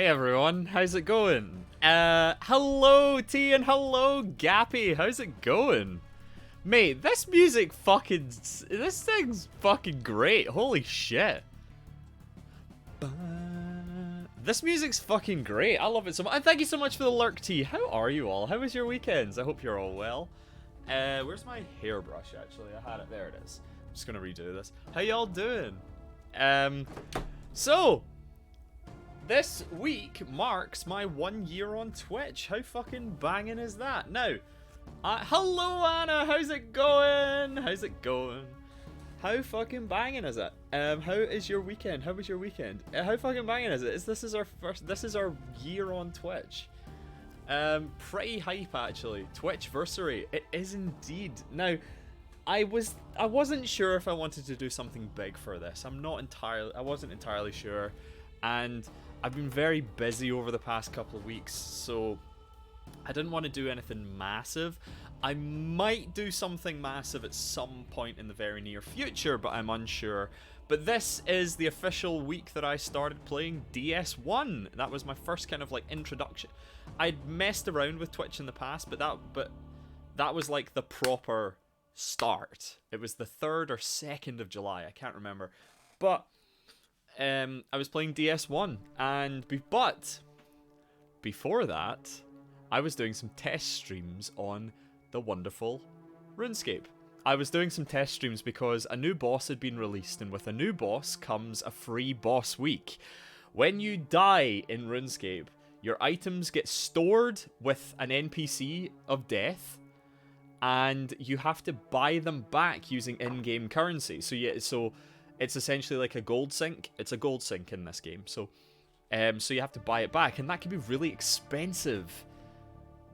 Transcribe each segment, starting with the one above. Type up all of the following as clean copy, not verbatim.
Hey everyone, how's it going? Hello T and hello Gappy, how's it going? Mate, this thing's fucking great, holy shit. This music's fucking great, I love it so much. And thank you so much for the lurk, T. How are you all? How was your weekends? I hope you're all well. Where's my hairbrush actually? I had it, there it is. I'm just gonna redo this. How y'all doing? So, this week marks my 1 year on Twitch. How fucking banging is that? Now, hello Anna, how's it going? How's it going? How fucking banging is it? How is your weekend? How was your weekend? How fucking banging is it? This is our year on Twitch. Pretty hype actually. Twitchversary. It is indeed. Now, I wasn't sure if I wanted to do something big for this. I wasn't entirely sure. And I've been very busy over the past couple of weeks, so I didn't want to do anything massive. I might do something massive at some point in the very near future, but I'm unsure. But this is the official week that I started playing DS1. That was my first kind of like introduction. I'd messed around with Twitch in the past, but that was like the proper start. It was the 3rd or 2nd of July, I can't remember. But I was playing DS1, but before that, I was doing some test streams on the wonderful Runescape. I was doing some test streams because a new boss had been released, and with a new boss comes a free boss week. When you die in Runescape, your items get stored with an NPC of death, and you have to buy them back using in-game currency. So it's essentially like a gold sink. It's a gold sink in this game. So you have to buy it back, and that can be really expensive.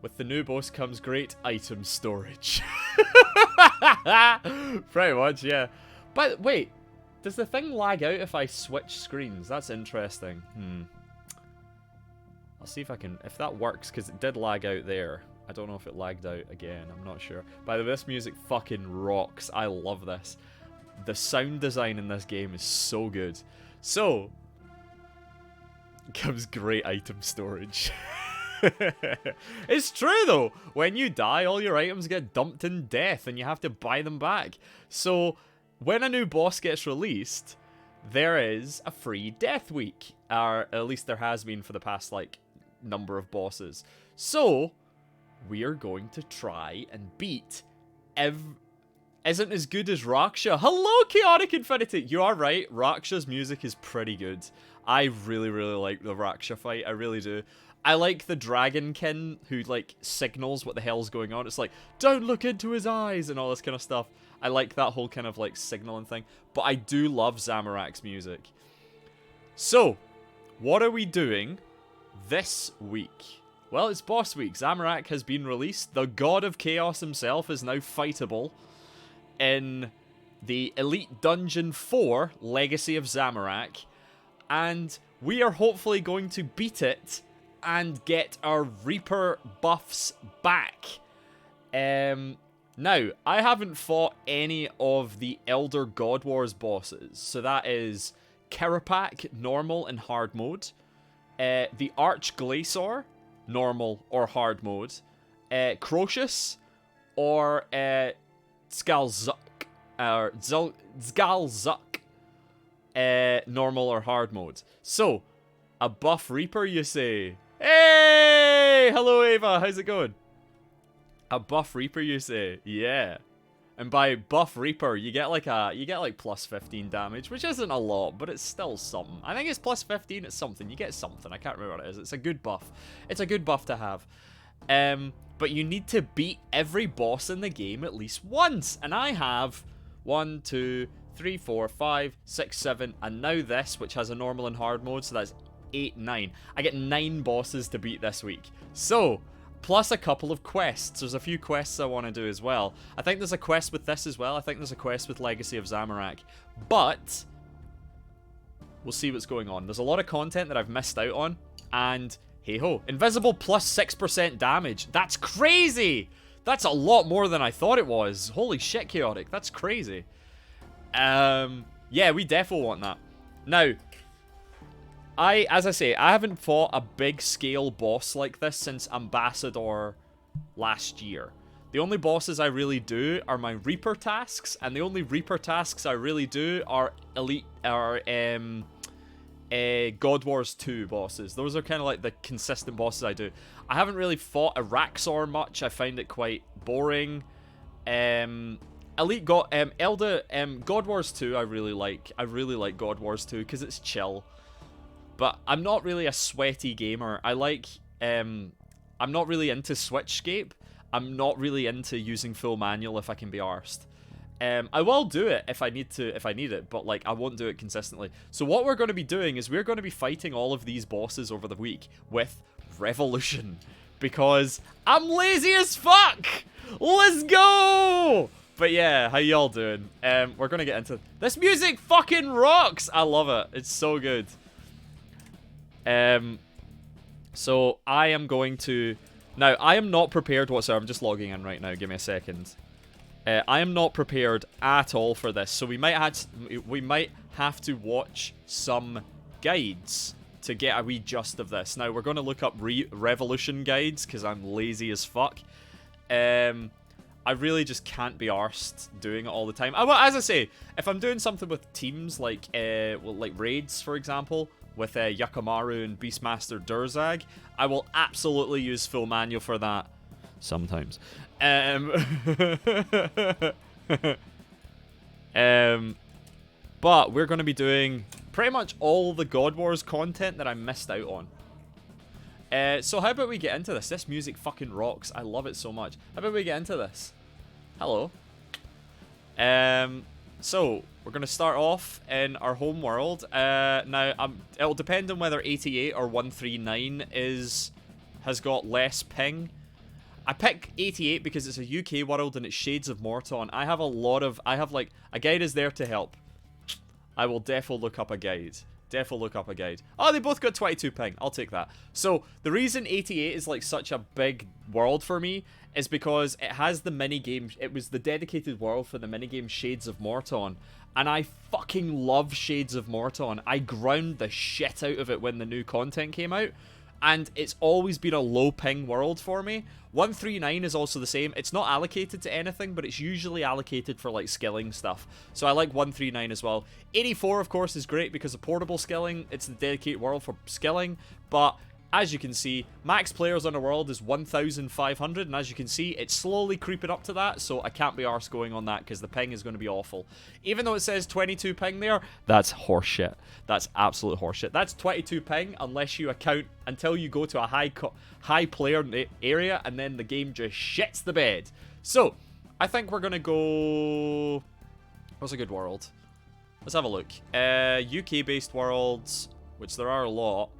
With the new boss comes great item storage. Pretty much, yeah. But wait, does the thing lag out if I switch screens? That's interesting. I'll see if that works, because it did lag out there. I don't know if it lagged out again. I'm not sure. By the way, this music fucking rocks. I love this. The sound design in this game is so good. So, comes great item storage. It's true though. When you die, all your items get dumped in death and you have to buy them back. So, when a new boss gets released, there is a free death week. Or at least there has been for the past, like, number of bosses. So, we are going to try and beat isn't as good as Raksha. Hello, Chaotic Infinity! You are right, Raksha's music is pretty good. I really, really like the Raksha fight, I really do. I like the Dragonkin who, like, signals what the hell's going on. It's like, don't look into his eyes and all this kind of stuff. I like that whole kind of, like, signaling thing. But I do love Zamorak's music. So, what are we doing this week? Well, it's boss week. Zamorak has been released. The God of Chaos himself is now fightable in the Elite Dungeon 4, Legacy of Zamorak. And we are hopefully going to beat it and get our Reaper buffs back. Now, I haven't fought any of the Elder God Wars bosses. So that is Kerapak, normal and hard mode. The Archglacior, normal or hard mode. Crocius, or Skalzuk, or Zgalzuk, normal or hard mode. So, a buff Reaper, you say? Hey! Hello, Ava. How's it going? A buff Reaper, you say? Yeah. And by buff Reaper, you get like plus 15 damage, which isn't a lot, but it's still something. I think it's plus 15. It's something. You get something. I can't remember what it is. It's a good buff. It's a good buff to have. But you need to beat every boss in the game at least once, and I have 1, 2, 3, 4, 5, 6, 7, and now this, which has a normal and hard mode, so that's 8, 9. I get 9 bosses to beat this week. So, plus a couple of quests. There's a few quests I want to do as well. I think there's a quest with this as well. I think there's a quest with Legacy of Zamorak. But, we'll see what's going on. There's a lot of content that I've missed out on, and hey ho. Invisible plus 6% damage. That's crazy! That's a lot more than I thought it was. Holy shit, Chaotic. That's crazy. Yeah, we defo want that. Now, as I say, I haven't fought a big scale boss like this since Ambassador last year. The only bosses I really do are my Reaper tasks, and the only Reaper tasks I really do are God Wars 2 bosses. Those are kind of like the consistent bosses I do. I haven't really fought Araxor much. I find it quite boring. God Wars 2 I really like. I really like God Wars 2 because it's chill. But I'm not really a sweaty gamer. I'm not really into Switchscape. I'm not really into using full manual if I can be arsed. I will do it if I need it, but like I won't do it consistently. So what we're going to be doing is we're going to be fighting all of these bosses over the week with Revolution, because I'm lazy as fuck. Let's go. But yeah, how y'all doing? We're going to get into this. Music fucking rocks. I love it. It's so good. So I am going to now. I am not prepared whatsoever. I'm just logging in right now. Give me a second. I am not prepared at all for this, so we might have to watch some guides to get a wee gist of this. Now we're going to look up Revolution guides because I'm lazy as fuck. I really just can't be arsed doing it all the time. Well, as I say, if I'm doing something with teams like raids, for example, with Yakamaru and Beastmaster Durzag, I will absolutely use full manual for that. Sometimes. But we're going to be doing pretty much all the God Wars content that I missed out on. So how about we get into this? This music fucking rocks. I love it so much. How about we get into this? Hello. So we're going to start off in our home world. Now, it'll depend on whether 88 or 139 has got less ping. I pick 88 because it's a UK world and it's Shades of Morton. I have like, a guide is there to help. I will defo look up a guide. Oh, they both got 22 ping. I'll take that. So, the reason 88 is like such a big world for me is because it has the minigame. It was the dedicated world for the minigame Shades of Morton. And I fucking love Shades of Morton. I ground the shit out of it when the new content came out. And it's always been a low ping world for me. 139 is also the same. It's not allocated to anything, but it's usually allocated for like skilling stuff. So I like 139 as well. 84, of course, is great because of portable skilling. It's the dedicated world for skilling. But as you can see, max players on the world is 1,500. And as you can see, it's slowly creeping up to that. So I can't be arsed going on that because the ping is going to be awful. Even though it says 22 ping there, that's horseshit. That's absolute horseshit. That's 22 ping unless you account until you go to a high player area and then the game just shits the bed. So, I think we're going to go... What's a good world? Let's have a look. UK-based worlds, which there are a lot.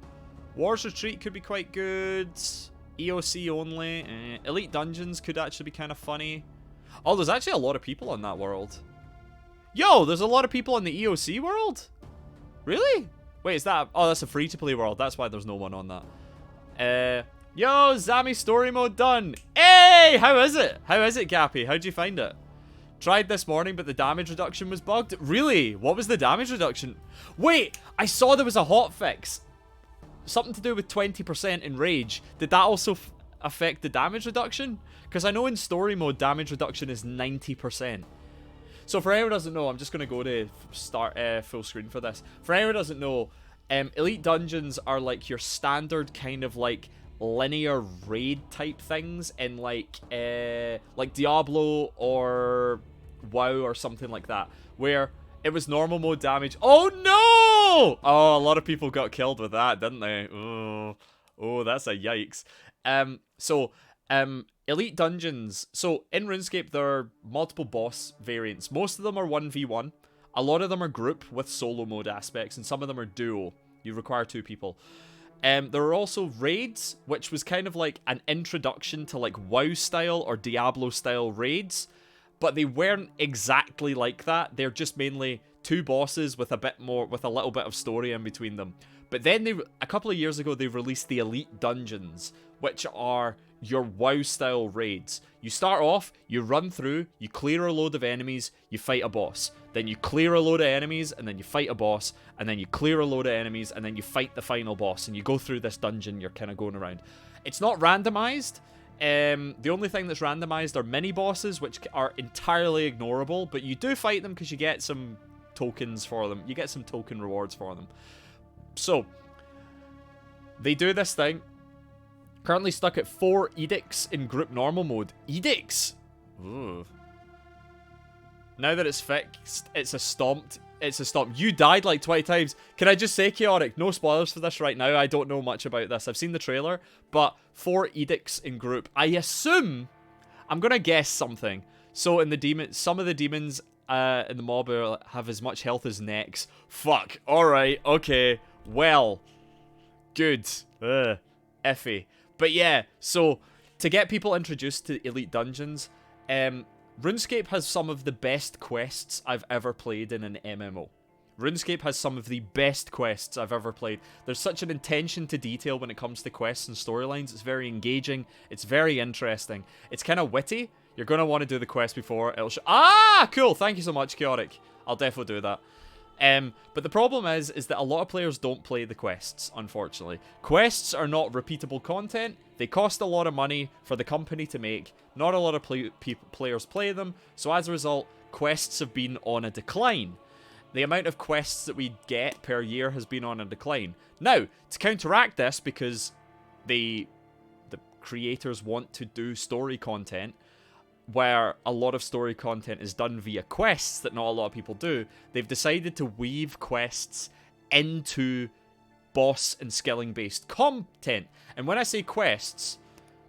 Wars Retreat could be quite good. EOC only. Elite Dungeons could actually be kind of funny. Oh, there's actually a lot of people on that world. Yo, there's a lot of people in the EOC world? Really? Wait, is that... Oh, that's a free-to-play world. That's why there's no one on that. Yo, Zami story mode done. Hey, how is it? How is it, Gappy? How'd you find it? Tried this morning, but the damage reduction was bugged. Really? What was the damage reduction? Wait, I saw there was a hotfix. Something to do with 20% in Rage. Did that also affect the damage reduction? Because I know in story mode, damage reduction is 90%. So for anyone who doesn't know, I'm just going to go to start full screen for this. For anyone who doesn't know, Elite Dungeons are like your standard kind of like linear raid type things in like Diablo or WoW or something like that, where it was normal mode damage. Oh no! Oh, a lot of people got killed with that, didn't they? Oh, that's a yikes. Elite Dungeons. So in RuneScape, there are multiple boss variants. Most of them are 1v1. A lot of them are group with solo mode aspects, and some of them are duo. You require 2 people. There are also raids, which was kind of like an introduction to like WoW style or Diablo style raids, but they weren't exactly like that. They're just mainly 2 bosses with a little bit of story in between them. But then a couple of years ago, they released the Elite Dungeons, which are your WoW style raids. You start off, you run through, you clear a load of enemies, you fight a boss. then you clear a load of enemies, and then you fight a boss, and then you clear a load of enemies, and then you fight the final boss, and you go through this dungeon, you're kind of going around. It's not randomized. The only thing that's randomized are mini-bosses, which are entirely ignorable, but you do fight them because you get some tokens for them. You get some token rewards for them. So, they do this thing. Currently stuck at 4 edicts in group normal mode. Edicts? Ooh. Now that it's fixed, it's a stomped. It's a stomp. You died like 20 times. Can I just say, Chaotic, no spoilers for this right now. I don't know much about this. I've seen the trailer, but 4 edicts in group. I assume, I'm going to guess something. So in the demon, some of the demons in the mob have as much health as necks. Fuck. Alright, okay. Well. Good. Iffy. But yeah, so to get people introduced to Elite Dungeons, RuneScape has some of the best quests I've ever played in an MMO. RuneScape has some of the best quests I've ever played. There's such an attention to detail when it comes to quests and storylines. It's very engaging. It's very interesting. It's kind of witty. You're going to want to do the quest before it'll show. Ah, cool. Thank you so much, Chaotic. I'll definitely do that. But the problem is that a lot of players don't play the quests, unfortunately. Quests are not repeatable content. They cost a lot of money for the company to make. Not a lot of players play them, so as a result, quests have been on a decline. The amount of quests that we get per year has been on a decline. Now, to counteract this, because the creators want to do story content, where a lot of story content is done via quests that not a lot of people do, they've decided to weave quests into boss and skilling based content. And when I say quests,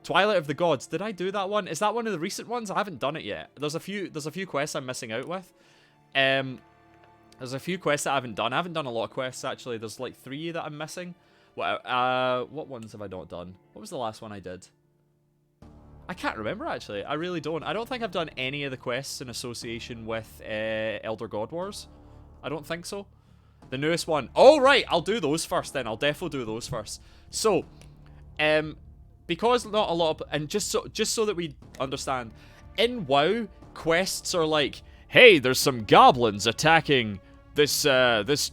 Twilight of the Gods, did I do that one? Is that one of the recent ones? I haven't done it yet. There's a few quests I'm missing out with. There's a few quests that I haven't done. I haven't done a lot of quests actually. There's like 3 that I'm missing. What ones have I not done? What was the last one I did? I can't remember, actually. I really don't. I don't think I've done any of the quests in association with Elder God Wars. I don't think so. The newest one. Oh, right. I'll do those first, then. I'll definitely do those first. So, because not a lot of... And just so that we understand, in WoW, quests are like, hey, there's some goblins attacking this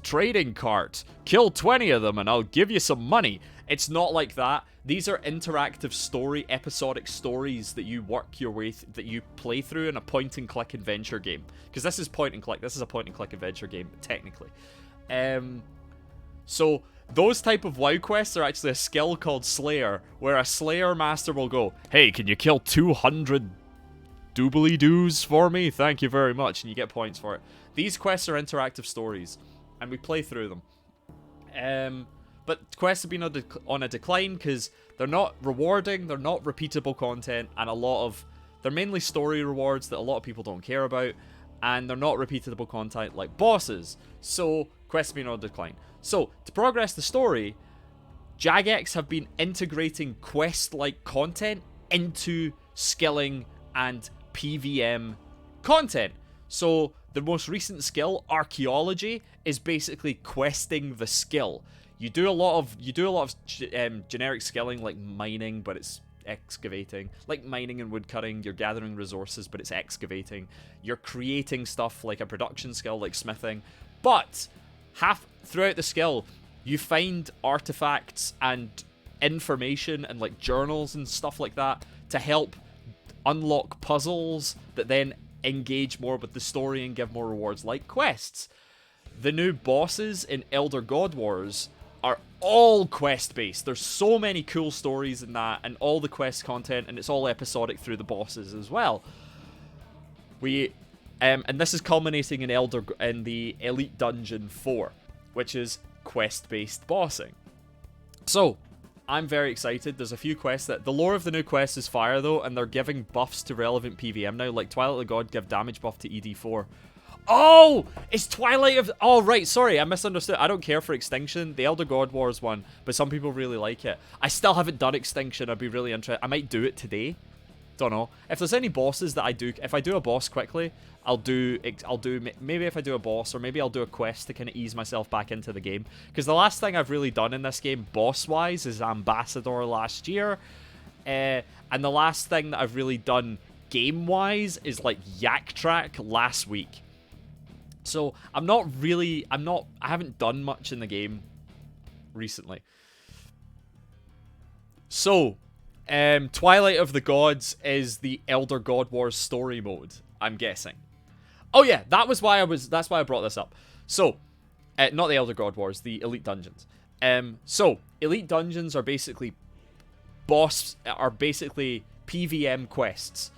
trading cart. Kill 20 of them and I'll give you some money. It's not like that. These are interactive story, episodic stories that you work your way, that you play through in a point-and-click adventure game. Because this is point-and-click. This is a point-and-click adventure game, technically. So, those type of WoW quests are actually a skill called Slayer, where a Slayer Master will go, hey, can you kill 200 doobly-doos for me? Thank you very much. And you get points for it. These quests are interactive stories, and we play through them. But quests have been on a decline because they're not rewarding, they're not repeatable content, and they're mainly story rewards that a lot of people don't care about, and they're not repeatable content like bosses. So, quests have been on a decline. So, to progress the story, Jagex have been integrating quest-like content into skilling and PVM content. So, the most recent skill, Archaeology, is basically questing the skill. You do a lot of generic skilling like mining, but it's excavating. Like mining and woodcutting, you're gathering resources, but it's excavating. You're creating stuff like a production skill like smithing. But throughout the skill, you find artifacts and information and like journals and stuff like that to help unlock puzzles that then engage more with the story and give more rewards like quests. The new bosses in Elder God Wars are all quest-based. There's so many cool stories in that, and all the quest content, and it's all episodic through the bosses as well. And this is culminating in the Elite Dungeon 4, which is quest-based bossing. So, I'm very excited. There's a few quests that... The lore of the new quest is fire, though, and they're giving buffs to relevant PVM now, like Twilight of the God give damage buff to ED4. Oh! It's Twilight of... Oh, right, sorry, I misunderstood. I don't care for Extinction, the Elder God Wars one, but some people really like it. I still haven't done Extinction. I'd be really interested. I might do it today. Don't know. If there's any bosses that I do... If I do a boss quickly, I'll do... Maybe if I do a boss, or maybe I'll do a quest to kind of ease myself back into the game. Because the last thing I've really done in this game, boss-wise, is Ambassador last year. And the last thing that I've really done game-wise is like Yak Track last week. So I haven't done much in the game recently. So, Twilight of the Gods is the Elder God Wars story mode, I'm guessing. Oh yeah, that's why I brought this up. So, not the Elder God Wars, the Elite Dungeons. So, Elite Dungeons are basically PVM quests.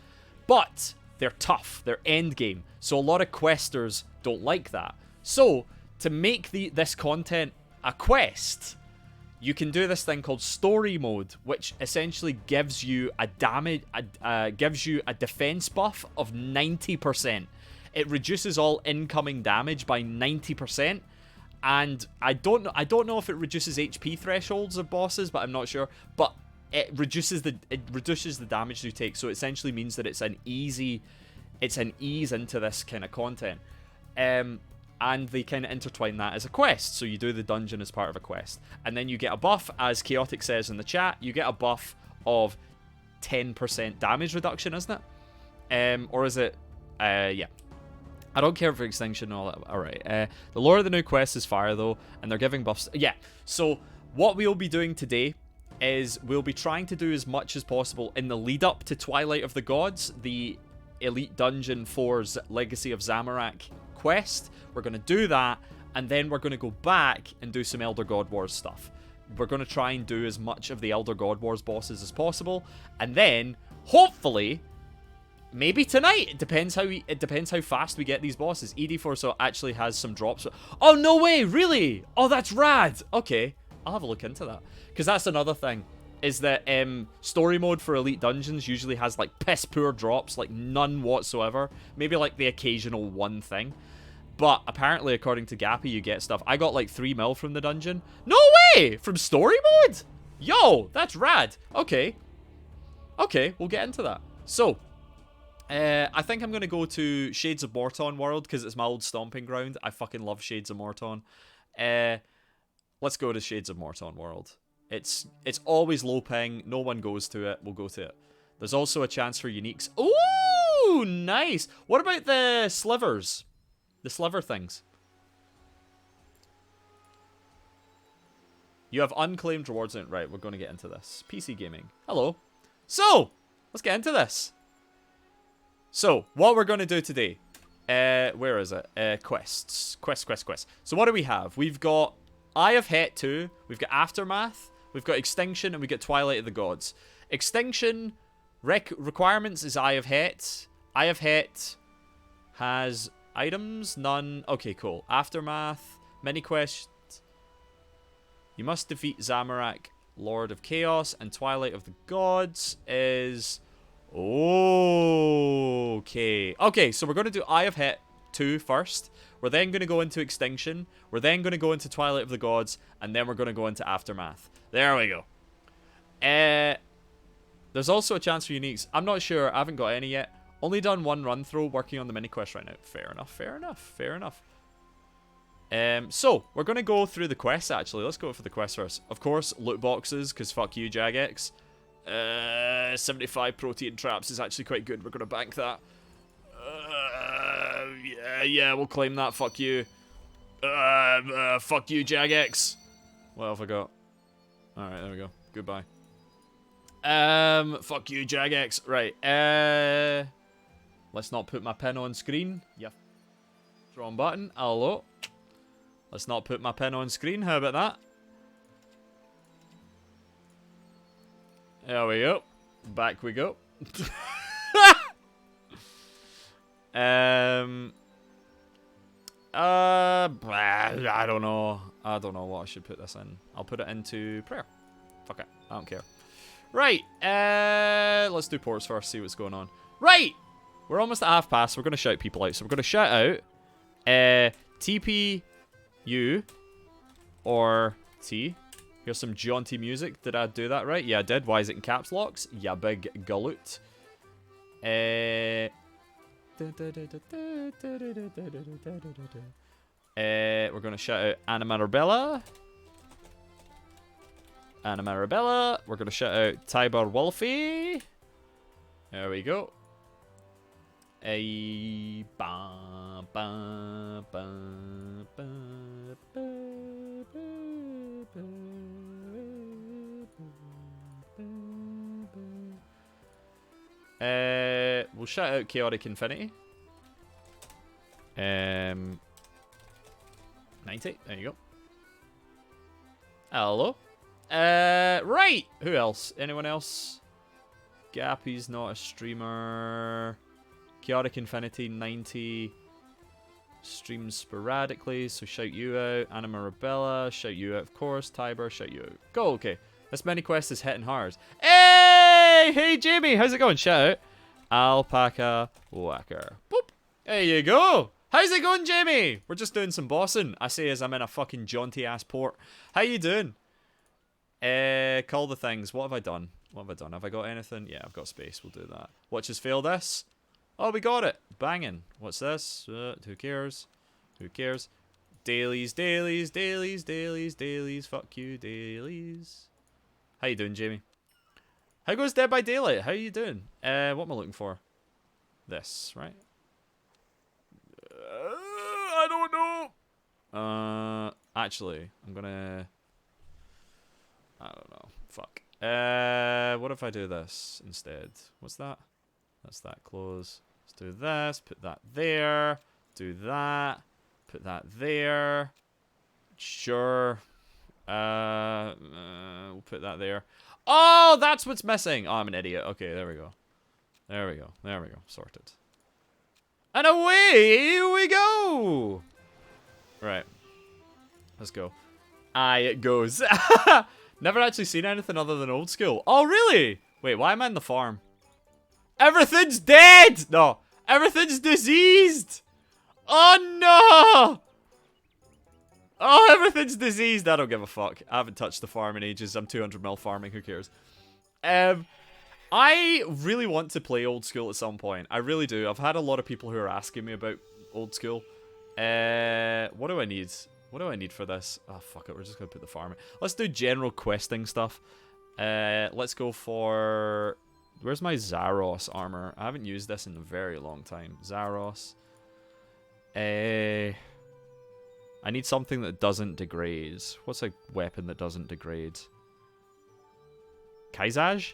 But they're tough, they're endgame. So a lot of questers don't like that. So, to make this content a quest, you can do this thing called story mode, which essentially gives you a defense buff of 90%. It reduces all incoming damage by 90%. And I don't know if it reduces HP thresholds of bosses, but I'm not sure. But it reduces the damage you take, so it essentially means that it's an ease into this kind of content. And they kind of intertwine that as a quest. So you do the dungeon as part of a quest. And then you get a buff, as Chaotic says in the chat, you get a buff of 10% damage reduction, isn't it? Or is it? Yeah. I don't care for Extinction and all that. Alright. The lore of the new quest is fire, though. And they're giving buffs. Yeah. So what we'll be doing today is we'll be trying to do as much as possible in the lead up to Twilight of the Gods, the Elite Dungeon 4's Legacy of Zamorak quest. We're going to do that, and then we're going to go back and do some Elder God Wars stuff. We're going to try and do as much of the Elder God Wars bosses as possible, and then, hopefully, maybe tonight. It depends how fast we get these bosses. ED4 so actually has some drops. Oh, no way, really? Oh, that's rad. Okay, I'll have a look into that. Because that's another thing, is that story mode for Elite Dungeons usually has like piss poor drops, like none whatsoever. Maybe like the occasional one thing. But apparently, according to Gappy, you get stuff. I got like 3 mil from the dungeon. No way! From story mode? Yo, that's rad. Okay. Okay, we'll get into that. So, I think I'm going to go to Shades of Morton World because it's my old stomping ground. I fucking love Shades of Morton. Let's go to Shades of Morton World. It's always low ping. No one goes to it. We'll go to it. There's also a chance for uniques. Ooh, nice. What about the slivers? The sliver things. You have unclaimed rewards in it. Right, we're going to get into this. PC gaming. Hello. So, let's get into this. So, what we're going to do today. Where is it? Quests. Quest. So, what do we have? We've got Eye of Het 2. We've got Aftermath. We've got Extinction. And we've got Twilight of the Gods. Extinction requirements is Eye of Het. Eye of Het has items? None. Okay, cool. Aftermath. Mini quest. You must defeat Zamorak, Lord of Chaos. And Twilight of the Gods is... Okay. Okay, so we're going to do Eye of Het 2 first. We're then going to go into Extinction. We're then going to go into Twilight of the Gods. And then we're going to go into Aftermath. There we go. There's also a chance for uniques. I'm not sure. I haven't got any yet. Only done one run through, working on the mini quest right now. Fair enough. So, we're going to go through the quests, actually. Let's go for the quest first. Of course, loot boxes, because fuck you, Jagex. 75 protein traps is actually quite good. We're going to bank that. Yeah, we'll claim that. Fuck you. Fuck you, Jagex. What have I got? Alright, there we go. Goodbye. Fuck you, Jagex. Right, let's not put my pen on screen. Yeah. Wrong button. Hello. Let's not put my pen on screen. How about that? There we go. Back we go. I don't know. I don't know what I should put this in. I'll put it into prayer. Fuck it. I don't care. Right. Let's do ports first. See what's going on. Right. We're almost at half past. We're going to shout people out. So we're going to shout out TPU or T. Here's some jaunty music. Did I do that right? Yeah, I did. Why is it in caps locks? Yeah, big gullet. We're going to shout out Anna Marabella. We're going to shout out Tiber Wolfie. There we go. Bam, ba, ba, ba, ba, we'll shout out Chaotic Infinity. 90. There you go. Hello. Right. Who else? Anyone else? Gappy's not a streamer. Chaotic Infinity 90 streams sporadically, so shout you out. Anima Rebella, shout you out, of course. Tiber, shout you out. Go, okay. This mini quest is hitting hard. Hey! Hey, Jamie! How's it going? Shout out. Alpaca Whacker. Boop! There you go! How's it going, Jamie? We're just doing some bossing. I say as I'm in a fucking jaunty-ass port. How you doing? Call the things. What have I done? What have I done? Have I got anything? Yeah, I've got space. We'll do that. Watch us fail this. Oh, we got it. Banging. What's this? Who cares? Who cares? Dailies, dailies, dailies, dailies, dailies. Fuck you, dailies. How you doing, Jamie? How goes Dead by Daylight? How you doing? What am I looking for? This, right? I don't know. Actually, I'm gonna... I don't know. Fuck. What if I do this instead? What's that? That's that. Close. Let's do this. Put that there. Do that. Put that there. Sure. We'll put that there. Oh, that's what's missing. Oh, I'm an idiot. Okay, there we go. There we go. There we go. Sorted. And away we go. Right. Let's go. Aye, it goes. Never actually seen anything other than old school. Oh, really? Wait, why am I in the farm? Everything's dead! No. Everything's diseased! Oh, no! Oh, everything's diseased. I don't give a fuck. I haven't touched the farm in ages. I'm 200 mil farming. Who cares? I really want to play old school at some point. I really do. I've had a lot of people who are asking me about old school. What do I need? What do I need for this? Oh, fuck it. We're just going to put the farm in. Let's do general questing stuff. Let's go for... Where's my Zaros armor? I haven't used this in a very long time. Zaros. I need something that doesn't degrade. What's a weapon that doesn't degrade? Kaizaj?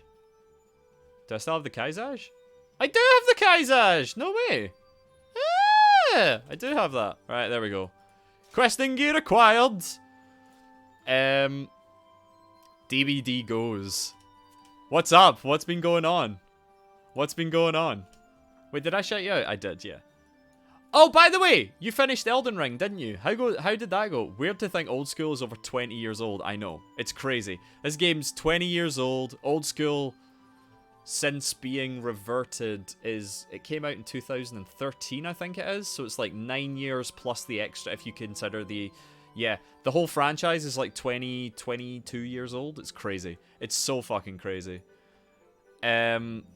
Do I still have the Kaizaj? I do have the Kaizaj! No way! Ah, I do have that. Right, there we go. Questing gear acquired! DVD goes. What's up? What's been going on? What's been going on? Wait, did I shout you out? I did, yeah. Oh, by the way, you finished Elden Ring, didn't you? How did that go? Weird to think old school is over 20 years old. I know. It's crazy. This game's 20 years old. Old school, since being reverted, it came out in 2013, I think it is. So it's like 9 years plus the extra if you consider the... Yeah, the whole franchise is like 22 years old. It's crazy. It's so fucking crazy. Honestly,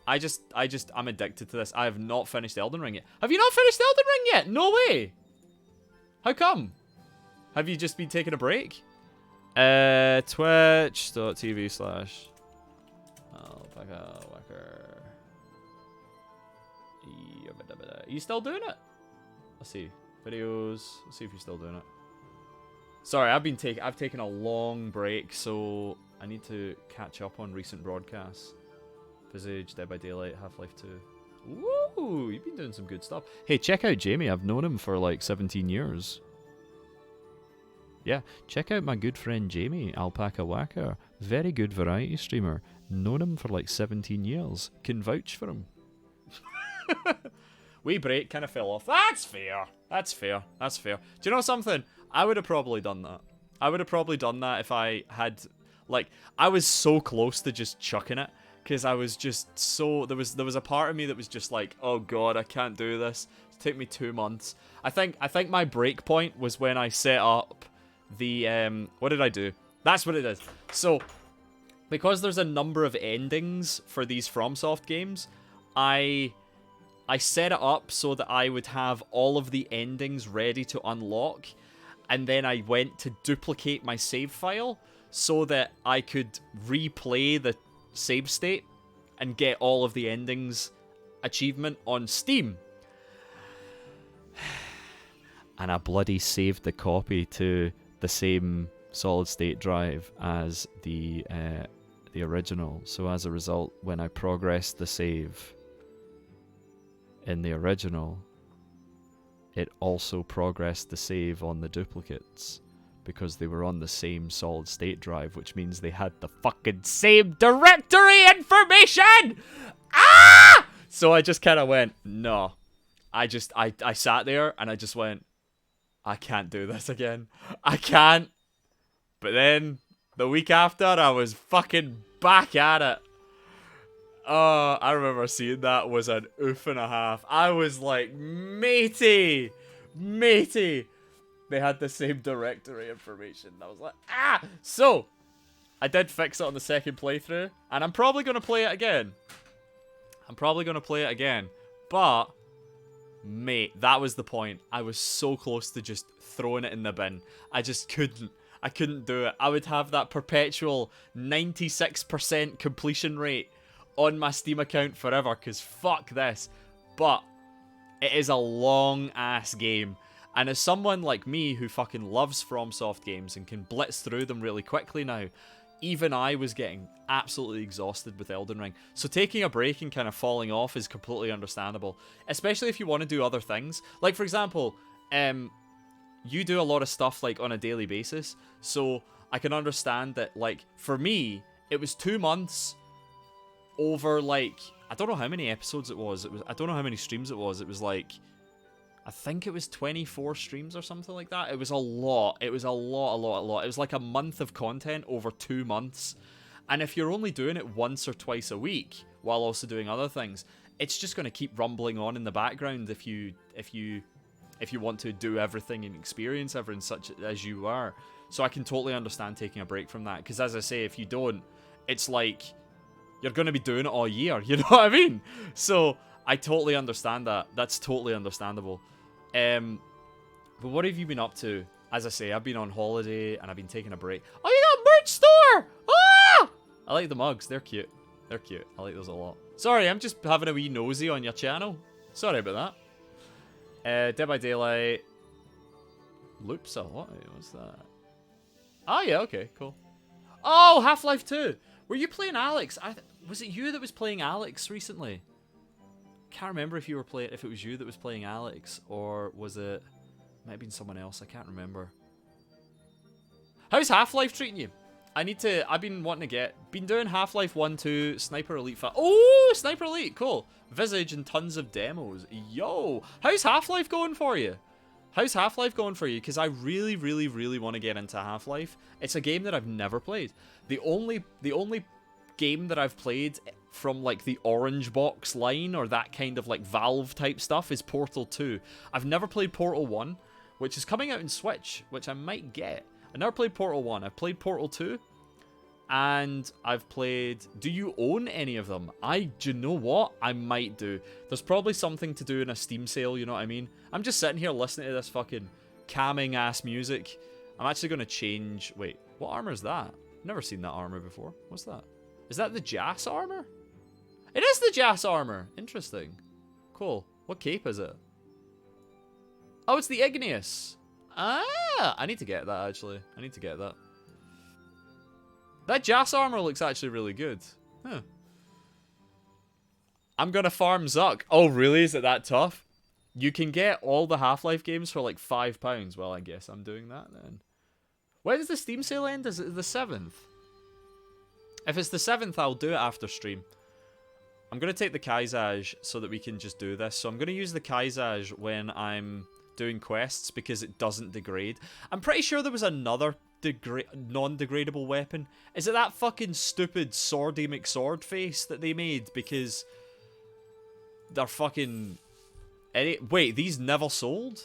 I'm addicted to this. I have not finished Elden Ring yet. Have you not finished Elden Ring yet? No way. How come? Have you just been taking a break? Twitch.tv/alpacawacker. Are you still doing it? Let's see. Videos. Let's see if you're still doing it. Sorry, I've taken a long break, so I need to catch up on recent broadcasts. Visage, Dead by Daylight, Half-Life 2. Woo! You've been doing some good stuff. Hey, check out Jamie. I've known him for like 17 years. Yeah, check out my good friend Jamie, Alpaca Whacker. Very good variety streamer. Known him for like 17 years. Can vouch for him. Wee break kind of fell off. That's fair. That's fair. That's fair. Do you know something? I would have probably done that. I would have probably done that if I had... Like, I was so close to just chucking it. Because I was just so... There was a part of me that was just like, oh god, I can't do this. It took me 2 months. I think my break point was when I set up the... What did I do? That's what it is. So, because there's a number of endings for these FromSoft games, I set it up so that I would have all of the endings ready to unlock, and then I went to duplicate my save file so that I could replay the save state and get all of the endings achievement on Steam. And I bloody saved the copy to the same solid state drive as the original. So as a result, when I progressed the save in the original, it also progressed the save on the duplicates because they were on the same solid state drive, which means they had the fucking same directory information! Ah! So I just kind of went, no. I sat there and I just went, I can't do this again. I can't. But then, the week after, I was fucking back at it. Oh, I remember seeing that was an oof and a half. I was like, matey! Matey! They had the same directory information. I was like, ah! So, I did fix it on the second playthrough, and I'm probably going to play it again. But, mate, that was the point. I was so close to just throwing it in the bin. I just couldn't. I couldn't do it. I would have that perpetual 96% completion rate on my Steam account forever, because fuck this. But it is a long-ass game. And as someone like me who fucking loves FromSoft games and can blitz through them really quickly now, even I was getting absolutely exhausted with Elden Ring. So taking a break and kind of falling off is completely understandable. Especially if you want to do other things. Like, for example, you do a lot of stuff, like, on a daily basis. So I can understand that, like, for me, it was 2 months over, like, I don't know how many episodes it was. I don't know how many streams it was. It was, like, I think it was 24 streams or something like that. It was a lot. It was a lot. It was like a month of content over 2 months. And if you're only doing it once or twice a week, while also doing other things, it's just going to keep rumbling on in the background if you want to do everything and experience everything such as you are. So I can totally understand taking a break from that. Because as I say, if you don't, it's like you're going to be doing it all year. You know what I mean? So I totally understand that. That's totally understandable. But what have you been up to? As I say, I've been on holiday and I've been taking a break. Oh, you got a merch store! Ah! I like the mugs. They're cute. They're cute. I like those a lot. Sorry, I'm just having a wee nosy on your channel. Sorry about that. Dead by Daylight. Loopsa, what? What's that? Oh, yeah, okay, cool. Oh, Half-Life 2. Were you playing Alex? Was it you that was playing Alex recently? Can't remember if you were playing, if it was you that was playing Alex, or was it, might have been someone else. I can't remember. How's Half-Life treating you? I've been wanting to been doing Half-Life 1, 2, Sniper Elite. Oh, Sniper Elite, cool. Visage and tons of demos. Yo, how's Half-Life going for you? How's Half-Life going for you? Because I really, really, really want to get into Half-Life. It's a game that I've never played. The only game that I've played from, like, the Orange Box line or that kind of, like, Valve type stuff is Portal 2. I've never played Portal 1, which is coming out in Switch, which I might get. I never played Portal 1. I've played Portal 2, and I've played... Do you own any of them? Do you know what? I might do. There's probably something to do in a Steam sale, you know what I mean? I'm just sitting here listening to this fucking calming-ass music. I'm actually going to change... Wait, what armor is that? I've never seen that armor before. What's that? Is that the Jas armor? It is the Jas armor! Interesting. Cool. What cape is it? Oh, it's the Igneous. Ah! I need to get that, actually. I need to get that. That Jas armor looks actually really good. Huh. I'm gonna farm Zuck. Oh, really? Is it that tough? You can get all the Half-Life games for like £5. Well, I guess I'm doing that then. When does the Steam sale end? Is it the 7th? If it's the 7th, I'll do it after stream. I'm going to take the Kaizaj so that we can just do this. So I'm going to use the Kaizaj when I'm doing quests because it doesn't degrade. I'm pretty sure there was another non-degradable weapon. Is it that fucking stupid Swordy McSword face that they made because they're fucking... Wait, these never sold?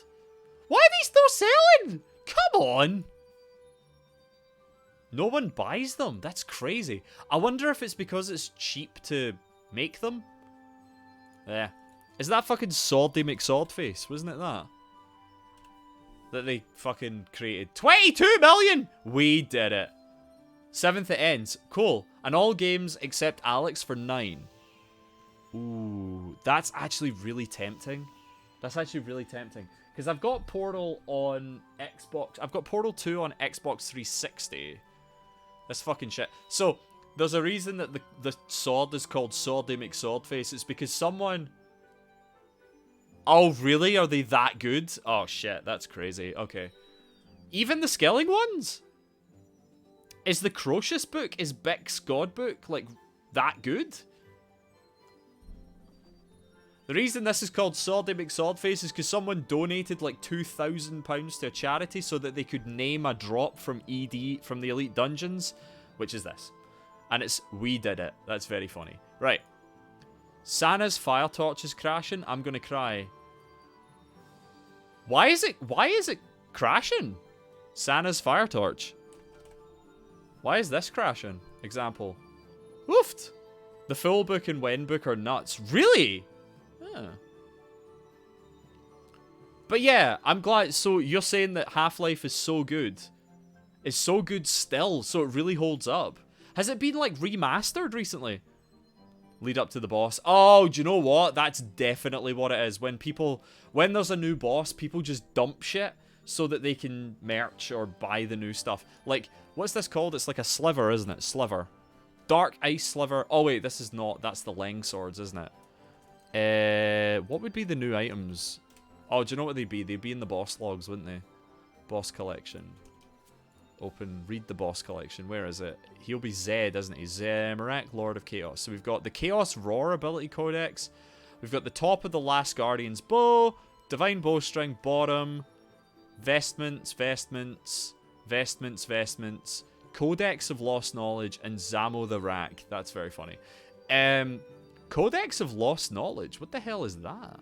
Why are these still selling? Come on! No one buys them. That's crazy. I wonder if it's because it's cheap to make them. Yeah. Is that fucking Swordy McSwordface? Wasn't it that? That they fucking created. 22 million! We did it. 7th it ends. Cool. And all games except Alex for 9. Ooh. That's actually really tempting. That's actually really tempting. Because I've got Portal on Xbox. I've got Portal 2 on Xbox 360. That's fucking shit. So, there's a reason that the sword is called Swordy McSwordface. It's because someone... Oh, really? Are they that good? Oh, shit. That's crazy. Okay. Even the Skilling ones? Is the Crocious book, is Bick's God book, like, that good? The reason this is called Swordy McSwordface is because someone donated like £2,000 to a charity so that they could name a drop from ED, from the Elite Dungeons, which is this. And it's, we did it. That's very funny. Right. Sana's fire torch is crashing. I'm gonna cry. Why is it crashing? Sana's fire torch. Why is this crashing? Example. Woofed. The full book and Wen book are nuts. Really? Huh. But yeah, I'm glad. So you're saying that Half-Life is so good. It's so good still, so it really holds up. Has it been like remastered recently? Lead up to the boss. Oh, do you know what? That's definitely what it is. When there's a new boss, people just dump shit so that they can merch or buy the new stuff. Like, what's this called? It's like a sliver, isn't it? Sliver. Dark Ice Sliver. Oh wait, this is not. That's the Leng swords, isn't it? What would be the new items? Oh, do you know what they'd be? They'd be in the boss logs, wouldn't they? Boss collection. Open, read the boss collection. Where is it? He'll be Zed, isn't he? Zamorak, Lord of Chaos. So we've got the Chaos Roar ability codex. We've got the top of the Last Guardian's bow, Divine Bowstring, bottom, vestments, Codex of Lost Knowledge, and Zamo the Rack. That's very funny. Codex of Lost Knowledge. What the hell is that?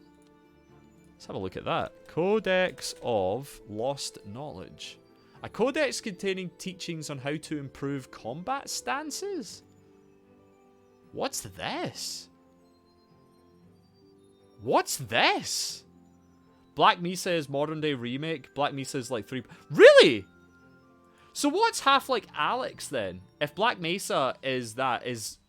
Let's have a look at that. Codex of Lost Knowledge. A codex containing teachings on how to improve combat stances? What's this? What's this? Black Mesa is modern day remake. Black Mesa is like 3... Really? So what's Half-Life Alyx then? If Black Mesa is that, is...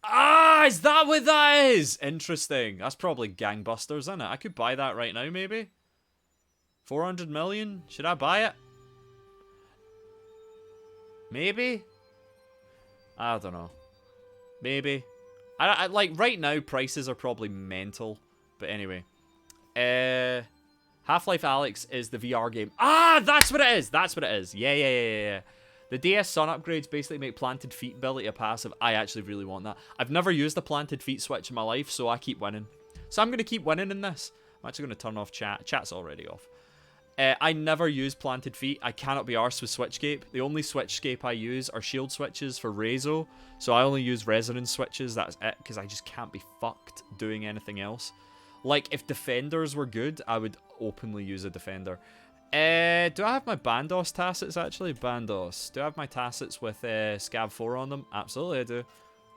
Ah, is that what that is? Interesting. That's probably gangbusters, isn't it? I could buy that right now, maybe. 400 million? Should I buy it? Maybe? I don't know. Maybe. I like, right now, prices are probably mental. But anyway. Half-Life Alyx is the VR game. Ah, that's what it is! That's what it is. Yeah. The DS Sun upgrades basically make planted feet ability a passive. I actually really want that. I've never used the planted feet switch in my life, so I keep winning. So I'm going to keep winning in this. I'm actually going to turn off chat. Chat's already off. I never use planted feet. I cannot be arsed with switchscape. The only switchscape I use are shield switches for Rezo. So I only use resonance switches. That's it, because I just can't be fucked doing anything else. Like, if defenders were good, I would openly use a defender. Do I have my Bandos tacits, actually? Bandos. Do I have my tacits with Scav 4 on them? Absolutely, I do.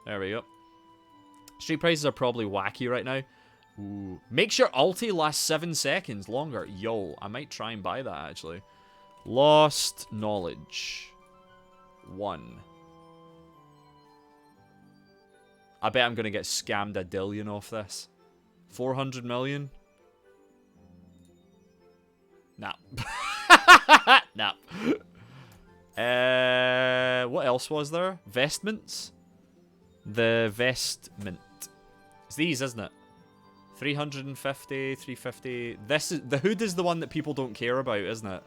There we go. Street prices are probably wacky right now. Ooh. Make sure ulti lasts 7 seconds longer. Yo, I might try and buy that, actually. Lost Knowledge. 1. I bet I'm going to get scammed a dillion off this. 400 million? Nah. Nah. What else was there? Vestments? The vestment. It's these, isn't it? 350, 350. This is the hood is the one that people don't care about, isn't it?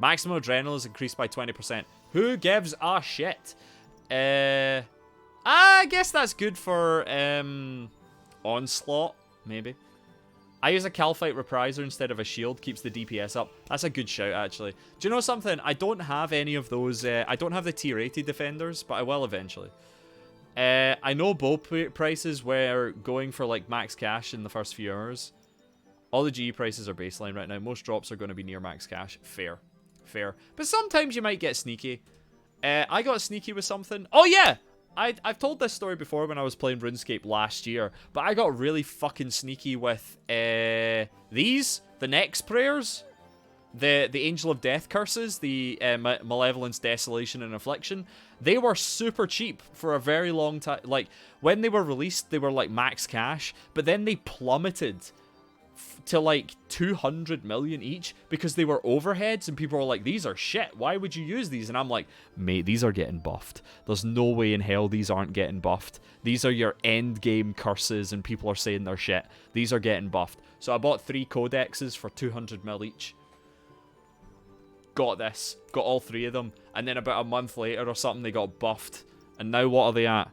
Maximum adrenaline is increased by 20%. Who gives a shit? I guess that's good for Onslaught, maybe. I use a Calphite Repriser instead of a shield, keeps the DPS up. That's a good shout, actually. Do you know something? I don't have any of those. I don't have the tier 80 defenders, but I will eventually. I know bow prices were going for like max cash in the first few hours. All the GE prices are baseline right now. Most drops are going to be near max cash. Fair. Fair. But sometimes you might get sneaky. I got sneaky with something. Oh yeah! I've told this story before when I was playing RuneScape last year. But I got really fucking sneaky with these. The Nex prayers. the Angel of Death curses, the Malevolence, Desolation, and Affliction, they were super cheap for a very long time. Like, when they were released, they were like max cash, but then they plummeted to like 200 million each because they were overheads, and people were like, these are shit, why would you use these? And I'm like, mate, these are getting buffed. There's no way in hell these aren't getting buffed. These are your end game curses, and people are saying they're shit. These are getting buffed. So I bought 3 codexes for 200 mil each. Got this. Got all 3 of them. And then about a month later or something, they got buffed. And now what are they at?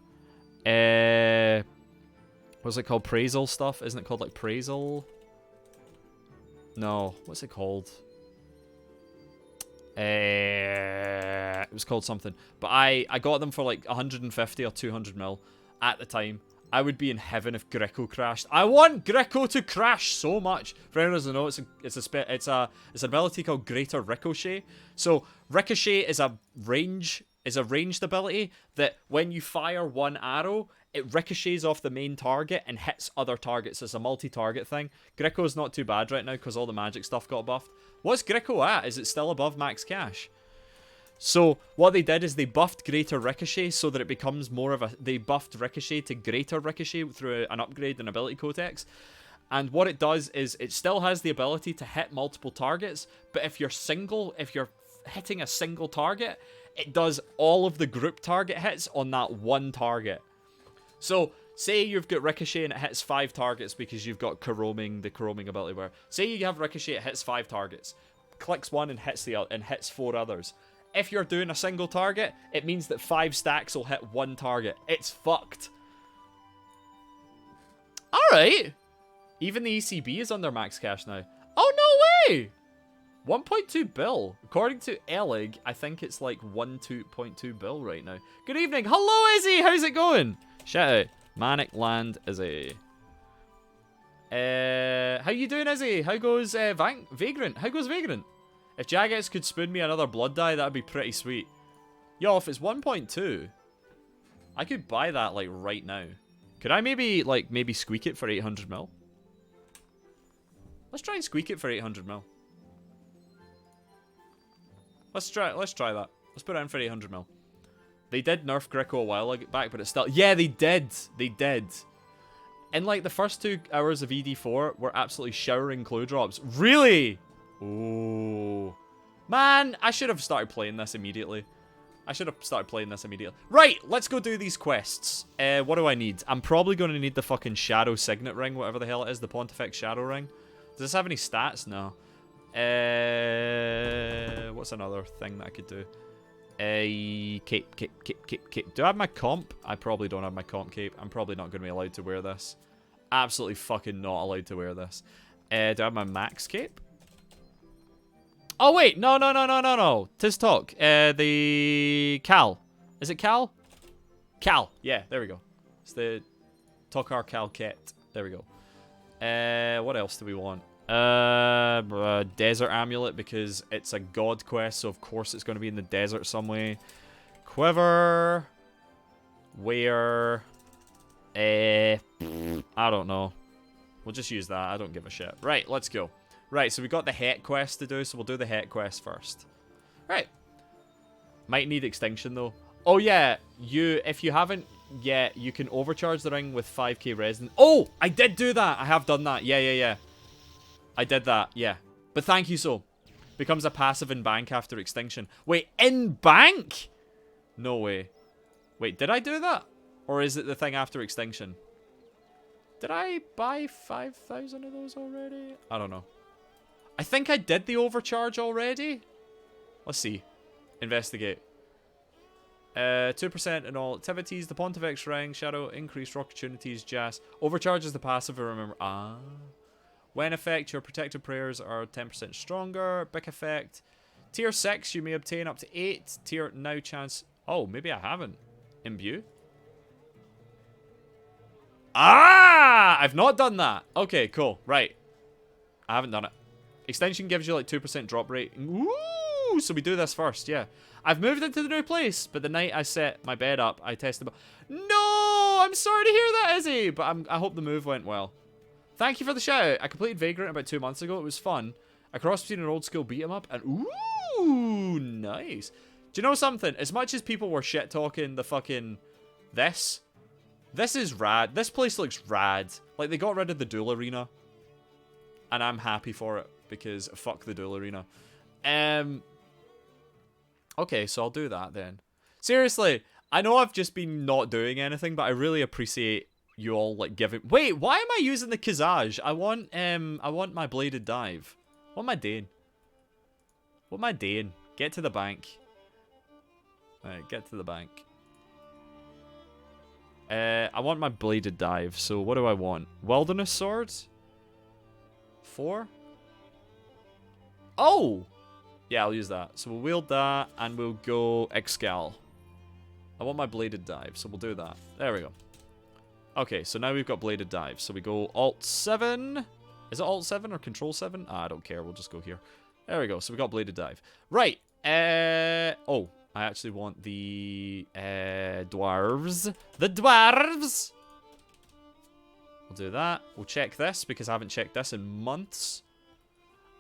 What's it called? Praisal stuff? Isn't it called like Praisal? No. What's it called? It was called something. But I got them for like 150 or 200 mil at the time. I would be in heaven if Greco crashed. I want Greco to crash so much. For anyone who doesn't know, it's an ability called Greater Ricochet. So Ricochet is a ranged ability that when you fire one arrow, it ricochets off the main target and hits other targets. It's a multi-target thing. Greco's not too bad right now because all the magic stuff got buffed. What's Greco at? Is it still above max cash? So what they did is they buffed Greater Ricochet so that it becomes more of a... They buffed Ricochet to Greater Ricochet through an upgrade in Ability Codex. And what it does is it still has the ability to hit multiple targets, but if you're hitting a single target, it does all of the group target hits on that one target. So say you've got Ricochet and it hits 5 targets because you've got the Coroming ability where... Say you have Ricochet, it hits 5 targets. Clicks one and hits 4 others. If you're doing a single target, it means that 5 stacks will hit 1 target. It's fucked. Alright. Even the ECB is under max cash now. Oh, no way! 1.2 bill. According to Elig, I think it's like 1.2 bill right now. Good evening. Hello, Izzy. How's it going? Shout out. Manic Land Izzy. How you doing, Izzy? How goes Vagrant? How goes Vagrant? If Jagex could spoon me another blood dye, that'd be pretty sweet. Yo, if it's 1.2, I could buy that like right now. Could I maybe squeak it for 800 mil? Let's try and squeak it for 800 mil. Let's try that. Let's put it in for 800 mil. They did nerf Greco a while back, but it's still... Yeah, they did. They did. In like the first 2 hours of ED4, we're absolutely showering clue drops. Really? Oh, man, I should have started playing this immediately. Right, let's go do these quests. What do I need? I'm probably going to need the fucking Shadow Signet Ring, whatever the hell it is, the Pontifex Shadow Ring. Does this have any stats? No. What's another thing that I could do? Cape. Do I have my comp? I probably don't have my comp cape. I'm probably not going to be allowed to wear this. Absolutely fucking not allowed to wear this. Do I have my max cape? Oh, wait. No. Tis talk. The Cal. Is it Cal? Cal. Yeah, there we go. It's the Tokar Cal kit. There we go. What else do we want? Desert Amulet, because it's a god quest, so of course it's going to be in the desert some way. Quiver. Where? I don't know. We'll just use that. I don't give a shit. Right, let's go. Right, so we got the Het quest to do, so we'll do the Het quest first. Right. Might need extinction, though. Oh, yeah. If you haven't yet, you can overcharge the ring with 5k resonance. Oh, I did do that. I have done that. Yeah. I did that, yeah. But thank you, so. Becomes a passive in bank after extinction. Wait, in bank? No way. Wait, did I do that? Or is it the thing after extinction? Did I buy 5,000 of those already? I don't know. I think I did the overcharge already. Let's see. Investigate. 2% in all activities. The Pontifex Ring, Shadow, increased opportunities, Jas. Overcharges the passive, remember. Ah. When effect, your protective prayers are 10% stronger. Big effect. Tier 6, you may obtain up to 8. Tier now chance. Oh, maybe I haven't. Imbue. Ah! I've not done that. Okay, cool. Right. I haven't done it. Extension gives you like 2% drop rate. Ooh! So we do this first, yeah. I've moved into the new place, but the night I set my bed up, I tested. No! I'm sorry to hear that, Izzy! But I hope the move went well. Thank you for the shout out. I completed Vagrant about 2 months ago. It was fun. A cross between an old school beat 'em up and ooh, nice. Do you know something? As much as people were shit talking the fucking this is rad. This place looks rad. Like they got rid of the duel arena, and I'm happy for it because fuck the duel arena. Okay, so I'll do that then. Seriously, I know I've just been not doing anything, but I really appreciate you all like giving. Wait, why am I using the Kazaj? I want my bladed dive. What am I doing? What am I doing? Get to the bank. Alright, get to the bank. I want my bladed dive. So what do I want? Wilderness sword. 4. Oh. Yeah, I'll use that. So we'll wield that, and we'll go Excal. I want my bladed dive, so we'll do that. There we go. Okay, so now we've got bladed dive. So we go Alt 7. Is it Alt 7 or Control 7? Ah, I don't care. We'll just go here. There we go. So we got bladed dive. Right. Oh, I actually want the dwarves. The dwarves. We'll do that. We'll check this because I haven't checked this in months.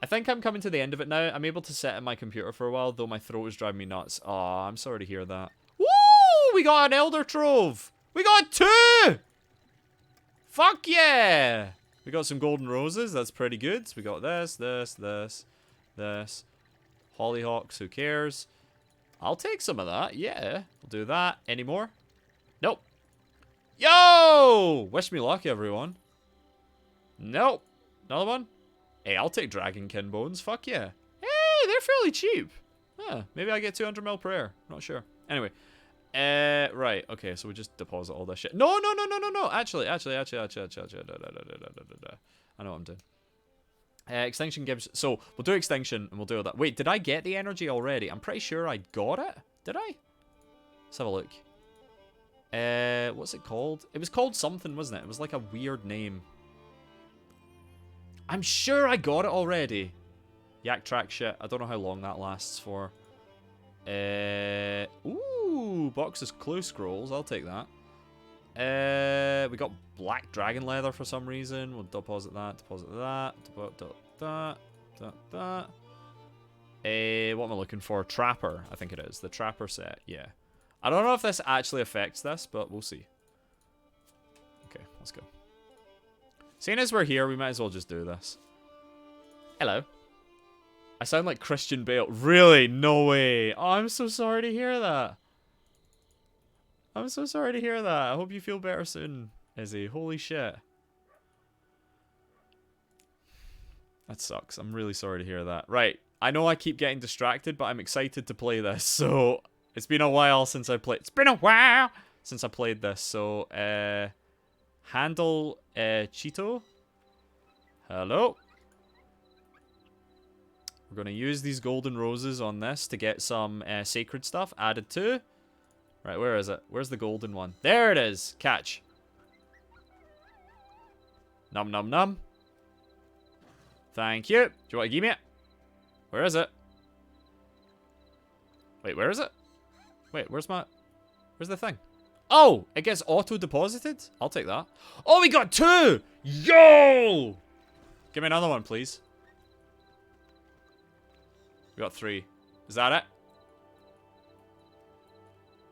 I think I'm coming to the end of it now. I'm able to set in my computer for a while, though my throat is driving me nuts. Oh, I'm sorry to hear that. Woo! We got an Elder Trove! We got 2! Fuck yeah! We got some golden roses. That's pretty good. We got this. Hollyhocks, who cares? I'll take some of that. Yeah, we'll do that. Any more? Nope. Yo! Wish me luck, everyone. Nope. Another one? Hey, I'll take Dragonkin bones. Fuck yeah. Hey, they're fairly cheap. Huh, maybe I get 200 mil per air. Not sure. Anyway. Right. Okay, so we just deposit all this shit. No. Actually. I know what I'm doing. Extinction gives... So, we'll do extinction and we'll do all that. Wait, did I get the energy already? I'm pretty sure I got it. Did I? Let's have a look. What's it called? It was called something, wasn't it? It was like a weird name. I'm sure I got it already. Yak track shit. I don't know how long that lasts for. Ooh, box of clue scrolls. I'll take that. We got black dragon leather for some reason. We'll deposit that. Deposit that. What am I looking for? Trapper, I think it is. The Trapper set. Yeah. I don't know if this actually affects this, but we'll see. Okay, let's go. Seeing as we're here, we might as well just do this. Hello. I sound like Christian Bale. Really? No way. Oh, I'm so sorry to hear that. I'm so sorry to hear that. I hope you feel better soon, Izzy. Holy shit. That sucks. I'm really sorry to hear that. Right. I know I keep getting distracted, but I'm excited to play this. So, it's been a while since I played. It's been a while since I played this. So, handle Cheeto. Hello. We're going to use these golden roses on this to get some sacred stuff added to. Right, where is it? Where's the golden one? There it is. Catch. Num num num. Thank you. Do you want to give me it? Where is it? Wait, where is it? Wait, where's the thing? Oh, it gets auto-deposited? I'll take that. Oh, we got 2! Yo! Give me another one, please. We got 3. Is that it?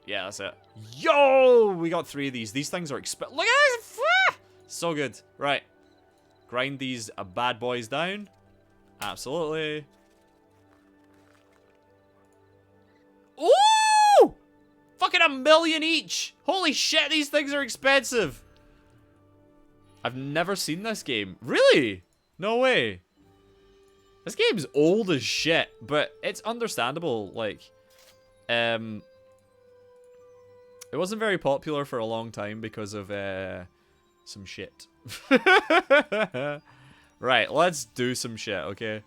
Yeah, that's it. Yo! We got 3 of these. These things are expensive. Look at this! So good. Right. Grind these bad boys down. Absolutely. Ooh! Fucking 1,000,000 each. Holy shit, these things are expensive. I've never seen this game. Really? No way. This game's old as shit, but it's understandable. Like, it wasn't very popular for a long time because of some shit. Right, let's do some shit, okay?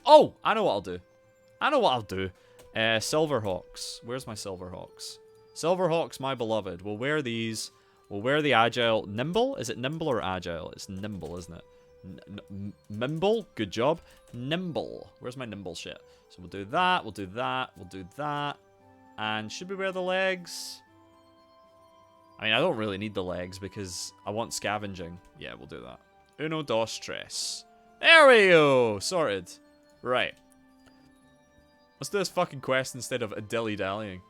Oh, I know what I'll do. Silverhawks. Where's my Silverhawks? Silverhawks, my beloved. We'll wear these. We'll wear the agile. Nimble? Is it nimble or agile? It's nimble, isn't it? Mimble? Good job. Nimble. Where's my nimble shit? So we'll do that. We'll do that. We'll do that. And should we wear the legs? I mean, I don't really need the legs because I want scavenging. Yeah, we'll do that. Uno, dos, tres. There we go. Sorted. Right. Let's do this fucking quest instead of a dilly-dallying.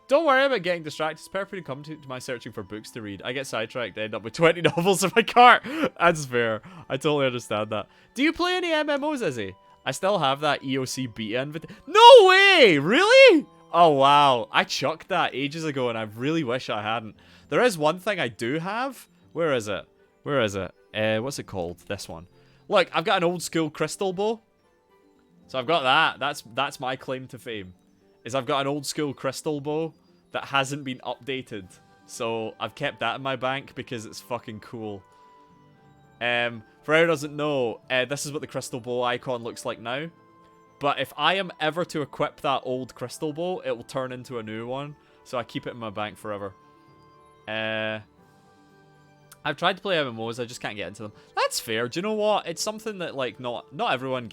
Don't worry about getting distracted. It's perfect to come to my searching for books to read. I get sidetracked, end up with 20 novels in my cart. That's fair. I totally understand that. Do you play any MMOs, Izzy? I still have that EOC beta invitation. No way! Really? Oh, wow. I chucked that ages ago, and I really wish I hadn't. There is one thing I do have. Where is it? Where is it? What's it called? This one. Look, I've got an old school crystal bow. So I've got that. That's my claim to fame. Is I've got an old school crystal bow that hasn't been updated. So I've kept that in my bank because it's fucking cool. For anyone who doesn't know, this is what the crystal bow icon looks like now. But if I am ever to equip that old crystal bow, it will turn into a new one. So I keep it in my bank forever. I've tried to play MMOs, I just can't get into them. That's fair. Do you know what? It's something that like not everyone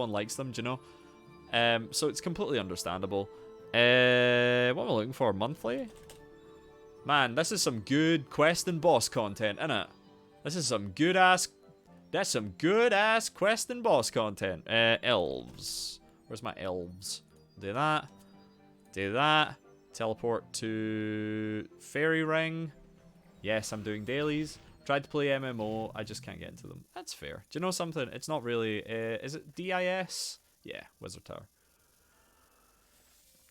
likes them. Do you know? So it's completely understandable. What am I looking for? Monthly? Man, this is some good quest and boss content, isn't it? This is some good ass. That's some good ass quest and boss content. Elves. Where's my elves? Do that. Do that. Teleport to Fairy Ring. Yes, I'm doing dailies. Tried to play MMO. I just can't get into them. That's fair. Do you know something? It's not really... is it DIS? Yeah, Wizard Tower.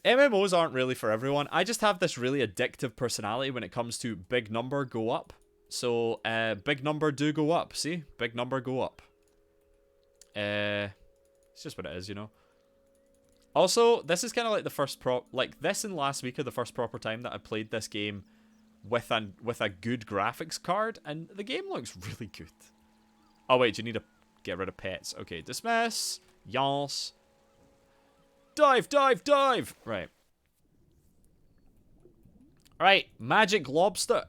MMOs aren't really for everyone. I just have this really addictive personality when it comes to big number go up. So, big number do go up. See? Big number go up. It's just what it is, you know? Also, this is kind of like the first like, this and last week are the first proper time that I played this game with a good graphics card, and the game looks really good. Oh, wait, you need to get rid of pets. Okay, dismiss. Yas. Dive, dive, dive! Right. Right, magic lobster.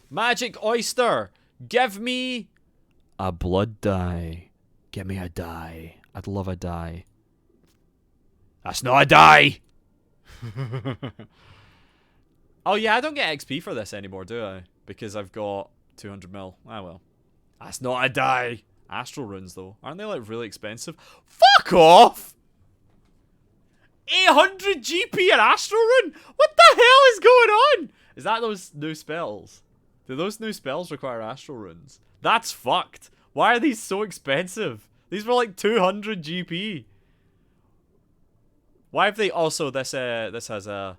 Magic oyster! Give me a blood dye. Give me a dye. I'd love a dye. That's not a dye! Oh yeah, I don't get XP for this anymore, do I? Because I've got 200 mil. Ah well. That's not a dye! Astral runes though. Aren't they like really expensive? Fuck off! 800 GP an astral rune? What the hell is going on? Is that those new spells? Do those new spells require astral runes? That's fucked. Why are these so expensive? These were like 200 GP. Why have they also this has a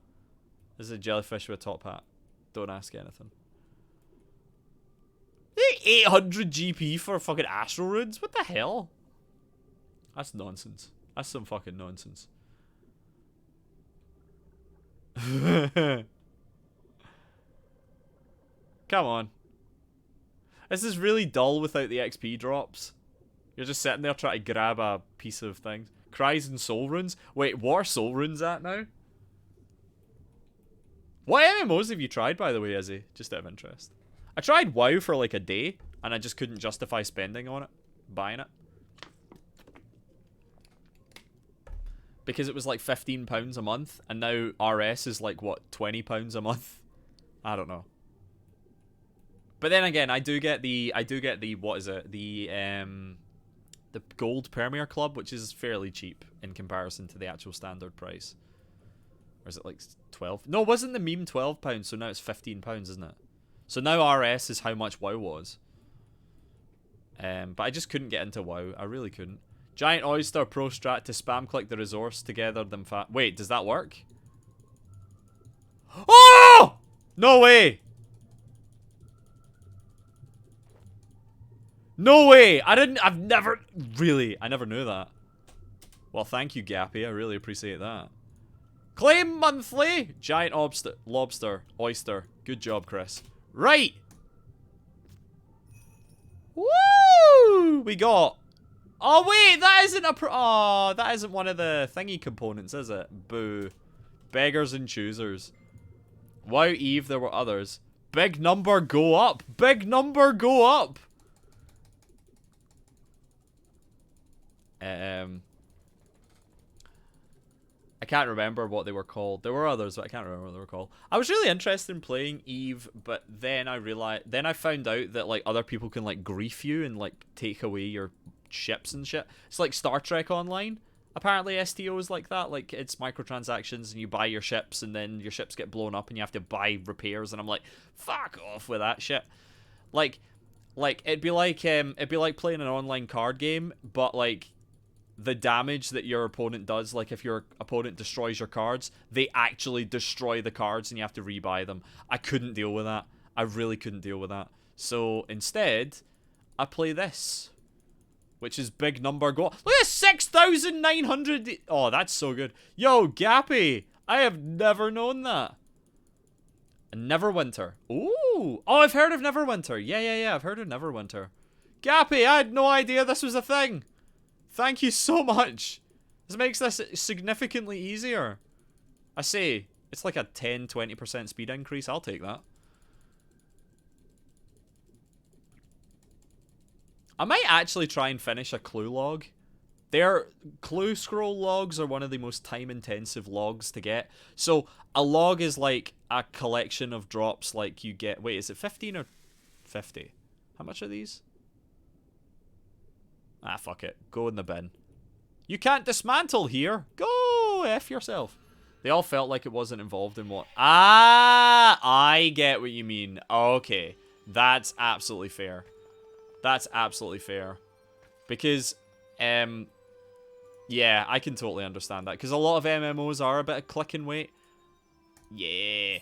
jellyfish with a top hat. Don't ask anything. 800 GP for fucking astral runes? What the hell? That's nonsense. That's some fucking nonsense. Come on. This is really dull without the XP drops. You're just sitting there trying to grab a piece of things. Cries and soul runes? Wait, what are soul runes at now? What MMOs have you tried, by the way, Izzy? Just out of interest. I tried WoW for like a day, and I just couldn't justify spending on it. Buying it. Because it was like £15 a month, and now RS is like, what, £20 a month? I don't know. But then again, I do get the, what is it? The Gold Premier Club, which is fairly cheap in comparison to the actual standard price. Or is it like 12? No, wasn't the meme £12, so now it's £15, isn't it? So now RS is how much WoW was. But I just couldn't get into WoW. I really couldn't. Giant Oyster Pro Strat to spam click the resource together them Wait, does that work? Oh! No way! No way! I never knew that. Well, thank you, Gappy. I really appreciate that. Claim monthly! Giant lobster. Oyster. Good job, Chris. Right! Woo! We got... Oh, wait! That isn't oh, that isn't one of the thingy components, is it? Boo. Beggars and choosers. WoW Eve, there were others. Big number, go up! Big number, go up! I can't remember what they were called. There were others, but I can't remember what they were called. I was really interested in playing Eve, but then I found out that like other people can like grief you and like take away your ships and shit. It's like Star Trek Online. Apparently STO is like that. Like, it's microtransactions and you buy your ships and then your ships get blown up and you have to buy repairs. And I'm like, fuck off with that shit. Like it'd be like playing an online card game, but like the damage that your opponent does, like if your opponent destroys your cards, they actually destroy the cards and you have to rebuy them. I couldn't deal with that. I really couldn't deal with that. So instead, I play this, which is big number go. Look at 6,900. Oh, that's so good. Yo, Gappy, I have never known that. Neverwinter. Ooh. Oh, I've heard of Neverwinter. Yeah, I've heard of Neverwinter. Gappy, I had no idea this was a thing. Thank you so much. This makes this significantly easier. I say, it's like a 10-20% speed increase. I'll take that. I might actually try and finish a clue log. Their clue scroll logs are one of the most time-intensive logs to get. So, a log is like a collection of drops like you get... Wait, is it 15 or 50? How much are these? Ah, fuck it. Go in the bin. You can't dismantle here. Go F yourself. They all felt like it wasn't involved in what... Ah! I get what you mean. Okay. That's absolutely fair. That's absolutely fair. Because... yeah, I can totally understand that. Because a lot of MMOs are a bit of click and wait. Yeah.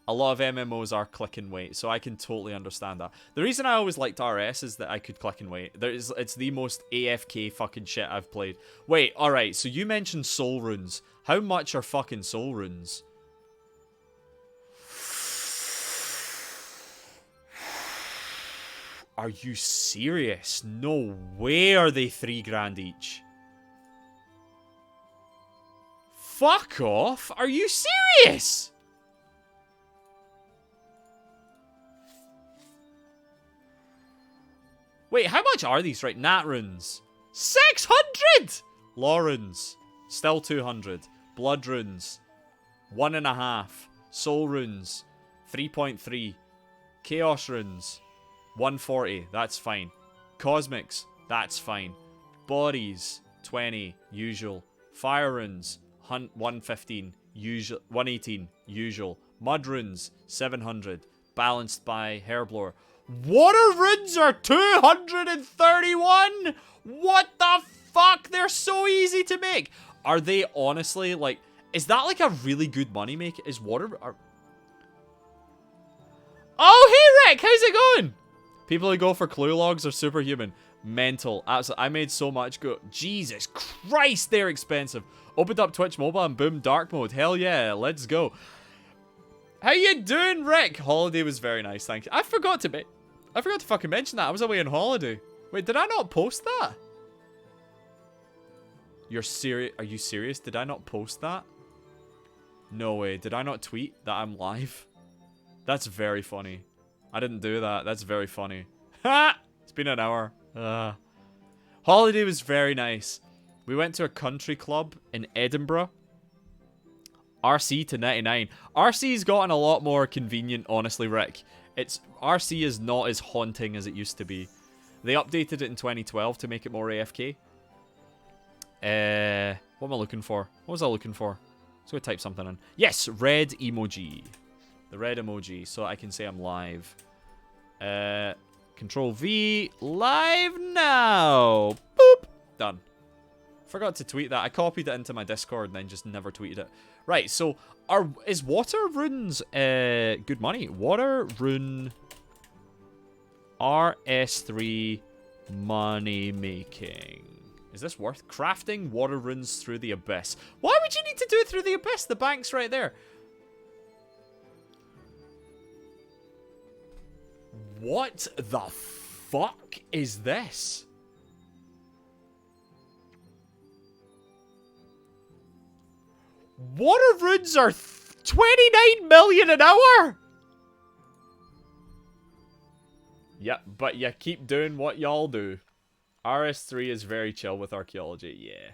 A lot of MMOs are click and wait. So I can totally understand that. The reason I always liked RS is that I could click and wait. It's the most AFK fucking shit I've played. Wait, alright. So you mentioned soul runes. How much are fucking soul runes? Are you serious? No way are they 3 grand each. Fuck off! Are you serious? Wait, how much are these? Right, Nat runes. 600! Law runes. Still 200. Blood runes. 1.5. Soul runes. 3.3. Chaos runes. 140. That's fine. Cosmics. That's fine. Bodies. 20. Usual. Fire runes. 115, usual, 118, usual. Mud runes, 700, balanced by Hairblower. Water runes are 231! What the fuck? They're so easy to make. Are they honestly, like, is that like a really good money maker? Is water... Oh, hey Rick, how's it going? People who go for clue logs are superhuman. Mental. Absolutely. I made so much go. Jesus Christ, they're expensive. Opened up Twitch Mobile and boom, dark mode. Hell yeah, let's go. How you doing, Rick? Holiday was very nice, thank you. I forgot to fucking mention that. I was away on holiday. Wait, did I not post that? You're serious? Are you serious? Did I not post that? No way. Did I not tweet that I'm live? That's very funny. I didn't do that. That's very funny. Ha! It's been an hour. Holiday was very nice. We went to a country club in Edinburgh. RC to 99. RC's gotten a lot more convenient, honestly, Rick. RC is not as haunting as it used to be. They updated it in 2012 to make it more AFK. What am I looking for? What was I looking for? Let's go type something in. Yes, red emoji. The red emoji, so I can say I'm live. Control V, live now. Boop. Done. Forgot to tweet that. I copied it into my Discord and then just never tweeted it. Right, so is water runes good money? Water rune RS3 money making. Is this worth crafting water runes through the abyss? Why would you need to do it through the abyss? The bank's right there. What the fuck is this? Water runes are 29 million an hour? Yep, but you keep doing what y'all do. RS3 is very chill with archaeology, yeah.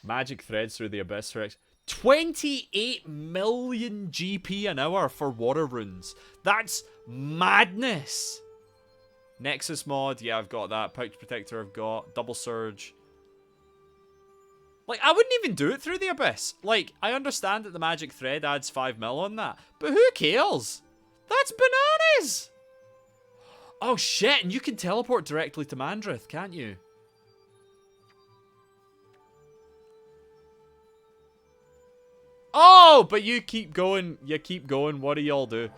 Magic threads through the abyss for 28 million GP an hour for water runes. That's madness. Nexus mod, yeah, I've got that. Pouch protector, I've got. Double surge. Like, I wouldn't even do it through the Abyss. Like, I understand that the magic thread adds 5 mil on that, but who cares? That's bananas! Oh shit, and you can teleport directly to Mandrith, can't you? Oh, but you keep going, what do y'all do?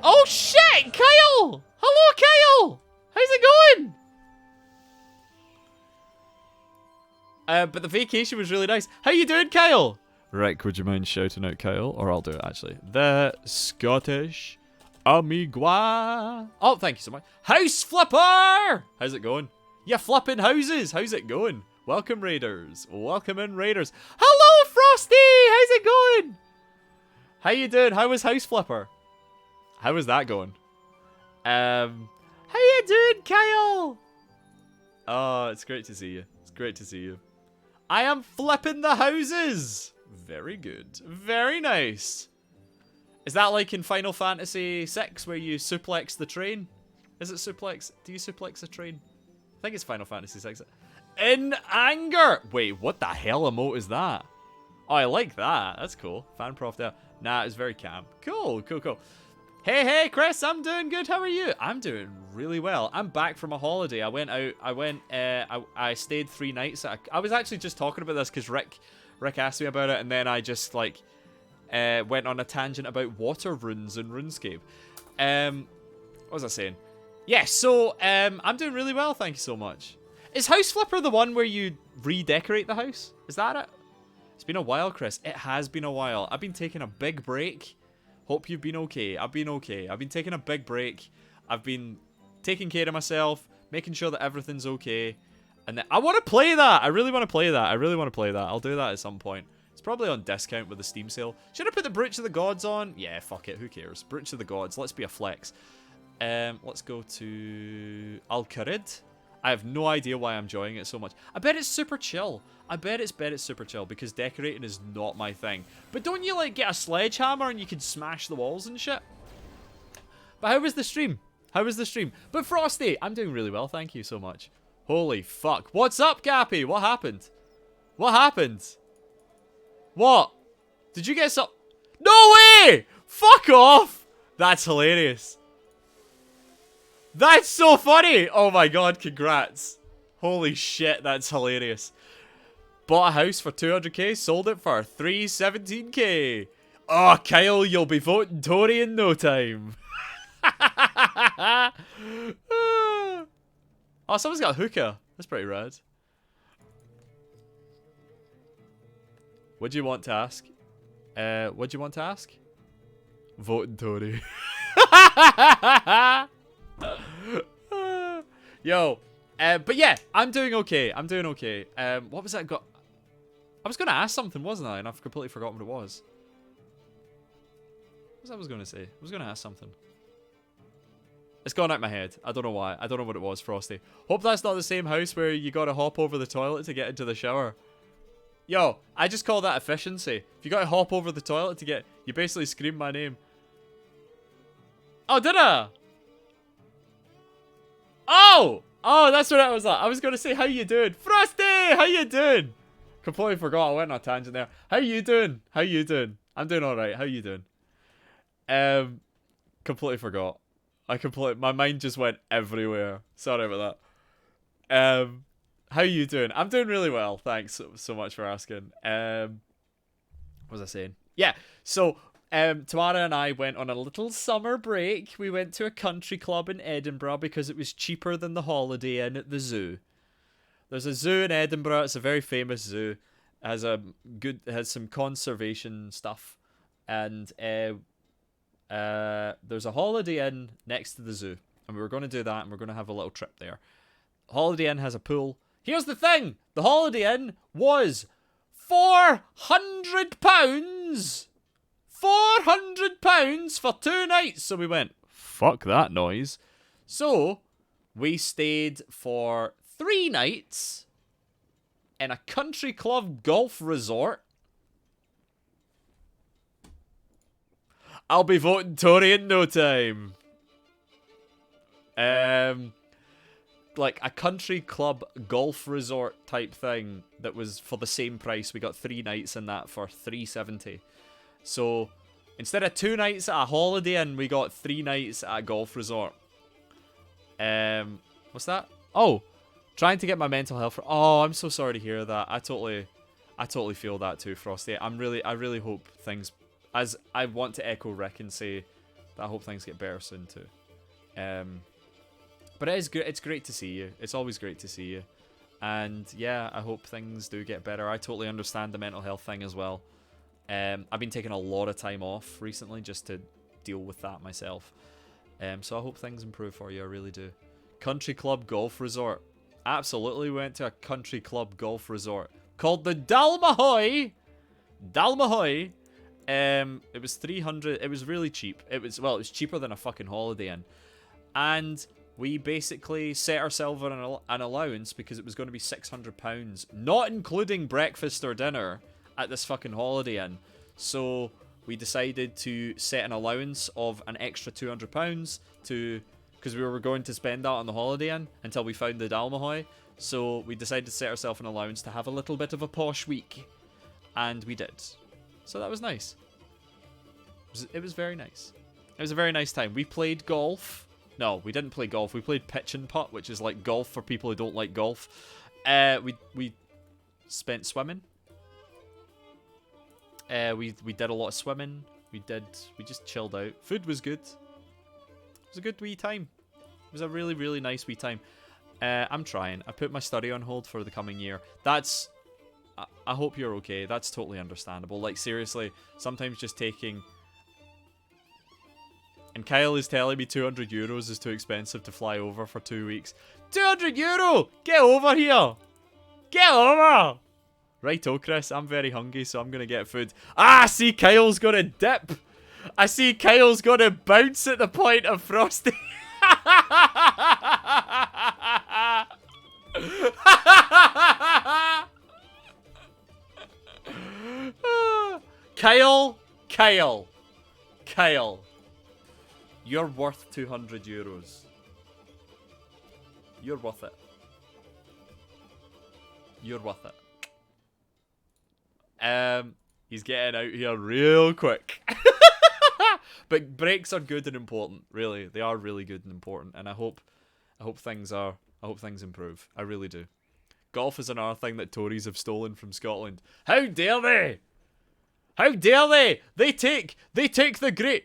Oh shit, Kyle! Hello, Kyle! How's it going? But the vacation was really nice. How you doing, Kyle? Rick, would you mind shouting out Kyle? Or I'll do it, actually. The Scottish Amigua. Oh, thank you so much. House Flipper! How's it going? You flipping houses. How's it going? Welcome, Raiders. Welcome in, Raiders. Hello, Frosty! How's it going? How you doing? How was House Flipper? How was that going? How you doing, Kyle? Oh, it's great to see you. It's great to see you. I am flipping the houses. Very good. Very nice. Is that like in Final Fantasy VI where you suplex the train? Is it suplex? Do you suplex a train? I think it's Final Fantasy VI. In anger. Wait, what the hell emote is that? Oh, I like that. That's cool. Fan prof there. Nah, it's very calm. Cool, cool, cool. Hey, Chris, I'm doing good. How are you? I'm doing really well. I'm back from a holiday. I went out. I stayed 3 nights. I was actually just talking about this because Rick asked me about it, and then I just like went on a tangent about water runes in Runescape. What was I saying? Yeah, so I'm doing really well. Thank you so much. Is House Flipper the one where you redecorate the house? Is that it? It's been a while, Chris. It has been a while. I've been taking a big break. Hope you've been okay. I've been okay. I've been taking a big break. I've been taking care of myself, making sure that everything's okay. And then I want to play that. I really want to play that. I really want to play that. I'll do that at some point. It's probably on discount with the Steam sale. Should I put the Brooch of the Gods on? Yeah, fuck it. Who cares? Brooch of the Gods. Let's be a flex. Let's go to Al-Kharid. I have no idea why I'm enjoying it so much. I bet it's super chill. I bet it's super chill because decorating is not my thing. But don't you like get a sledgehammer and you can smash the walls and shit? But how was the stream? How was the stream? But Frosty, I'm doing really well. Thank you so much. Holy fuck. What's up, Gappy? What happened? What happened? What? Did you get some... No way! Fuck off! That's hilarious. That's so funny! Oh my god, congrats. Holy shit, that's hilarious. Bought a house for 200k, sold it for 317k. Oh, Kyle, you'll be voting Tory in no time. Oh, someone's got a hookah. That's pretty rad. What do you want to ask? What do you want to ask? Voting Tory. Yo, but yeah, I'm doing okay. I'm doing okay. What was that got? I was gonna ask something, wasn't I? And I've completely forgotten what it was. What was I was gonna say? I was gonna ask something. It's gone out my head. I don't know why. I don't know what it was, Frosty. Hope that's not the same house where you gotta hop over the toilet to get into the shower. Yo, I just call that efficiency. If you gotta hop over the toilet to get... You basically scream my name. Oh, did I? Oh! Oh, that's what I was like. I was gonna say, how you doing? Frosty! How you doing? Completely forgot. I went on a tangent there. How you doing? How you doing? I'm doing alright. How you doing? Completely forgot. My mind just went everywhere. Sorry about that. How you doing? I'm doing really well. Thanks so much for asking. What was I saying? Yeah, so Tamara and I went on a little summer break. We went to a country club in Edinburgh because it was cheaper than the Holiday Inn at the zoo. There's a zoo in Edinburgh. It's a very famous zoo. It has some conservation stuff. And there's a Holiday Inn next to the zoo. And we were going to do that and we're going to have a little trip there. Holiday Inn has a pool. Here's the thing. The Holiday Inn was £400. £400 for 2 nights. So we went, fuck that noise. So we stayed for 3 nights in a country club golf resort. I'll be voting Tory in no time. like a country club golf resort type thing that was for the same price. We got 3 nights in that for $370. So instead of 2 nights at a Holiday Inn, we got 3 nights at a golf resort. What's that? Oh, trying to get my mental health. Oh, I'm so sorry to hear that. I totally feel that too, Frosty. I really hope things, as I want to echo Rick and say that I hope things get better soon too. But it is good. It's great to see you. It's always great to see you. And yeah, I hope things do get better. I totally understand the mental health thing as well. I've been taking a lot of time off recently just to deal with that myself. So I hope things improve for you. I really do. Country club golf resort. Absolutely went to a country club golf resort called the Dalmahoy. Dalmahoy. It was 300. It was really cheap. It was cheaper than a fucking Holiday Inn. And we basically set ourselves an allowance because it was going to be £600, not including breakfast or dinner at this fucking Holiday Inn. So we decided to set an allowance of an extra £200 because we were going to spend that on the Holiday Inn until we found the Dalmahoy. So we decided to set ourselves an allowance to have a little bit of a posh week. And we did. So that was nice. It was very nice. It was a very nice time. We played golf. No, we didn't play golf. We played pitch and putt, which is like golf for people who don't like golf. We spent swimming. We did a lot of swimming. We just chilled out. Food was good. It was a good wee time. It was a really, really nice wee time. I'm trying. I put my study on hold for the coming year. I hope you're okay. That's totally understandable. Like, seriously, sometimes just taking... And Kyle is telling me €200 is too expensive to fly over for 2 weeks. €200! Get over here! Get over! Righto, Chris. I'm very hungry, so I'm going to get food. Ah, I see Kyle's going to dip. I see Kyle's going to bounce at the point of Frosty. Kyle. You're worth €200. You're worth it. You're worth it. He's getting out here real quick. But breaks are good and important, really. They are really good and important, and I hope things improve. I really do. Golf is another thing that Tories have stolen from Scotland. How dare they? How dare they? They take the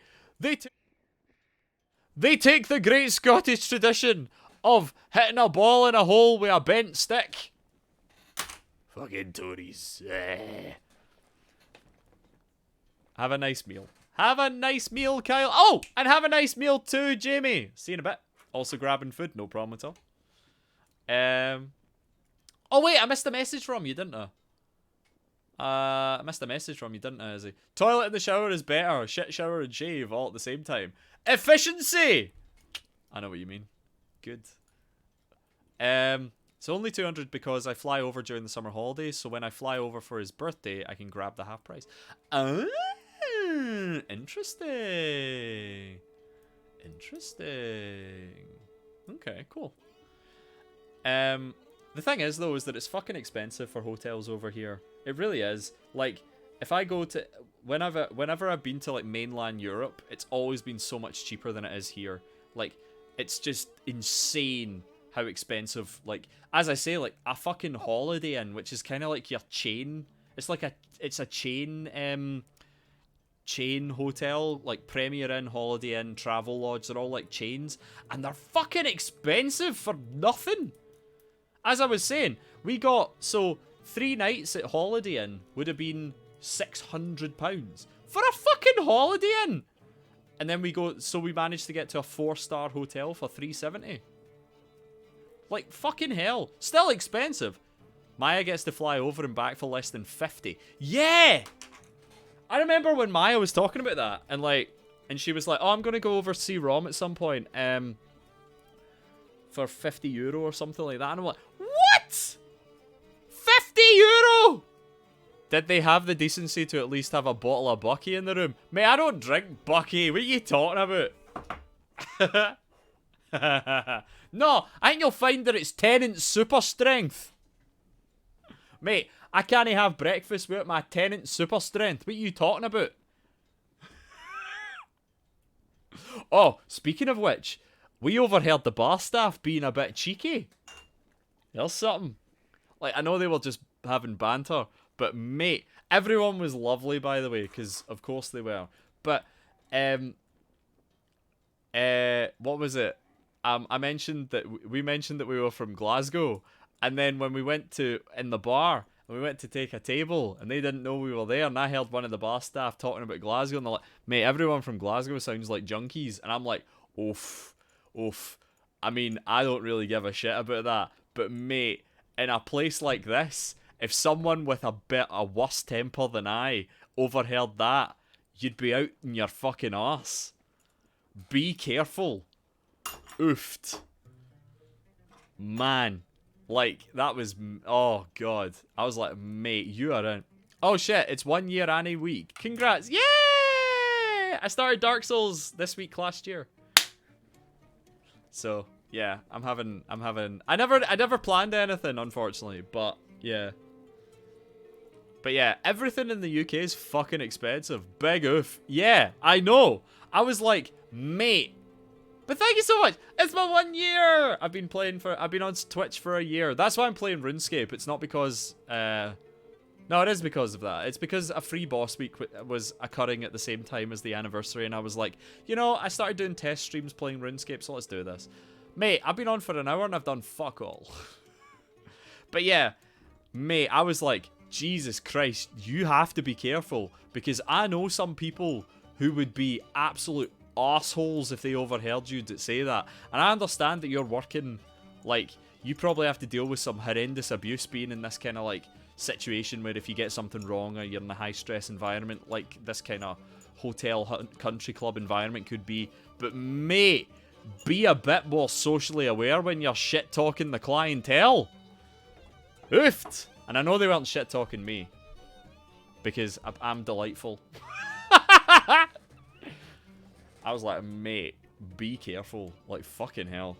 great Scottish tradition of hitting a ball in a hole with a bent stick. Fucking Tories. Have a nice meal. Have a nice meal, Kyle. Oh, and have a nice meal too, Jamie. See you in a bit. Also grabbing food, no problem at all. Oh wait, I missed a message from you, didn't I? I missed a message from you, didn't I, Izzy? Toilet and the shower is better. Shit, shower and shave all at the same time. Efficiency! I know what you mean. Good. It's only 200 because I fly over during the summer holidays, so when I fly over for his birthday, I can grab the half price. Ah, interesting. Interesting. Okay, cool. The thing is, though, is that it's fucking expensive for hotels over here. It really is. Like, if I go to... Whenever I've been to, like, mainland Europe, it's always been so much cheaper than it is here. Like, it's just insane how expensive, like, as I say, like, a fucking Holiday Inn, which is kind of like your chain. It's like it's a chain hotel, like Premier Inn, Holiday Inn, Travel Lodge. They're all like chains, and they're fucking expensive for nothing. As I was saying, we got, so 3 nights at Holiday Inn would have been £600 for a fucking Holiday Inn. And then we managed to get to a 4-star hotel for $370. Like, fucking hell. Still expensive. Maya gets to fly over and back for less than 50. Yeah! I remember when Maya was talking about that, and she was like, oh, I'm going to go over see Rom at some point, for €50 or something like that. And I'm like, what? €50? Did they have the decency to at least have a bottle of Bucky in the room? Mate, I don't drink Bucky. What are you talking about? No, I think you'll find that it's Tenant's super strength. Mate, I can't have breakfast without my Tenant super strength. What are you talking about? Oh, speaking of which, we overheard the bar staff being a bit cheeky. There's something. Like, I know they were just having banter, but mate, everyone was lovely, by the way, because of course they were. But, what was it? I mentioned that we mentioned that we were from Glasgow, and then when we went in the bar, and we went to take a table, and they didn't know we were there, and I heard one of the bar staff talking about Glasgow, and they're like, mate, everyone from Glasgow sounds like junkies, and I'm like, oof. I mean, I don't really give a shit about that, but mate, in a place like this, if someone with a worse temper than I overheard that, you'd be out in your fucking arse. Be careful. Oofed. Man. Like, that was... Oh, God. I was like, mate, you are in. Oh, shit. It's 1 year and a week. Congrats. Yay! I started Dark Souls this week last year. So, yeah. I'm having... I never planned anything, unfortunately. But, yeah. But, yeah. Everything in the UK is fucking expensive. Big oof. Yeah, I know. I was like, mate... But thank you so much. It's my 1 year. I've been on Twitch for a year. That's why I'm playing RuneScape. It's not because, no, it is because of that. It's because a free boss week was occurring at the same time as the anniversary, and I was like, you know, I started doing test streams playing RuneScape, so let's do this. Mate, I've been on for an hour and I've done fuck all. But yeah, mate, I was like, Jesus Christ, you have to be careful, because I know some people who would be absolute assholes if they overheard you say that. And I understand that you're working, like, you probably have to deal with some horrendous abuse being in this kind of, like, situation where if you get something wrong or you're in a high stress environment like this kind of hotel country club environment could be. But mate, be a bit more socially aware when you're shit talking the clientele. Oofed. And I know they weren't shit talking me, because I'm delightful. I was like, mate, be careful. Like, fucking hell.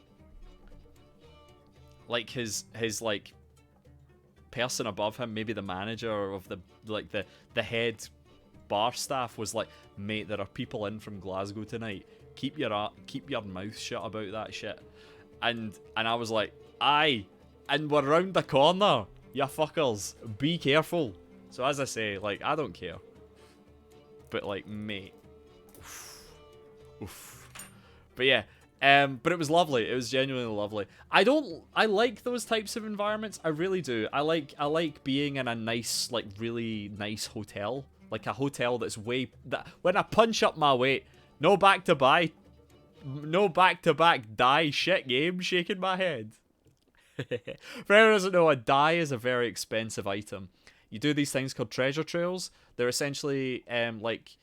Like, his like, person above him, maybe the manager of the head bar staff was like, mate, there are people in from Glasgow tonight. Keep your mouth shut about that shit. And I was like, aye. And we're round the corner, ya fuckers. Be careful. So as I say, like, I don't care. But, like, mate. Oof. But yeah, but it was lovely. It was genuinely lovely. I like those types of environments. I really do. I like being in a nice, like, really nice hotel. Like a hotel that's when I punch up my weight, no back-to-back die shit game, shaking my head. For anyone who doesn't know, a die is a very expensive item. You do these things called treasure trails. They're essentially like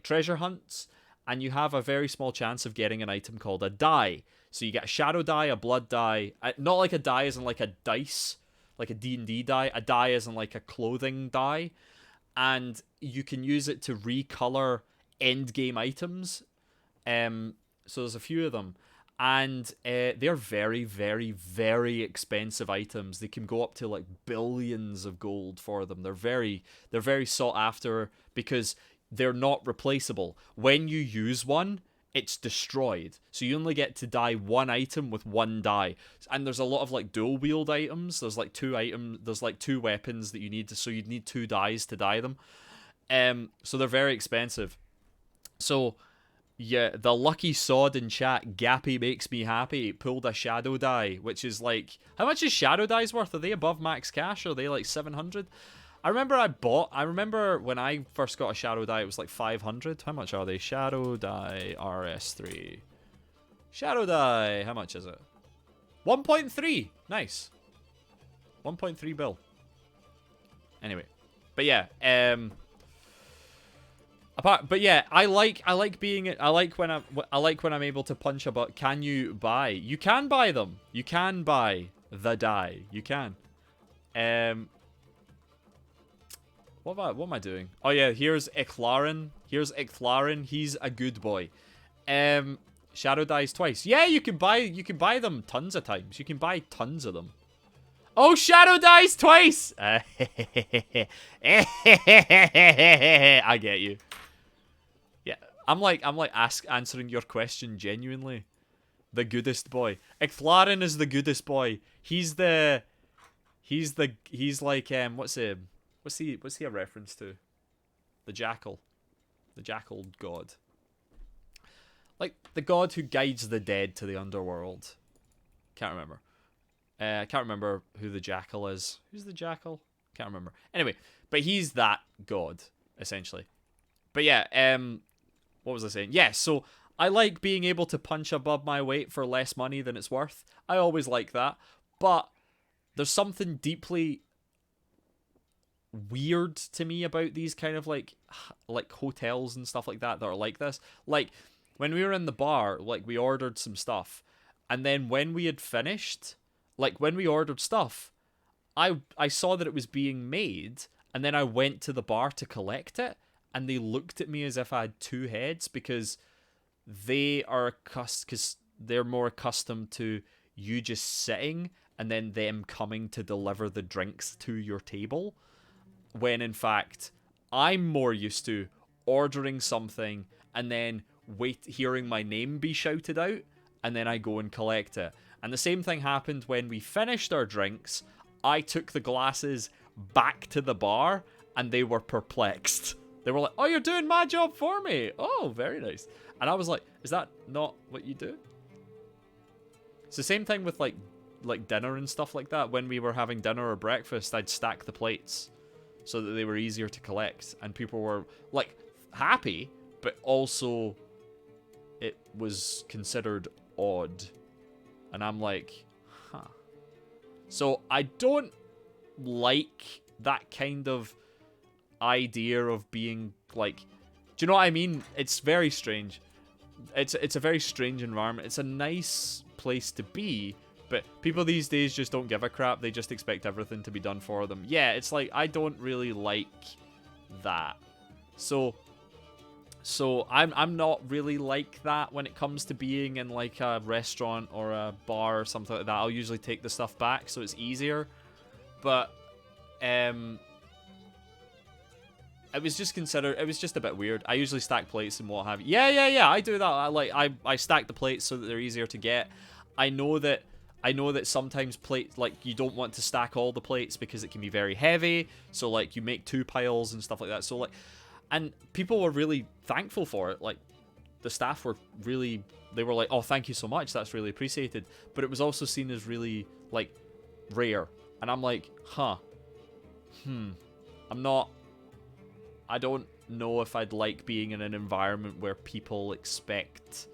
treasure hunts. And you have a very small chance of getting an item called a die. So you get a shadow die, a blood die. Not like a die as in like a dice, like a D&D die. A die as in like a clothing die. And you can use it to recolor endgame items. So there's a few of them. And they're very, very, very expensive items. They can go up to like billions of gold for them. They're very sought after because they're not replaceable. When you use one, it's destroyed. So you only get to dye one item with one dye. And there's a lot of like dual wield items. There's like two weapons that you need so you'd need two dyes to dye them. So they're very expensive. So yeah, the lucky sod in chat, Gappy makes me happy, pulled a shadow die, which is like, how much is shadow dies worth? Are they above max cash? Or are they like 700? I remember when I first got a shadow die, it was like 500. How much are they? Shadow die RS3. Shadow die, how much is it? 1.3. Nice. 1.3 bill. Anyway, but yeah, but yeah, I like when I'm able to punch a button. Can you buy? You can buy them. You can buy the die. You can. What am I doing? Oh yeah, here's Iclaren. He's a good boy. Shadow dies twice. Yeah, you can buy them tons of times. You can buy tons of them. Oh, Shadow dies twice! I get you. Yeah, I'm like answering your question genuinely. The goodest boy. Icthlarin is the goodest boy. He's like what's he a reference to? The jackal. The jackal god. Like the god who guides the dead to the underworld. Can't remember. Can't remember who the jackal is. Who's the jackal? Can't remember. Anyway, but he's that god, essentially. But yeah, what was I saying? Yeah, so I like being able to punch above my weight for less money than it's worth. I always like that. But there's something deeply weird to me about these kind of like hotels and stuff like that are like this. Like, when we were in the bar, like, we ordered some stuff. And then when we had finished... Like, when we ordered stuff, I saw that it was being made, and then I went to the bar to collect it, and they looked at me as if I had two heads, because they're more accustomed to you just sitting, and then them coming to deliver the drinks to your table, when in fact, I'm more used to ordering something, and then hearing my name be shouted out, and then I go and collect it. And the same thing happened when we finished our drinks. I took the glasses back to the bar, and they were perplexed. They were like, oh, you're doing my job for me. Oh, very nice. And I was like, is that not what you do? It's the same thing with like dinner and stuff like that. When we were having dinner or breakfast, I'd stack the plates so that they were easier to collect. And people were like happy, but also it was considered odd. And I'm like, huh. So I don't like that kind of idea of being like, do you know what I mean? It's very strange. It's a very strange environment. It's a nice place to be, but people these days just don't give a crap. They just expect everything to be done for them. Yeah, it's like, I don't really like that. So I'm not really like that when it comes to being in like a restaurant or a bar or something like that. I'll usually take the stuff back so it's easier. But it was just a bit weird. I usually stack plates and what have you. Yeah, I do that. I stack the plates so that they're easier to get. I know that sometimes plates, like, you don't want to stack all the plates because it can be very heavy. So like you make 2 piles and stuff like that. So like, and people were really thankful for it. Like, the staff were really, they were like, oh, thank you so much. That's really appreciated. But it was also seen as really, like, rare. And I'm like, huh. I don't know if I'd like being in an environment where people expect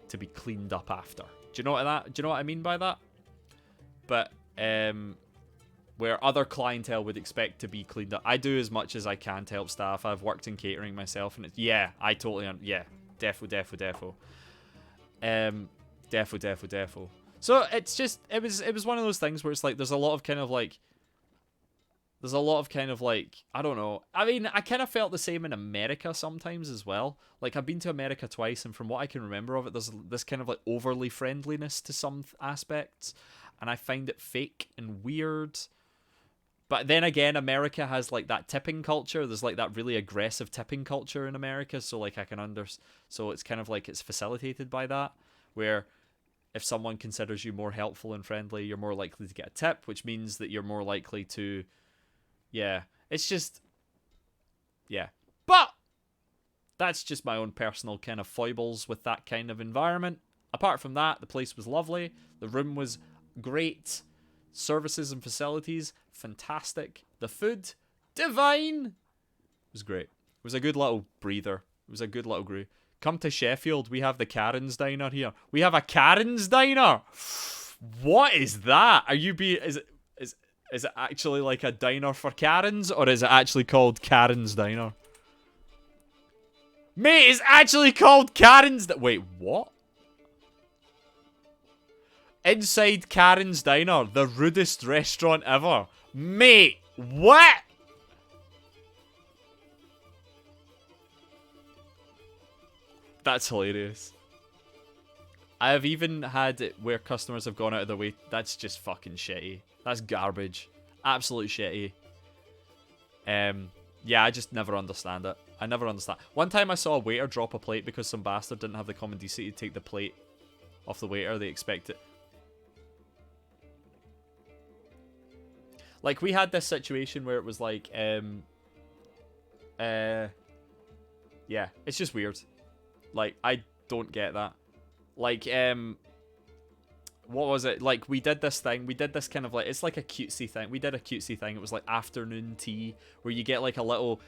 to be cleaned up after. Do you know what I mean by that? But, where other clientele would expect to be cleaned up. I do as much as I can to help staff. I've worked in catering myself, and it's, yeah, I totally, yeah, defo. Defo. So it's just, it was one of those things where it's like, there's a lot of kind of like, I don't know. I mean, I kind of felt the same in America sometimes as well. Like, I've been to America twice, and from what I can remember of it, there's this kind of like overly friendliness to some aspects, and I find it fake and weird. But then again, America has like that tipping culture. There's like that really aggressive tipping culture in America. So like so it's kind of like it's facilitated by that, where if someone considers you more helpful and friendly, you're more likely to get a tip, which means that you're more likely to, yeah, it's just, yeah. But that's just my own personal kind of foibles with that kind of environment. Apart from that, the place was lovely. The room was great. Services and facilities, fantastic. The food, divine. It was great. It was a good little breather. It was a good little groove. Come to Sheffield. We have the Karen's Diner here. We have a Karen's Diner. What is that? Is it actually like a diner for Karens, or is it actually called Karen's Diner? Mate, it's actually called Karen's. Wait, what? Inside Karen's Diner, the rudest restaurant ever. Mate, what? That's hilarious. I have even had it where customers have gone out of their way. That's just fucking shitty. That's garbage. Absolute shitty. Yeah, I just never understand it. I never understand. One time I saw a waiter drop a plate because some bastard didn't have the common decency to take the plate off the waiter. They expect it. Like, we had this situation where it was like, yeah, it's just weird. Like, I don't get that. Like, what was it? Like, we did this thing. We did this kind of like, it's like a cutesy thing. We did a cutesy thing. It was like afternoon tea, where you get like a little,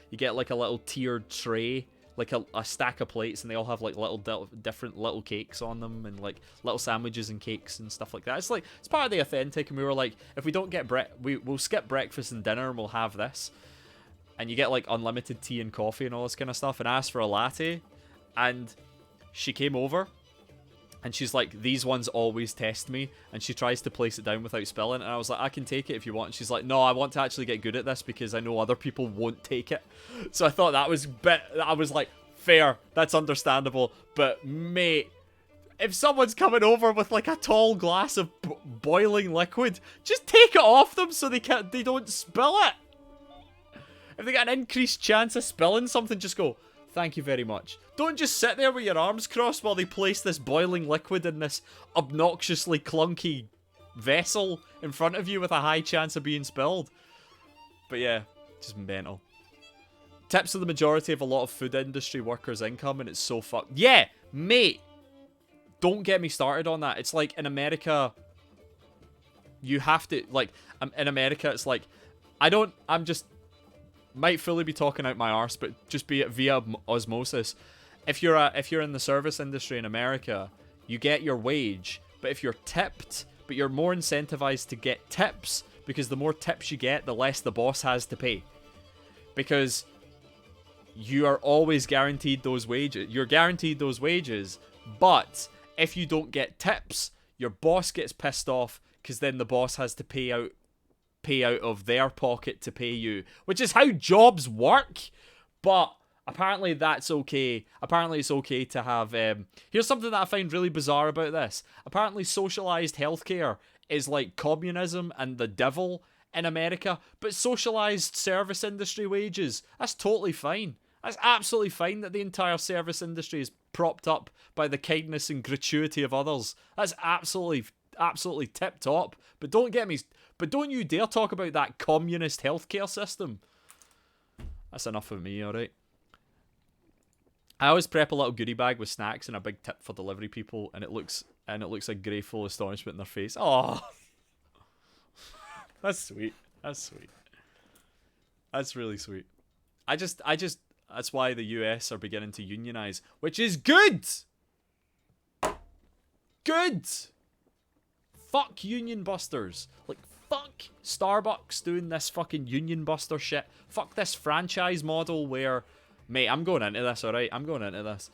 tiered tray, like a stack of plates, and they all have like little different little cakes on them, and like little sandwiches and cakes and stuff like that. It's like, it's part of the authentic, and we were like, if we don't get we'll skip breakfast and dinner and we'll have this. And you get like unlimited tea and coffee and all this kind of stuff, and I asked for a latte, and she came over, and she's like, these ones always test me, and she tries to place it down without spilling, and I was like, I can take it if you want, and she's like, no, I want to actually get good at this because I know other people won't take it. So I thought that was I was like, fair, that's understandable, but mate, if someone's coming over with like a tall glass of boiling liquid, just take it off them so they don't spill it. If they get an increased chance of spilling something, just go, thank you very much. Don't just sit there with your arms crossed while they place this boiling liquid in this obnoxiously clunky vessel in front of you with a high chance of being spilled. But yeah, just mental. Tips are the majority of a lot of food industry workers' income, and it's so fucked. Yeah, mate! Don't get me started on that. It's like, in America, you have to, like, in America, it's like, might fully be talking out my arse, but just be it via osmosis. If you're in the service industry in America, you get your wage, but if you're tipped, but you're more incentivized to get tips, because the more tips you get, the less the boss has to pay. Because you are always guaranteed those wages. You're guaranteed those wages, but if you don't get tips, your boss gets pissed off, because then the boss has to pay out of their pocket to pay you, which is how jobs work. But apparently that's okay. Apparently it's okay to have, here's something that I find really bizarre about this. Apparently socialized healthcare is like communism and the devil in America, but socialized service industry wages, that's totally fine. That's absolutely fine that the entire service industry is propped up by the kindness and gratuity of others. That's absolutely tip top. But don't you dare talk about that communist healthcare system. That's enough of me, alright? I always prep a little goodie bag with snacks and a big tip for delivery people, and it looks like grateful astonishment in their face. Oh, that's sweet. That's sweet. That's really sweet. That's why the US are beginning to unionize, which is good. Good. Fuck union busters. Like, fuck Starbucks doing this fucking union buster shit. Fuck this franchise model where, mate, I'm going into this, alright? I'm going into this.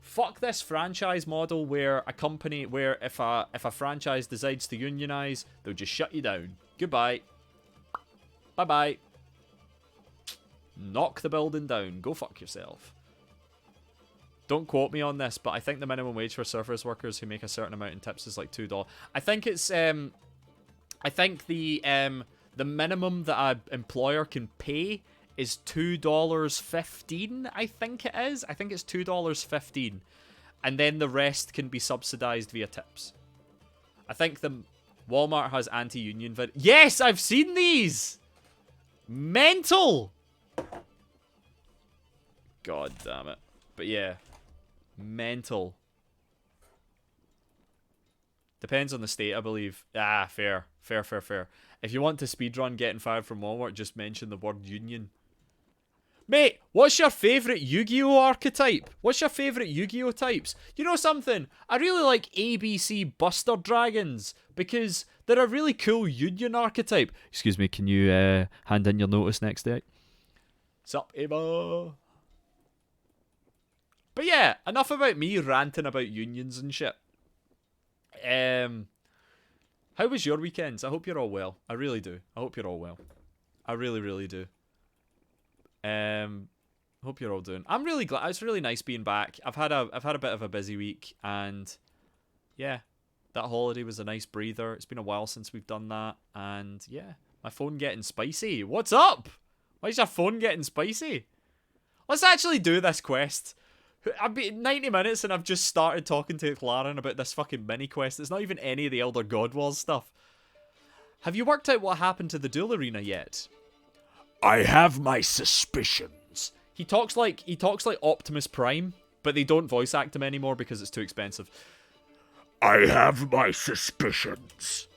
Fuck this franchise model where a company, where if a franchise decides to unionize, they'll just shut you down. Goodbye. Bye-bye. Knock the building down. Go fuck yourself. Don't quote me on this, but I think the minimum wage for service workers who make a certain amount in tips is like $2. I think it's I think the minimum that an employer can pay is $2.15. I think it is. I think it's $2.15, and then the rest can be subsidized via tips. I think the Walmart has anti-union Yes, I've seen these. Mental. God damn it. But yeah. Mental. Depends on the state, I believe. Ah, fair. If you want to speedrun getting fired from Walmart, just mention the word union. Mate, what's your favourite Yu-Gi-Oh archetype? What's your favourite Yu-Gi-Oh types? You know something? I really like ABC Buster Dragons, because they're a really cool union archetype. Excuse me, can you hand in your notice next day? Sup, Eva? But yeah, enough about me ranting about unions and shit. How was your weekends? I hope you're all well. I really do. I hope you're all well. I really, really do. Hope you're all doing. I'm really glad. It's really nice being back. I've had a bit of a busy week, and yeah, that holiday was a nice breather. It's been a while since we've done that, and yeah, my phone getting spicy. What's up? Why is your phone getting spicy? Let's actually do this quest. I've been 90 minutes and I've just started talking to Claren about this fucking mini quest. It's not even any of the Elder God Wars stuff. Have you worked out what happened to the duel arena yet? I have my suspicions. He talks like Optimus Prime, but they don't voice act him anymore because it's too expensive. I have my suspicions.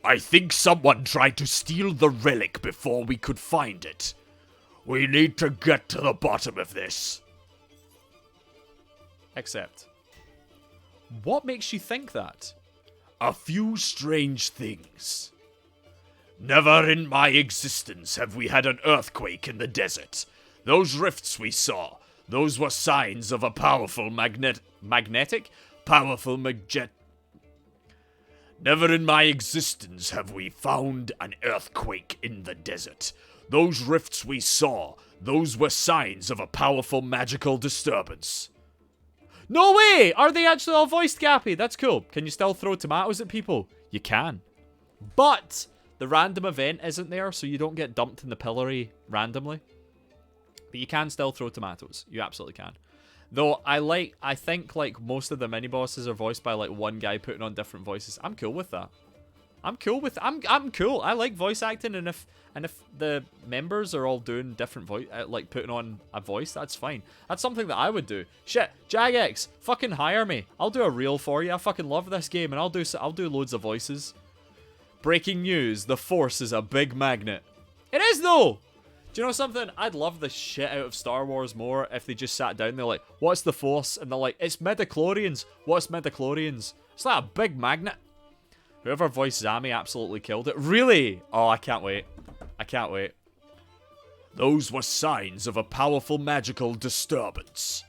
I think someone tried to steal the relic before we could find it. We need to get to the bottom of this. Except, what makes you think that? A few strange things. Never in my existence have we had an earthquake in the desert. Those rifts we saw, those were signs of a powerful Magnetic? Never in my existence have we found an earthquake in the desert. Those rifts we saw, those were signs of a powerful magical disturbance. No way! Are they actually all voiced, Gappy? That's cool. Can you still throw tomatoes at people? You can. But the random event isn't there, so you don't get dumped in the pillory randomly. But you can still throw tomatoes. You absolutely can. Though I think like most of the mini bosses are voiced by like one guy putting on different voices. I'm cool with that. I'm cool. I like voice acting, and if the members are all doing different voice, like putting on a voice, that's fine. That's something that I would do. Shit, Jagex, fucking hire me. I'll do a reel for you. I fucking love this game, and I'll do loads of voices. Breaking news: the Force is a big magnet. It is though. Do you know something? I'd love the shit out of Star Wars more if they just sat down. They're like, "What's the Force?" And they're like, "It's midichlorians." What's midichlorians? It's like a big magnet. Whoever voiced Zami absolutely killed it. Really? Oh, I can't wait. I can't wait. Those were signs of a powerful magical disturbance.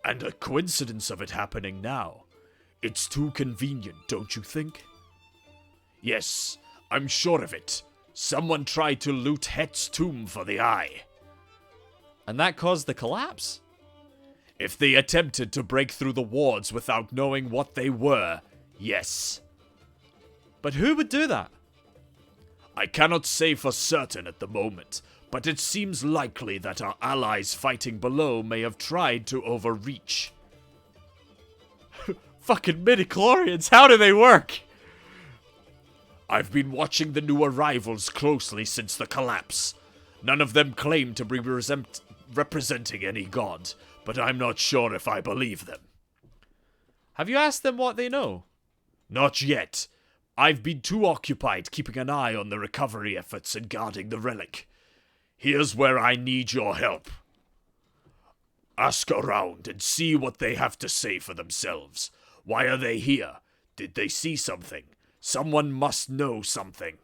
And a coincidence of it happening now. It's too convenient, don't you think? Yes, I'm sure of it. Someone tried to loot Het's tomb for the eye. And that caused the collapse? If they attempted to break through the wards without knowing what they were, yes. But who would do that? I cannot say for certain at the moment, but it seems likely that our allies fighting below may have tried to overreach. Fucking midichlorians, how do they work? I've been watching the new arrivals closely since the collapse. None of them claim to be representing any god, but I'm not sure if I believe them. Have you asked them what they know? Not yet. I've been too occupied keeping an eye on the recovery efforts and guarding the relic. Here's where I need your help. Ask around and see what they have to say for themselves. Why are they here? Did they see something? Someone must know something.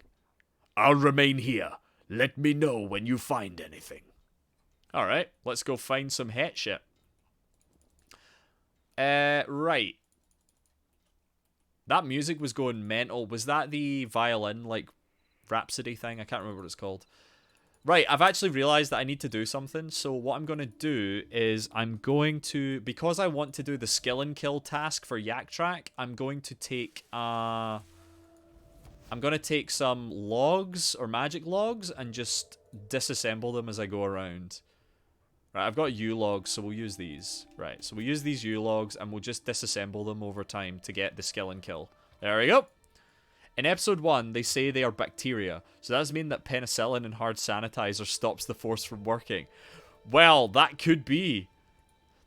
I'll remain here. Let me know when you find anything. Alright, let's go find some het shit. Right. That music was going mental. Was that the violin, like, Rhapsody thing? I can't remember what it's called. Right, I've actually realized that I need to do something. So what I'm going to do is I'm going to, because I want to do the skill and kill task for Yak Track, I'm going to take some logs or magic logs and just disassemble them as I go around. Right, I've got U logs, so we'll use these. Right, so we'll use these U logs and we'll just disassemble them over time to get the skill and kill. There we go. In episode 1, they say they are bacteria, so that does mean that penicillin and hard sanitizer stops the Force from working. Well, that could be.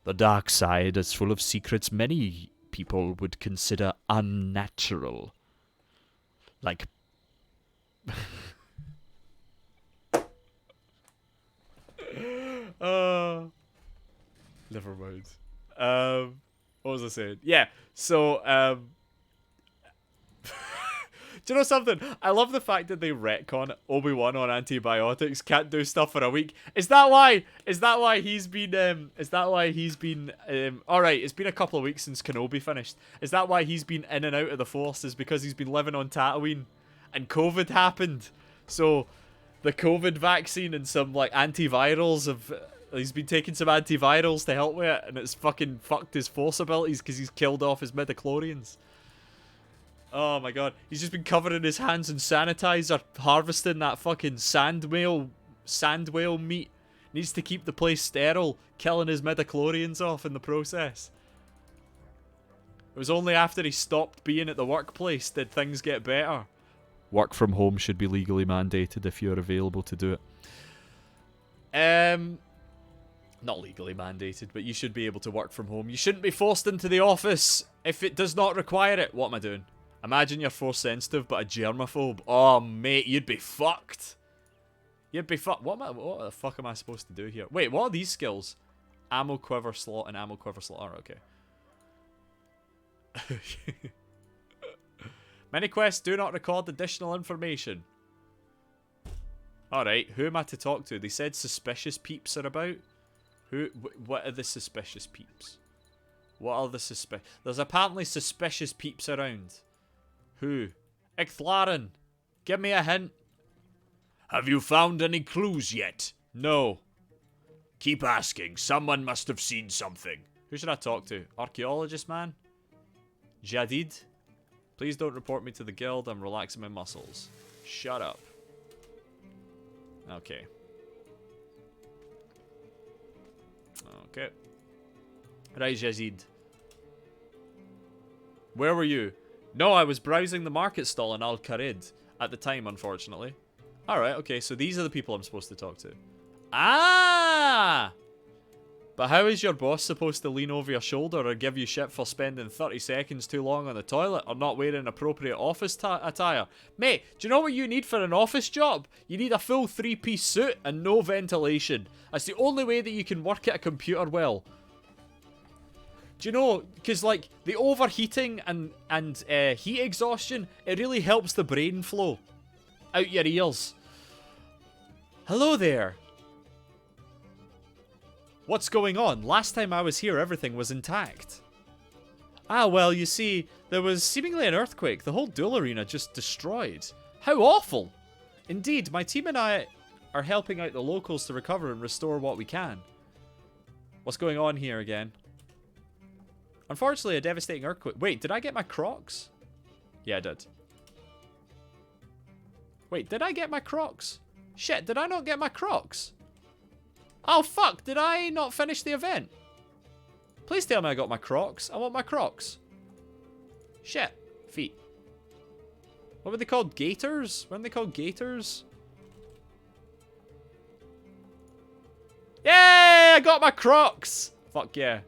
The dark side is full of secrets many people would consider unnatural. Like... Never mind. What was I saying? Yeah, so, do you know something? I love the fact that they retcon Obi-Wan on antibiotics, can't do stuff for a week. Is that why he's been, alright, it's been a couple of weeks since Kenobi finished. Is that why he's been in and out of the Force? Is because he's been living on Tatooine and COVID happened. So, the COVID vaccine and some, like, antivirals have He's been taking some antivirals to help with it, and it's fucking fucked his force abilities because he's killed off his midichlorians. Oh my god. He's just been covering his hands in sanitizer, harvesting that fucking sand whale meat. Needs to keep the place sterile, killing his midichlorians off in the process. It was only after he stopped being at the workplace did things get better. Work from home should be legally mandated if you're available to do it. Not legally mandated, but you should be able to work from home. You shouldn't be forced into the office if it does not require it. What am I doing? Imagine you're force sensitive but a germaphobe. Oh, mate, you'd be fucked. You'd be fucked. What the fuck am I supposed to do here? Wait, what are these skills? Ammo quiver slot and ammo quiver slot. Oh, okay. Mini quests do not record additional information. Alright, who am I to talk to? They said suspicious peeps are about. What are the suspicious peeps? What are the suspicious... There's apparently suspicious peeps around. Who? Icthlarin. Give me a hint. Have you found any clues yet? No. Keep asking. Someone must have seen something. Who should I talk to? Archaeologist man? Jadid? Please don't report me to the guild. I'm relaxing my muscles. Shut up. Okay. Okay. Right, Jazid. Where were you? No, I was browsing the market stall in Al Kharid at the time, unfortunately. Alright, okay, so these are the people I'm supposed to talk to. Ah! But how is your boss supposed to lean over your shoulder or give you shit for spending 30 seconds too long on the toilet or not wearing appropriate office attire? Mate, do you know what you need for an office job? You need a full 3-piece suit and no ventilation. That's the only way that you can work at a computer well. Do you know, because like the overheating and heat exhaustion, it really helps the brain flow out your ears. Hello there. What's going on? Last time I was here, everything was intact. Ah, well, you see, there was seemingly an earthquake. The whole duel arena just destroyed. How awful! Indeed, my team and I are helping out the locals to recover and restore what we can. What's going on here again? Unfortunately, a devastating earthquake. Wait, did I get my Crocs? Yeah, I did. Wait, did I get my Crocs? Shit, did I not get my Crocs? Oh, fuck, did I not finish the event? Please tell me I got my Crocs. I want my Crocs. Shit. Feet. What were they called? Gators? Weren't they called Gators? Yay! I got my Crocs! Fuck yeah.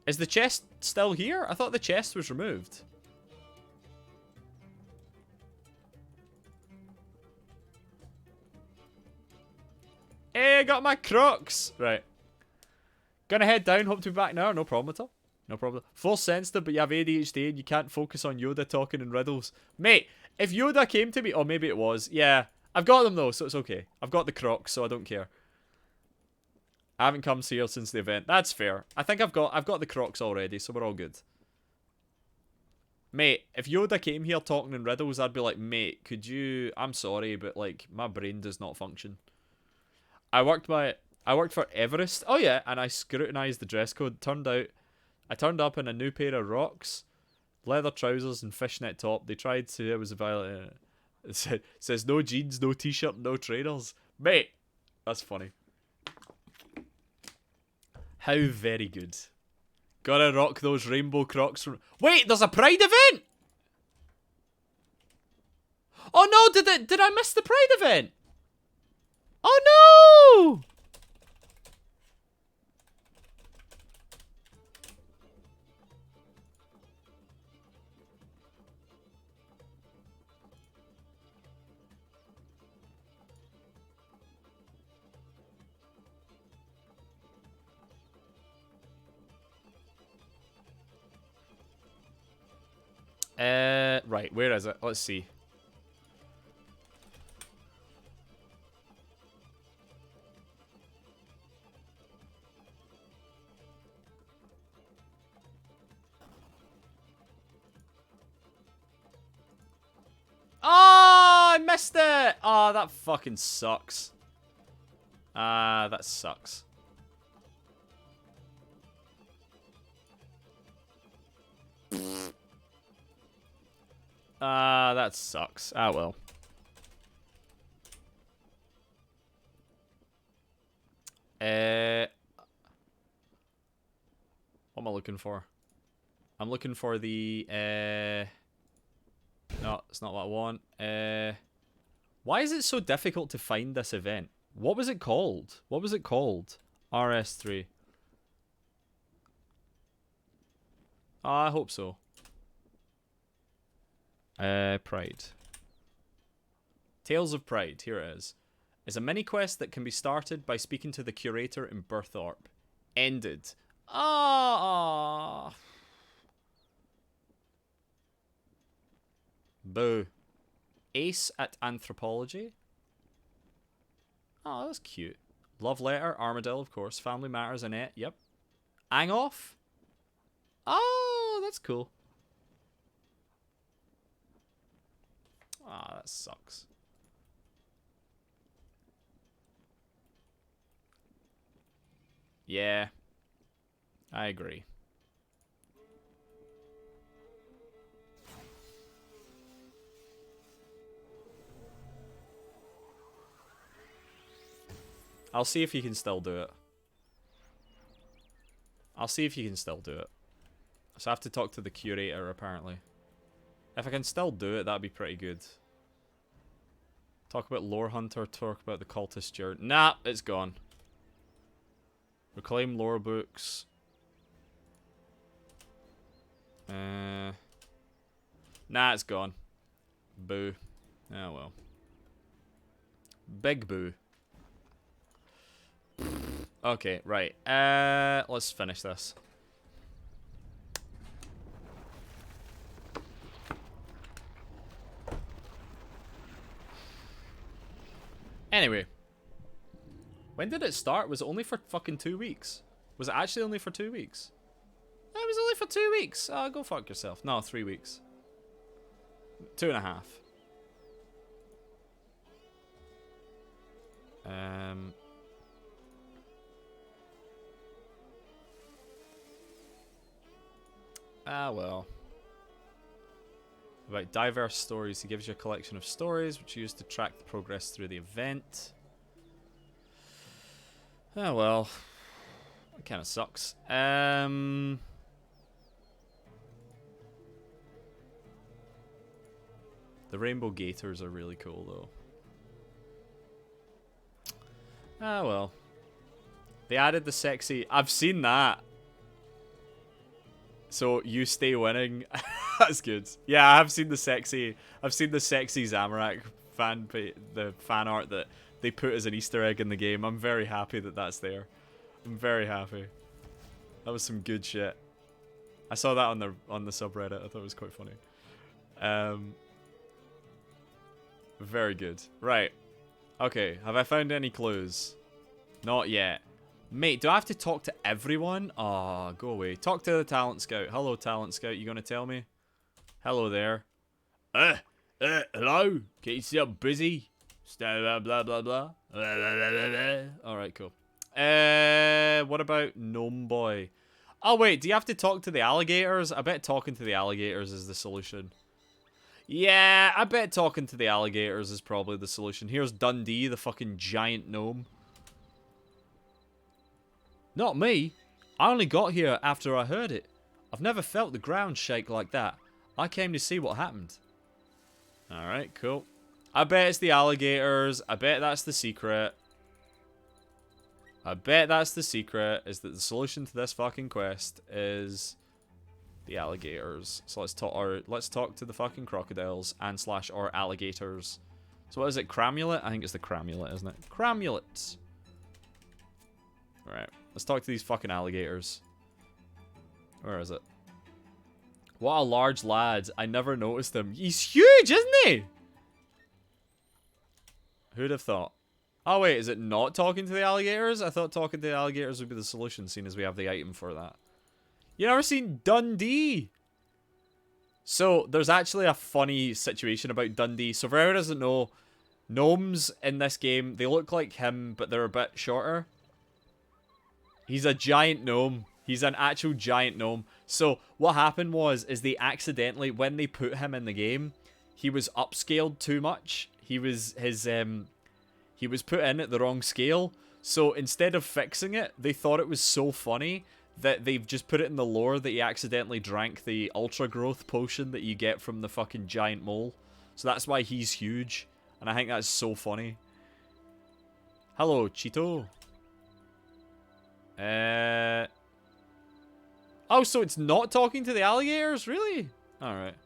Is the chest still here? I thought the chest was removed. Hey, I got my Crocs! Right. Gonna head down, hope to be back now. No problem at all. No problem. Force sensitive, but you have ADHD and you can't focus on Yoda talking in riddles. Mate, if Yoda came to me... Oh, maybe it was. Yeah. I've got them though, so it's okay. I've got the Crocs, so I don't care. I haven't come here since the event. That's fair. I think I've got the Crocs already, so we're all good. Mate, if Yoda came here talking in riddles, I'd be like, mate, could you... I'm sorry, but like, my brain does not function. I worked for Everest. Oh yeah, and I scrutinised the dress code. Turned out, I turned up in a new pair of rocks, leather trousers and fishnet top. They tried to say it was a violent. It says no jeans, no t-shirt, no trainers. Mate, that's funny. How very good. Gotta rock those rainbow Crocs from... Wait, there's a Pride event! Oh no, did I miss the Pride event? Oh no! Right, where is it? Let's see. Oh, I missed it! Oh, that fucking sucks. That sucks. That sucks. Ah, well. What am I looking for? I'm looking for the, no, it's not what I want. Why is it so difficult to find this event? What was it called? What was it called? RS3. I hope so. Pride. Tales of Pride, here it is. Is a mini quest that can be started by speaking to the curator in Birthorpe. Ended. Ah. Boo. Ace at Anthropology. Oh, that's cute. Love Letter, Armadillo, of course. Family Matters, Annette, yep. Angoff. Oh, that's cool. Ah, that sucks. Yeah. I agree. I'll see if you can still do it. I'll see if you can still do it. So I have to talk to the curator, apparently. If I can still do it, that'd be pretty good. Talk about Lore Hunter, talk about the Cultist Journey. Nah, it's gone. Reclaim lore books. Nah, it's gone. Boo. Oh well. Big boo. Okay, right. Let's finish this. Anyway. When did it start? Was it only for fucking 2 weeks? Was it actually only for 2 weeks? It was only for 2 weeks. Oh, go fuck yourself. No, 3 weeks. 2.5. Ah, well. About diverse stories. He gives you a collection of stories which you use to track the progress through the event. Oh, well. That kind of sucks. The Rainbow Gators are really cool, though. Ah, well. They added the sexy... I've seen that. So, you stay winning. That's good. Yeah, I have seen the sexy... I've seen the sexy Zamorak the fan art that they put as an Easter egg in the game. I'm very happy that that's there. I'm very happy. That was some good shit. I saw that on the subreddit. I thought it was quite funny. Very good. Right. Okay, have I found any clues? Not yet. Mate, do I have to talk to everyone? Aw, go away. Talk to the Talent Scout. Hello, Talent Scout. You gonna tell me? Hello there. Hello? Can you see I'm busy? Blah, blah, blah, blah. Alright, cool. What about Gnome Boy? Oh, wait, do you have to talk to the alligators? I bet talking to the alligators is the solution. Yeah, I bet talking to the alligators is probably the solution. Here's Dundee, the fucking giant gnome. Not me. I only got here after I heard it. I've never felt the ground shake like that. I came to see what happened. Alright, cool. I bet it's the alligators. I bet that's the secret. I bet that's the secret, is that the solution to this fucking quest is the alligators. So let's talk to the fucking crocodiles and / or alligators. So what is it, Cramulet? I think it's the Cramulet, isn't it? Cramulet. Alright, let's talk to these fucking alligators. Where is it? What a large lad. I never noticed him. He's huge, isn't he? Who'd have thought? Oh wait, is it not talking to the alligators? I thought talking to the alligators would be the solution, seeing as we have the item for that. You never seen Dundee? So, there's actually a funny situation about Dundee. So, for anyone who doesn't know, gnomes in this game, they look like him, but they're a bit shorter. He's a giant gnome. He's an actual giant gnome. So, what happened is they accidentally, when they put him in the game, he was upscaled too much. He was put in at the wrong scale. So, instead of fixing it, they thought it was so funny that they've just put it in the lore that he accidentally drank the ultra growth potion that you get from the fucking giant mole. So that's why he's huge. And I think that's so funny. Hello, Cheeto. Oh, so it's not talking to the alligators? Really? Alright.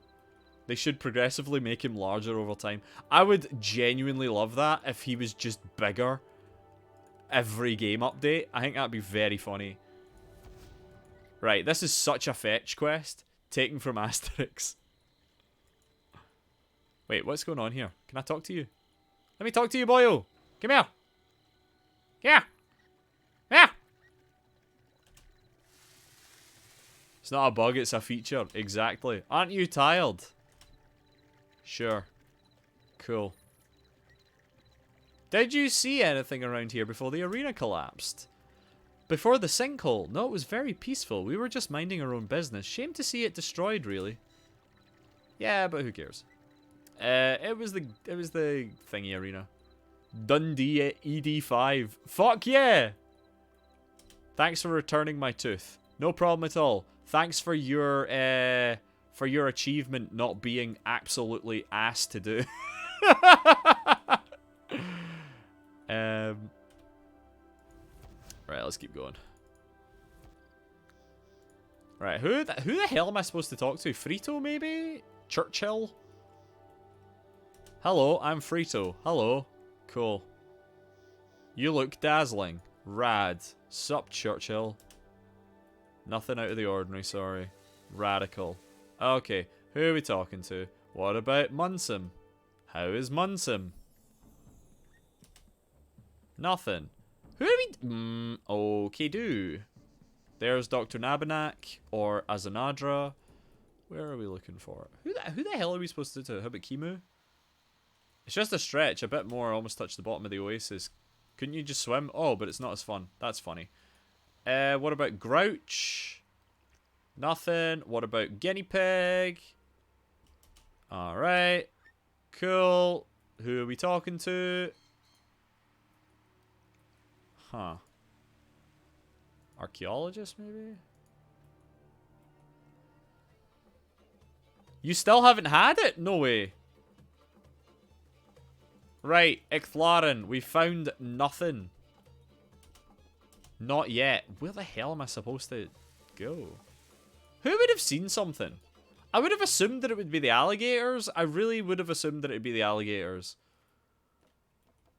They should progressively make him larger over time. I would genuinely love that if he was just bigger every game update. I think that'd be very funny. Right, this is such a fetch quest. Taken from Asterix. Wait, what's going on here? Can I talk to you? Let me talk to you, boyo. Come here. Yeah. Yeah. It's not a bug, it's a feature. Exactly. Aren't you tired? Sure. Cool. Did you see anything around here before the arena collapsed? Before the sinkhole? No, it was very peaceful. We were just minding our own business. Shame to see it destroyed, really. Yeah, but who cares? It was the thingy arena. Dundee ED5. Fuck yeah! Thanks for returning my tooth. No problem at all. Thanks for your achievement not being absolutely ass to do. Right, let's keep going. Right, who the hell am I supposed to talk to? Frito, maybe? Churchill? Hello, I'm Frito. Hello. Cool. You look dazzling. Rad. Sup, Churchill? Nothing out of the ordinary, sorry. Radical. Okay, who are we talking to? What about Munsum? How is Munsum? Nothing. Who are we... okay, do. There's Dr. Nabanak, or Azanadra. Where are we looking for? Who the hell are we supposed to do? How about Kimu? It's just a stretch, a bit more, almost touch the bottom of the oasis. Couldn't you just swim? Oh, but it's not as fun. That's funny. What about Grouch? Nothing. What about Guinea Pig? Alright. Cool. Who are we talking to? Huh. Archaeologist, maybe? You still haven't had it? No way. Right, Icthlarin. We found nothing. Not yet. Where the hell am I supposed to go? Who would have seen something? I would have assumed that it would be the alligators. I really would have assumed that it would be the alligators.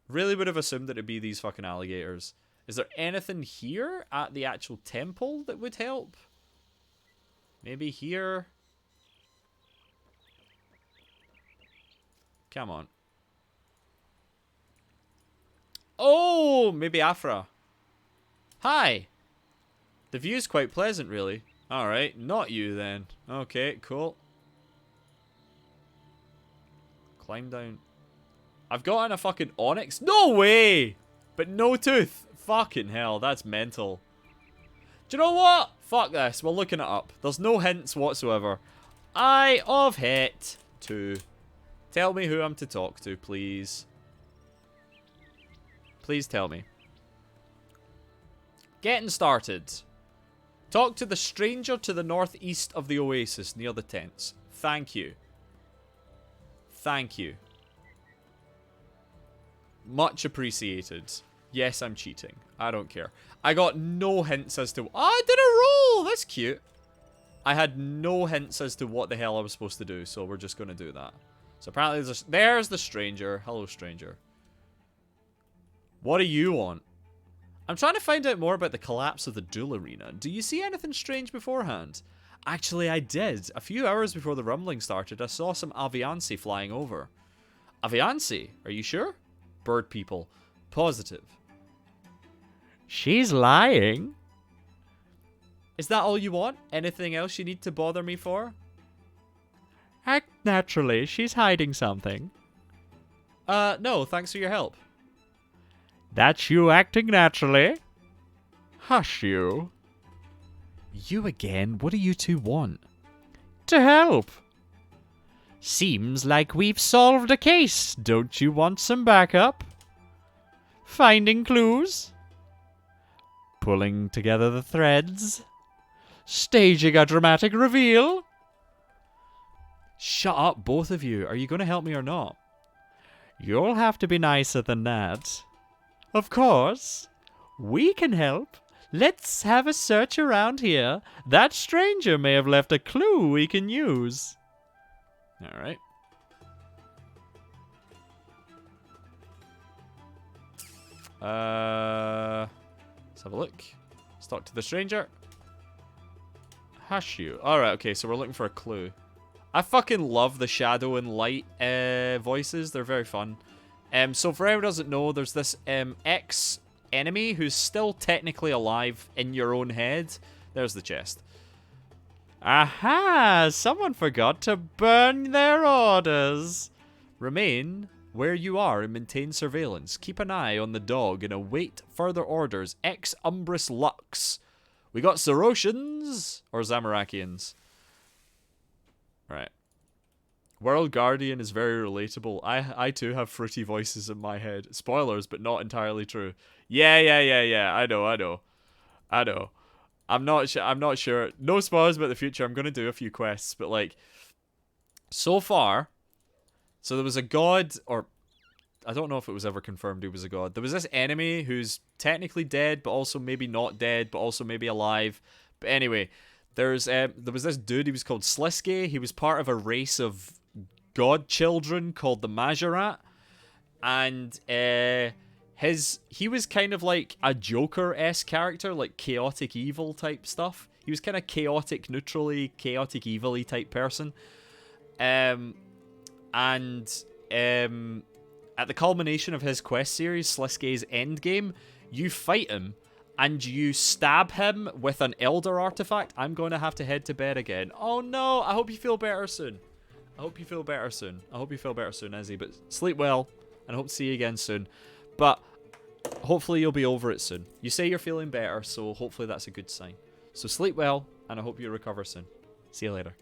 Really would have assumed that it would be these fucking alligators. Is there anything here at the actual temple that would help? Maybe here? Come on. Oh, maybe Afra. Hi. The view's quite pleasant, really. Alright, not you then. Okay, cool. Climb down. I've gotten a fucking onyx. No way! But no tooth. Fucking hell, that's mental. Do you know what? Fuck this. We're looking it up. There's no hints whatsoever. Eye of Het 2. Tell me who I'm to talk to, please. Please tell me. Getting started. Talk to the stranger to the northeast of the oasis near the tents. Thank you. Thank you. Much appreciated. Yes, I'm cheating. I don't care. I got no hints as to... I did a roll! That's cute. I had no hints as to what the hell I was supposed to do, so we're just going to do that. So apparently there's the stranger. Hello, stranger. What do you want? I'm trying to find out more about the collapse of the duel arena. Do you see anything strange beforehand? Actually, I did. A few hours before the rumbling started, I saw some Avianci flying over. Avianci? Are you sure? Bird people. Positive. She's lying. Is that all you want? Anything else you need to bother me for? Act naturally. She's hiding something. No, thanks for your help. That's you acting naturally. Hush you. You again? What do you two want? To help. Seems like we've solved a case. Don't you want some backup? Finding clues? Pulling together the threads? Staging a dramatic reveal? Shut up, both of you. Are you going to help me or not? You'll have to be nicer than that. Of course. We can help. Let's have a search around here. That stranger may have left a clue we can use. Alright. Let's have a look. Let's talk to the stranger. Hush you. Alright, okay, so we're looking for a clue. I fucking love the shadow and light voices. They're very fun. So for anyone who doesn't know, there's this ex-enemy who's still technically alive in your own head. There's the chest. Aha! Someone forgot to burn their orders. Remain where you are and maintain surveillance. Keep an eye on the dog and await further orders. Ex Umbris Lux. We got Zorotians or Zamarakians. Right. World Guardian is very relatable. I too have fruity voices in my head. Spoilers, but not entirely true. Yeah. I know. I'm not sure. No spoilers about the future. I'm gonna do a few quests, but like, so far, so there was a god, or I don't know if it was ever confirmed he was a god. There was this enemy who's technically dead, but also maybe not dead, but also maybe alive. But anyway, there was this dude. He was called Sliske. He was part of a race of god children called the Majorat, and he was kind of like a Joker-esque character, like chaotic evil type stuff. He was kind of chaotic neutrally, chaotic evil-y type person. At the culmination of his quest series, Sliske's Endgame, you fight him and you stab him with an Elder artifact. I'm going to have to head to bed again. Oh no, I hope you feel better soon. Izzy. But sleep well, and I hope to see you again soon. But hopefully you'll be over it soon. You say you're feeling better, so hopefully that's a good sign. So sleep well, and I hope you recover soon. See you later.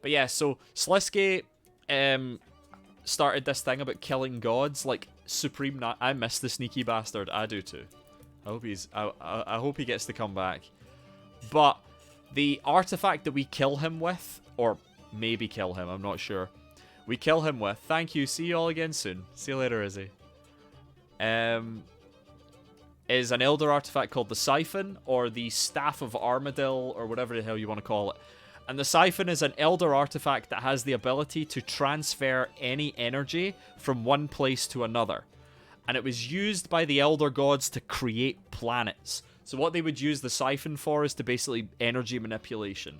But yeah, so Sliske started this thing about killing gods, like Supreme. I miss the sneaky bastard. I do too. I hope he gets to come back. But the artifact that we kill him with, or maybe kill him, I'm not sure. We kill him with. Thank you. See you all again soon. See you later, Izzy. Is an Elder artifact called the Siphon, or the Staff of Armadil, or whatever the hell you want to call it. And the Siphon is an Elder artifact that has the ability to transfer any energy from one place to another. And it was used by the Elder gods to create planets. So what they would use the Siphon for is to basically energy manipulation.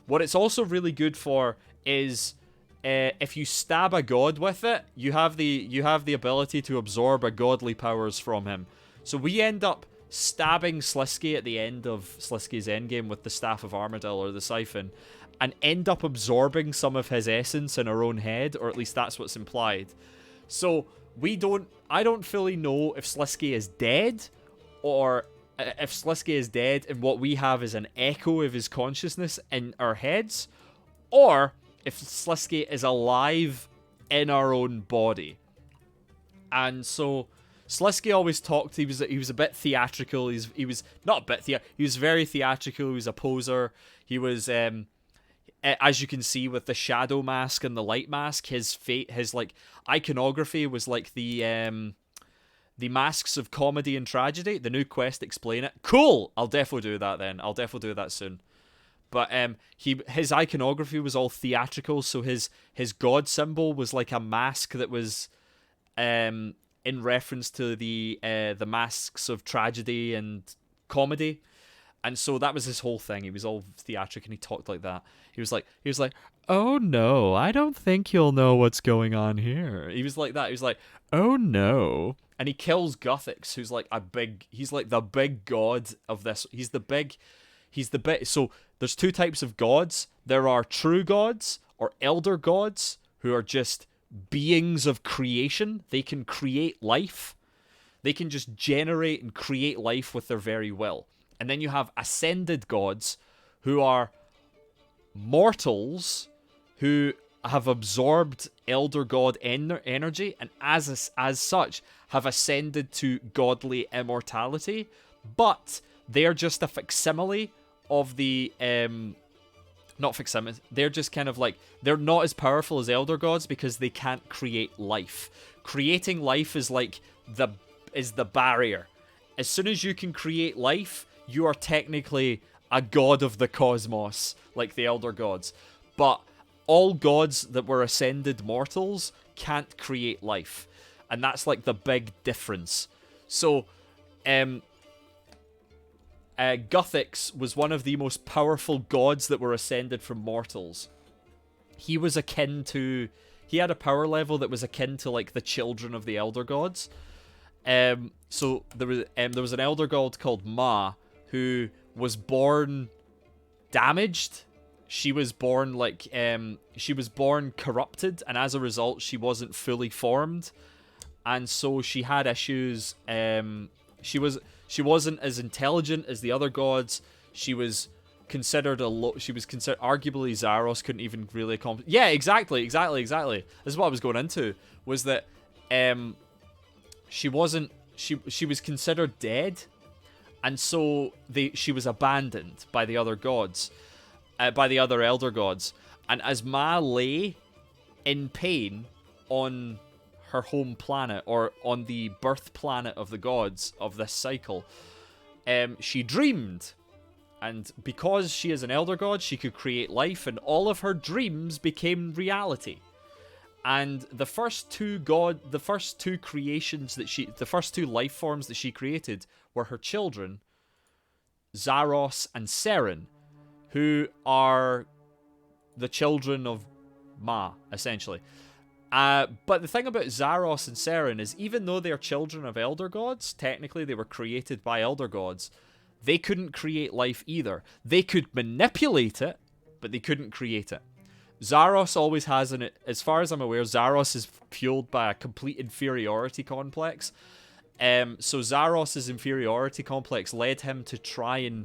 What it's also really good for is if you stab a god with it, you have the ability to absorb a godly powers from him. So we end up stabbing Sliske at the end of Sliske's endgame with the Staff of Armadil or the Siphon, and end up absorbing some of his essence in our own head, or at least that's what's implied. So I don't fully know if Sliske is dead, or if Sliske is dead and what we have is an echo of his consciousness in our heads, or if Sliske is alive in our own body. And so Sliske always talked. He was a bit theatrical. He was not a bit he was very theatrical. He was a poser. He was as you can see with the shadow mask and the light mask, his like iconography was like the masks of comedy and tragedy. The new quest explain it. Cool. I'll definitely do that then. I'll definitely do that soon. But his iconography was all theatrical, so his god symbol was like a mask that was in reference to the masks of tragedy and comedy. And so that was his whole thing. He was all theatric and he talked like that. He was like, oh no, I don't think you'll know what's going on here. He was like that. He was like, oh no. And he kills Guthix, who's like he's like the big god of this. So there's two types of gods. There are true gods, or elder gods, who are just beings of creation. They can create life. They can just generate and create life with their very will. And then you have ascended gods, who are mortals who have absorbed elder god energy, and as such have ascended to godly immortality, but they're just a facsimile of the not facsimile, they're just kind of like, they're not as powerful as elder gods because they can't create life. Creating life is like the barrier. As soon as you can create life, you are technically a god of the cosmos, like the elder gods. But all gods that were ascended mortals can't create life. And that's like the big difference. So, Guthix was one of the most powerful gods that were ascended from mortals. He was akin to... He had a power level that was akin to, like, the children of the elder gods. So there was an elder god called Ma, who was born damaged. She was born corrupted, and as a result, she wasn't fully formed, and so she had issues. She wasn't as intelligent as the other gods. She was considered arguably Zaros couldn't even really accomplish. Yeah, exactly. This is what I was going into. Was that she was considered dead, and so she was abandoned by the other gods. By the other elder gods. And as Ma lay in pain on her home planet, or on the birth planet of the gods of this cycle, she dreamed. And because she is an elder god, she could create life, and all of her dreams became reality. And the first two life forms that she created were her children, Zaros and Seren, who are the children of Ma, essentially. But the thing about Zaros and Seren is, even though they are children of elder gods, technically they were created by elder gods, they couldn't create life either. They could manipulate it, but they couldn't create it. Zaros always has as far as I'm aware, Zaros is fueled by a complete inferiority complex. So Zaros' inferiority complex led him to try and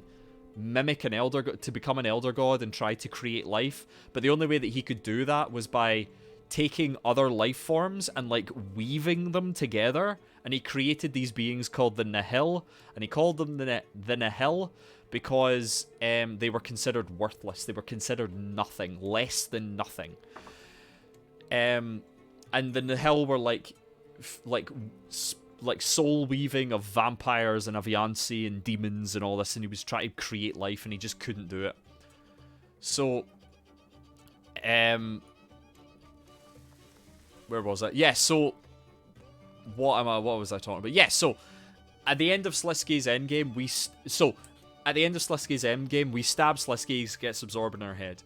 mimic an elder god, to become an elder god and try to create life, but the only way that he could do that was by taking other life forms and like weaving them together, and he created these beings called the Nihil, and he called them the Nihil because they were considered worthless. They were considered nothing, less than nothing. And the Nihil were like soul weaving of vampires and Avianci and demons and all this, and he was trying to create life and he just couldn't do it. So, where was I? Yeah, so what was I talking about? Yeah, so at the end of Sliske's endgame, we stab Sliske, gets absorbed in her head.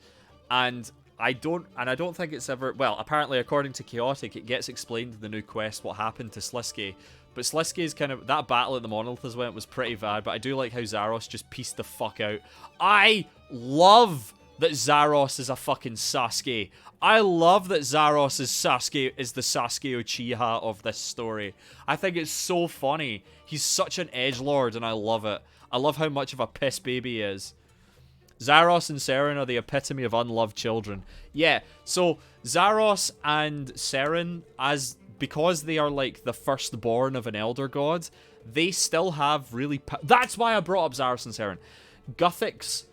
And I don't think it's ever... Well, apparently, according to Chaotic, it gets explained in the new quest what happened to Sliske. But Sliske's kind of... That battle at the Monoliths went was pretty bad, but I do like how Zaros just pieced the fuck out. I love that Zaros is a fucking Sasuke. I love that Zaros is the Sasuke Uchiha of this story. I think it's so funny. He's such an edgelord, and I love it. I love how much of a piss baby he is. Zaros and Seren are the epitome of unloved children. Yeah, so Zaros and Seren, because they are like the firstborn of an elder god, they still have really... That's why I brought up Zaros and Seren. Guthix,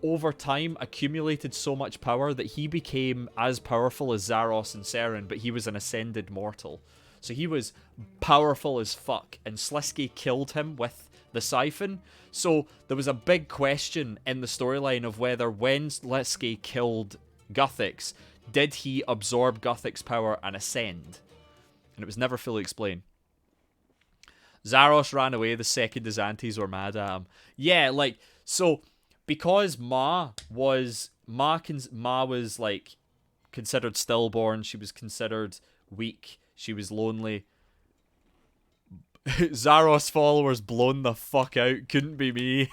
over time, accumulated so much power that he became as powerful as Zaros and Seren, but he was an ascended mortal. So he was powerful as fuck, and Sliske killed him with the siphon. So there was a big question in the storyline of whether when Sliske killed Guthix, did he absorb Guthix's power and ascend? And it was never fully explained. Zaros ran away the second his aunties were mad at him. Yeah, like, so because Ma was like considered stillborn, she was considered weak, she was lonely. Zaros followers blown the fuck out. Couldn't be me.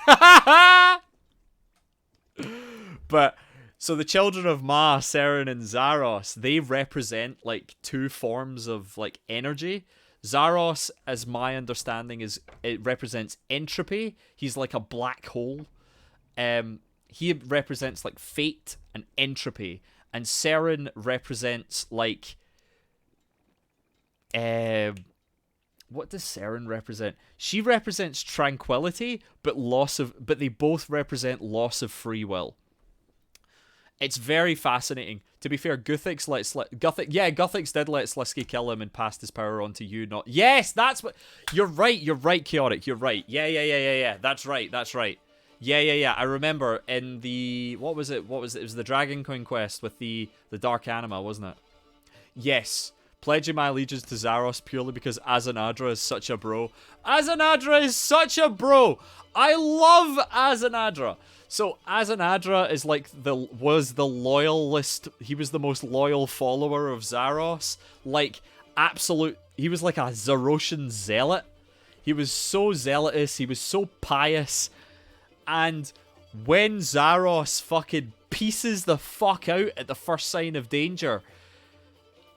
But So the children of Ma, Seren and Zaros, they represent like two forms of like energy. Zaros, as my understanding, it represents entropy. He's like a black hole. He represents like fate and entropy, and Seren represents like what does Seren represent? She represents tranquility, but they both represent loss of free will. It's very fascinating. To be fair, Guthix did let Slisky kill him and passed his power on to you. Not yes, that's what. You're right, Chaotic. You're right. Yeah. That's right. Yeah. I remember in the what was it? It was the Dragon Conquest with the Dark Anima, wasn't it? Yes. Pledging my allegiance to Zaros purely because Azanadra is such a bro. Azanadra is such a bro. I love Azanadra. So Azanadra is like was the loyalist. He was the most loyal follower of Zaros. Like he was like a Zarosian zealot. He was so zealotous. He was so pious. And when Zaros fucking pieces the fuck out at the first sign of danger,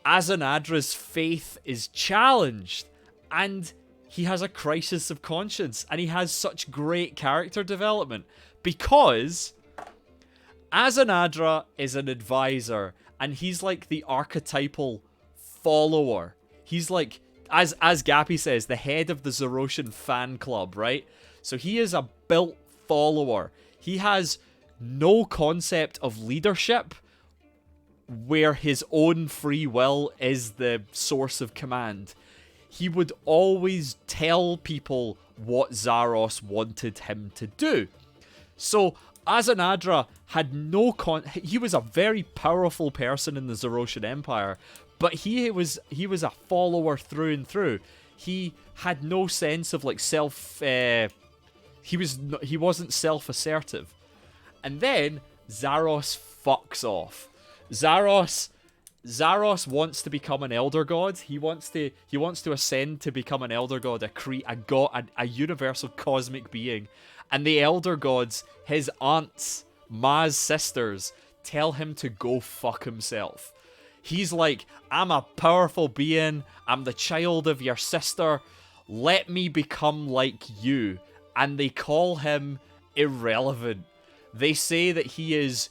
Azanadra's faith is challenged, and he has a crisis of conscience, and he has such great character development because Azanadra is an advisor, and he's like the archetypal follower. He's like, as Gappy says, the head of the Zarosian fan club, right? So he is a built follower. He has no concept of leadership, where his own free will is the source of command. He would always tell people what Zaros wanted him to do. So Azanadra had no he was a very powerful person in the Zarosian Empire, but he was a follower through and through. He had no sense of like he wasn't self-assertive. And then Zaros fucks off. Zaros wants to become an elder god. He wants to ascend to become an elder god, a universal cosmic being. And the elder gods, his aunts, Ma's sisters, tell him to go fuck himself. He's like, I'm a powerful being. I'm the child of your sister. Let me become like you. And they call him irrelevant. They say that he is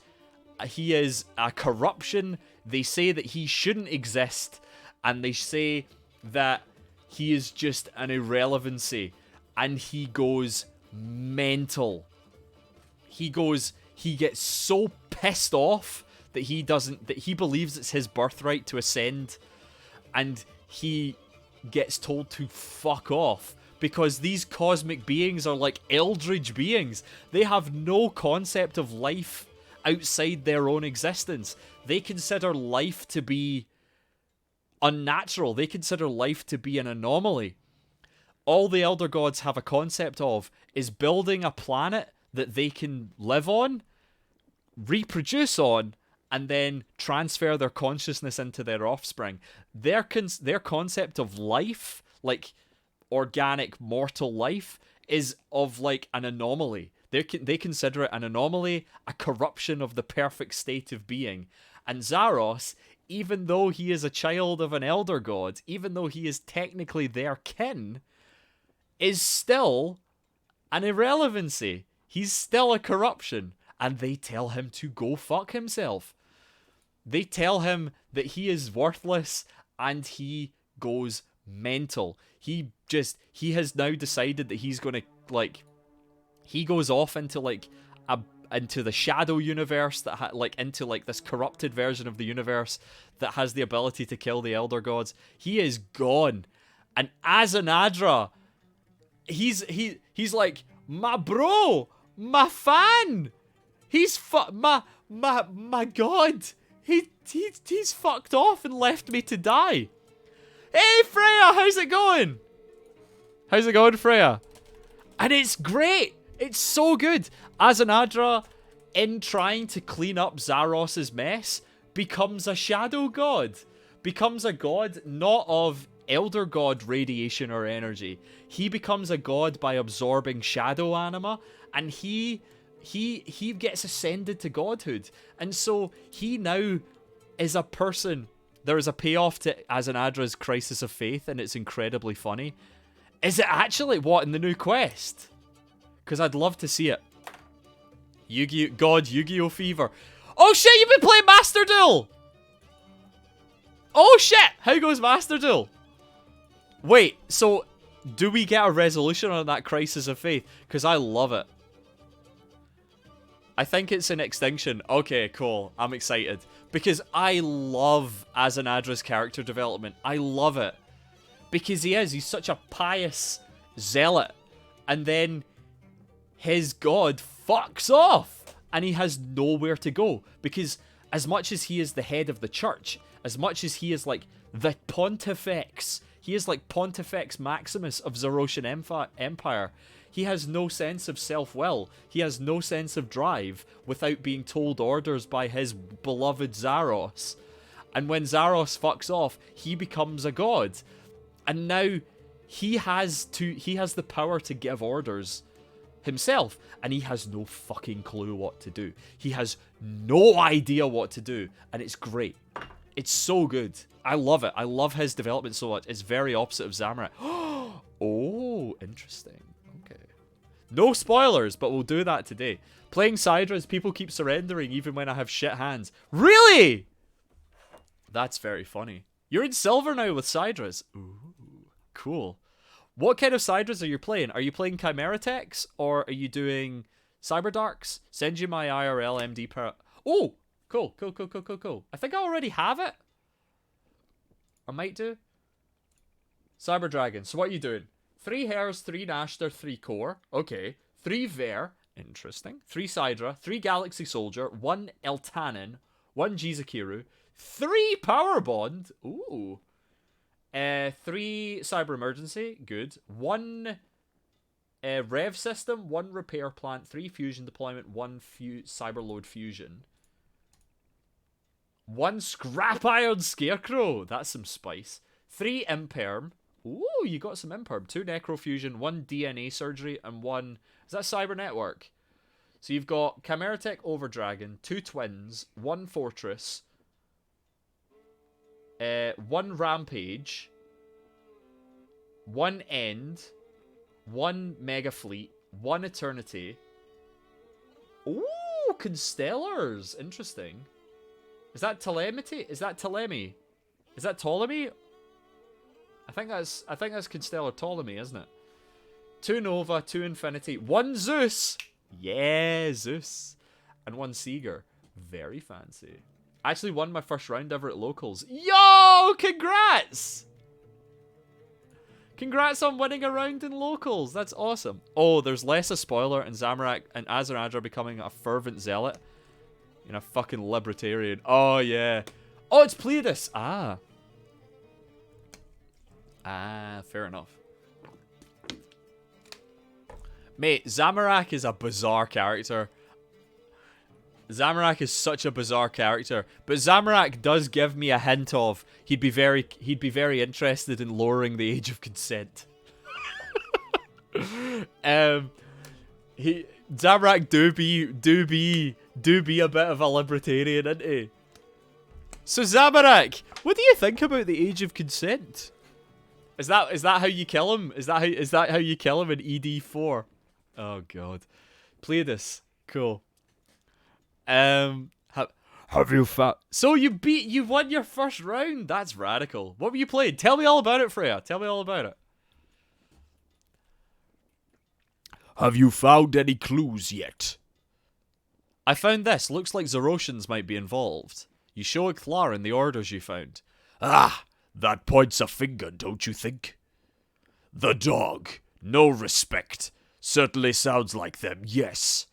a corruption. They say that he shouldn't exist, and they say that he is just an irrelevancy, and he goes mental. He gets so pissed off that he believes it's his birthright to ascend, and he gets told to fuck off. Because these cosmic beings are like eldritch beings. They have no concept of life outside their own existence. They consider life to be unnatural. They consider life to be an anomaly. All the elder gods have a concept of is building a planet that they can live on, reproduce on, and then transfer their consciousness into their offspring. Their concept of life, like organic mortal life, is of like an anomaly. They consider it an anomaly, a corruption of the perfect state of being. And Zaros, even though he is a child of an elder god, even though he is technically their kin, is still an irrelevancy. He's still a corruption. And they tell him to go fuck himself. They tell him that he is worthless, and he goes mental. He has now decided that he's going to, like, he goes off into like into the shadow universe that into like this corrupted version of the universe that has the ability to kill the elder gods. He is gone. And Azanadra, he's like, my bro, my fan, my god, he's fucked off and left me to die. Hey Freya, how's it going? How's it going, Freya? And it's great. It's so good. Azanadra, in trying to clean up Zaros' mess, becomes a shadow god. Becomes a god not of elder god radiation or energy. He becomes a god by absorbing shadow anima, and he he gets ascended to godhood, and so he now is a person. There is a payoff to Azanadra's crisis of faith, and it's incredibly funny. Is it actually what in the new quest? Because I'd love to see it. Yu-Gi-Oh Fever. Oh shit, you've been playing Master Duel! Oh shit! How goes Master Duel? Wait, so do we get a resolution on that crisis of faith? Because I love it. I think it's in Extinction. Okay, cool. I'm excited. Because I love Azanadra's character development. I love it. Because he's such a pious zealot. And then his god fucks off. And he has nowhere to go. Because as much as he is the head of the church, as much as he is like the Pontifex, he is like Pontifex Maximus of Zeroshan Empire, he has no sense of self-will. He has no sense of drive without being told orders by his beloved Zaros. And when Zaros fucks off, he becomes a god. And now he has the power to give orders himself, and he has no fucking clue what to do. He has no idea what to do, and it's great. It's so good. I love it. I love his development so much. It's very opposite of Zamorak. Oh, interesting. Okay. No spoilers, but we'll do that today. Playing Sydra's, people keep surrendering even when I have shit hands. Really? That's very funny. You're in silver now with Sydra's. Ooh, cool. What kind of Sydra's are you playing? Are you playing Chimeratex, or are you doing Cyberdarks? Send you my IRL MD per... Oh! Cool. I think I already have it. I might do. Cyber Dragon. So what are you doing? 3 Hairs, 3 Nashter, 3 Core. Okay. 3 Ver. Interesting. 3 Sidra, 3 Galaxy Soldier, 1 Eltanin, 1 Jizakiru, 3 Power Bond. Ooh. 3 Cyber Emergency. Good. 1 Rev System, 1 Repair Plant, 3 Fusion Deployment, 1 Cyber Load Fusion. 1 Scrap Iron Scarecrow. That's some spice. 3 Imperm. Ooh, you got some Imperm. 2 Necro Fusion, 1 DNA Surgery, and 1... Is that Cyber Network? So you've got Chimeratech Overdragon, 2 Twins, 1 Fortress, 1 Rampage, 1 End, 1 Mega Fleet, 1 Eternity. Ooh, Constellars. Interesting. Is that Telemity? Is that Ptolemy? Is that Ptolemy? I think that's Constellar Ptolemy, isn't it? 2 Nova, 2 Infinity, 1 Zeus. Yeah, Zeus. And 1 Seeger. Very fancy. Actually won my first round ever at locals. Yo, congrats! Congrats on winning a round in locals. That's awesome. Oh, there's less a spoiler, and Zamorak and Azanadra becoming a fervent zealot. And a fucking libertarian. Oh, yeah. Oh, it's Pleiades. Ah, fair enough. Mate, Zamorak is a bizarre character. Zamorak is such a bizarre character. But Zamorak does give me a hint of he'd be very interested in lowering the age of consent. Zamorak do be a bit of a libertarian, isn't he? So Zamorak, what do you think about the age of consent? Is that how you kill him? Is that how you kill him in ED4? Oh god. Pleiades. Cool. Have you So you won your first round. That's radical. What were you playing? Tell me all about it, Freya. Tell me all about it. Have you found any clues yet? I found this. Looks like Zeroshans might be involved. You show a Klar in the orders you found. Ah, that points a finger, don't you think? The dog. No respect. Certainly sounds like them, yes.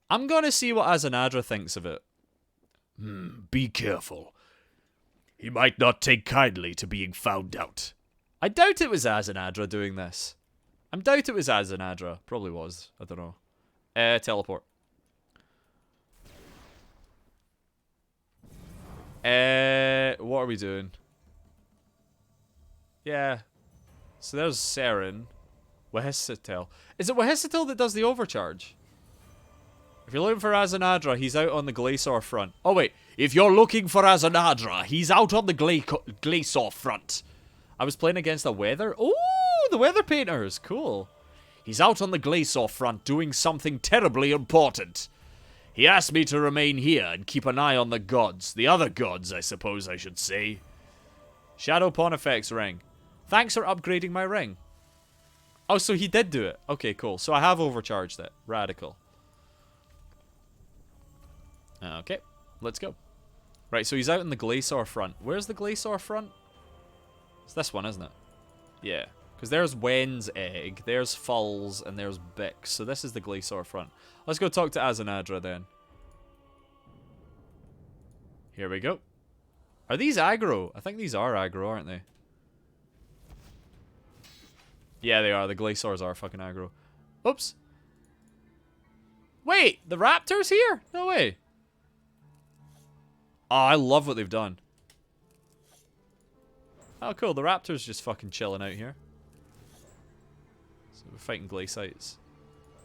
I'm gonna see what Azanadra thinks of it. Be careful. He might not take kindly to being found out. I doubt it was Azanadra doing this. I doubt it was Azanadra. Probably was. I don't know. Teleport. What are we doing? Yeah. So there's Seren. Wahisitel. Is it Wahisitel that does the overcharge? If you're looking for Azanadra, he's out on the Glacier front. Oh, wait. If you're looking for Azanadra, he's out on the Glacier front. I was playing against a weather... Ooh, the weather painters. Cool. He's out on the Glacier front doing something terribly important. He asked me to remain here and keep an eye on the gods. The other gods, I suppose I should say. Shadow Pontifex ring. Thanks for upgrading my ring. Oh, so he did do it. Okay, cool. So I have overcharged it. Radical. Okay, let's go. Right, so he's out in the Glacier front. Where's the Glacier front? It's this one, isn't it? Yeah. Because there's Wen's egg, there's Fulls, and there's Bix. So this is the Glacier front. Let's go talk to Azanadra then. Here we go. Are these aggro? I think these are aggro, aren't they? Yeah, they are. The Glaciers are fucking aggro. Oops. Wait, the raptor's here? No way. Oh, I love what they've done. Oh, cool. The raptor's just fucking chilling out here. So we're fighting glacites.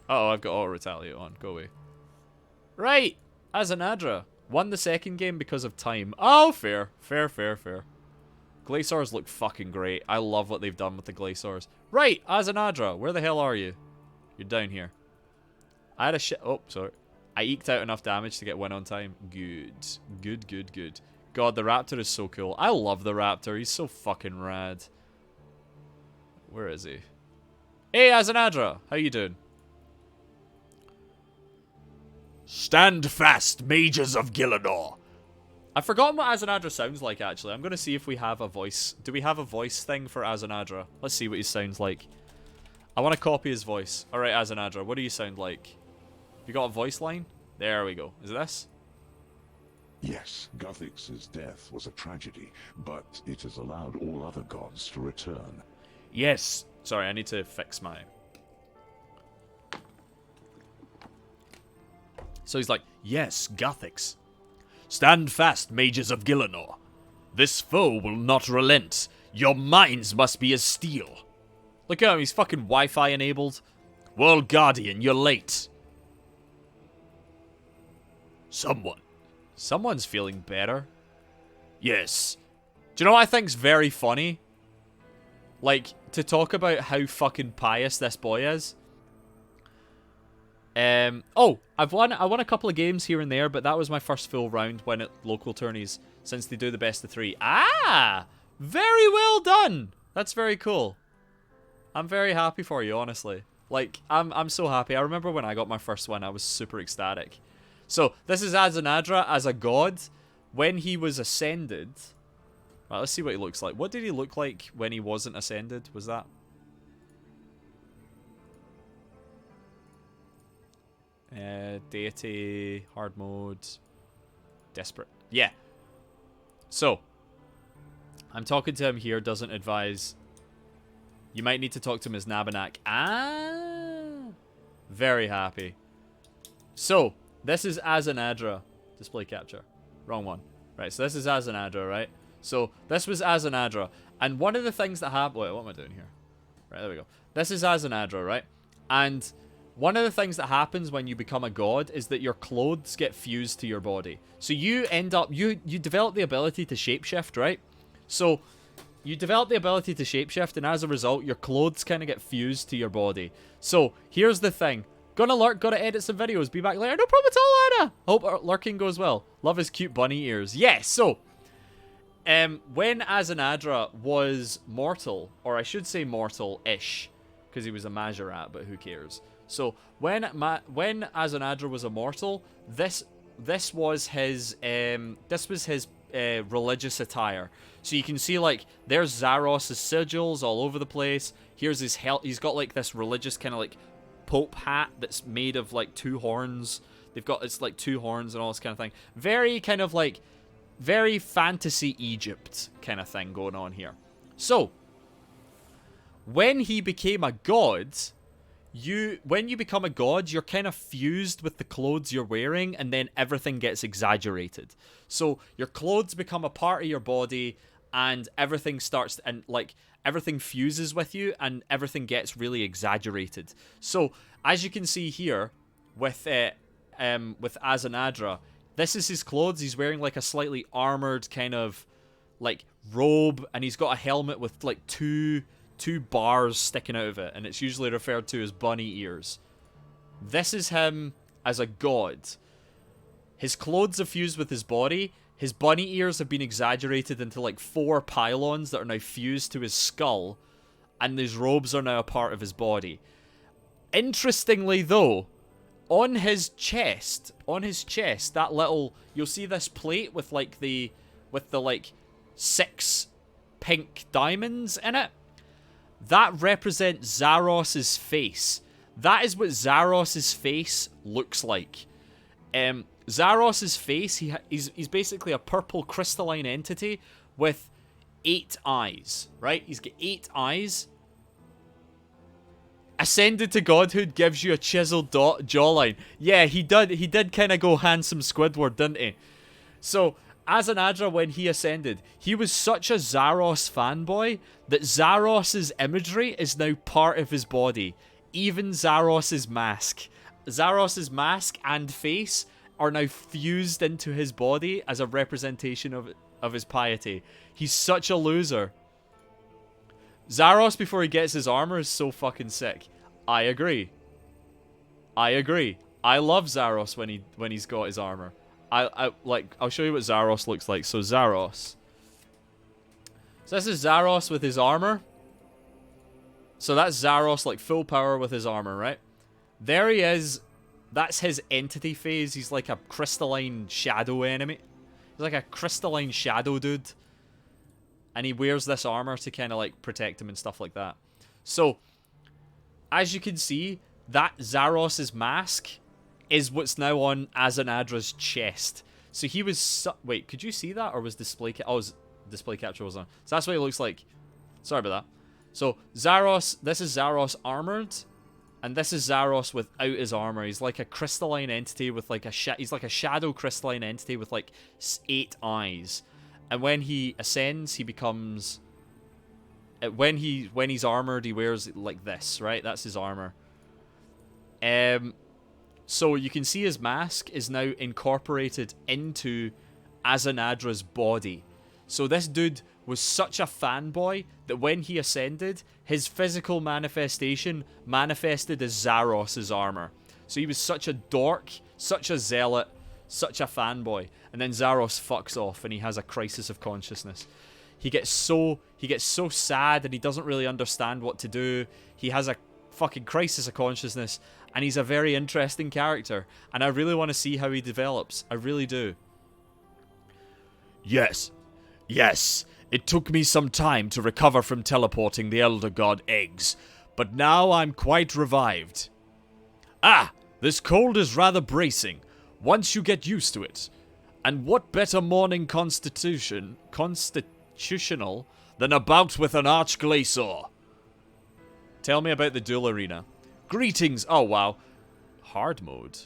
Uh oh, I've got auto retaliate on. Go away. Right. Azanadra won the second game because of time. Oh, fair. Fair, fair, fair. Glaciers look fucking great. I love what they've done with the Glaciers. Right, Azanadra, where the hell are you? You're down here. I had a shit. Oh, sorry. I eked out enough damage to get win on time. Good. Good, good, good. God, the raptor is so cool. I love the raptor. He's so fucking rad. Where is he? Hey, Azanadra. How you doing? Stand fast, mages of Gillinor. I've forgotten what Azanadra sounds like, actually. I'm going to see if we have a voice. Do we have a voice thing for Azanadra? Let's see what he sounds like. I want to copy his voice. Alright, Azanadra, what do you sound like? You got a voice line? There we go. Is it this? Yes, Guthix's death was a tragedy, but it has allowed all other gods to return. Yes. Sorry, I need to fix my... So he's like, yes, Guthix. Stand fast, mages of Gillinor. This foe will not relent. Your minds must be as steel. Look at him, he's fucking Wi-Fi enabled. World Guardian, you're late. Someone's feeling better. Yes. Do you know what I think's very funny? Like, to talk about how fucking pious this boy is. Oh, I won a couple of games here and there, but that was my first full round when at local tourneys, since they do the best of 3. Ah! Very well done! That's very cool. I'm very happy for you, honestly. Like, I'm so happy. I remember when I got my first one, I was super ecstatic. So, this is Azanadra as a god. When he was ascended... Right, let's see what he looks like. What did he look like when he wasn't ascended? Was that... deity, hard mode, desperate. Yeah. So, I'm talking to him here, doesn't advise. You might need to talk to him as Nabanak. Ah! Very happy. So, this is Azanadra. Display capture. Wrong one. Right, so this is Azanadra, right? So, this was Azanadra. And one of the things that happened... Wait, what am I doing here? Right, there we go. This is Azanadra, right? And... one of the things that happens when you become a god is that your clothes get fused to your body. So you end up... You develop the ability to shapeshift, right? So you develop the ability to shapeshift, and as a result, your clothes kind of get fused to your body. So here's the thing. Gonna lurk, gotta edit some videos. Be back later. No problem at all, Anna. Hope lurking goes well. Love his cute bunny ears. Yes, so... when Azanadra was mortal, or I should say mortal-ish, because he was a Majorat, but who cares? So when Azanadra was immortal, this was his religious attire. So you can see, like, there's Zaros' sigils all over the place. Here's his he's got like this religious kind of like pope hat that's made of like 2 horns. It's like 2 horns and all this kind of thing. Very kind of like very fantasy Egypt kind of thing going on here. So when he became a god, when you become a god, you're kind of fused with the clothes you're wearing, and then everything gets exaggerated. So your clothes become a part of your body, and everything starts, and like everything fuses with you, and everything gets really exaggerated. So as you can see here, with Azanadra. This is his clothes. He's wearing like a slightly armored kind of like robe, and he's got a helmet with like two bars sticking out of it, and it's usually referred to as bunny ears. This is him as a god. His clothes are fused with his body. His bunny ears have been exaggerated into like 4 pylons that are now fused to his skull, and his robes are now a part of his body. Interestingly though, on his chest, that little, you'll see this plate with the like 6 pink diamonds in it. That represents Zaros's face. That is what Zaros's face looks like. Zaros's face, he's basically a purple crystalline entity with 8 eyes, right? He's got 8 eyes. Ascended to godhood gives you a chiseled jawline. Yeah, he did kind of go handsome Squidward, didn't he? So, Azanadra, when he ascended, he was such a Zaros fanboy that Zaros's imagery is now part of his body. Even Zaros's mask. Zaros's mask and face are now fused into his body as a representation of his piety. He's such a loser. Zaros, before he gets his armor, is so fucking sick. I agree. I love Zaros when he's got his armor. I'll show you what Zaros looks like. So Zaros. So this is Zaros with his armor. So that's Zaros, like full power with his armor, right? There he is. That's his entity phase. He's like a crystalline shadow enemy. He's like a crystalline shadow dude. And he wears this armor to kind of like protect him and stuff like that. So, as you can see, that Zaros's mask is what's now on Azanadra's chest. So he was... Wait, could you see that? Or was display... display capture was on. So that's what it looks like. Sorry about that. So, Zaros... This is Zaros armored. And this is Zaros without his armor. He's like a crystalline entity with like a... He's like a shadow crystalline entity with like 8 eyes. And when he ascends, he becomes... When he's armored, he wears it like this, right? That's his armor. So you can see his mask is now incorporated into Azanadra's body. So this dude was such a fanboy that when he ascended, his physical manifestation manifested as Zaros's armor. So he was such a dork, such a zealot, such a fanboy. And then Zaros fucks off and he has a crisis of consciousness. He gets so sad and he doesn't really understand what to do. He has a fucking crisis of consciousness and he's a very interesting character. And I really want to see how he develops. I really do. Yes. It took me some time to recover from teleporting the Elder God eggs, but now I'm quite revived. Ah, this cold is rather bracing, once you get used to it. And what better morning constitutional than a bout with an Archglacior? Tell me about the duel arena. Greetings, oh wow. Hard mode.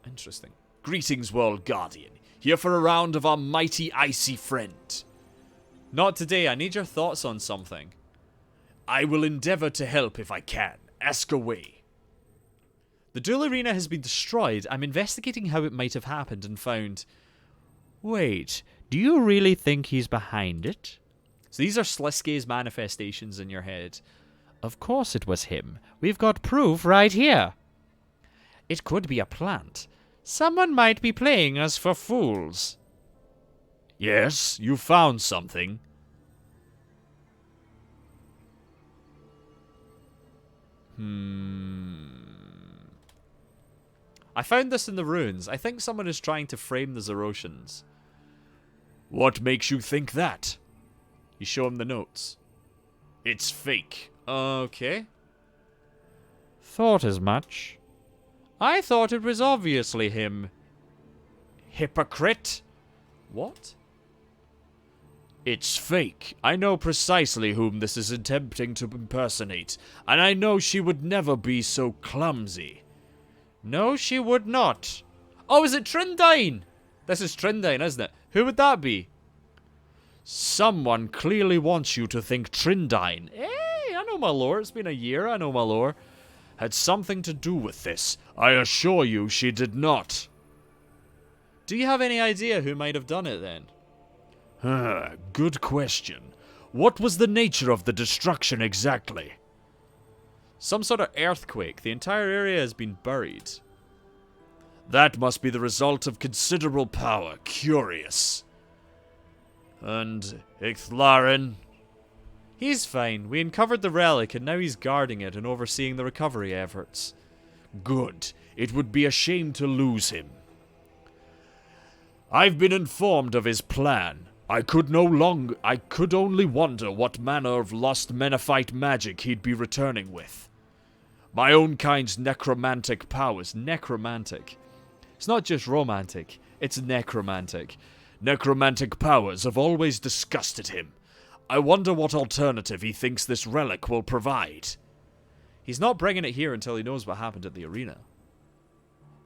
Interesting. Greetings, World Guardian. Here for a round of our mighty icy friend. Not today, I need your thoughts on something. I will endeavor to help if I can. Ask away. The duel arena has been destroyed. I'm investigating how it might have happened and found... Wait, do you really think he's behind it? So these are Sliske's manifestations in your head. Of course it was him. We've got proof right here. It could be a plant. Someone might be playing us for fools. Yes, you found something. I found this in the runes. I think someone is trying to frame the Zorotians. What makes you think that? You show him the notes. It's fake. Okay. Thought as much. I thought it was obviously him. Hypocrite? What? It's fake. I know precisely whom this is attempting to impersonate, and I know she would never be so clumsy. No, she would not. Oh, is it Trindine? This is Trindine, isn't it? Who would that be? Someone clearly wants you to think Trindine. Hey, I know my lore. It's been a year. I know my lore. had something to do with this. I assure you she did not. Do you have any idea who might have done it then? Good question. What was the nature of the destruction exactly? Some sort of earthquake. The entire area has been buried. That must be the result of considerable power. Curious. And Icthlarin? He's fine. We uncovered the relic and now he's guarding it and overseeing the recovery efforts. Good. It would be a shame to lose him. I've been informed of his plan. I could only wonder what manner of lost Menethite magic he'd be returning with. My own kind's necromantic powers. Necromantic. It's not just romantic, it's necromantic. Necromantic powers have always disgusted him. I wonder what alternative he thinks this relic will provide. He's not bringing it here until he knows what happened at the arena.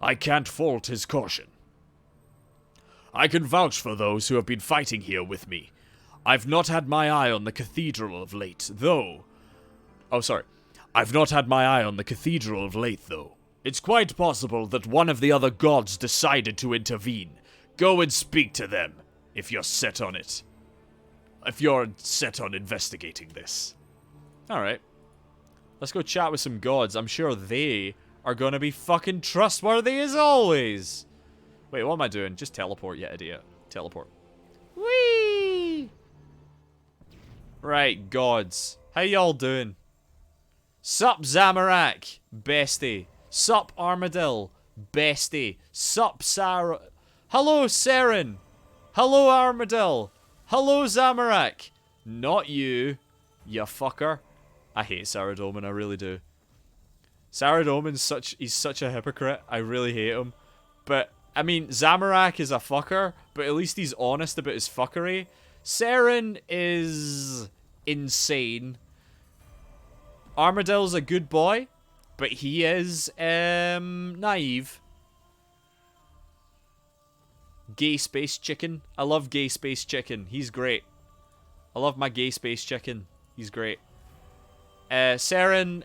I can't fault his caution. I can vouch for those who have been fighting here with me. I've not had my eye on the cathedral of late, though. I've not had my eye on the cathedral of late, though. It's quite possible that one of the other gods decided to intervene. Go and speak to them, if you're set on it. If you're set on investigating this. Alright. Let's go chat with some gods. I'm sure they are gonna be fucking trustworthy as always. Wait, what am I doing? Just teleport, you idiot. Teleport. Whee! Right, gods. How y'all doing? Sup, Zamorak? Bestie. Sup, Armadil? Bestie. Sup, Sarah? Hello, Seren. Hello, Armadil. Hello, Zamorak. Not you, you fucker. I hate Saradomin, I really do. Saradomin's he's such a hypocrite. I really hate him. But, I mean, Zamorak is a fucker, but at least he's honest about his fuckery. Seren is insane. Armadil's a good boy, but he is, naive. Gay space chicken. I love gay space chicken. He's great. I love my gay space chicken. He's great. Seren,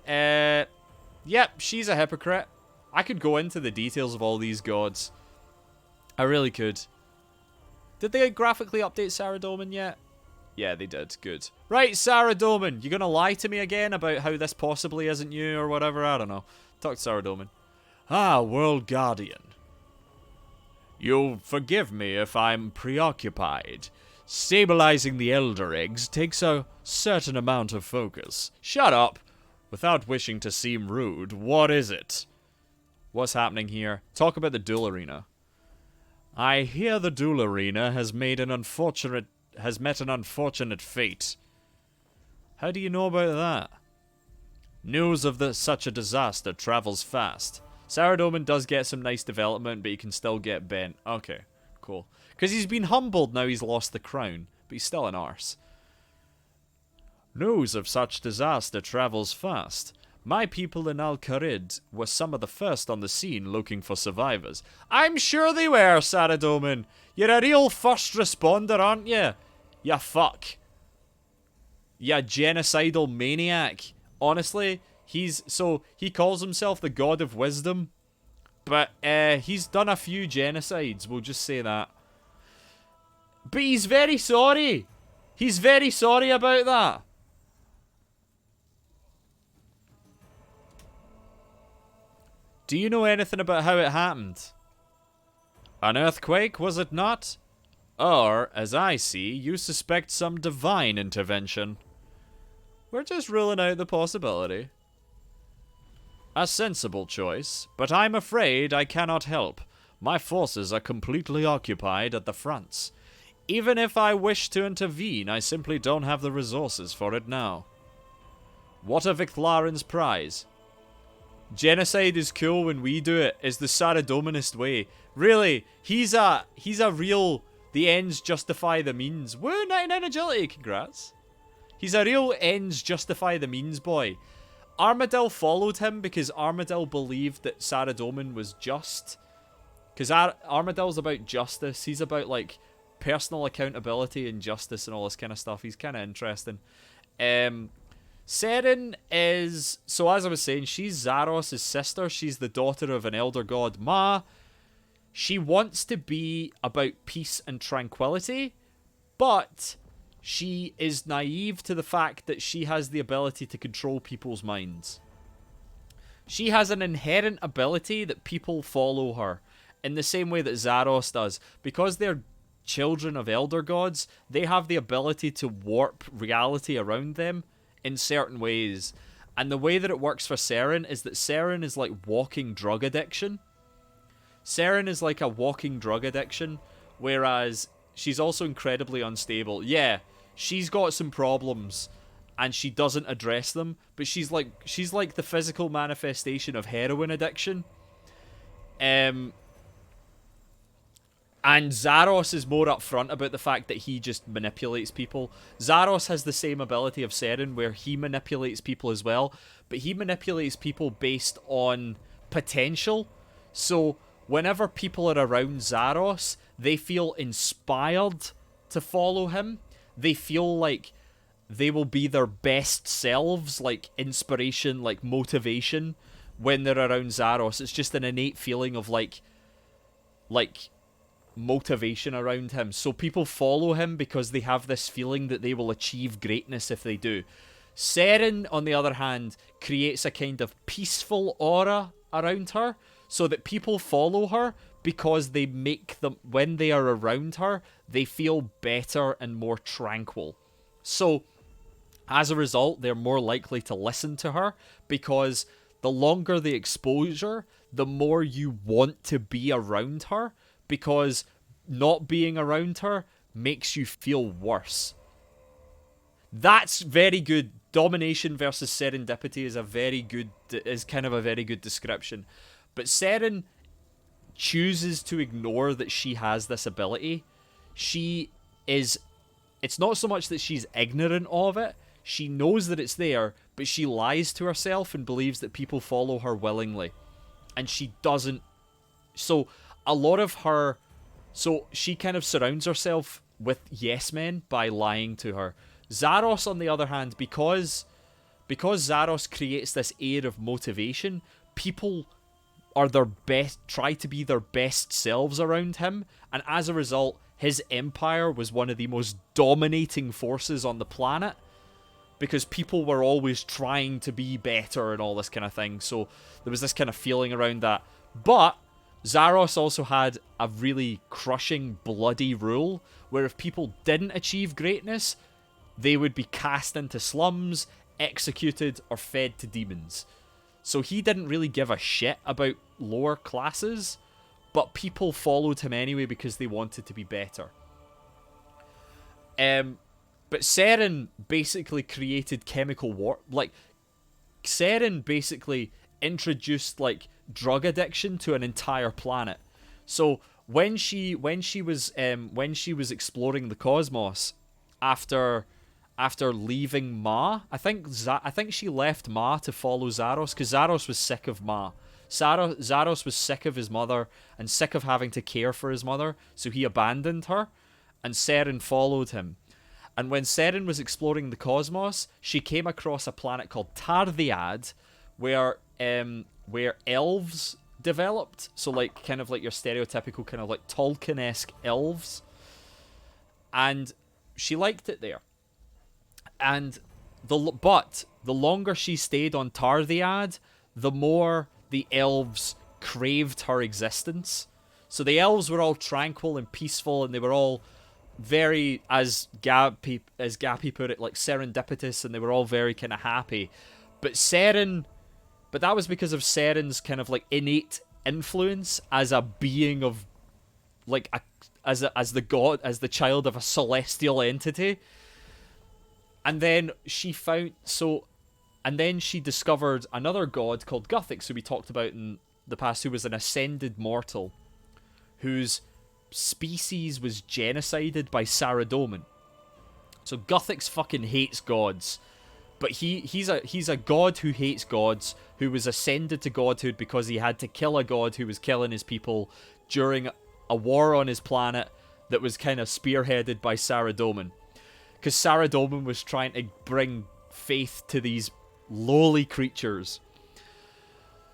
yep, she's a hypocrite. I could go into the details of all these gods. I really could. Did they graphically update Saradomin yet? Yeah, they did. Good. Right, Saradomin, you gonna lie to me again about how this possibly isn't you or whatever? I don't know. Talk to Saradomin. Ah, World Guardian. You'll forgive me if I'm preoccupied. Stabilizing the Elder Eggs takes a certain amount of focus. Shut up! Without wishing to seem rude, what is it? What's happening here? Talk about the duel arena. I hear the duel arena has met an unfortunate fate. How do you know about that? News of such a disaster travels fast. Saradomin does get some nice development, but he can still get bent. Okay, cool. Because he's been humbled now he's lost the crown, but he's still an arse. News of such disaster travels fast. My people in Al-Kharid were some of the first on the scene looking for survivors. I'm sure they were, Saradomin. You're a real first responder, aren't you? You fuck. You genocidal maniac. Honestly, he calls himself the god of wisdom. But, he's done a few genocides, we'll just say that. But he's very sorry. He's very sorry about that. Do you know anything about how it happened? An earthquake, was it not? Or, as I see, you suspect some divine intervention. We're just ruling out the possibility. A sensible choice, but I'm afraid I cannot help. My forces are completely occupied at the fronts. Even if I wish to intervene, I simply don't have the resources for it now. What of Icthlarin's prize? Genocide is cool when we do it. It's the Saradominist way. Really, he's a real, the ends justify the means. Woo, 99 agility, congrats. He's a real ends justify the means boy. Armadil followed him because Armadil believed that Saradomin was just. Because Armadil's about justice. He's about, like, personal accountability and justice and all this kind of stuff. He's kind of interesting. Seren is, so as I was saying, she's Zaros' sister. She's the daughter of an elder god, Ma. She wants to be about peace and tranquility, but she is naive to the fact that she has the ability to control people's minds. She has an inherent ability that people follow her, in the same way that Zaros does. Because they're children of elder gods, they have the ability to warp reality around them in certain ways. And the way that it works for Seren is that Seren is like walking drug addiction. Seren is like a walking drug addiction, whereas she's also incredibly unstable. Yeah, she's got some problems, and she doesn't address them, but she's like the physical manifestation of heroin addiction. And Zaros is more upfront about the fact that he just manipulates people. Zaros has the same ability of Seren, where he manipulates people as well, but he manipulates people based on potential. So whenever people are around Zaros, they feel inspired to follow him. They feel like they will be their best selves, like inspiration, like motivation, when they're around Zaros. It's just an innate feeling of like motivation around him. So people follow him because they have this feeling that they will achieve greatness if they do. Seren, on the other hand, creates a kind of peaceful aura around her, so that people follow her because they make them, when they are around her, they feel better and more tranquil. So as a result, they're more likely to listen to her, because the longer the exposure, the more you want to be around her, because not being around her makes you feel worse. That's very good. Domination versus serendipity is kind of a very good description. But Seren chooses to ignore that she has this ability. It's not so much that she's ignorant of it. She knows that it's there, but she lies to herself and believes that people follow her willingly. And she doesn't. So she kind of surrounds herself with yes men by lying to her. Zaros, on the other hand, because Zaros creates this air of motivation, people are try to be their best selves around him, and as a result, his empire was one of the most dominating forces on the planet, because people were always trying to be better and all this kind of thing. So there was this kind of feeling around that. But Zaros also had a really crushing, bloody rule, where if people didn't achieve greatness, they would be cast into slums, executed, or fed to demons. So he didn't really give a shit about lower classes, but people followed him anyway because they wanted to be better. But Seren basically created chemical war. Like, Seren basically introduced like drug addiction to an entire planet. So when she was exploring the cosmos after leaving Ma, I think she left Ma to follow Zaros, because Zaros was sick of Ma. Zaros was sick of his mother and sick of having to care for his mother, so he abandoned her, and Seren followed him. And when Seren was exploring the cosmos, she came across a planet called Tardiad, where elves developed. So like kind of like your stereotypical kind of like Tolkien-esque elves. And she liked it there. And the longer she stayed on Tardiad, the more the elves craved her existence. So the elves were all tranquil and peaceful, and they were all very, as Gappy put it, like serendipitous, and they were all very kind of happy. But that was because of Seren's kind of like innate influence as a being of like as the child of a celestial entity. And then she discovered another god called Guthix, who we talked about in the past, who was an ascended mortal, whose species was genocided by Saradomin. So Guthix fucking hates gods, but he's a god who hates gods, who was ascended to godhood because he had to kill a god who was killing his people during a war on his planet that was kind of spearheaded by Saradomin. Because Saradomin was trying to bring faith to these lowly creatures.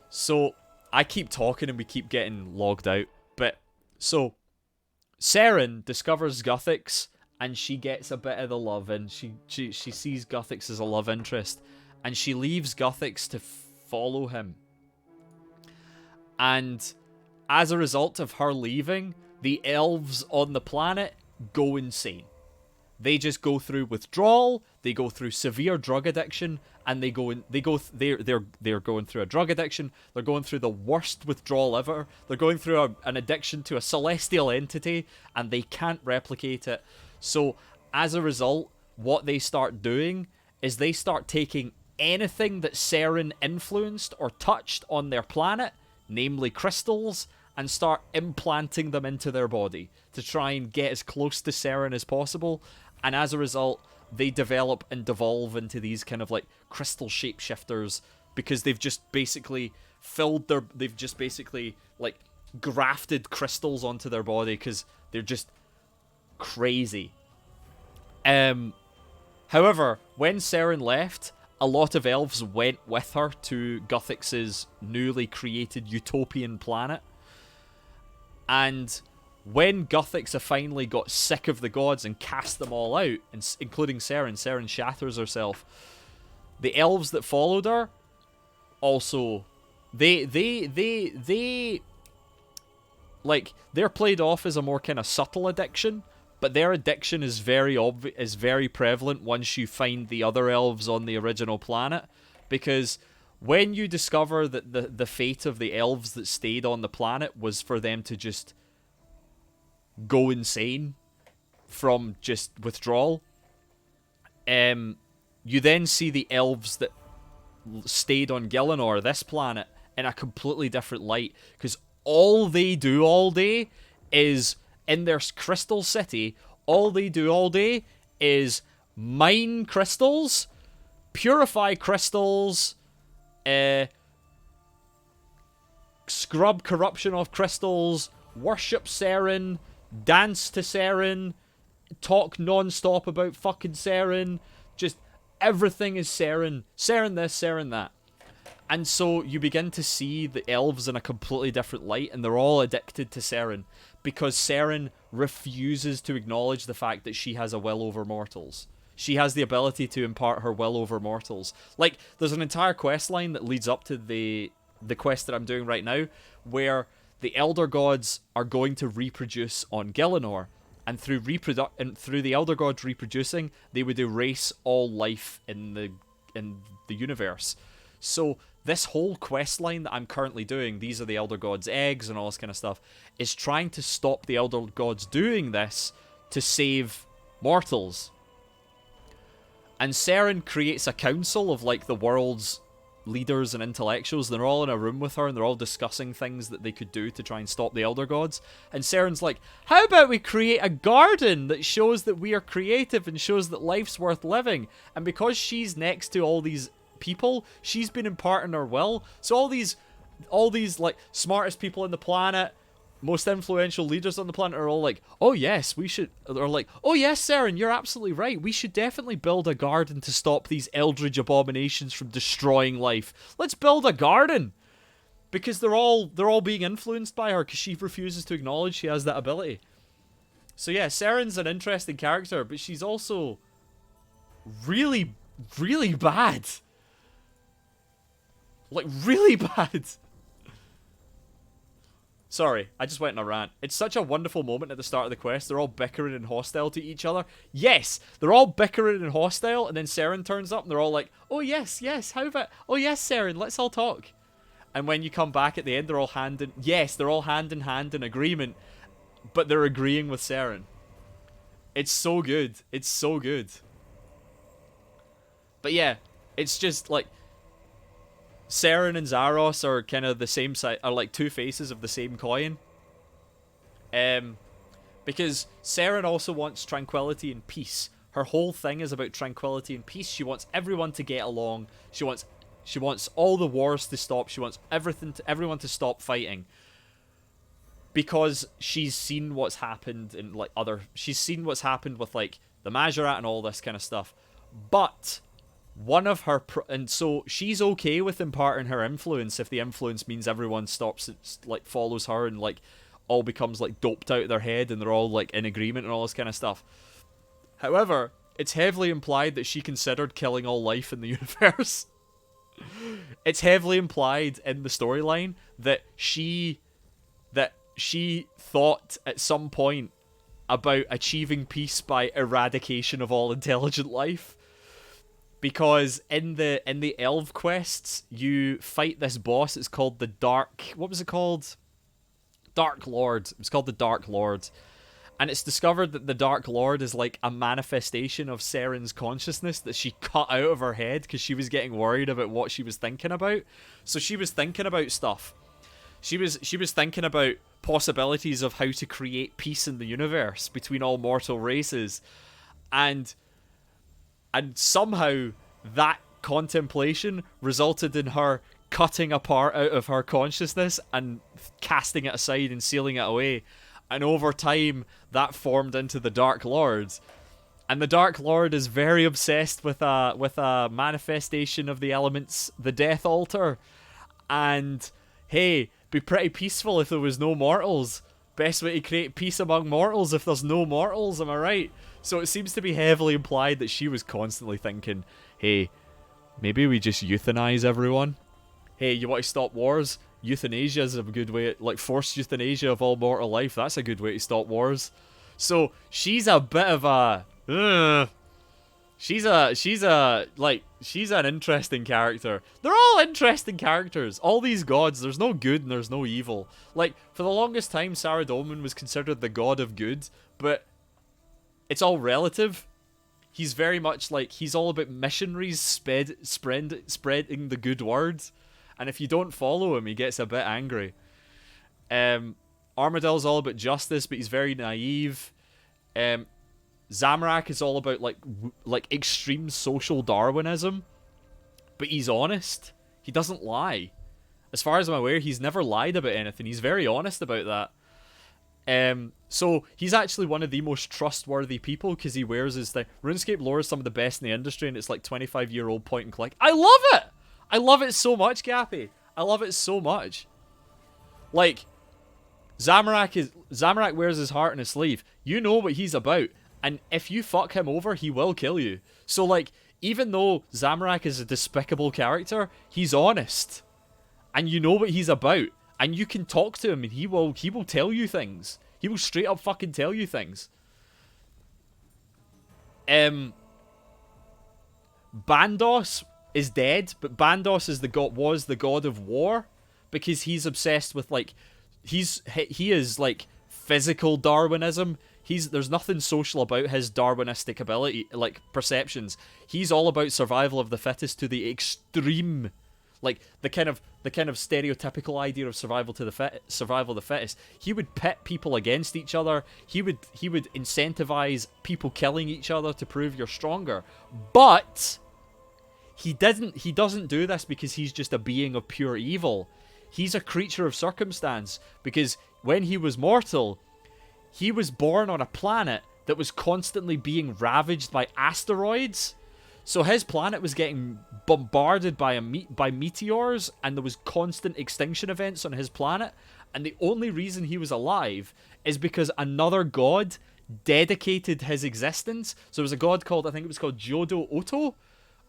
So I keep talking and we keep getting logged out. But so Seren discovers Guthix and she gets a bit of the love, and she sees Guthix as a love interest, and she leaves Guthix to follow him. And as a result of her leaving, the elves on the planet go insane. They just go through withdrawal, they go through severe drug addiction, and they're going through a drug addiction, they're going through the worst withdrawal ever, they're going through an addiction to a celestial entity, and they can't replicate it. So, as a result, what they start doing is they start taking anything that Seren influenced or touched on their planet, namely crystals, and start implanting them into their body to try and get as close to Seren as possible. And as a result, they develop and devolve into these kind of like crystal shapeshifters, because they've just basically like grafted crystals onto their body because they're just crazy. However, when Seren left, a lot of elves went with her to Guthix's newly created utopian planet. And when Guthix finally got sick of the gods and cast them all out, including Seren shatters herself. The elves that followed her also, they like, they're played off as a more kind of subtle addiction, but their addiction is very prevalent once you find the other elves on the original planet, because when you discover that the fate of the elves that stayed on the planet was for them to just go insane from just withdrawal, you then see the elves that stayed on Gielinor, this planet, in a completely different light, because all they do all day is, in their crystal city, all they do all day is mine crystals, purify crystals, scrub corruption off crystals, worship Seren, dance to Seren, talk non-stop about fucking Seren, just everything is Seren. Seren this, Seren that. And so you begin to see the elves in a completely different light, and they're all addicted to Seren, because Seren refuses to acknowledge the fact that she has a will over mortals. She has the ability to impart her will over mortals. Like, there's an entire quest line that leads up to the quest that I'm doing right now, where the Elder Gods are going to reproduce on Gielinor, and through the Elder Gods reproducing, they would erase all life in the universe. So this whole quest line that I'm currently doing, these are the Elder Gods' eggs and all this kind of stuff, is trying to stop the Elder Gods doing this to save mortals. And Seren creates a council of like the world's leaders and intellectuals, and they're all in a room with her, and they're all discussing things that they could do to try and stop the Elder Gods. And Seren's like, how about we create a garden that shows that we are creative and shows that life's worth living? And because she's next to all these people, she's been imparting her will. So all these like smartest people on the planet, most influential leaders on the planet, are all like, oh yes, we should, or like, oh yes, Seren, you're absolutely right, we should definitely build a garden to stop these eldritch abominations from destroying life. Let's build a garden. Because they're all being influenced by her, because she refuses to acknowledge she has that ability. So yeah, Seren's an interesting character, but she's also really, really bad. Like, really bad. Sorry, I just went on a rant. It's such a wonderful moment at the start of the quest. They're all bickering and hostile to each other. Yes, they're all bickering and hostile, and then Seren turns up, and they're all like, oh yes, how about, oh yes, Seren, let's all talk. And when you come back at the end, they're all hand in hand in agreement, but they're agreeing with Seren. It's so good. It's so good. But yeah, it's just like, Seren and Zaros are kind of the same side, are like two faces of the same coin. Because Seren also wants tranquility and peace. Her whole thing is about tranquility and peace. She wants everyone to get along. She wants all the wars to stop. She wants everyone to stop fighting. Because she's seen what's happened in she's seen what's happened with like the Majorat and all this kind of stuff. But one of her and so she's okay with imparting her influence if the influence means everyone stops, like follows her, and like all becomes like doped out of their head and they're all like in agreement and all this kind of stuff. However, it's heavily implied that she considered killing all life in the universe. It's heavily implied in the storyline that she thought at some point about achieving peace by eradication of all intelligent life. Because in the Elf quests, you fight this boss. It's called the Dark... What was it called? Dark Lord. It was called the Dark Lord. And it's discovered that the Dark Lord is like a manifestation of Seren's consciousness that she cut out of her head because she was getting worried about what she was thinking about. So she was thinking about stuff. She was thinking about possibilities of how to create peace in the universe between all mortal races. And somehow that contemplation resulted in her cutting a part out of her consciousness and casting it aside and sealing it away. And over time, that formed into the Dark Lord. And the Dark Lord is very obsessed with a manifestation of the elements, the Death Altar. And, hey, be pretty peaceful if there was no mortals. Best way to create peace among mortals if there's no mortals, am I right? So it seems to be heavily implied that she was constantly thinking, hey, maybe we just euthanize everyone? Hey, you want to stop wars? Euthanasia is a good way, like forced euthanasia of all mortal life, that's a good way to stop wars. So she's a bit of a... She's an interesting character. They're all interesting characters. All these gods, there's no good and there's no evil. Like, for the longest time, Saradomin was considered the god of good, but it's all relative. He's very much like, he's all about missionaries spreading the good word. And if you don't follow him, he gets a bit angry. Armadel's all about justice, but he's very naive. Zamorak is all about like extreme social Darwinism, but he's honest. He doesn't lie. As far as I'm aware, he's never lied about anything. He's very honest about that. So he's actually one of the most trustworthy people because he wears his thing. RuneScape lore is some of the best in the industry, and it's like 25-year-old point and click. I love it. I love it so much, Gappy. I love it so much. Like, Zamorak wears his heart on his sleeve. You know what he's about. And if you fuck him over, he will kill you. So, like, even though Zamorak is a despicable character, he's honest. And you know what he's about. And you can talk to him and he will tell you things. He will straight up fucking tell you things. Bandos is dead, but Bandos is was the god of war because he's obsessed with, like, he is like physical Darwinism. There's nothing social about his Darwinistic ability, like perceptions. He's all about survival of the fittest to the extreme, like the kind of stereotypical idea of survival of the fittest. He would pit people against each other. He would incentivize people killing each other to prove you're stronger. But he doesn't do this because he's just a being of pure evil. He's a creature of circumstance because when he was mortal, he was born on a planet that was constantly being ravaged by asteroids. So his planet was getting bombarded by meteors, and there was constant extinction events on his planet. And the only reason he was alive is because another god dedicated his existence. So there was a god called, I think it was called Jodo Oto,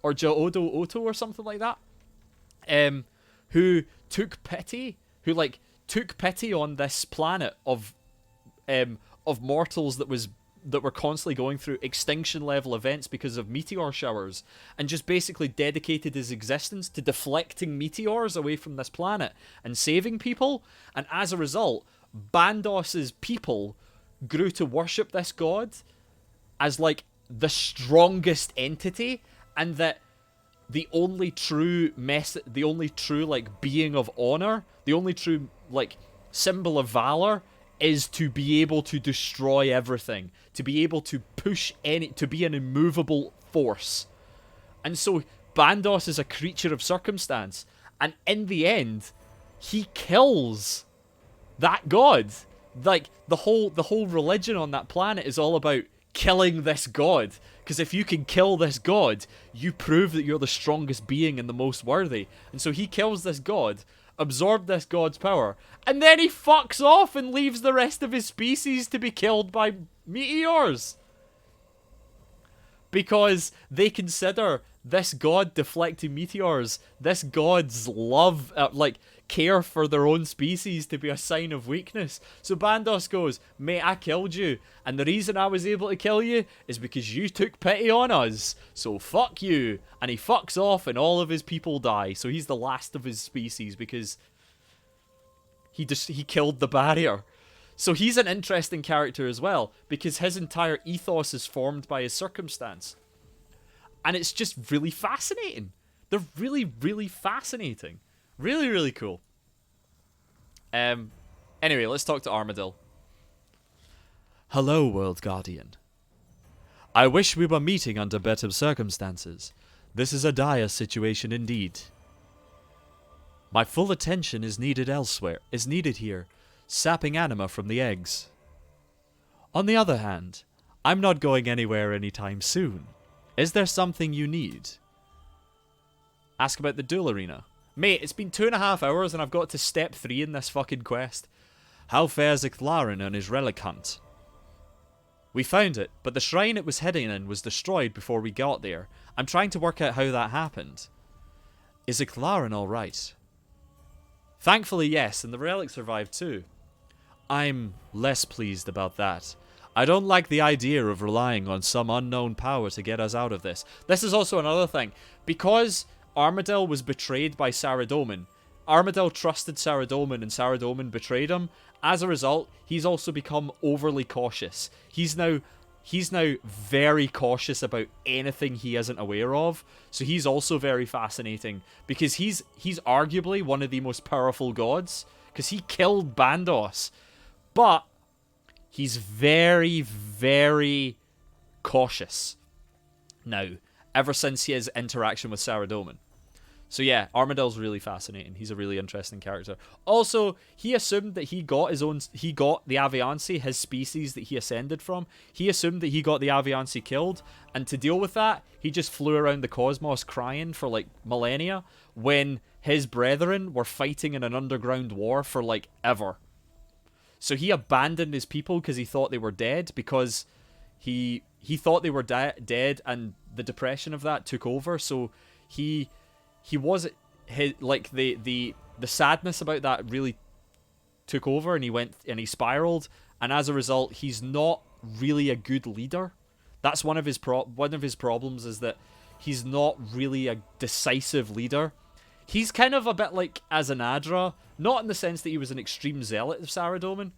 or Jodo Oto or something like that, who took pity on this planet of mortals that were constantly going through extinction level events because of meteor showers, and just basically dedicated his existence to deflecting meteors away from this planet and saving people. And as a result, Bandos's people grew to worship this god as like the strongest entity, and that the only true like being of honor, the only true like symbol of valor is to be able to destroy everything, to be able to to be an immovable force. And so Bandos is a creature of circumstance, and in the end, he kills that god. Like, the whole religion on that planet is all about killing this god, Because if you can kill this god, you prove that you're the strongest being and the most worthy. And so he kills this god, absorbed this god's power, and then he fucks off and leaves the rest of his species to be killed by meteors. Because they consider this god deflecting meteors, this god's love, care for their own species to be a sign of weakness. So Bandos goes, mate, I killed you, and the reason I was able to kill you is because you took pity on us, so fuck you. And he fucks off and all of his people die, so he's the last of his species because he killed the barrier. So he's an interesting character as well, because his entire ethos is formed by his circumstance. And it's just really fascinating. They're really, really fascinating. Really, really cool. Anyway, let's talk to Armadil. Hello, World Guardian. I wish we were meeting under better circumstances. This is a dire situation indeed. My full attention is needed here, sapping anima from the eggs. On the other hand, I'm not going anywhere anytime soon. Is there something you need? Ask about the duel arena. Mate, it's been 2.5 hours and I've got to step 3 in this fucking quest. How fares Icthlarin on his relic hunt? We found it, but the shrine it was hidden in was destroyed before we got there. I'm trying to work out how that happened. Is Icthlarin alright? Thankfully, yes, and the relic survived too. I'm less pleased about that. I don't like the idea of relying on some unknown power to get us out of this. This is also another thing. Because Armadil was betrayed by Saradomin, Armadil trusted Saradomin and Saradomin betrayed him. As a result, he's also become overly cautious. He's now very cautious about anything he isn't aware of. So he's also very fascinating because he's arguably one of the most powerful gods because he killed Bandos. But he's very, very cautious now, ever since his interaction with Saradomin. So yeah, Armadil's really fascinating. He's a really interesting character. Also, he assumed that he got the Aviansi, his species that he ascended from. He assumed that he got the Aviansi killed, and to deal with that, he just flew around the cosmos crying for like millennia when his brethren were fighting in an underground war for like ever. So he abandoned his people because he thought they were dead, because he thought they were dead, and the depression of that took over. So he wasn't like the sadness about that really took over, and he spiraled, and as a result, he's not really a good leader. That's one of his problems, is that he's not really a decisive leader. He's kind of a bit like Azanadra, not in the sense that he was an extreme zealot of Saradomin.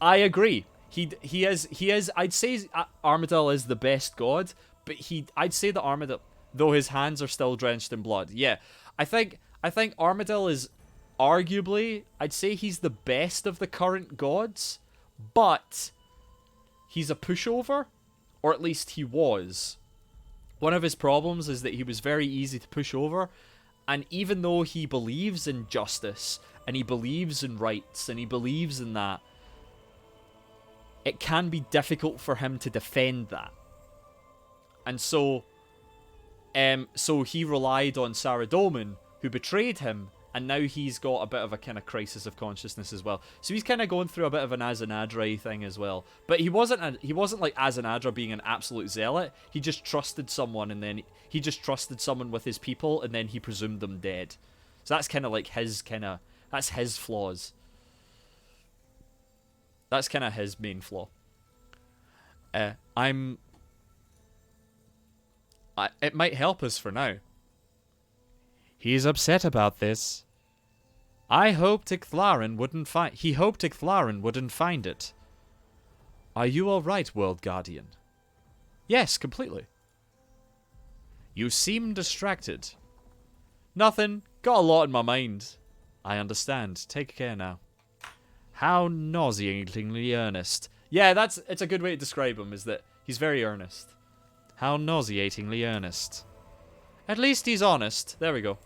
I agree. He is. I'd say Armadil is the best god, but I'd say that Armadil, though his hands are still drenched in blood. Yeah, I think Armadil is arguably, I'd say he's the best of the current gods, but he's a pushover, or at least he was. One of his problems is that he was very easy to push over, and even though he believes in justice, and he believes in rights, and he believes in that, it can be difficult for him to defend that. And so he relied on Saradomin, who betrayed him, and now he's got a bit of a kind of crisis of consciousness as well. So he's kind of going through a bit of an Azanadra thing as well. But he wasn't like Azanadra being an absolute zealot. He just trusted someone, and then he just trusted someone with his people, and then he presumed them dead. So that's kind of like that's his flaws. That's kind of his main flaw. It might help us for now. He's upset about this. He hoped Icthlarin wouldn't find it. Are you alright, World Guardian? Yes, completely. You seem distracted. Nothing. Got a lot in my mind. I understand. Take care now. How nauseatingly earnest. Yeah, it's a good way to describe him, is that he's very earnest. How nauseatingly earnest. At least he's honest. There we go.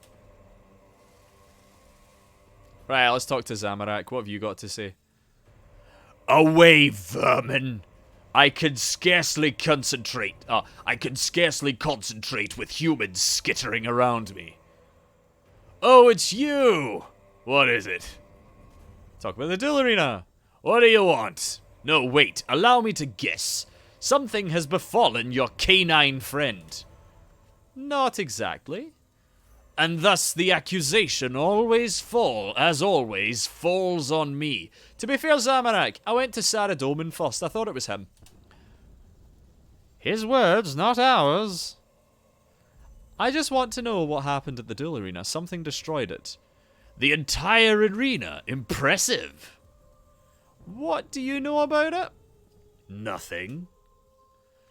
Right, let's talk to Zamorak. What have you got to say? Away, vermin! I can scarcely concentrate. I can scarcely concentrate with humans skittering around me. Oh, it's you! What is it? Talk about the duel arena. What do you want? No, wait. Allow me to guess. Something has befallen your canine friend. Not exactly. And thus the accusation as always, falls on me. To be fair, Zamarak, I went to Saradomin first. I thought it was him. His words, not ours. I just want to know what happened at the duel arena. Something destroyed it. The entire arena. Impressive. What do you know about it? Nothing.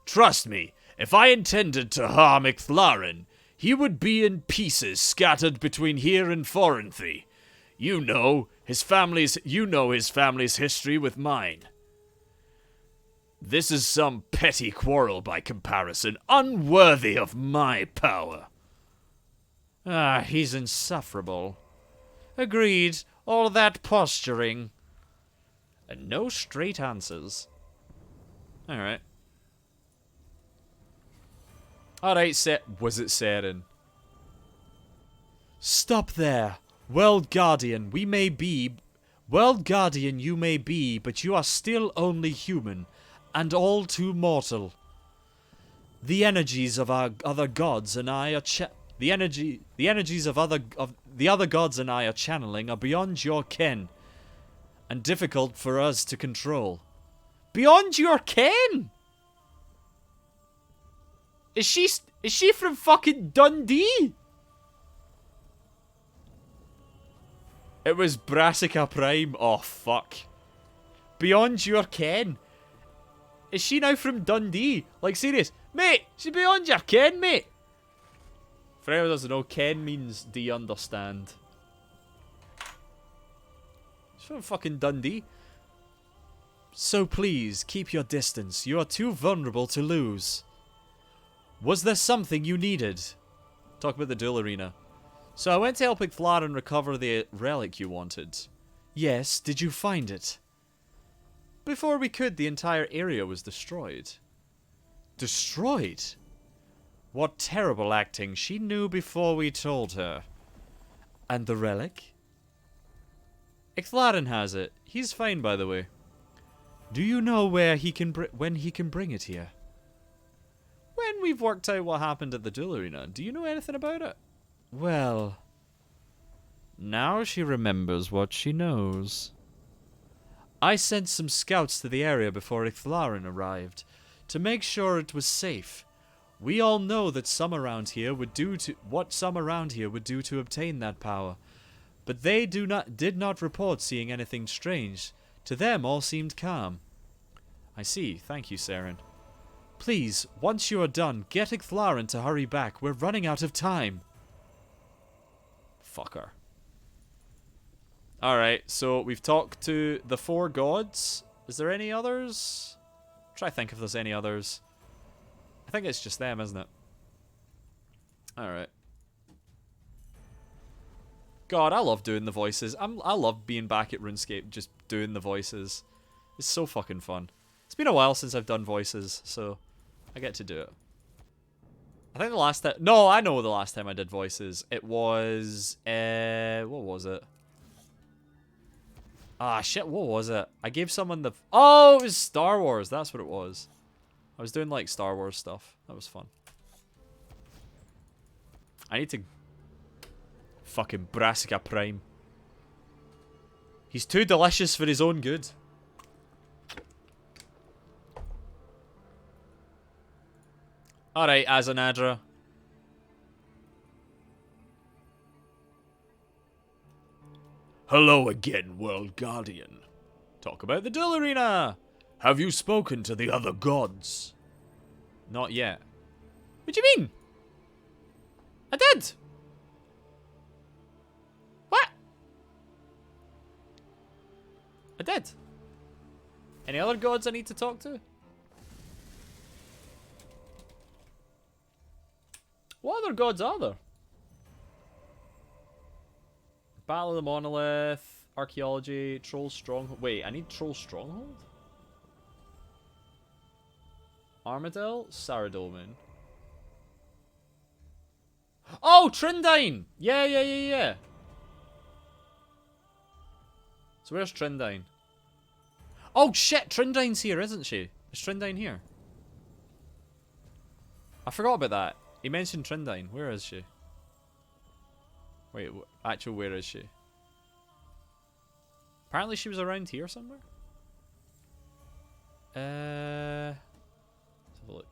Trust me, if I intended to harm Ixthlarin, he would be in pieces scattered between here and Forenthi. You know his family's history with mine. This is some petty quarrel by comparison, unworthy of my power. Ah, he's insufferable. Agreed, all that posturing. And no straight answers. Alright. Alright, was it Seren? Stop there. World Guardian, you may be, but you are still only human, and all too mortal. The energies of our other gods and I are the energies of the other gods and I are channeling are beyond your ken, and difficult for us to control. Beyond your ken? Is she from fucking Dundee? It was Brassica Prime. Oh, fuck. Beyond your ken. Is she now from Dundee? Like, serious. Mate, she's beyond your ken, mate. For anyone who doesn't know, ken means do you understand? She's from fucking Dundee. So please, keep your distance. You are too vulnerable to lose. Was there something you needed? Talk about the duel arena. So I went to help Ixthlarin recover the relic you wanted. Yes, did you find it? Before we could, the entire area was destroyed. Destroyed? What terrible acting. She knew before we told her. And the relic? Ixthlarin has it. He's fine, by the way. Do you know where he can when he can bring it here? When we've worked out what happened at the duel arena, do you know anything about it? Well, now she remembers what she knows. I sent some scouts to the area before Ixthlarin arrived, to make sure it was safe. We all know that some around here would do to obtain that power, but they did not report seeing anything strange. To them, all seemed calm. I see. Thank you, Seren. Please, once you are done, get Ixthlarin to hurry back. We're running out of time. Fucker. Alright, so we've talked to the 4 gods. Is there any others? Try to think if there's any others. I think it's just them, isn't it? Alright. God, I love doing the voices. I love being back at RuneScape, just doing the voices. It's so fucking fun. It's been a while since I've done voices, so I get to do it. I think the last time... No, I know the last time I did voices. It was... what was it? Ah, shit, what was it? I gave someone the... Oh, it was Star Wars. That's what it was. I was doing, like, Star Wars stuff. That was fun. I need to... Fucking Brassica Prime. He's too delicious for his own good. Alright, Azanadra. Hello again, World Guardian. Talk about the duel arena. Have you spoken to the other gods? Not yet. What do you mean? I did. What? I did. Any other gods I need to talk to? What other gods are there? Battle of the Monolith, Archaeology, Troll Stronghold. Wait, I need Troll Stronghold? Armadale? Saradomin. Oh, Trindine! Yeah, yeah, yeah, yeah. So where's Trindine? Oh shit, Trindine's here, isn't she? Is Trindine here? I forgot about that. He mentioned Trindine. Where is she? Wait, actually, where is she? Apparently she was around here somewhere. Let's have a look.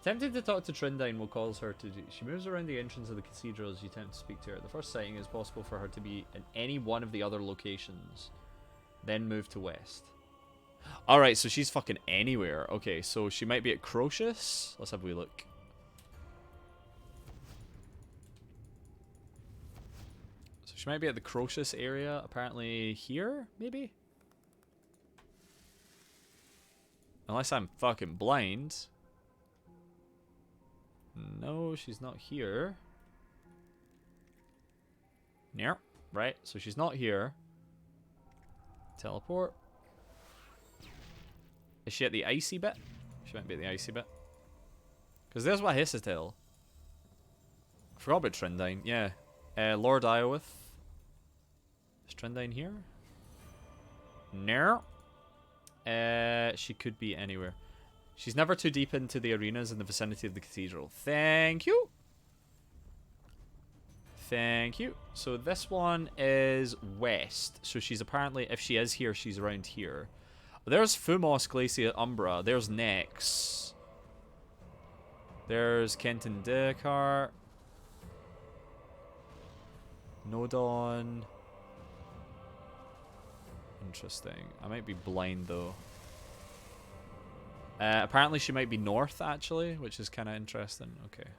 Attempting to talk to Trindine will cause her to do... She moves around the entrance of the cathedral as you attempt to speak to her. The first sighting is possible for her to be in any one of the other locations. Then move to west. Alright, so she's fucking anywhere. Okay, so she might be at Crocius. Let's have a wee look. So she might be at the Crocius area. Apparently here, maybe? Unless I'm fucking blind. No, she's not here. Nope. Right, so she's not here. Teleport. Is she at the icy bit? She might be at the icy bit. Because there's what Hissitail. I forgot about Trindine. Yeah. Lord Iowith. Is Trindine here? No. She could be anywhere. She's never too deep into the arenas in the vicinity of the cathedral. Thank you. Thank you. So this one is west. So she's apparently, if she is here, she's around here. There's Fumos Glacia Umbra. There's Nex. There's Kenton Dekar. Nodon. Interesting. I might be blind though. Apparently she might be north actually, which is kind of interesting. Okay.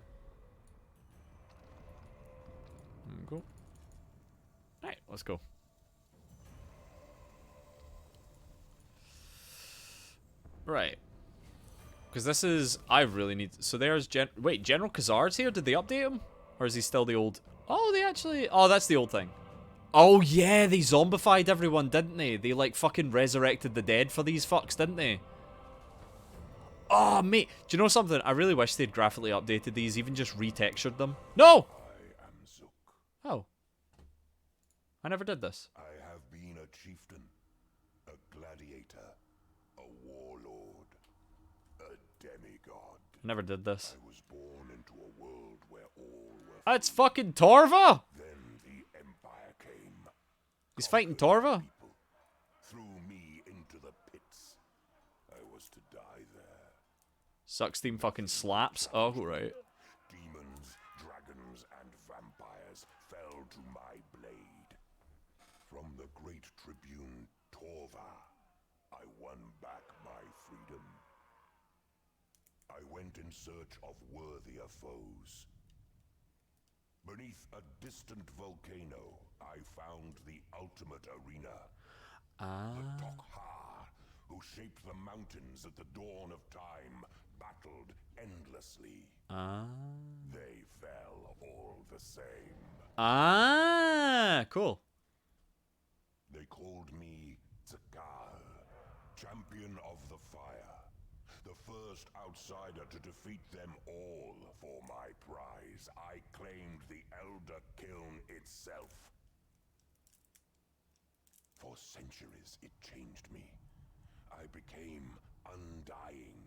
Go. Right, let's go. Right. Because this is... I really need... So there's... Wait, General Khazar's here? Did they update him? Or is he still the old... Oh, they actually... Oh, that's the old thing. Oh, yeah, they zombified everyone, didn't they? They, like, fucking resurrected the dead for these fucks, didn't they? Oh, mate. Do you know something? I really wish they'd graphically updated these, even just retextured them. No! I am Zook. Oh. I never did this. I have been a chieftain, a gladiator, a warlord, a demigod. I never did this. I was born into a world where all were That's fucking Torva! Then the Empire came. He's fighting Torva? People threw me into the pits. I was to die there. Sucks team fucking slaps. Oh, right. Demons, dragons, and vampires fell to my blade. From the great tribune Torva, I won back my freedom. I went in search of worthier foes. Beneath a distant volcano, I found the ultimate arena. The Tok'ha, who shaped the mountains at the dawn of time, battled endlessly. They fell all the same. Cool. They called me Zakal, champion of the fire. The first outsider to defeat them all for my prize. I claimed the Elder Kiln itself. For centuries, it changed me. I became undying.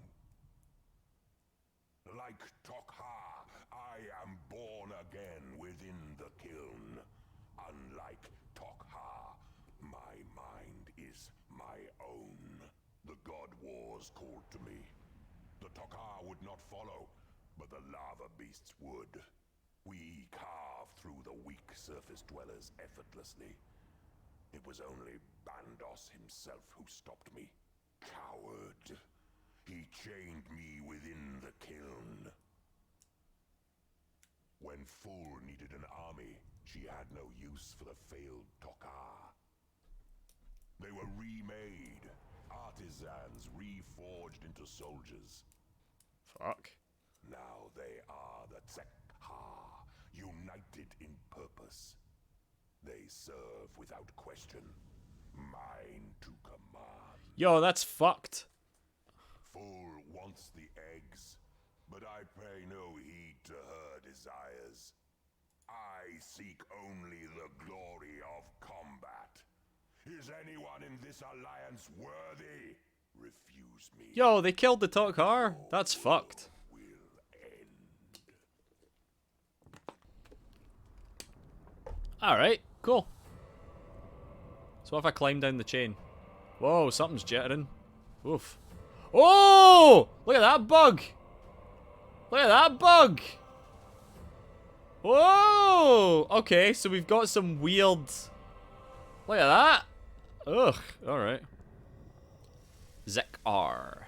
Like Tok'ha, I am born again within the kiln. Unlike Tok'ha, my mind is my own. The God Wars called to me. The Tok'ha would not follow, but the lava beasts would. We carved through the weak surface dwellers effortlessly. It was only Bandos himself who stopped me. Coward. He chained me within the kiln. When Full needed an army, she had no use for the failed Tok'ha. They were remade. Artisans reforged into soldiers. Fuck. Now they are the Tsekha, united in purpose. They serve without question. Mine to command. Yo, that's fucked. Full but I pay no heed to her desires. I seek only the glory of combat. Is anyone in this alliance worthy? Refuse me. Yo, they killed the Tok'har. That's fucked. Will end. Alright, cool. So what if I climb down the chain? Whoa, something's jittering. Oof. Oh! Look at that bug! Look at that bug! Whoa! Okay, so we've got some weird... Look at that! Ugh, alright. Zekar.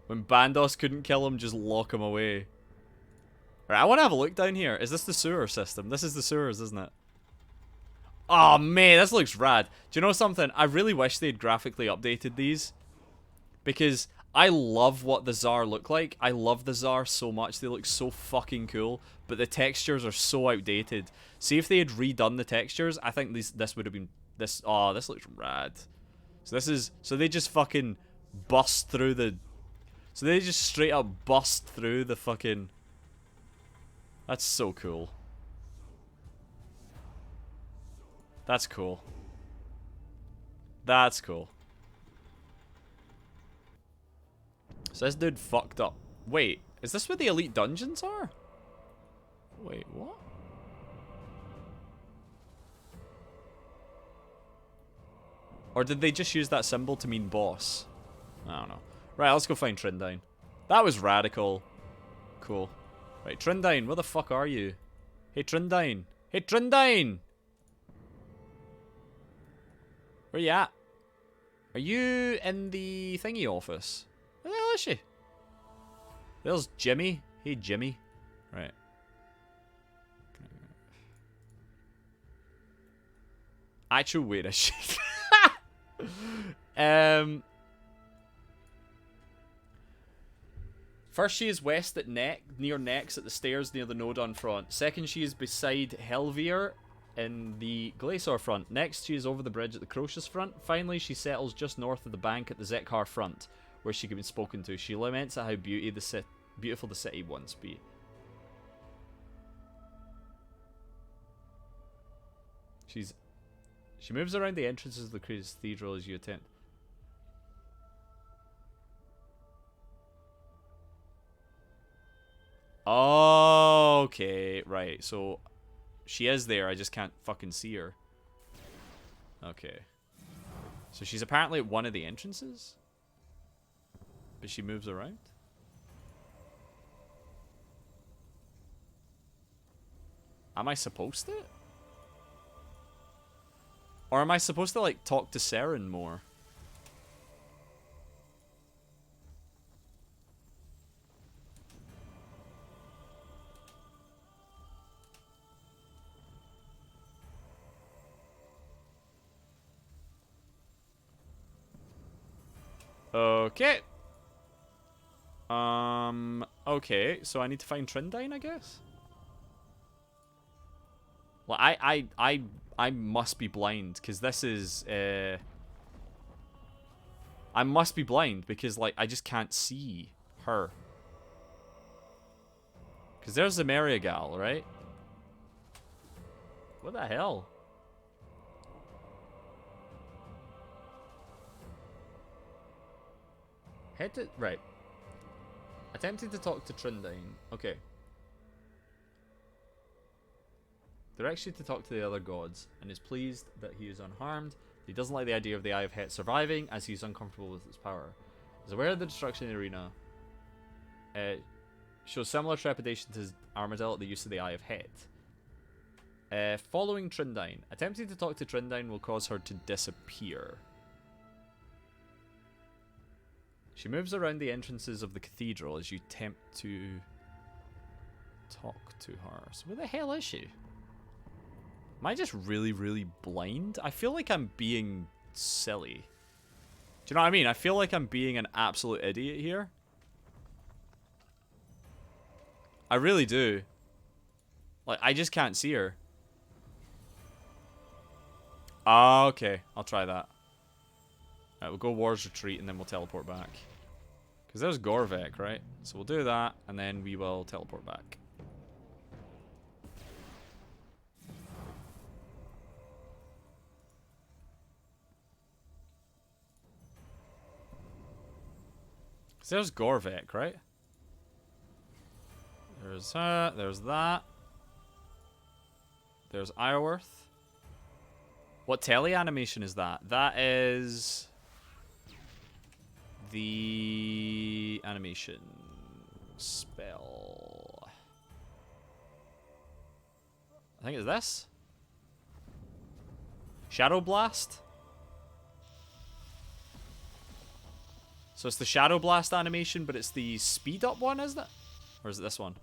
When Bandos couldn't kill him, just lock him away. Right, I want to have a look down here. Is this the sewer system? This is the sewers, isn't it? Oh, man, this looks rad. Do you know something? I really wish they'd graphically updated these. Because I love what the Tsar look like. I love the Tsar so much. They look so fucking cool. But the textures are so outdated. See, if they had redone the textures, I think this would have been... Oh, this looks rad. So this is... So they just fucking bust through the... So they just straight up bust through the fucking... That's so cool. That's cool. That's cool. So this dude fucked up. Wait, is this where the elite dungeons are? Wait, what? Or did they just use that symbol to mean boss? I don't know. Right, let's go find Trindine. That was radical. Cool. Right, Trindine, where the fuck are you? Hey, Trindine. Hey, Trindine! Where you at? Are you in the thingy office? Where the hell is she? There's Jimmy. Hey, Jimmy. Right. Actual, wait a shit. First, she is west at near Nex at the stairs near the Nodon front. Second, she is beside Helvier in the Glacier front. Next, she is over the bridge at the Crocius front. Finally, she settles just north of the bank at the Zekar front, where she can be spoken to. She laments at how beautiful the city once be. She moves around the entrances of the cathedral as you attempt. Okay, right. So she is there. I just can't fucking see her. Okay. So she's apparently at one of the entrances? But she moves around? Am I supposed to? Or am I supposed to, like, talk to Seren more? Okay. Okay, so I need to find Trindine, I guess? Well, I must be blind, because this is, I must be blind, because, like, I just can't see her. Because there's the Mariagal, right? What the hell? Right. Attempting to talk to Trindine. Okay. Directs you to talk to the other gods, and is pleased that he is unharmed. He doesn't like the idea of the Eye of Het surviving, as he is uncomfortable with its power. Is aware of the destruction in the arena. Shows similar trepidation to his Armadillo at the use of the Eye of Het. Following Trindine. Attempting to talk to Trindine will cause her to disappear. She moves around the entrances of the cathedral as you attempt to talk to her. So where the hell is she? Am I just really, really blind? I feel like I'm being silly. Do you know what I mean? I feel like I'm being an absolute idiot here. I really do. Like, I just can't see her. Ah, okay. I'll try that. Alright, we'll go War's Retreat and then we'll teleport back. Because there's Gorvek, right? So we'll do that, and then we will teleport back. Because there's Gorvek, right? There's that. There's Iorworth. What tele animation is that? That is the animation spell. I think it's this. Shadow Blast. So it's the Shadow Blast animation, but it's the speed up one, isn't it? Or is it this one?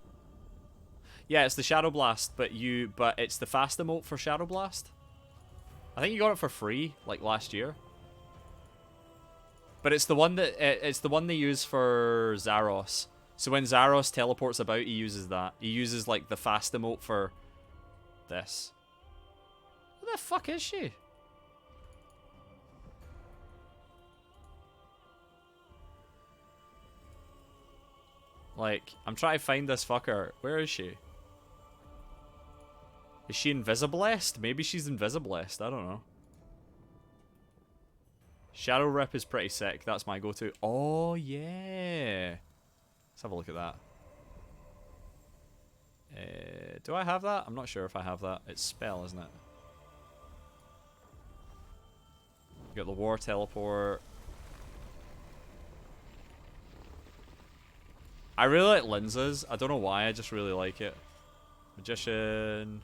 Yeah, it's the Shadow Blast, but it's the fast emote for Shadow Blast. I think you got it for free, like last year. But it's the one they use for Zaros. So when Zaros teleports about, he uses that. He uses like the fast emote for this. Who the fuck is she? Like, I'm trying to find this fucker. Where is she? Is she Invisiblest? Maybe she's Invisiblest. I don't know. Shadow Rip is pretty sick. That's my go-to. Oh, yeah. Let's have a look at that. Do I have that? I'm not sure if I have that. It's spell, isn't it? You got the War Teleport. I really like lenses. I don't know why. I just really like it. Magician.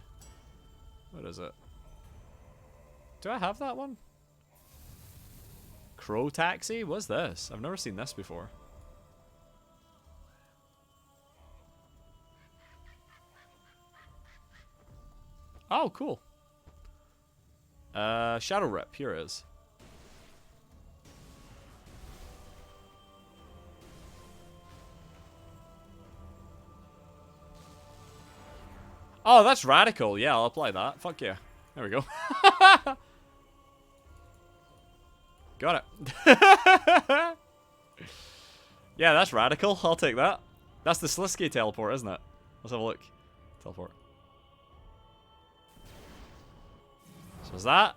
What is it? Do I have that one? Crow Taxi? What's this? I've never seen this before. Oh, cool. Shadow Rip. Here it is. Oh, that's radical. Yeah, I'll apply that. Fuck yeah. There we go. Got it. Yeah, that's radical. I'll take that. That's the Slisky teleport, isn't it? Let's have a look. Teleport. So is that?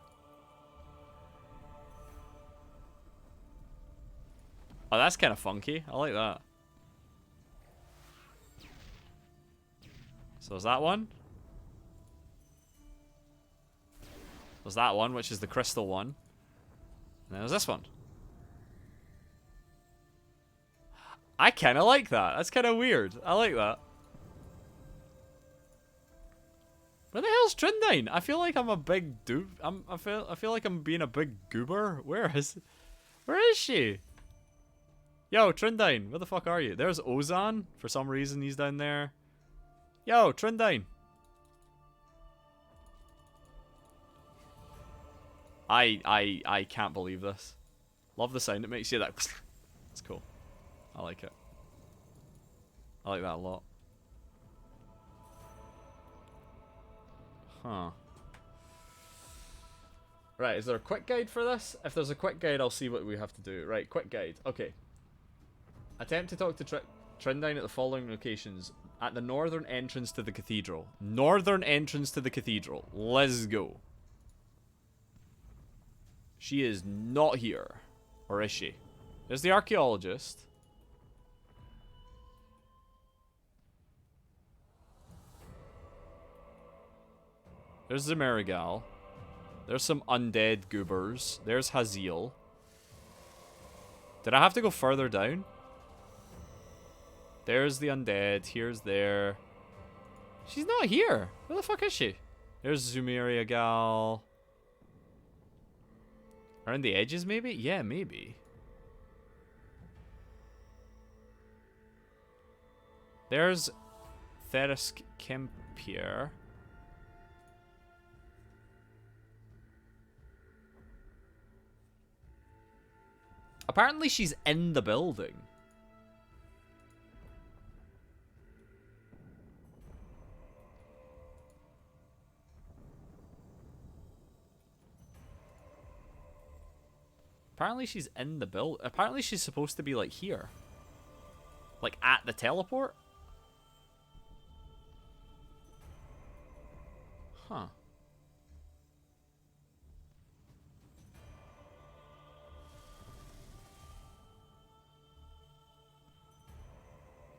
Oh, that's kind of funky. I like that. So is that one? There's that one, which is the crystal one. And then there's this one. I kind of like that. That's kind of weird. I like that. Where the hell's Trindine? I feel like I'm a big dude. I feel like I'm being a big goober. Where is she? Yo, Trindine, where the fuck are you? There's Ozan. For some reason, he's down there. Yo, Trindine. I can't believe this. Love the sound it makes. You that. It's cool. I like it. I like that a lot. Huh. Right, is there a quick guide for this? If there's a quick guide, I'll see what we have to do. Right, quick guide. Okay. Attempt to talk to Trindine at the following locations. At the northern entrance to the cathedral. Northern entrance to the cathedral. Let's go. She is not here. Or is she? There's the archaeologist. There's Zemerigal. There's some undead goobers. There's Haziel. Did I have to go further down? There's the undead. Here's there. She's not here. Where the fuck is she? There's Zumeria Gal. Around the edges, maybe? Yeah, maybe. There's Therisk Kempier. Apparently she's in the building. Apparently she's in the build. Apparently she's supposed to be like here. Like, at the teleport? Huh.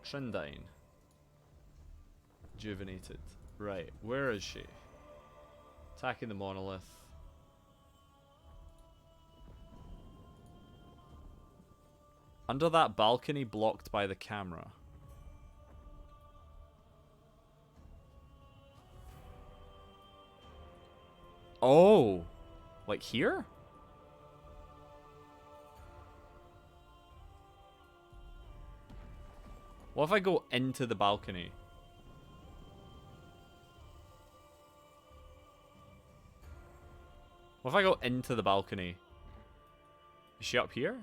Trindine. Rejuvenated. Right, where is she? Attacking the monolith. Under that balcony blocked by the camera. Oh! Like here? What if I go into the balcony? What if I go into the balcony? Is she up here?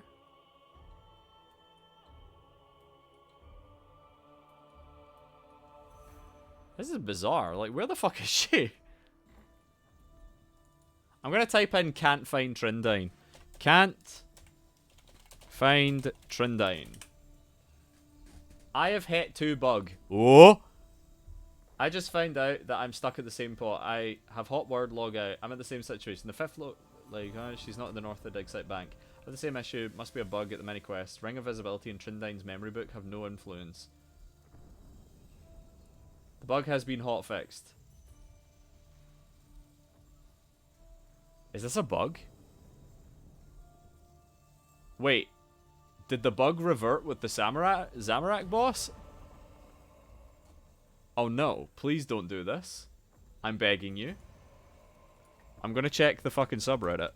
This is bizarre. Like, where the fuck is she? I'm gonna type in can't find Trindine. Can't find Trindine. I have HET 2 bug. Oh! I just found out that I'm stuck at the same pot. I have hot word log out. I'm in the same situation. The fifth she's not in the north of the dig site bank. I have the same issue. Must be a bug at the mini quest. Ring of Visibility and Trindine's memory book have no influence. The bug has been hot fixed. Is this a bug? Wait. Did the bug revert with the Zamorak boss? Oh no, please don't do this. I'm begging you. I'm gonna check the fucking subreddit.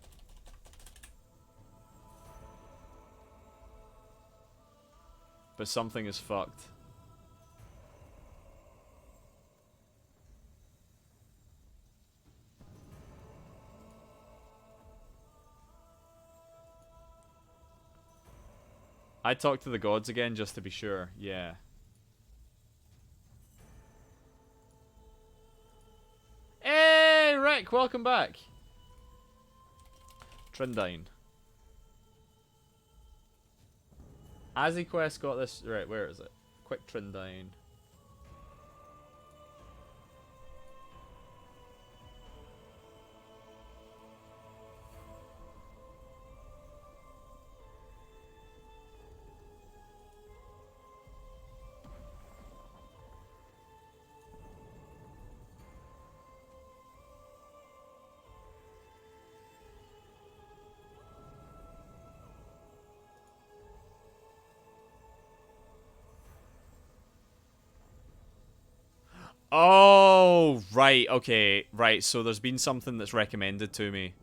But something is fucked. I talked to the gods again just to be sure. Yeah. Hey, Rick, welcome back. Trindine. Quest got this. Right, where is it? Quick Trindine. Oh, right, okay, right, so there's been something that's recommended to me.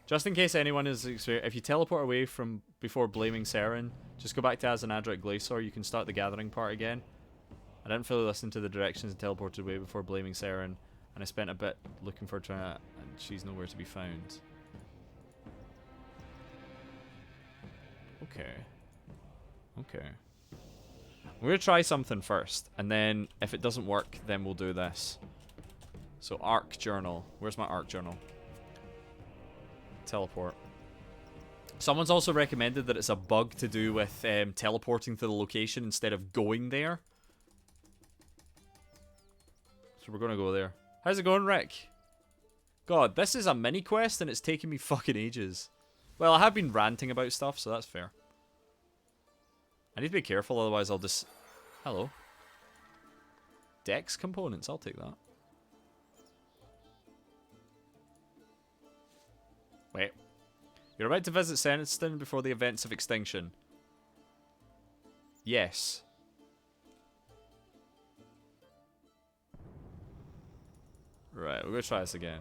Just in case anyone is experienced, if you teleport away from before blaming Seren, just go back to Azanadric Glacier, you can start the gathering part again. I didn't fully listen to the directions and teleported away before blaming Seren, and I spent a bit looking for Trinette, and she's nowhere to be found. Okay. Okay. We're going to try something first, and then if it doesn't work, then we'll do this. So, Arc Journal. Where's my Arc Journal? Teleport. Someone's also recommended that it's a bug to do with teleporting to the location instead of going there. So we're going to go there. How's it going, Rick? God, this is a mini quest and it's taking me fucking ages. Well, I have been ranting about stuff, so that's fair. I need to be careful, otherwise I'll just... Hello. Dex components, I'll take that. Wait. You're about to visit Seniston before the events of extinction. Yes. Right, we're gonna try this again.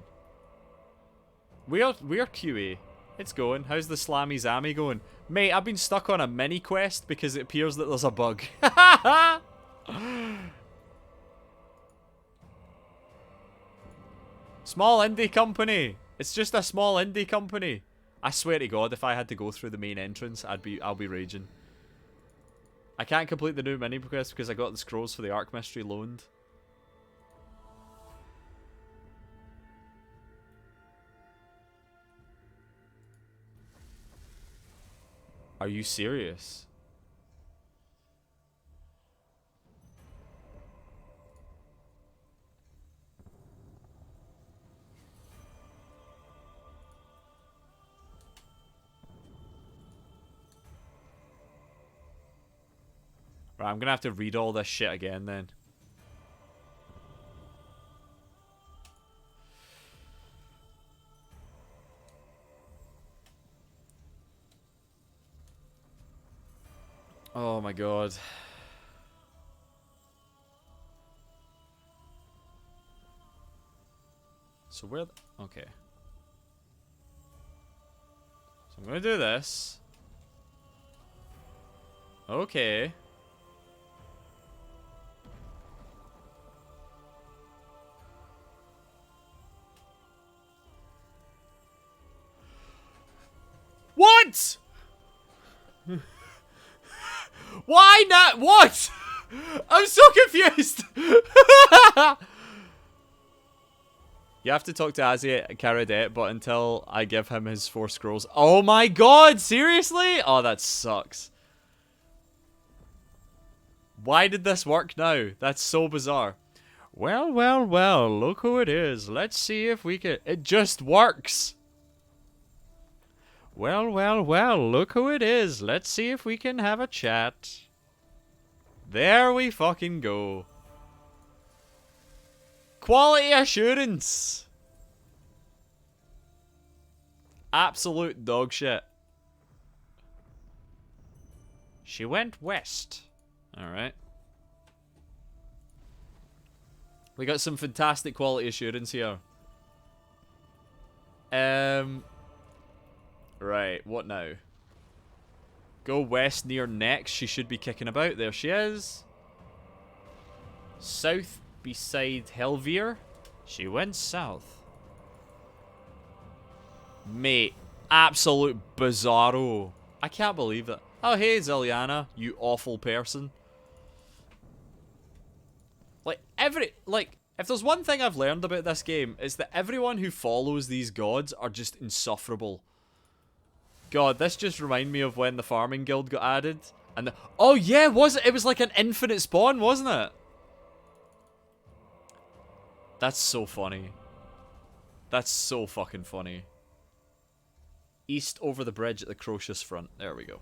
We're QA. It's going. How's the Slammy Zammy going? Mate, I've been stuck on a mini quest because it appears that there's a bug. Small indie company. It's just a small indie company. I swear to God, if I had to go through the main entrance, I'll be raging. I can't complete the new mini quest because I got the scrolls for the Arc Mystery loaned. Are you serious? Right, I'm gonna have to read all this shit again then. Oh my god. So where okay. So I'm gonna do this. Okay. What? Why not? What? I'm so confused. You have to talk to Caradet, but until I give him his 4 scrolls. Oh my god, seriously? Oh, that sucks. Why did this work now? That's so bizarre. Well, well, well, look who it is. Let's see if we can... It just works. Well, well, well, look who it is. Let's see if we can have a chat. There we fucking go. Quality assurance. Absolute dog shit. She went west. Alright. We got some fantastic quality assurance here. Right, what now? Go west near next. She should be kicking about. There she is. South beside Helvier. She went south. Mate, absolute bizarro. I can't believe that. Oh, hey, Ziliana, you awful person. If there's one thing I've learned about this game, it's that everyone who follows these gods are just insufferable. God, this just reminded me of when the farming guild got added. And oh yeah, was it? It was like an infinite spawn, wasn't it? That's so funny. That's so fucking funny. East over the bridge at the Crocius front. There we go.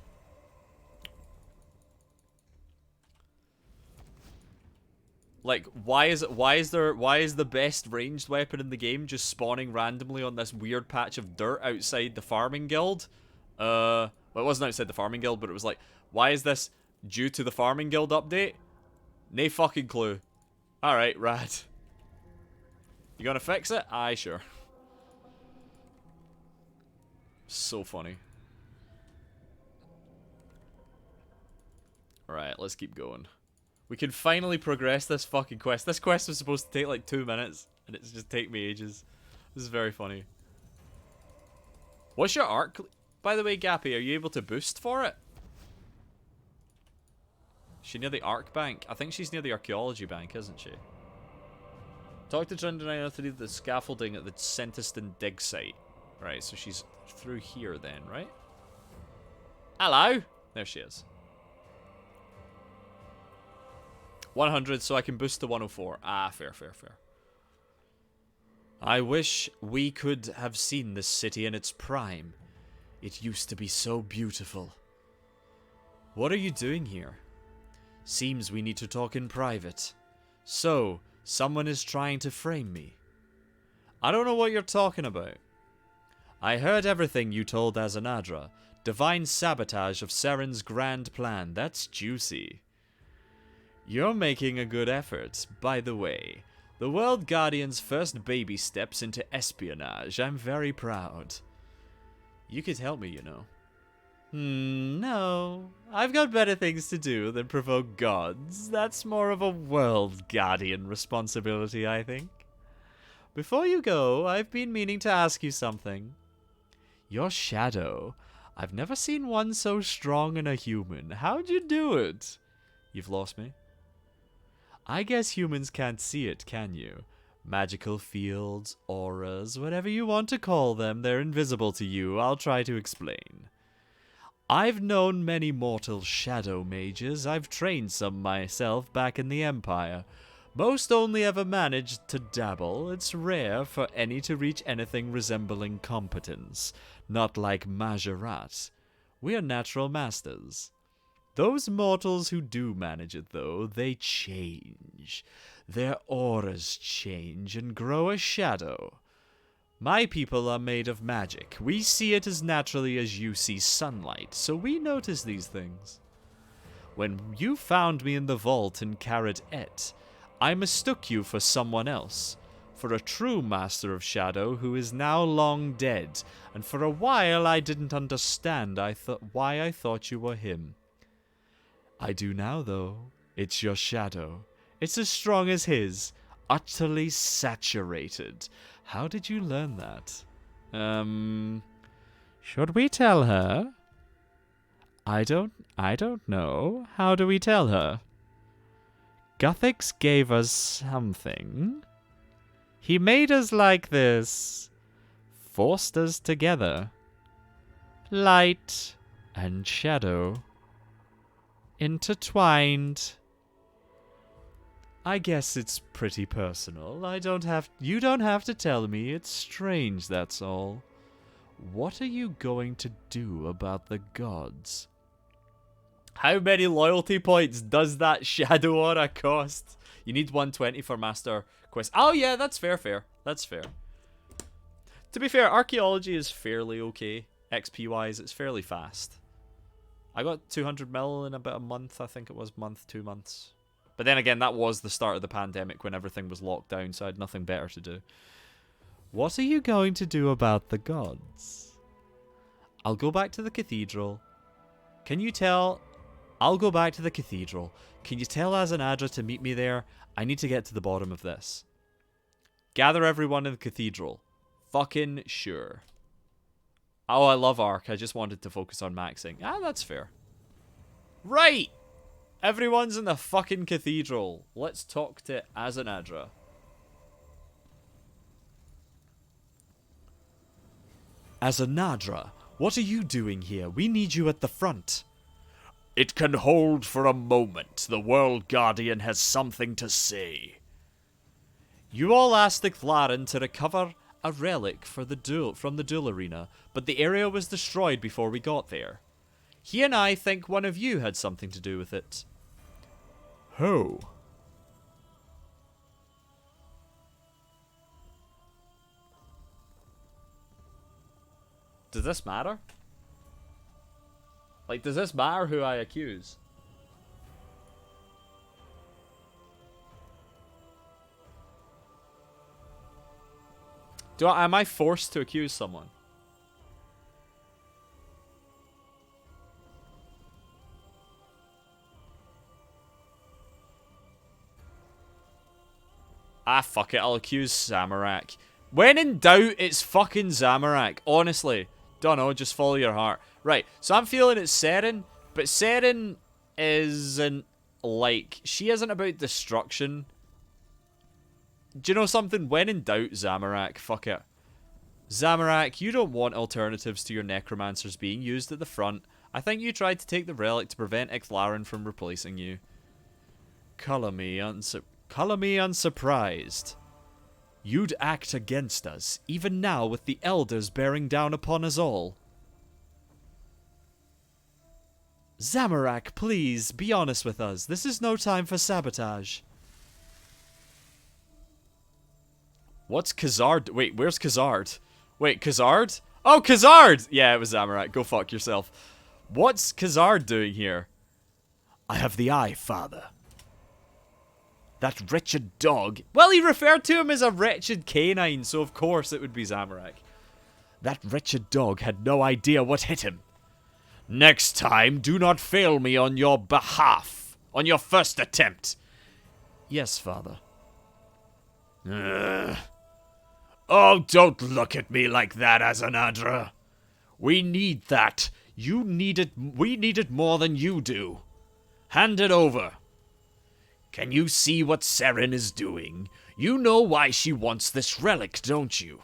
Like, why is the best ranged weapon in the game just spawning randomly on this weird patch of dirt outside the farming guild? Well, it wasn't outside the farming guild, but it was like, why is this due to the farming guild update? Nay fucking clue. Alright, rad. You gonna fix it? Aye, sure. So funny. Alright, let's keep going. We can finally progress this fucking quest. This quest was supposed to take like 2 minutes, and it's just take me ages. This is very funny. What's your arc? By the way, Gappy, are you able to boost for it? Is she near the arc bank? I think she's near the archaeology bank, isn't she? Talk to 2903 the scaffolding at the Centiston dig site. Right, so she's through here then, right? Hello! There she is. 100, so I can boost to 104. Ah, fair, fair, fair. I wish we could have seen this city in its prime. It used to be so beautiful. What are you doing here? Seems we need to talk in private. So, someone is trying to frame me. I don't know what you're talking about. I heard everything you told Azanadra. Divine sabotage of Seren's grand plan. That's juicy. You're making a good effort, by the way. The World Guardian's first baby steps into espionage. I'm very proud. You could help me, you know. No. I've got better things to do than provoke gods. That's more of a World Guardian responsibility, I think. Before you go, I've been meaning to ask you something. Your shadow. I've never seen one so strong in a human. How'd you do it? You've lost me. I guess humans can't see it, can you? Magical fields, auras, whatever you want to call them, they're invisible to you. I'll try to explain. I've known many mortal shadow mages. I've trained some myself back in the Empire. Most only ever managed to dabble. It's rare for any to reach anything resembling competence. Not like Majorat. We're natural masters. Those mortals who do manage it, though, they change. Their auras change and grow a shadow. My people are made of magic. We see it as naturally as you see sunlight, so we notice these things. When you found me in the vault in Karat Et, I mistook you for someone else, for a true master of shadow who is now long dead, and for a while I didn't understand why I thought you were him. I do now, though. It's your shadow. It's as strong as his, utterly saturated. How did you learn that? Should we tell her? I don't know. How do we tell her? Guthix gave us something. He made us like this. Forced us together. Light and shadow. Intertwined. I guess it's pretty personal. You don't have to tell me. It's strange, that's all. What are you going to do about the gods? How many loyalty points does that shadow aura cost? You need 120 for master quest. Oh yeah, that's fair. That's fair. To be fair, archaeology is fairly okay. XP wise, it's fairly fast. I got 200 mil in about a month, I think it was, 2 months. But then again, that was the start of the pandemic when everything was locked down, so I had nothing better to do. What are you going to do about the gods? I'll go back to the cathedral. Can you tell... I'll go back to the cathedral. Can you tell Azanadra to meet me there? I need to get to the bottom of this. Gather everyone in the cathedral. Fucking sure. Oh, I love Arc. I just wanted to focus on maxing. Ah, that's fair. Right! Everyone's in the fucking cathedral. Let's talk to Azanadra. Azanadra, what are you doing here? We need you at the front. It can hold for a moment. The World Guardian has something to say. You all asked the Clarin to recover a relic for from the duel arena, but the area was destroyed before we got there. He and I think one of you had something to do with it. Who? Does this matter? Like, does this matter who I accuse? Am I forced to accuse someone? Ah, fuck it, I'll accuse Zamorak. When in doubt, it's fucking Zamorak. Honestly. Don't know, just follow your heart. Right, so I'm feeling it's Seren, but Seren isn't, like, she isn't about destruction. Do you know something? When in doubt, Zamorak, fuck it. Zamorak, you don't want alternatives to your necromancers being used at the front. I think you tried to take the relic to prevent Ixlarin from replacing you. Color me unsurprised. You'd act against us, even now with the elders bearing down upon us all. Zamorak, please, be honest with us. This is no time for sabotage. What's Khazard? Wait, where's Khazard? Wait, Khazard? Oh, Khazard! Yeah, it was Zamorak. Go fuck yourself. What's Khazard doing here? I have the eye, father. That wretched dog. Well, he referred to him as a wretched canine, so of course it would be Zamorak. That wretched dog had no idea what hit him. Next time, do not fail me on your behalf. On your first attempt. Yes, father. Oh, don't look at me like that, Azanadra. We need that. You need it. We need it more than you do. Hand it over. Can you see what Seren is doing? You know why she wants this relic, don't you?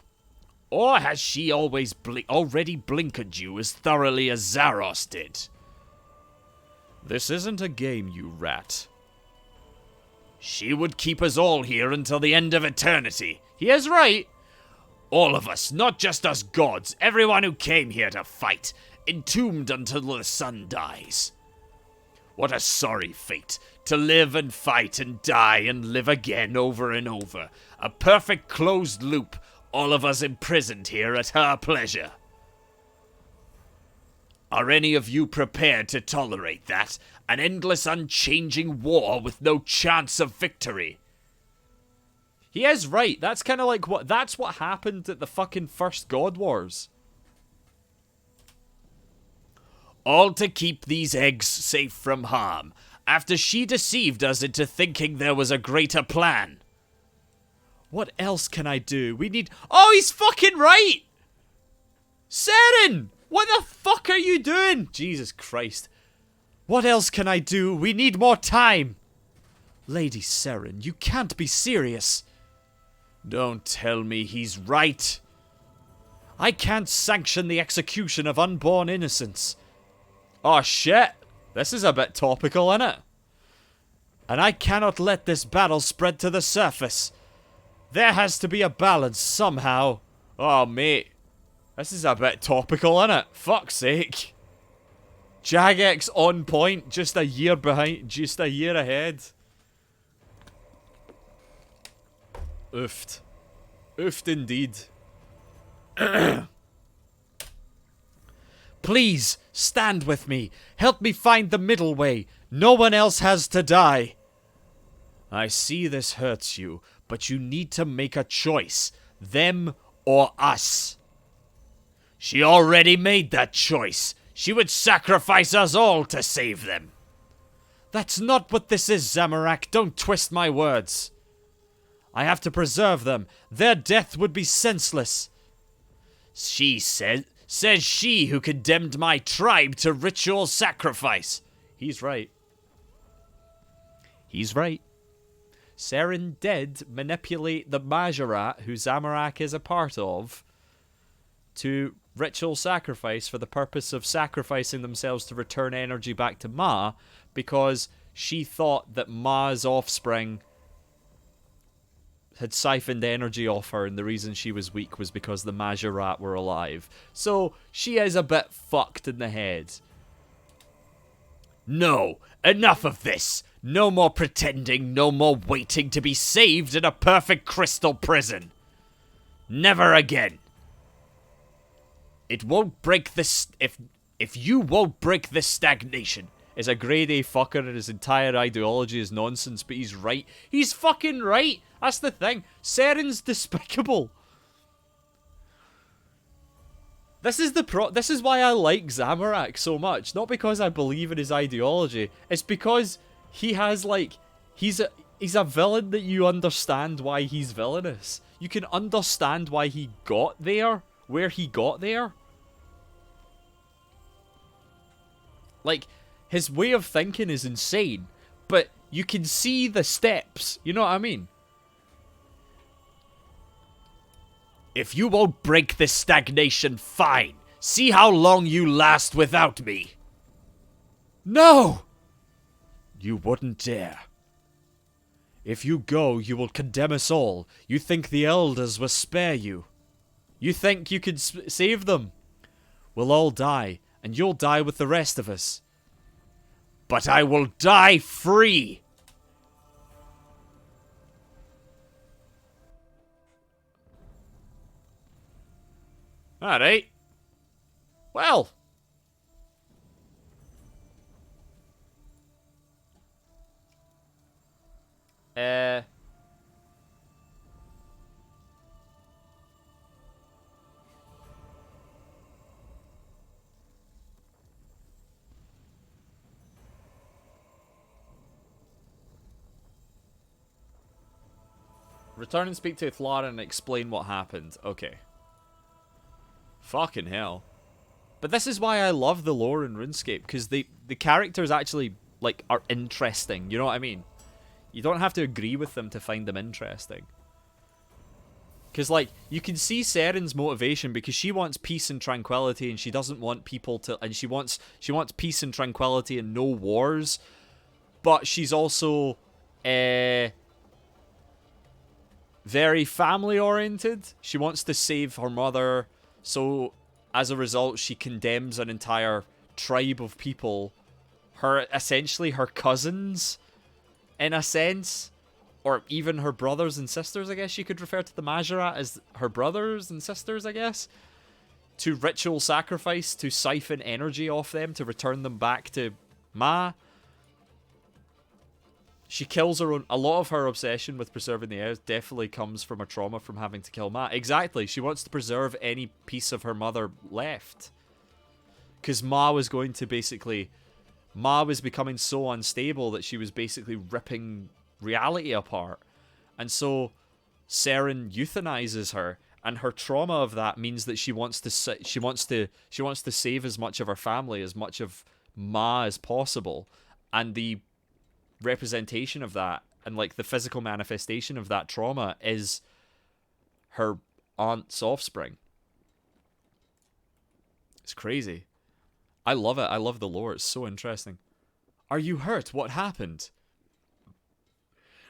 Or has she already blinkered you as thoroughly as Zaros did? This isn't a game, you rat. She would keep us all here until the end of eternity. He is right. All of us, not just us gods, everyone who came here to fight, entombed until the sun dies. What a sorry fate, to live and fight and die and live again over and over. A perfect closed loop, all of us imprisoned here at her pleasure. Are any of you prepared to tolerate that? An endless unchanging war with no chance of victory? He is right. That's kind of like that's what happened at the fucking first God Wars. All to keep these eggs safe from harm, after she deceived us into thinking there was a greater plan. What else can I do? We need... Oh, he's fucking right! Seren! What the fuck are you doing? Jesus Christ. What else can I do? We need more time. Lady Seren, you can't be serious. Don't tell me he's right. I can't sanction the execution of unborn innocents. Oh shit. This is a bit topical, innit? And I cannot let this battle spread to the surface. There has to be a balance somehow. Oh, mate. This is a bit topical, innit? Fuck's sake. Jagex on point, just a year behind, just a year ahead. Oofed. Oofed indeed. Please, stand with me. Help me find the middle way. No one else has to die. I see this hurts you, but you need to make a choice. Them or us. She already made that choice. She would sacrifice us all to save them. That's not what this is, Zamorak. Don't twist my words. I have to preserve them. Their death would be senseless. She says she who condemned my tribe to ritual sacrifice. He's right. He's right. Seren did manipulate the Majorat, who Zamorak is a part of, to ritual sacrifice for the purpose of sacrificing themselves to return energy back to Ma, because she thought that Ma's offspring had siphoned energy off her, and the reason she was weak was because the Majorat were alive. So she is a bit fucked in the head. No, enough of this. No more pretending, no more waiting to be saved in a perfect crystal prison. Never again. It won't break this... If you won't break this stagnation... Is a grade A fucker and his entire ideology is nonsense, but he's right. He's fucking right! That's the thing. Seren's despicable. This is why I like Zamorak so much. Not because I believe in his ideology. It's because he has, like... He's a villain that you understand why he's villainous. You can understand why he got there. Where he got there. Like... His way of thinking is insane, but you can see the steps. You know what I mean? If you won't break this stagnation, fine. See how long you last without me. No! You wouldn't dare. If you go, you will condemn us all. You think the elders will spare you. You think you could save them. We'll all die, and you'll die with the rest of us. But I will die free. Alright. Well. Return and speak to Thlara and explain what happened. Okay. Fucking hell. But this is why I love the lore in RuneScape, because the characters actually, like, are interesting. You know what I mean? You don't have to agree with them to find them interesting. Because, like, you can see Seren's motivation because she wants peace and tranquility, and she doesn't want people to... And she wants peace and tranquility and no wars. But she's also... very family-oriented. She wants to save her mother, so as a result, she condemns an entire tribe of people essentially her cousins, in a sense, or even her brothers and sisters, I guess you could refer to the Majorat as her brothers and sisters, I guess, to ritual sacrifice to siphon energy off them to return them back to Ma. She kills her own. A lot of her obsession with preserving the heirs definitely comes from a trauma from having to kill Ma. Exactly. She wants to preserve any piece of her mother left. Because Ma was going to basically... Ma was becoming so unstable that she was basically ripping reality apart. And so Seren euthanizes her, and her trauma of that means that she wants to save as much of her family, as much of Ma as possible. And the representation of that, and like the physical manifestation of that trauma, is her aunt's offspring. It's crazy. I love it. I love the lore. It's so interesting. Are you hurt? What happened?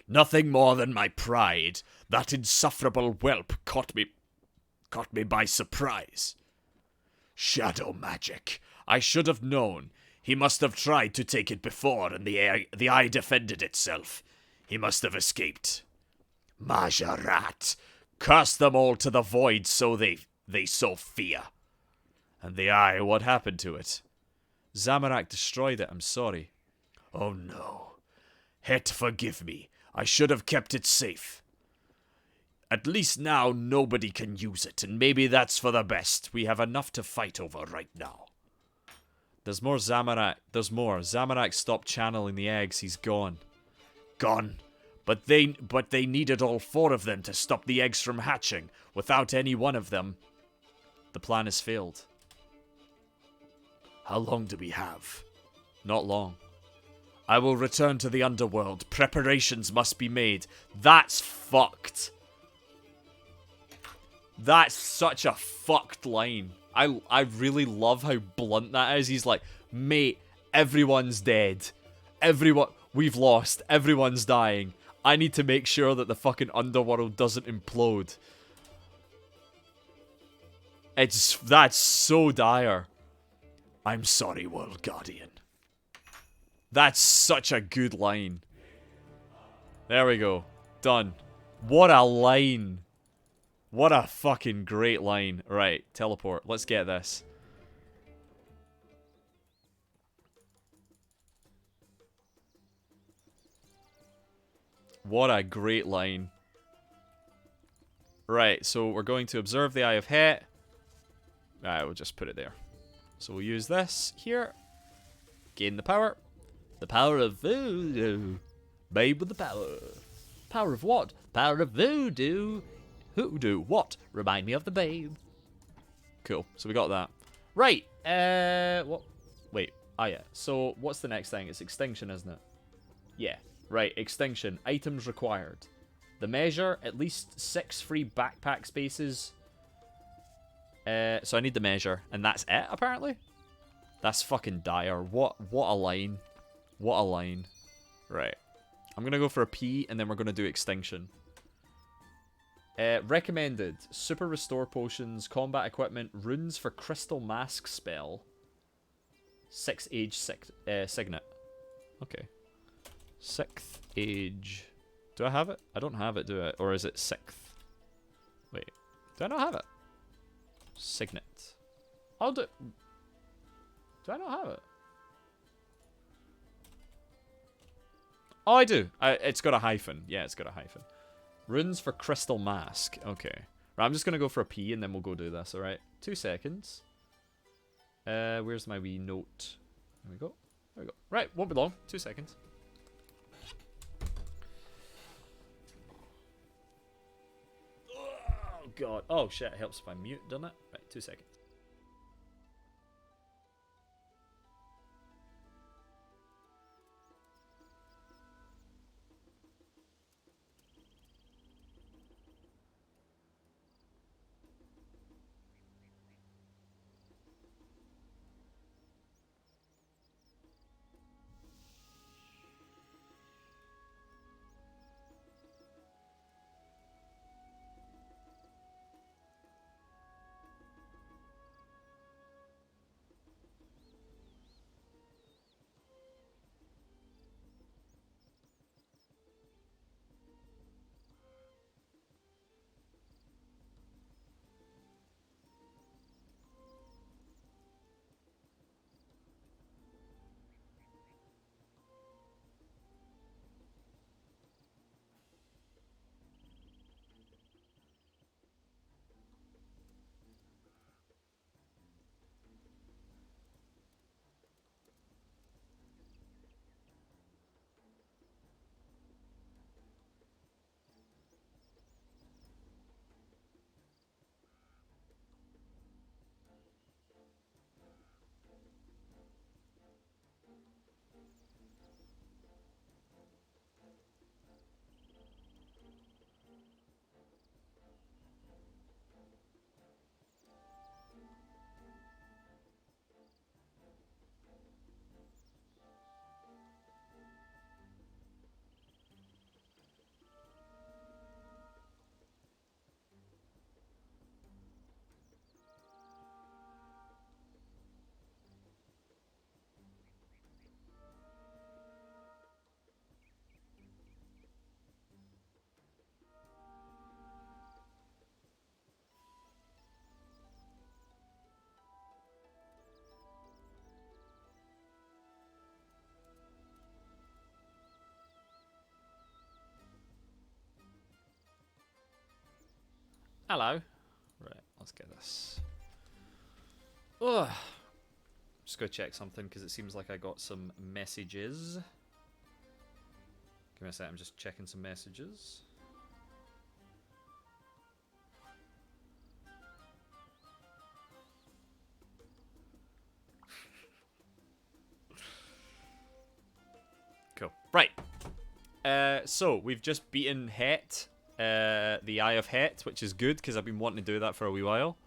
Nothing more than my pride. That insufferable whelp caught me by surprise. Shadow magic. I should have known. He must have tried to take it before, and the eye defended itself. He must have escaped. Majorat. Curse them all to the void, so they so fear. And the eye, what happened to it? Zamorak destroyed it, I'm sorry. Oh no. Het, forgive me. I should have kept it safe. At least now nobody can use it, and maybe that's for the best. We have enough to fight over right now. There's more Zamorak. There's more. Zamorak stopped channeling the eggs. He's gone. Gone? But they needed all 4 of them to stop the eggs from hatching. Without any one of them, the plan has failed. How long do we have? Not long. I will return to the underworld. Preparations must be made. That's fucked. That's such a fucked line. I really love how blunt that is. He's like, mate, everyone's dead. We've lost. Everyone's dying. I need to make sure that the fucking underworld doesn't implode. That's so dire. I'm sorry, World Guardian. That's such a good line. There we go. Done. What a line. What a fucking great line. Right, teleport. Let's get this. What a great line. Right, so we're going to observe the Eye of Het. Alright, we'll just put it there. So we'll use this here. Gain the power. The power of voodoo. Babe with the power. Power of what? Power of voodoo. Hoodoo. What? Remind me of the babe. Cool. So we got that. Right. What? Wait. Oh, yeah. So what's the next thing? It's extinction, isn't it? Yeah. Right. Extinction. Items required. The measure. At least 6 free backpack spaces. So I need the measure. And that's it, apparently? That's fucking dire. What a line. What a line. Right. I'm going to go for a P, and then we're going to do extinction. Recommended. Super restore potions, combat equipment, runes for crystal mask spell. 6th age signet. Okay. 6th age. Do I have it? I don't have it, do I? Or is it 6th? Wait. Do I not have it? Signet. I'll do... Do I not have it? Oh, I do. It's got a hyphen. Yeah, it's got a hyphen. Runes for crystal mask. Okay. Right, I'm just going to go for a P and then we'll go do this, alright? 2 seconds. Where's my wee note? There we go. There we go. Right, won't be long. 2 seconds. Oh, God. Oh, shit. It helps if I mute, doesn't it? Right, 2 seconds. Hello. Right, let's get this. Ugh. Just go check something because it seems like I got some messages. Give me a sec, I'm just checking some messages. Cool. Right. So we've just beaten Het, the Eye of Het, which is good because I've been wanting to do that for a wee while.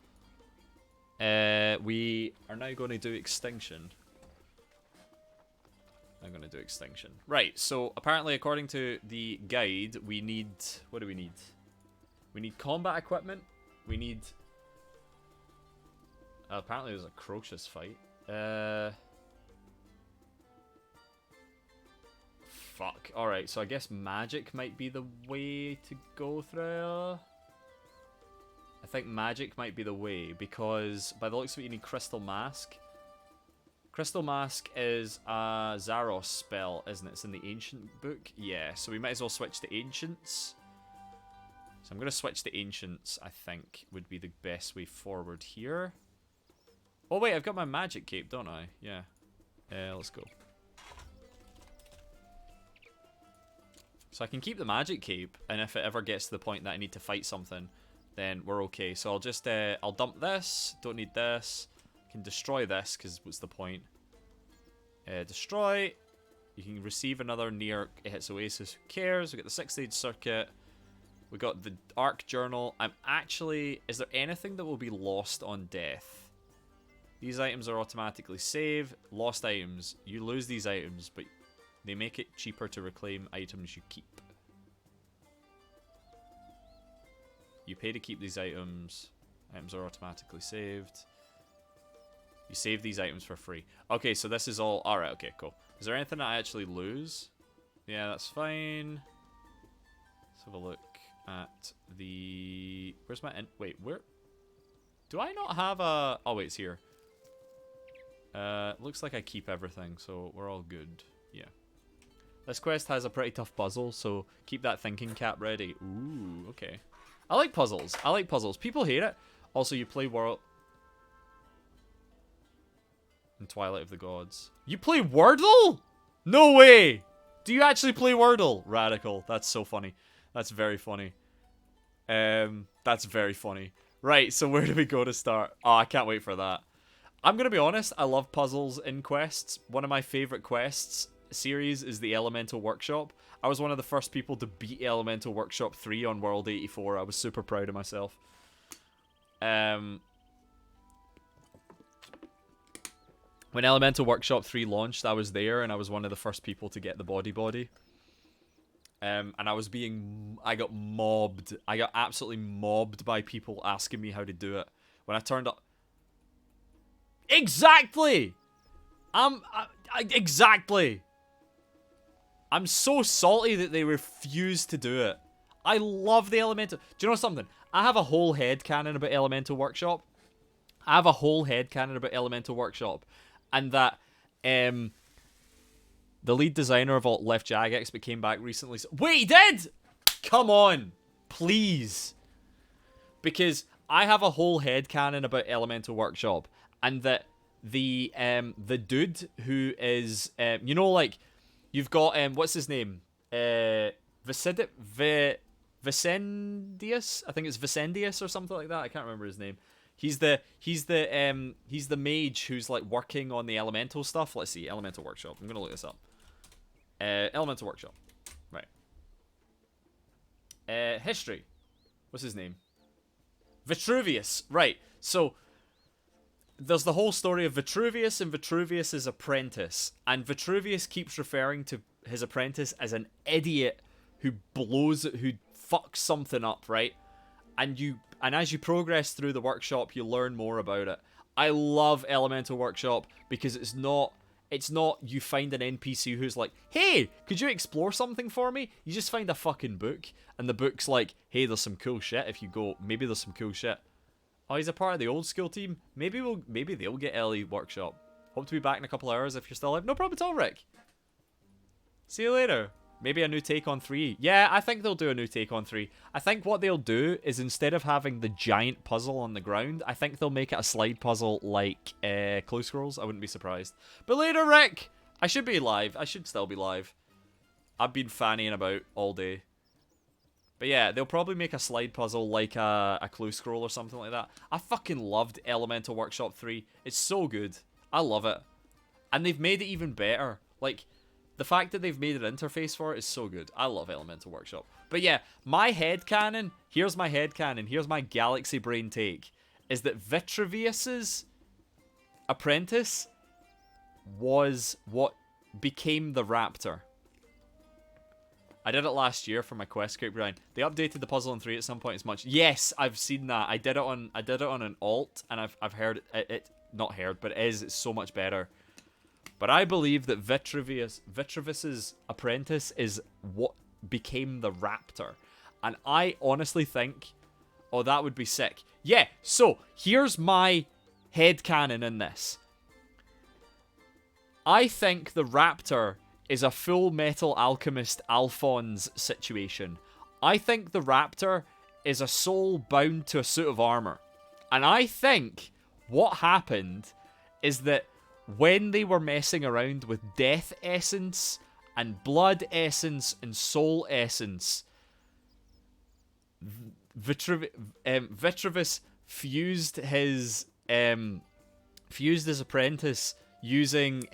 We are now going to do Extinction. I'm going to do Extinction. Right, so apparently according to the guide, we need... What do we need? We need combat equipment. We need... apparently there's a Crocious fight. Fuck. Alright, so I guess magic might be the way to go through. I think magic might be the way, because by the looks of it you need Crystal Mask. Crystal Mask is a Zaros spell, isn't it? It's in the Ancient book. Yeah, so we might as well switch to Ancients. So I'm going to switch to Ancients, I think, would be the best way forward here. Oh wait, I've got my magic cape, don't I? Yeah. Let's go. So I can keep the magic cape, and if it ever gets to the point that I need to fight something, then we're okay. So I'll just, I'll dump this, don't need this. Can destroy this, because what's the point? Destroy. You can receive another near it hits Oasis, who cares? We got the 6-stage circuit. We got the Arc Journal. I'm actually... Is there anything that will be lost on death? These items are automatically saved. Lost items. You lose these items, but they make it cheaper to reclaim items you keep. You pay to keep these items. Items are automatically saved. You save these items for free. Okay, so this is all... Alright, okay, cool. Is there anything I actually lose? Yeah, that's fine. Let's have a look at the... Where's my... Wait, where... Do I not have a... Oh, wait, it's here. Looks like I keep everything, so we're all good. Yeah. This quest has a pretty tough puzzle, so keep that thinking cap ready. Ooh, okay. I like puzzles. I like puzzles. People hate it. Also, you play World... In Twilight of the Gods. You play Wordle? No way! Do you actually play Wordle? Radical. That's so funny. That's very funny. That's very funny. Right, so where do we go to start? Oh, I can't wait for that. I'm gonna be honest, I love puzzles in quests. One of my favorite quests series is the Elemental Workshop. I was one of the first people to beat Elemental Workshop 3 on World 84. I was super proud of myself. When Elemental Workshop 3 launched, I was there, and I was one of the first people to get the body. And I got mobbed. I got absolutely mobbed by people asking me how to do it. When I turned up... Exactly! Exactly! I'm so salty that they refused to do it. I love the Elemental... Do you know something? I have a whole headcanon about Elemental Workshop. And that the lead designer of Left Jagex but came back recently. Wait, he did? Come on. Please. Because I have a whole headcanon about Elemental Workshop. And that the dude who is... you know, like... You've got... what's his name? Vicendius? I think it's Vicendius or something like that. I can't remember his name. He's the mage who's like working on the elemental stuff. Let's see, Elemental Workshop. I'm gonna look this up. Elemental Workshop, right? History. What's his name? Vitruvius. Right. So there's the whole story of Vitruvius and Vitruvius's apprentice, and Vitruvius keeps referring to his apprentice as an idiot who fucks something up, right? And as you progress through the workshop, you learn more about it. I love Elemental Workshop because it's not you find an NPC who's like, hey, could you explore something for me? You just find a fucking book, and the book's like, hey, there's some cool shit. If you go, maybe there's some cool shit. Oh, he's a part of the old school team. Maybe they'll get LE Workshop. Hope to be back in a couple hours if you're still alive. No problem at all, Rick. See you later. Maybe a new take on 3. Yeah, I think they'll do a new take on 3. I think what they'll do is instead of having the giant puzzle on the ground, I think they'll make it a slide puzzle like Clue Scrolls. I wouldn't be surprised. But later, Rick! I should be live. I should still be live. I've been fannying about all day. But yeah, they'll probably make a slide puzzle like a Clue Scroll or something like that. I fucking loved Elemental Workshop 3. It's so good. I love it. And they've made it even better. Like, the fact that they've made an interface for it is so good. I love Elemental Workshop. But yeah, my headcanon, here's my headcanon, here's my galaxy brain take, is that Vitruvius's apprentice was what became the Raptor. I did it last year for my quest script grind. They updated the puzzle in 3 at some point as much. Yes, I've seen that. I did it on an alt, and I've heard it not heard, but it's so much better. But I believe that Vitruvius's apprentice is what became the Raptor. And I honestly think, oh, that would be sick. Yeah, so here's my headcanon in this. I think the Raptor is a Full Metal Alchemist Alphonse situation. I think the Raptor is a soul bound to a suit of armor. And I think what happened is that when they were messing around with death essence and blood essence and soul essence, Vitruvius fused his apprentice using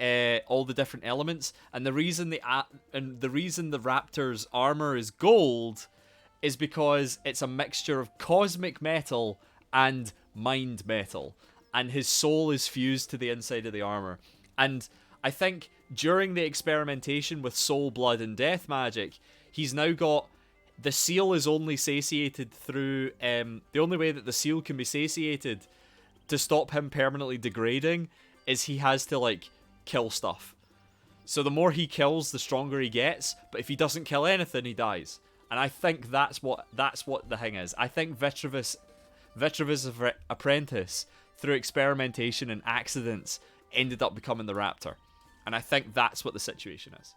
all the different elements, and the reason the Raptor's armor is gold is because it's a mixture of cosmic metal and mind metal. And his soul is fused to the inside of the armor. And I think during the experimentation with soul, blood, and death magic, he's now got... The seal is only satiated through... the only way that the seal can be satiated to stop him permanently degrading is he has to, like, kill stuff. So the more he kills, the stronger he gets. But if he doesn't kill anything, he dies. And I think that's what the thing is. I think Vitruvius' apprentice, through experimentation and accidents, ended up becoming the Raptor. And I think that's what the situation is.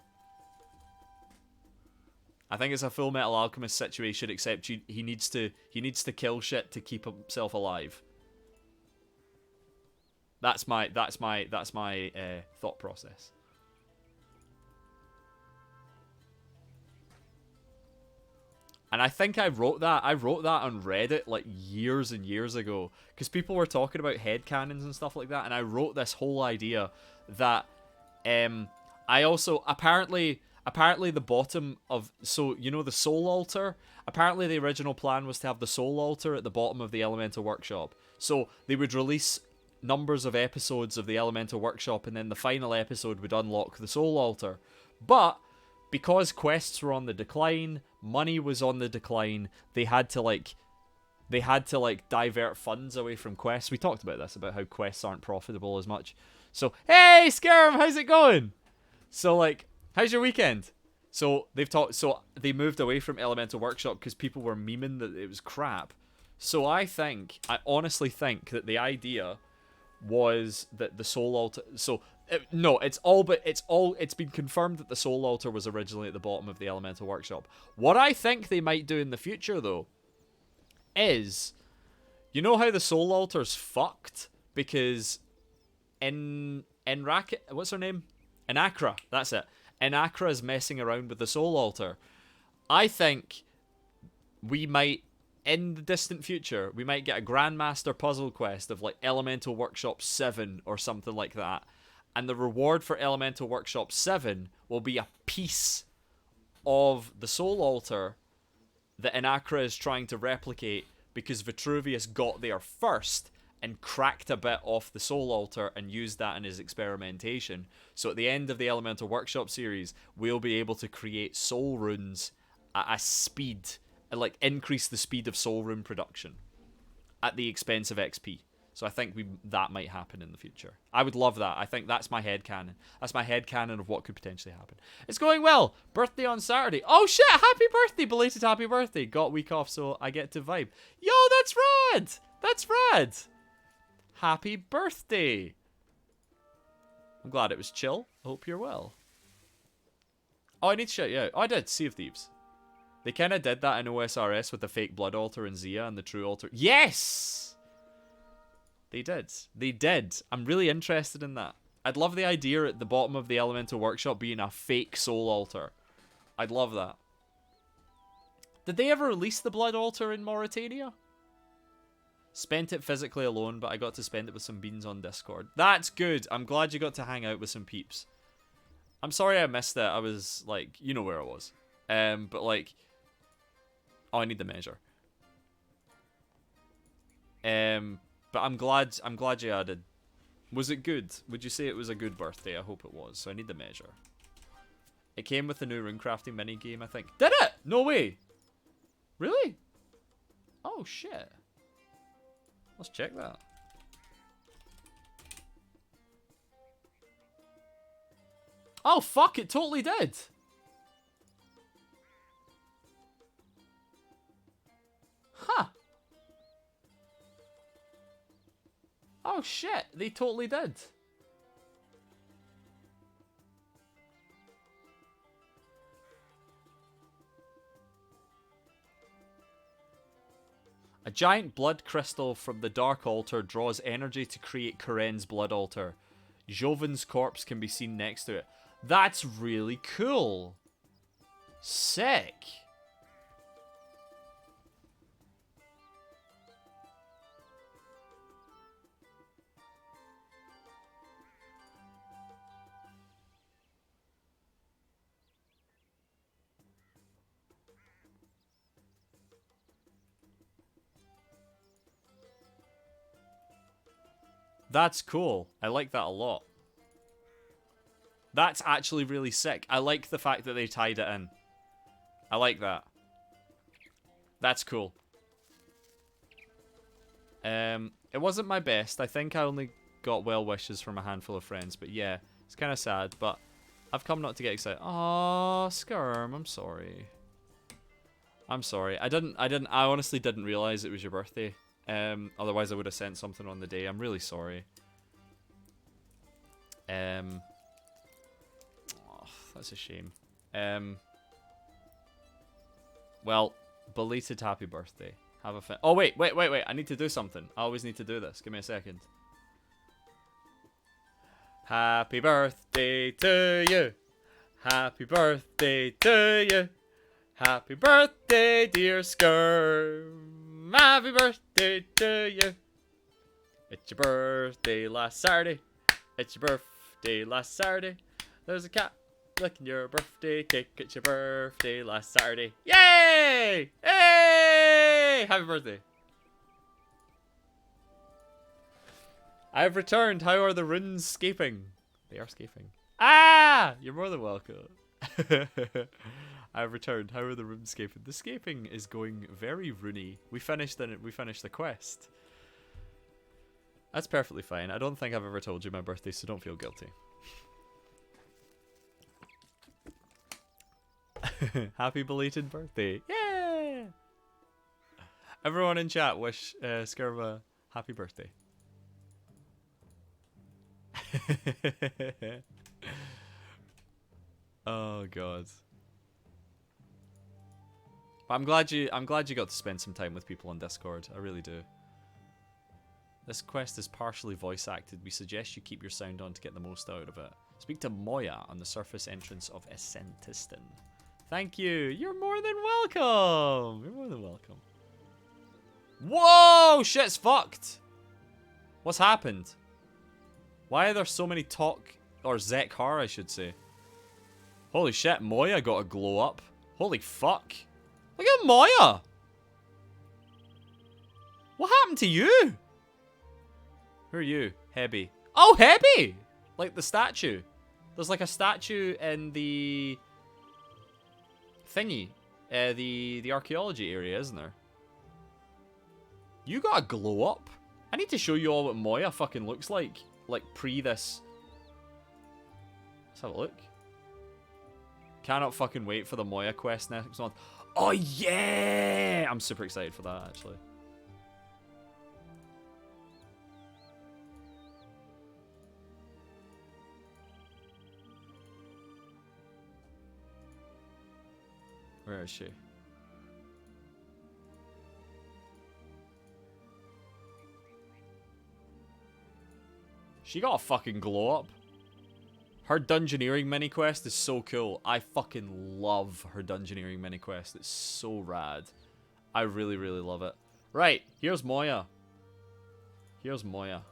I think it's a Full Metal Alchemist situation, except he needs to kill shit to keep himself alive. That's my thought process. And I think I wrote that on Reddit like years and years ago, because people were talking about headcanons and stuff like that, and I wrote this whole idea that I also apparently the bottom of, so you know the soul altar, apparently the original plan was to have the soul altar at the bottom of the Elemental Workshop. So they would release numbers of episodes of the Elemental Workshop, and then the final episode would unlock the soul altar. But because quests were on the decline, money was on the decline, they had to divert funds away from quests. We talked about this, about how quests aren't profitable as much. So, hey Skirm, how's it going? So like, how's your weekend? So they moved away from Elemental Workshop because people were memeing that it was crap. So I honestly think that the idea was that the soul altar, it's been confirmed that the soul altar was originally at the bottom of the Elemental Workshop. What I think they might do in the future though is, you know how the soul altar's fucked because what's her name? Inakra, that's it. Inakra is messing around with the soul altar. I think we might, in the distant future, we might get a Grandmaster puzzle quest of like Elemental Workshop 7 or something like that. And the reward for Elemental Workshop 7 will be a piece of the soul altar that Inakra is trying to replicate because Vitruvius got there first and cracked a bit off the soul altar and used that in his experimentation. So at the end of the Elemental Workshop series, we'll be able to create soul runes at a speed, like increase the speed of soul rune production at the expense of XP. So I think that might happen in the future. I would love that. I think that's my headcanon. That's my headcanon of what could potentially happen. It's going well. Birthday on Saturday. Oh shit, happy birthday. Belated happy birthday. Got a week off so I get to vibe. Yo, that's rad. That's rad. Happy birthday. I'm glad it was chill. Hope you're well. Oh, I need to shout you out. Oh, I did. Sea of Thieves. They kind of did that in OSRS with the fake blood altar and Zia and the true altar. Yes! They did. They did. I'm really interested in that. I'd love the idea at the bottom of the Elemental Workshop being a fake soul altar. I'd love that. Did they ever release the blood altar in Mauritania? Spent it physically alone, but I got to spend it with some beans on Discord. That's good. I'm glad you got to hang out with some peeps. I'm sorry I missed it. I was, like, you know where I was. But, like... Oh, I need the measure. But I'm glad you added. Was it good? Would you say it was a good birthday? I hope it was. So I need the measure. It came with the new runecrafting mini game, I think. Did it? No way. Really? Oh shit. Let's check that. Oh fuck! It totally did. Huh. Oh shit, they totally did. A giant blood crystal from the Dark Altar draws energy to create Karen's blood altar. Joven's corpse can be seen next to it. That's really cool. Sick. That's cool. I like that a lot. That's actually really sick. I like the fact that they tied it in. I like that. That's cool. It wasn't my best. I think I only got well wishes from a handful of friends, but yeah, it's kind of sad, but I've come not to get excited. Aw, Skirm, I'm sorry. I'm sorry. I honestly didn't realize it was your birthday. Otherwise I would have sent something on the day. I'm really sorry. Oh, that's a shame. Well, belated happy birthday. Have a oh wait. I need to do something. I always need to do this. Give me a second. Happy birthday to you. Happy birthday to you. Happy birthday, dear Skirm. Happy birthday to you. It's your birthday last Saturday. It's your birthday last Saturday. There's a cat licking your birthday cake. It's your birthday last Saturday. Yay! Hey! Happy birthday. I've returned. How are the runescaping? They are scaping. Ah! You're more than welcome. I've returned. How are the runescaping? The scaping is going very runey. We finished the quest. That's perfectly fine. I don't think I've ever told you my birthday, so don't feel guilty. Happy belated birthday. Yeah! Everyone in chat wish Skirma happy birthday. Oh god. I'm glad you got to spend some time with people on Discord. I really do. This quest is partially voice acted. We suggest you keep your sound on to get the most out of it. Speak to Moya on the surface entrance of Essentiston. Thank you. You're more than welcome. You're more than welcome. Whoa! Shit's fucked. What's happened? Why are there so many or Zekhar, I should say. Holy shit, Moya got a glow up. Holy fuck. Look at Moya. What happened to you? Who are you? Hebby. Oh, Hebby! Like the statue. There's like a statue in the thingy. The archaeology area, isn't there? You got a glow up. I need to show you all what Moya fucking looks like. Like pre this. Let's have a look. Cannot fucking wait for the Moya quest next month. Oh yeah! I'm super excited for that actually. Where is she? She got a fucking glow up. Her dungeoneering mini quest is so cool. I fucking love her dungeoneering mini quest. It's so rad. I really, really love it. Right, here's Moya. Here's Moya.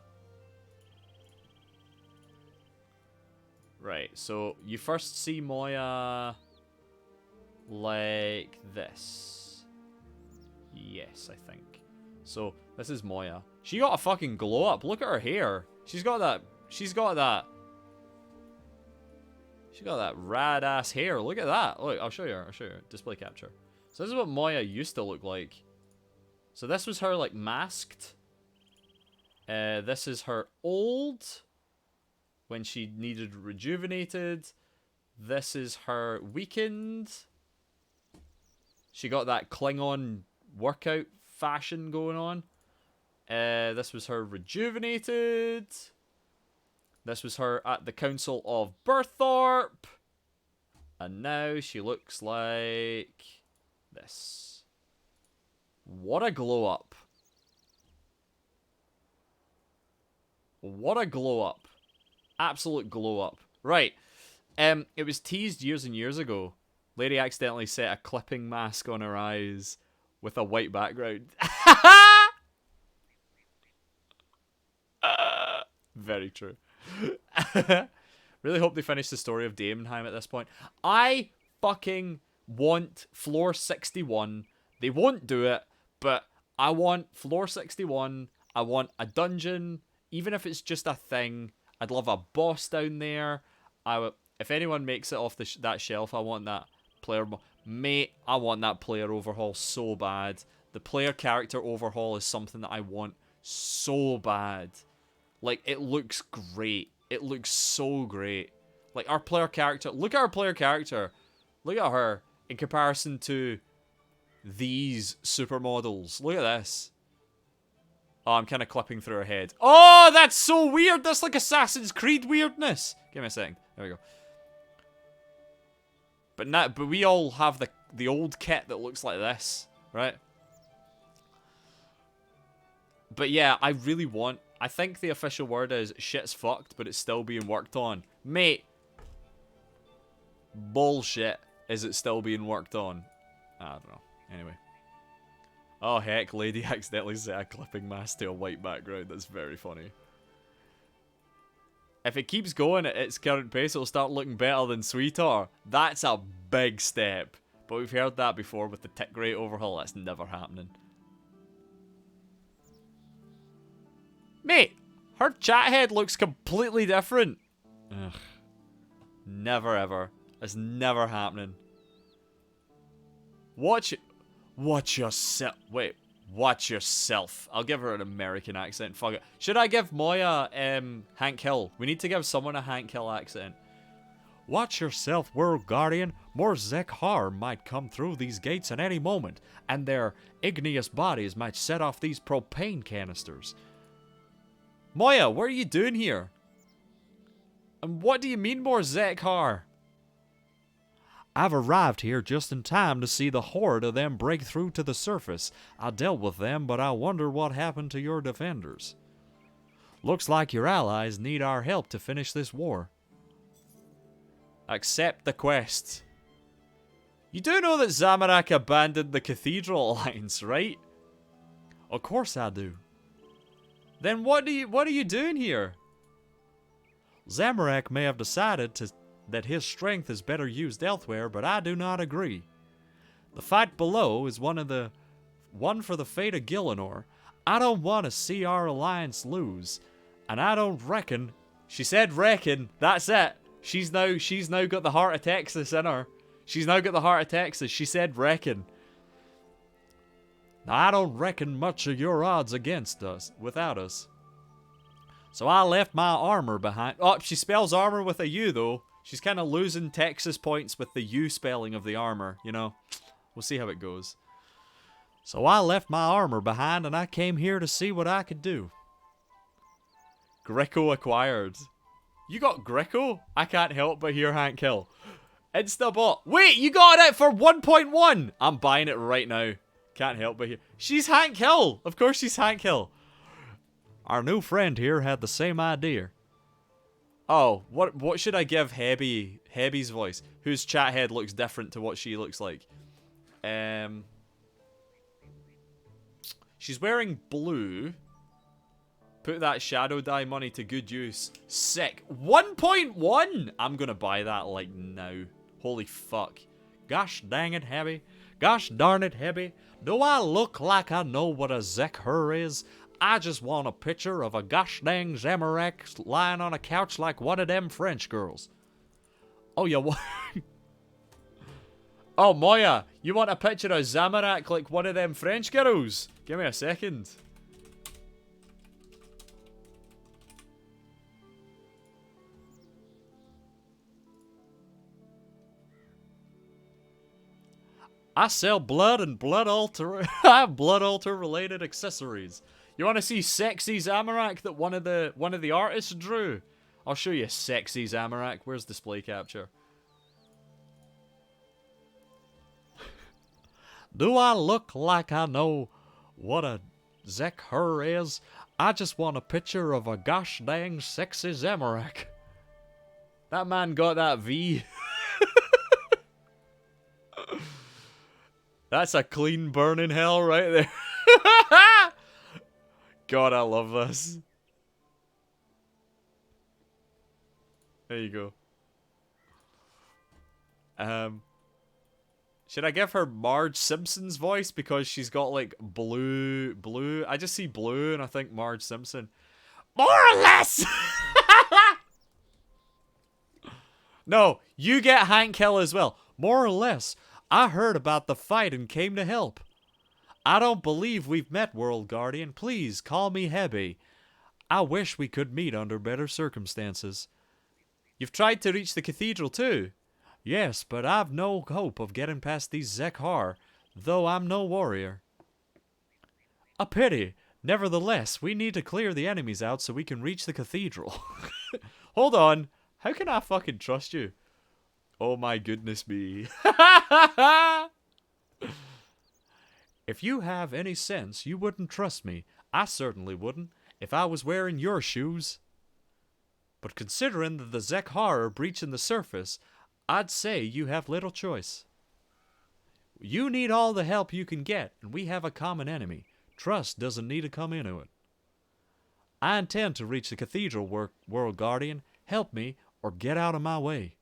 Right, so you first see Moya like this. Yes, I think. So, this is Moya. She got a fucking glow up. Look at her hair. She's got that rad ass hair. Look at that. Look, I'll show you. Display capture. So this is what Moya used to look like. So this was her like masked. This is her old when she needed rejuvenated. This is her weakened. She got that Klingon workout fashion going on. This was her rejuvenated. This was her at the Council of Berthorpe. And now she looks like this. What a glow up. What a glow up. Absolute glow up. Right. It was teased years and years ago. Lady accidentally set a clipping mask on her eyes with a white background. Very true. Really hope they finish the story of Daemonheim at this point. I fucking want floor 61. They won't do it, but I want floor 61. I want a dungeon, even if it's just a thing. I'd love a boss down there. If anyone makes it off that shelf, I want that player. Mate, I want that player overhaul so bad. The player character overhaul is something that I want so bad. Like, it looks great. It looks so great. Like, our player character... Look at our player character. Look at her in comparison to these supermodels. Look at this. Oh, I'm kind of clipping through her head. Oh, that's so weird. That's like Assassin's Creed weirdness. Give me a second. There we go. But we all have the old kit that looks like this, right? But yeah, I really want... I think the official word is shit's fucked, but it's still being worked on. Mate. Bullshit. Is it still being worked on? I don't know. Anyway. Oh heck, lady accidentally set a clipping mask to a white background. That's very funny. If it keeps going at its current pace, it'll start looking better than Sweetheart. That's a big step. But we've heard that before with the tick rate overhaul. That's never happening. Mate, her chat head looks completely different. Ugh. Never ever. It's never happening. Watch yourself. Wait, watch yourself. I'll give her an American accent. Fuck it. Should I give Moya Hank Hill? We need to give someone a Hank Hill accent. Watch yourself, World Guardian. More Zekhar might come through these gates at any moment, and their igneous bodies might set off these propane canisters. Moya, what are you doing here? And what do you mean more Zekhar? I've arrived here just in time to see the horde of them break through to the surface. I dealt with them, but I wonder what happened to your defenders. Looks like your allies need our help to finish this war. Accept the quest. You do know that Zamorak abandoned the Cathedral Alliance, right? Of course I do. Then what are you doing here? Zamorak may have decided that his strength is better used elsewhere, but I do not agree. The fight below is one for the fate of Gielinor. I don't want to see our alliance lose, and I don't reckon. She said reckon. That's it. She's now got the heart of Texas in her. She's now got the heart of Texas. She said reckon. Now, I don't reckon much of your odds against us, without us. So I left my armor behind. Oh, she spells armor with a U, though. She's kind of losing Texas points with the U spelling of the armor, you know. We'll see how it goes. So I left my armor behind, and I came here to see what I could do. Greco acquired. You got Greco? I can't help but hear Hank Hill. Instabot. Wait, you got it for 1.1. I'm buying it right now. Can't help but hear. She's Hank Hill. Of course she's Hank Hill. Our new friend here had the same idea. Oh, what should I give Hebby's voice? Whose chat head looks different to what she looks like? She's wearing blue. Put that shadow dye money to good use. Sick. 1.1! I'm gonna buy that like now. Holy fuck. Gosh dang it, Hebby. Gosh darn it, Hebby. Do I look like I know what a Zekher is? I just want a picture of a gosh dang Zamorak lying on a couch like one of them French girls. Oh, you want... Oh, Moya, you want a picture of Zamorak like one of them French girls? Give me a second. I sell blood and blood altar related accessories. You want to see sexy Zamorak that one of the artists drew? I'll show you sexy Zamorak. Where's display capture? Do I look like I know what a Zekher is? I just want a picture of a gosh dang sexy Zamorak. That man got that V. That's a clean burn in hell right there. God, I love this. There you go. Should I give her Marge Simpson's voice because she's got like blue? I just see blue and I think Marge Simpson. More or less. No, you get Hank Hill as well. More or less. I heard about the fight and came to help. I don't believe we've met, World Guardian. Please call me Hebby. I wish we could meet under better circumstances. You've tried to reach the cathedral too. Yes, but I've no hope of getting past these Zekher, though I'm no warrior. A pity. Nevertheless, we need to clear the enemies out so we can reach the cathedral. Hold on. How can I fucking trust you? Oh my goodness me. If you have any sense, you wouldn't trust me. I certainly wouldn't, if I was wearing your shoes. But considering that the Zekher are breaching the surface, I'd say you have little choice. You need all the help you can get, and we have a common enemy. Trust doesn't need to come into it. I intend to reach the cathedral, World Guardian. Help me, or get out of my way.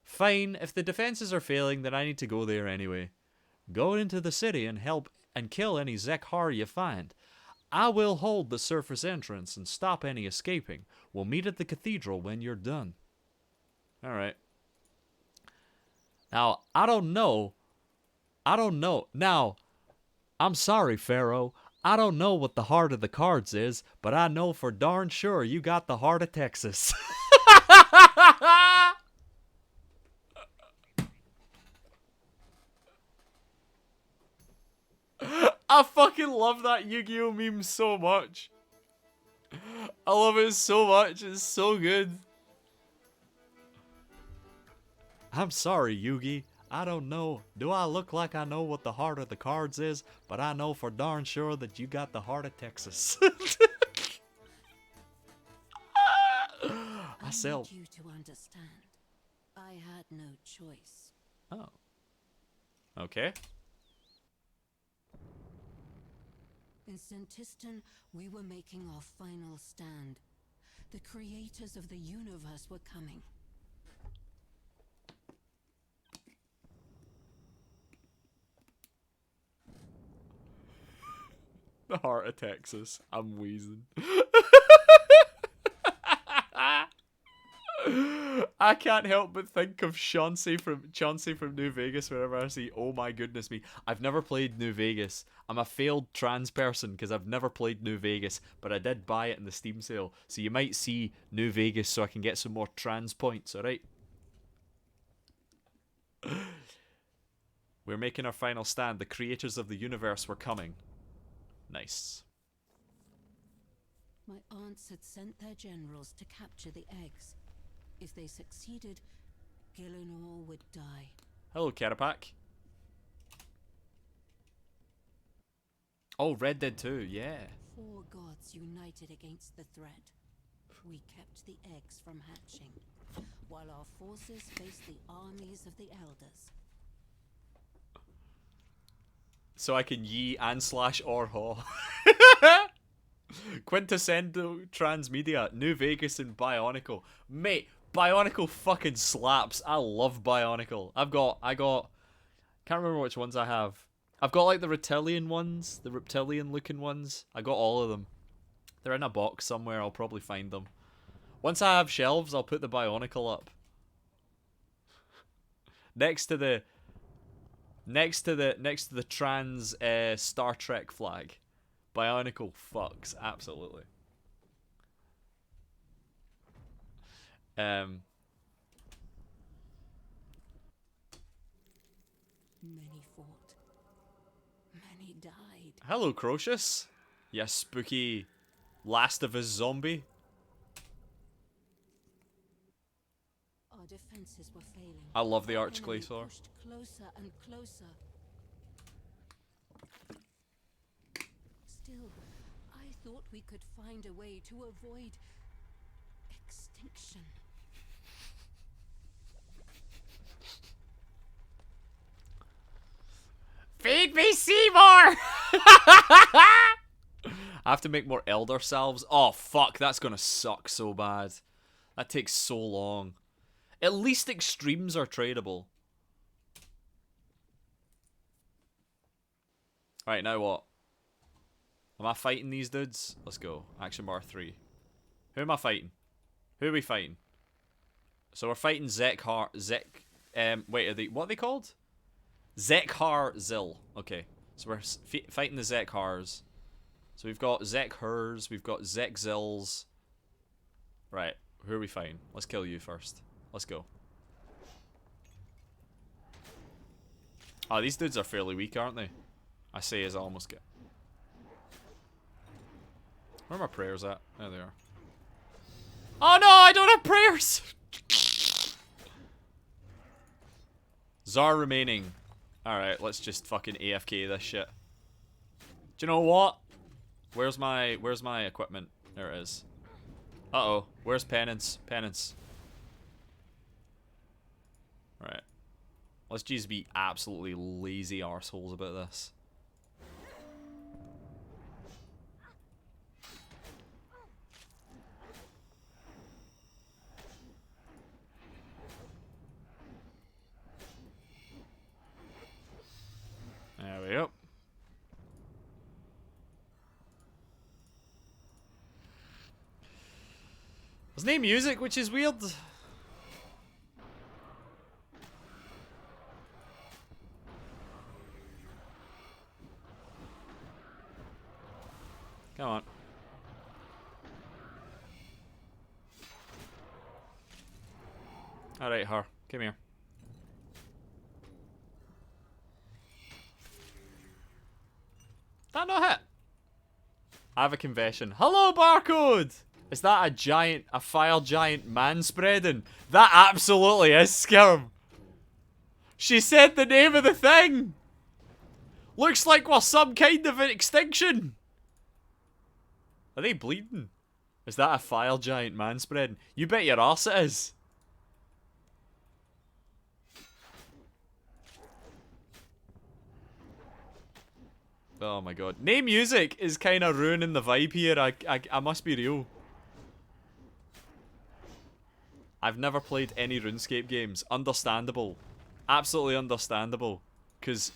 Fine, if the defenses are failing, then I need to go there anyway. Go into the city and help and kill any Zekher you find. I will hold the surface entrance and stop any escaping. We'll meet at the cathedral when you're done. Alright. Now, I don't know. Now, I'm sorry, Pharaoh. I don't know what the heart of the cards is, but I know for darn sure you got the heart of Texas. I fucking love that Yu-Gi-Oh meme so much. I love it so much. It's so good. I'm sorry, Yugi. I don't know. Do I look like I know what the heart of the cards is? But I know for darn sure that you got the heart of Texas. I need you to understand. I had no choice. Oh. Okay. In Sentistan, we were making our final stand. The creators of the universe were coming. The heart of Texas. I'm wheezing. I can't help but think of Chauncey from New Vegas whenever I see oh my goodness me. I've never played New Vegas. I'm a failed trans person because I've never played New Vegas, but I did buy it in the Steam sale. So you might see New Vegas so I can get some more trans points, alright? We're making our final stand. The creators of the universe were coming. Nice. My aunts had sent their generals to capture the eggs. If they succeeded, Gillenor would die. Hello, Carapac. Oh, Red Dead 2, yeah. 4 gods united against the threat. We kept the eggs from hatching, while our forces faced the armies of the Elders. So I can ye and slash or haw. Quintessential Transmedia, New Vegas and Bionicle. Mate, Bionicle fucking slaps. I love Bionicle. I can't remember which ones I have. I've got like the reptilian ones, the reptilian looking ones. I got all of them. They're in a box somewhere, I'll probably find them. Once I have shelves, I'll put the Bionicle up. Next to the trans Star Trek flag. Bionicle fucks, absolutely. Many fought. Many died. Hello, Crocius. Ya spooky Last of Us zombie. Our defenses were failing. I love the Our enemy Archclasaur. pushed closer and closer. Still, I thought we could find a way to avoid extinction. Feed me, Seymour! I have to make more elder salves. Oh, fuck, that's gonna suck so bad. That takes so long. At least extremes are tradable. Alright, now what? Am I fighting these dudes? Let's go. Action bar 3. Who am I fighting? Who are we fighting? So we're fighting wait, what are they called? Zekhar Zil. Okay. So we're fighting the Zekhars. So we've got Zekhers, we've got Zekzils. Right, who are we fighting? Let's kill you first. Let's go. Oh, these dudes are fairly weak, aren't they? I say as I almost get. Where are my prayers at? There they are. Oh no, I don't have prayers! Tsar remaining. Alright, let's just fucking AFK this shit. Do you know what? Where's my equipment? There it is. Uh-oh. Where's penance? Penance. Right. Let's just be absolutely lazy arseholes about this. There we go. There's no music, which is weird. Come on. Alright, her. Come here. That not hit? I have a confession. Hello, Barcode! Is that a fire giant man spreading? That absolutely is Skirm. She said the name of the thing! Looks like we're some kind of an extinction! Are they bleeding? Is that a fire giant man spreading? You bet your arse it is. Oh my god. Name music is kind of ruining the vibe here. I must be real. I've never played any RuneScape games. Understandable. Absolutely understandable. Because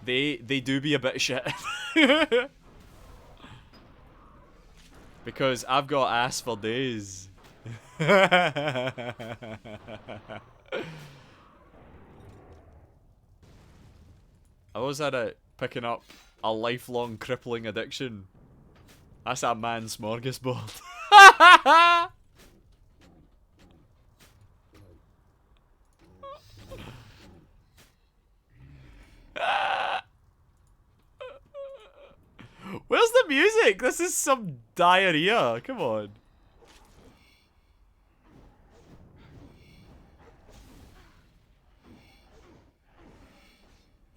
they do be a bit shit. Because I've got ass for days. I was at it picking up a lifelong crippling addiction. That's a man's smorgasbord. Where's the music? This is some diarrhea. Come on.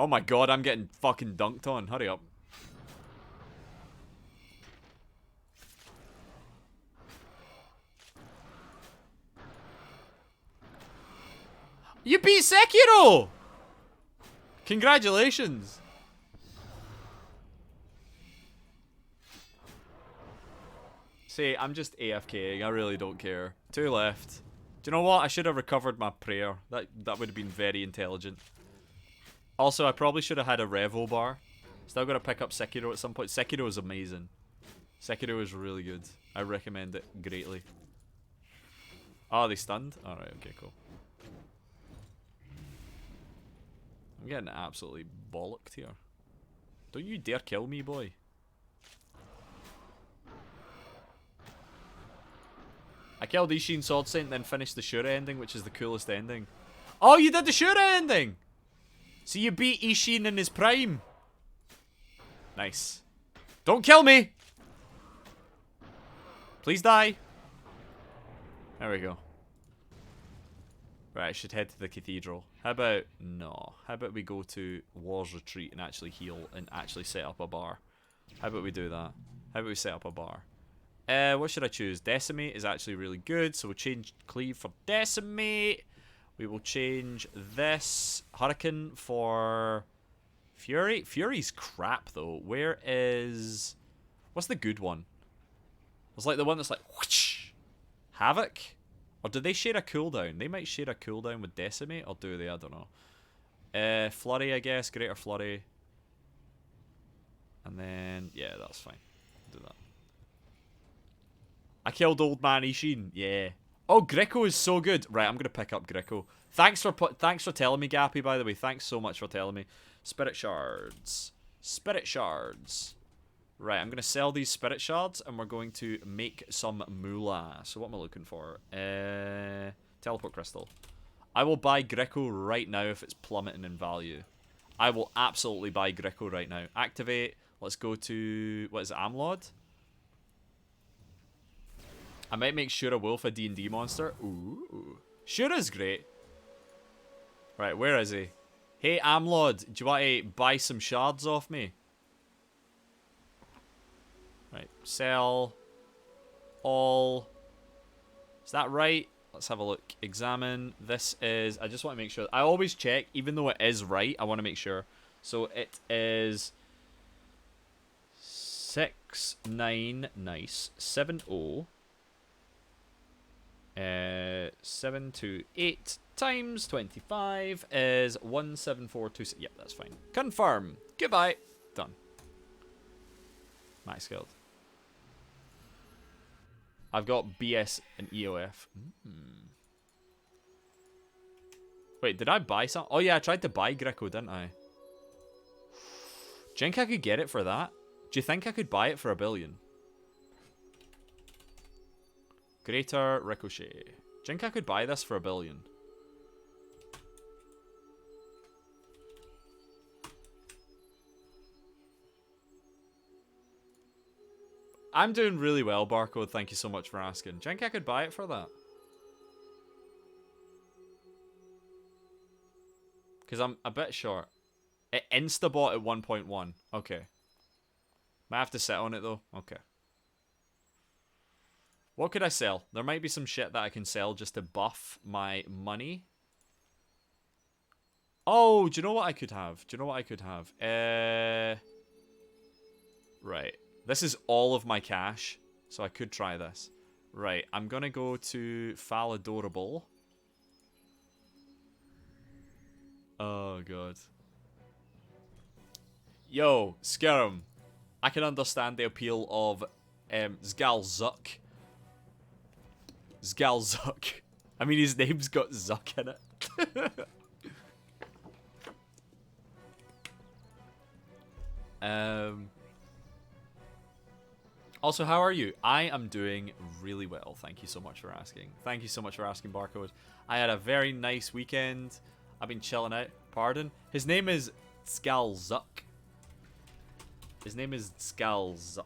Oh my god, I'm getting fucking dunked on. Hurry up. You beat Sekiro! Congratulations. See, I'm just AFKing. I really don't care. 2 left. Do you know what? I should have recovered my prayer. That would have been very intelligent. Also, I probably should have had a Revo bar. Still got to pick up Sekiro at some point. Sekiro is amazing. Sekiro is really good. I recommend it greatly. Oh, they stunned? Alright, okay, cool. I'm getting absolutely bollocked here. Don't you dare kill me, boy. I killed Ishin Sword Saint and then finished the Shura ending, which is the coolest ending. Oh, you did the Shura ending! So you beat Ishin in his prime. Nice. Don't kill me! Please die. There we go. Right, I should head to the cathedral. How about... No. How about we go to War's Retreat and actually heal and actually set up a bar? How about we do that? How about we set up a bar? What should I choose? Decimate is actually really good, so we'll change Cleave for Decimate. We will change this Hurricane for Fury. Fury's crap, though. Where is... What's the good one? It's like the one that's like... Whoosh! Havoc? Or do they share a cooldown? They might share a cooldown with Decimate, or do they? I don't know. Flurry, I guess. Greater Flurry. And then... Yeah, that's fine. Do that. I killed Old Man Ishin. Yeah. Oh, Greco is so good. Right, I'm going to pick up Greco. Thanks for telling me, Gappy, by the way. Thanks so much for telling me. Spirit Shards. Spirit Shards. Right, I'm going to sell these Spirit Shards, and we're going to make some moolah. So what am I looking for? Teleport Crystal. I will buy Greco right now if it's plummeting in value. I will absolutely buy Greco right now. Activate. Let's go to... What is it? Amlod? I might make Shura Wolf a D&D monster. Ooh. Shura's great. Right, where is he? Hey, Amlod, do you want to buy some shards off me? Right, sell. All. Is that right? Let's have a look. Examine. This is... I just want to make sure. I always check, even though it is right, I want to make sure. So it is... 6, 9, nice. 7, 0. 7 to 8 times 25 is 17426. Yep, that's fine. Confirm. Goodbye. Done. Max skilled. I've got BS and EOF. Wait, did I buy some? Oh yeah, I tried to buy Greco, didn't I? Do you think I could get it for that? Do you think I could buy it for $1 billion? Greater Ricochet. Do you think I could buy this for $1 billion? I'm doing really well, Barcode. Thank you so much for asking. Do you think I could buy it for that? Because I'm a bit short. It insta-bought at 1.1. Okay. Might have to sit on it, though. Okay. What could I sell? There might be some shit that I can sell just to buff my money. Oh, do you know what I could have? Right. This is all of my cash, so I could try this. Right, I'm gonna go to Faladorable. Oh, God. Yo, Skyrim. I can understand the appeal of Zgalzuk. Zgalzuk. I mean, his name's got Zuck in it. Also, how are you? I am doing really well. Thank you so much for asking. Thank you so much for asking, Barcode. I had a very nice weekend. I've been chilling out. Pardon? His name is Zgalzuk. His name is Zgalzuk.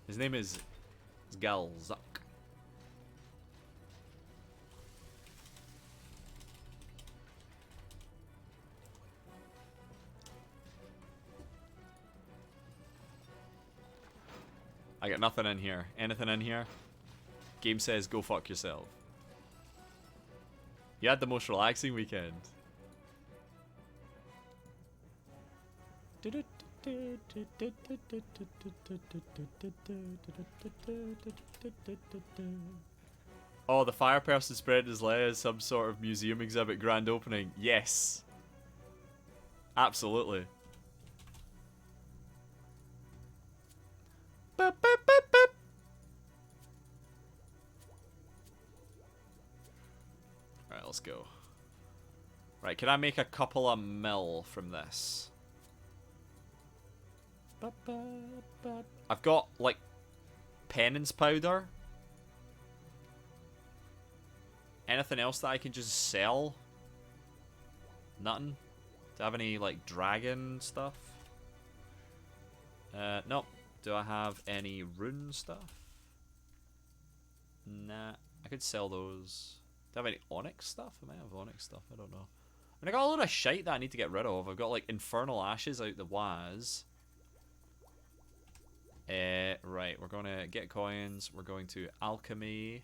His name is Zgalzuk. I got nothing in here. Anything in here? Game says go fuck yourself. You had the most relaxing weekend. Oh, the fire person spread his legs, some sort of museum exhibit grand opening. Yes. Absolutely. Boop, boop, boop, boop. Alright, let's go. Right, can I make a couple of mil from this? I've got, like, penance powder. Anything else that I can just sell? Nothing? Do I have any, like, dragon stuff? Nope. Do I have any rune stuff? Nah. I could sell those. Do I have any onyx stuff? I might have onyx stuff. I don't know. I mean, I got a load of shite that I need to get rid of. I've got, like, infernal ashes out the waz. Right. We're going to get coins. We're going to alchemy.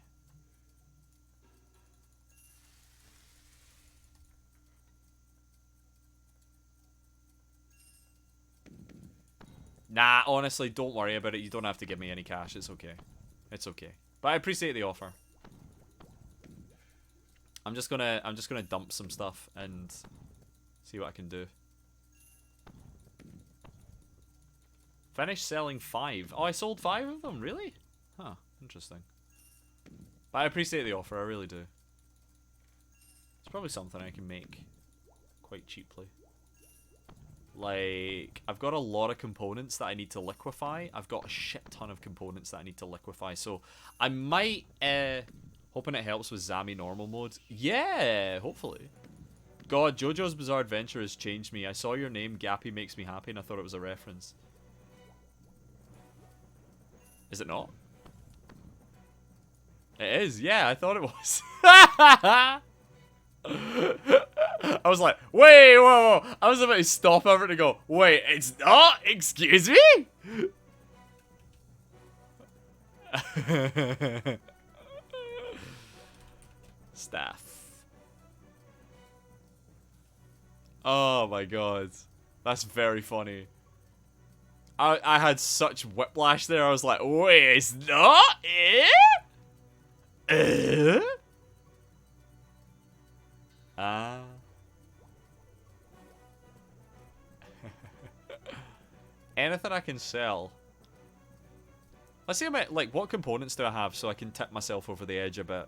Nah, honestly, don't worry about it. You don't have to give me any cash. It's okay. It's okay. But I appreciate the offer. I'm just gonna dump some stuff and see what I can do. Finish selling 5. Oh, I sold 5 of them, really? Huh, interesting. But I appreciate the offer, I really do. It's probably something I can make quite cheaply. Like, I've got a lot of components that I need to liquefy. I've got a shit ton of components that I need to liquefy. So, I might, hoping it helps with Zami normal mode. Yeah, hopefully. God, JoJo's Bizarre Adventure has changed me. I saw your name, Gappy Makes Me Happy, and I thought it was a reference. Is it not? It is, yeah, I thought it was. I was like, wait, whoa, whoa. I was about to stop over to go, wait, it's not? Excuse me? Staff. Oh my god. That's very funny. I had such whiplash there. I was like, wait, it's not? Ah. Anything I can sell. Let's see about, like, what components do I have so I can tip myself over the edge a bit.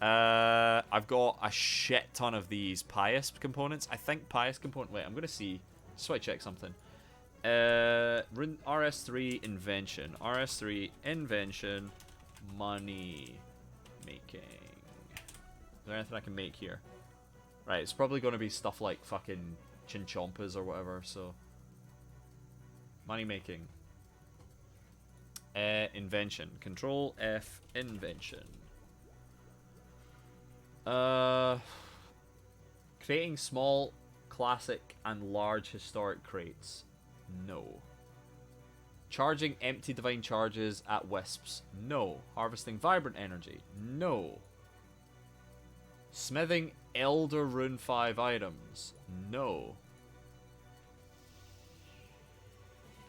I've got a shit ton of these pious components. I think pious component. Wait, I'm gonna see. Just want to check something. RS3 invention. RS3 invention. Money making. Is there anything I can make here? Right, it's probably going to be stuff like fucking chinchompas or whatever, so. Money making. Invention. Control F, invention. Creating small, classic, and large historic crates. No. Charging empty divine charges at wisps. No. Harvesting vibrant energy. No. Smithing Elder Rune 5 items. No.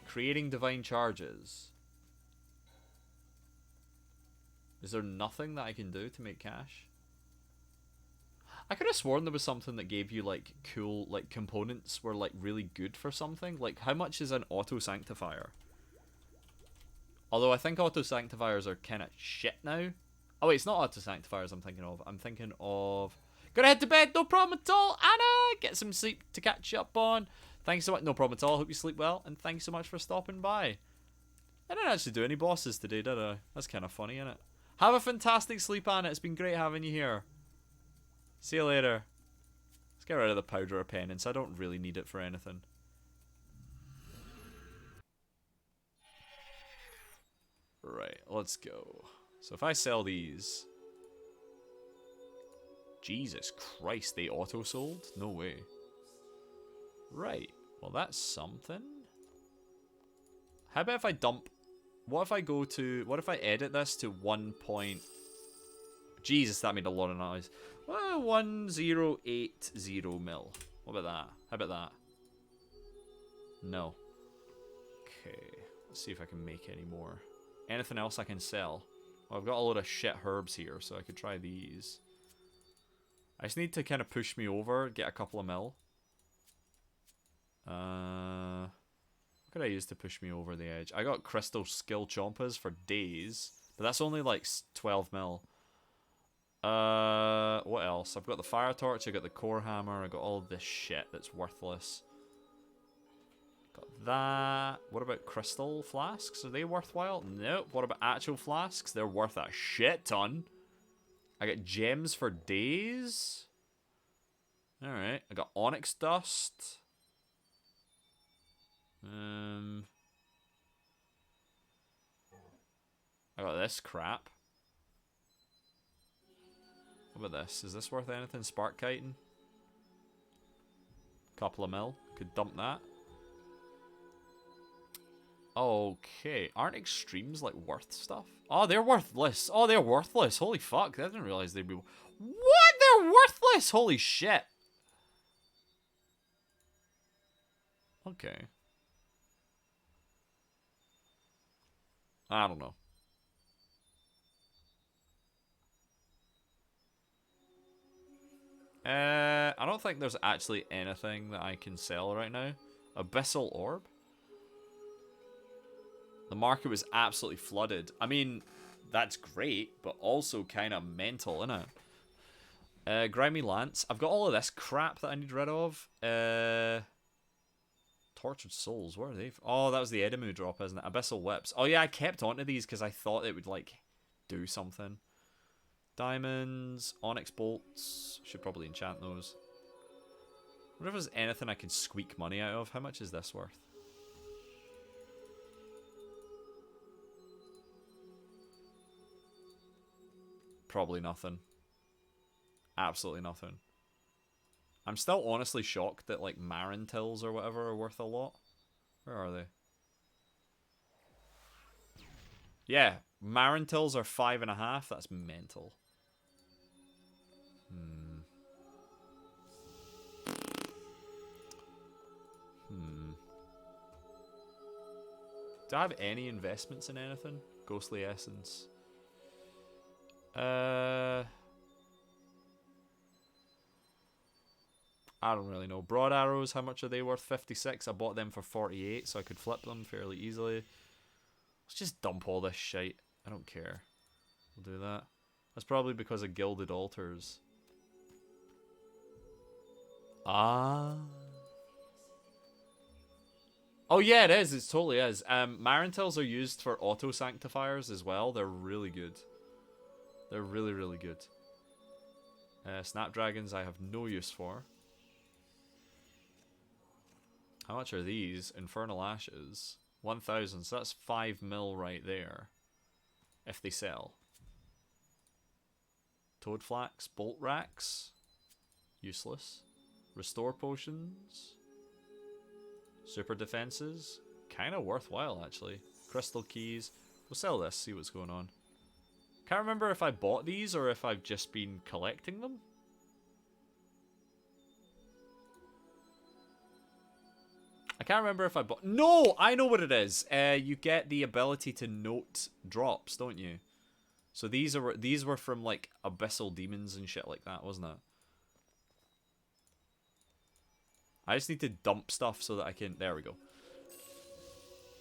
Creating divine charges. Is there nothing that I can do to make cash? I could have sworn there was something that gave you, like, cool, like, components were, like, really good for something. Like, how much is an auto sanctifier? Although I think auto sanctifiers are kind of shit now. Oh wait, it's not auto sanctifiers I'm thinking of. I'm thinking of... Gonna head to bed, no problem at all. Anna, get some sleep to catch up on. Thanks so much. No problem at all. Hope you sleep well. And thanks so much for stopping by. I didn't actually do any bosses today, did I? That's kind of funny, isn't it? Have a fantastic sleep, Anna. It's been great having you here. See you later. Let's get rid of the powder of penance. I don't really need it for anything. Right, let's go. So if I sell these... Jesus Christ, they auto-sold? No way. Right, well that's something. How about if I dump What if I go to... What if I edit this to 1 point... Jesus, that made a lot of noise. Well, 1080 mil. What about that? How about that? No. Okay. Let's see if I can make any more. Anything else I can sell? Well, I've got a load of shit herbs here, so I could try these. I just need to kind of push me over, get a couple of mil. What could I use to push me over the edge? I got crystal skill chompas for days, but that's only like 12 mil. What else? I've got the fire torch, I got the core hammer, I got all this shit that's worthless. Got that. What about crystal flasks? Are they worthwhile? Nope. What about actual flasks? They're worth a shit ton. I got gems for days. Alright. I got onyx dust. I got this crap. What about this? Is this worth anything? Spark chitin? Couple of mil. Could dump that. Okay. Aren't extremes like worth stuff? Oh, they're worthless. Oh, they're worthless. Holy fuck. I didn't realize they'd be... What? They're worthless! Holy shit. Okay. I don't know. I don't think there's actually anything that I can sell right now. Abyssal Orb? The market was absolutely flooded. I mean, that's great, but also kind of mental, isn't it? Grimy Lance. I've got all of this crap that I need rid of. Tortured Souls. Where are they? Oh, that was the Edimu drop, isn't it? Abyssal Whips. Oh, yeah, I kept onto these because I thought it would, like, do something. Diamonds. Onyx Bolts. Should probably enchant those. I wonder if there's anything I can squeak money out of. How much is this worth? Probably nothing. Absolutely nothing. I'm still honestly shocked that, like, Marintills or whatever are worth a lot. Where are they? Yeah, Marintills are 5.5. That's mental. Do I have any investments in anything? Ghostly Essence. I don't really know. Broad Arrows, how much are they worth? 56. I bought them for 48, so I could flip them fairly easily. Let's just dump all this shite. I don't care. We'll do that. That's probably because of Gilded Altars. Ah. Oh yeah, it is. It totally is. Marintills are used for auto sanctifiers as well. They're really good. They're really, really good. Snapdragons I have no use for. How much are these? Infernal Ashes. 1,000. So that's 5 mil right there. If they sell. Toadflax. Bolt Racks. Useless. Restore Potions. Super Defenses. Kind of worthwhile, actually. Crystal Keys. We'll sell this, see what's going on. Can't remember if I bought these or if I've just been collecting them. I can't remember if I bought... No! I know what it is. You get the ability to note drops, don't you? So these were from, like, Abyssal Demons and shit like that, wasn't it? I just need to dump stuff so that I can... There we go.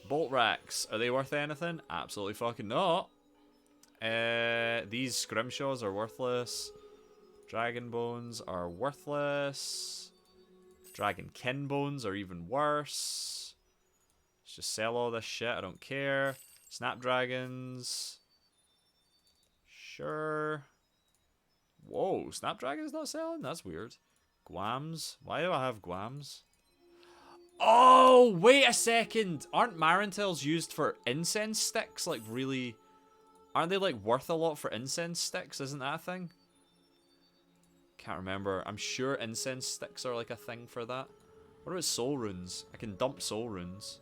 Bolt Racks. Are they worth anything? Absolutely fucking not. These Scrimshaws are worthless. Dragon Bones are worthless. Dragon Kin Bones are even worse. Let's just sell all this shit. I don't care. Snapdragons. Sure. Whoa, Snapdragon's not selling? That's weird. Guams? Why do I have Guams? Oh, wait a second. Aren't Marintills used for incense sticks? Like, really... Aren't they, like, worth a lot for incense sticks? Isn't that a thing? Can't remember. I'm sure incense sticks are, like, a thing for that. What about soul runes? I can dump soul runes.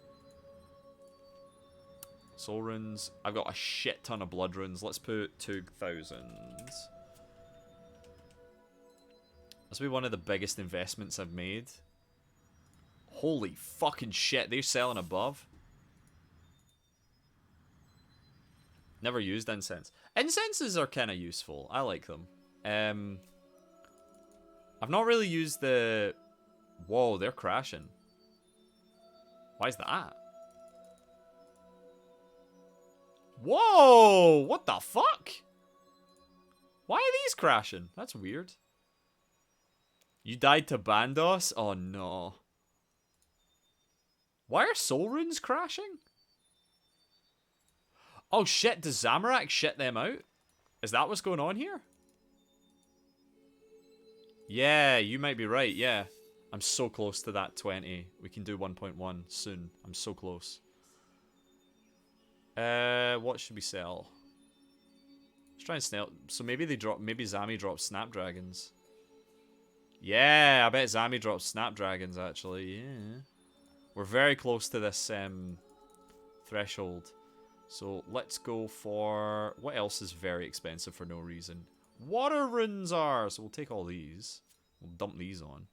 Soul runes. I've got a shit ton of blood runes. Let's put 2,000. This will be one of the biggest investments I've made. Holy fucking shit, they're selling above. Never used incense. Incenses are kind of useful. I like them. I've not really used the... Whoa, they're crashing. Why is that? Whoa! What the fuck? Why are these crashing? That's weird. You died to Bandos? Oh no. Why are soul runes crashing? Oh shit, does Zamorak shit them out? Is that what's going on here? Yeah, you might be right, yeah. I'm so close to that 20. We can do 1.1 soon. I'm so close. What should we sell? Let's try and sell. So maybe they drop. Maybe Zami drops Snapdragons. Yeah, I bet Zami drops Snapdragons actually. Yeah, we're very close to this threshold. So let's go for what else is very expensive for no reason. Water runes are. So we'll take all these. We'll dump these on.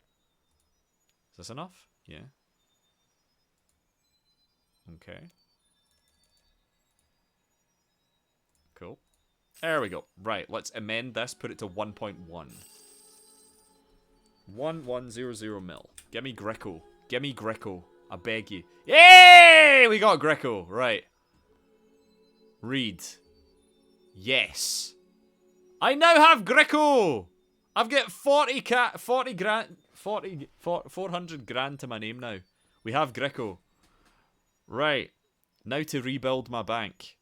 Is this enough? Yeah. Okay. Cool. There we go. Right, let's amend this, put it to 1.1. 1100 mil. Give me Greco. Give me Greco. I beg you. Yay! We got Greco. Right. Read. Yes. I now have Greco! I've got 400 grand to my name now. We have Greco. Right. Now to rebuild my bank.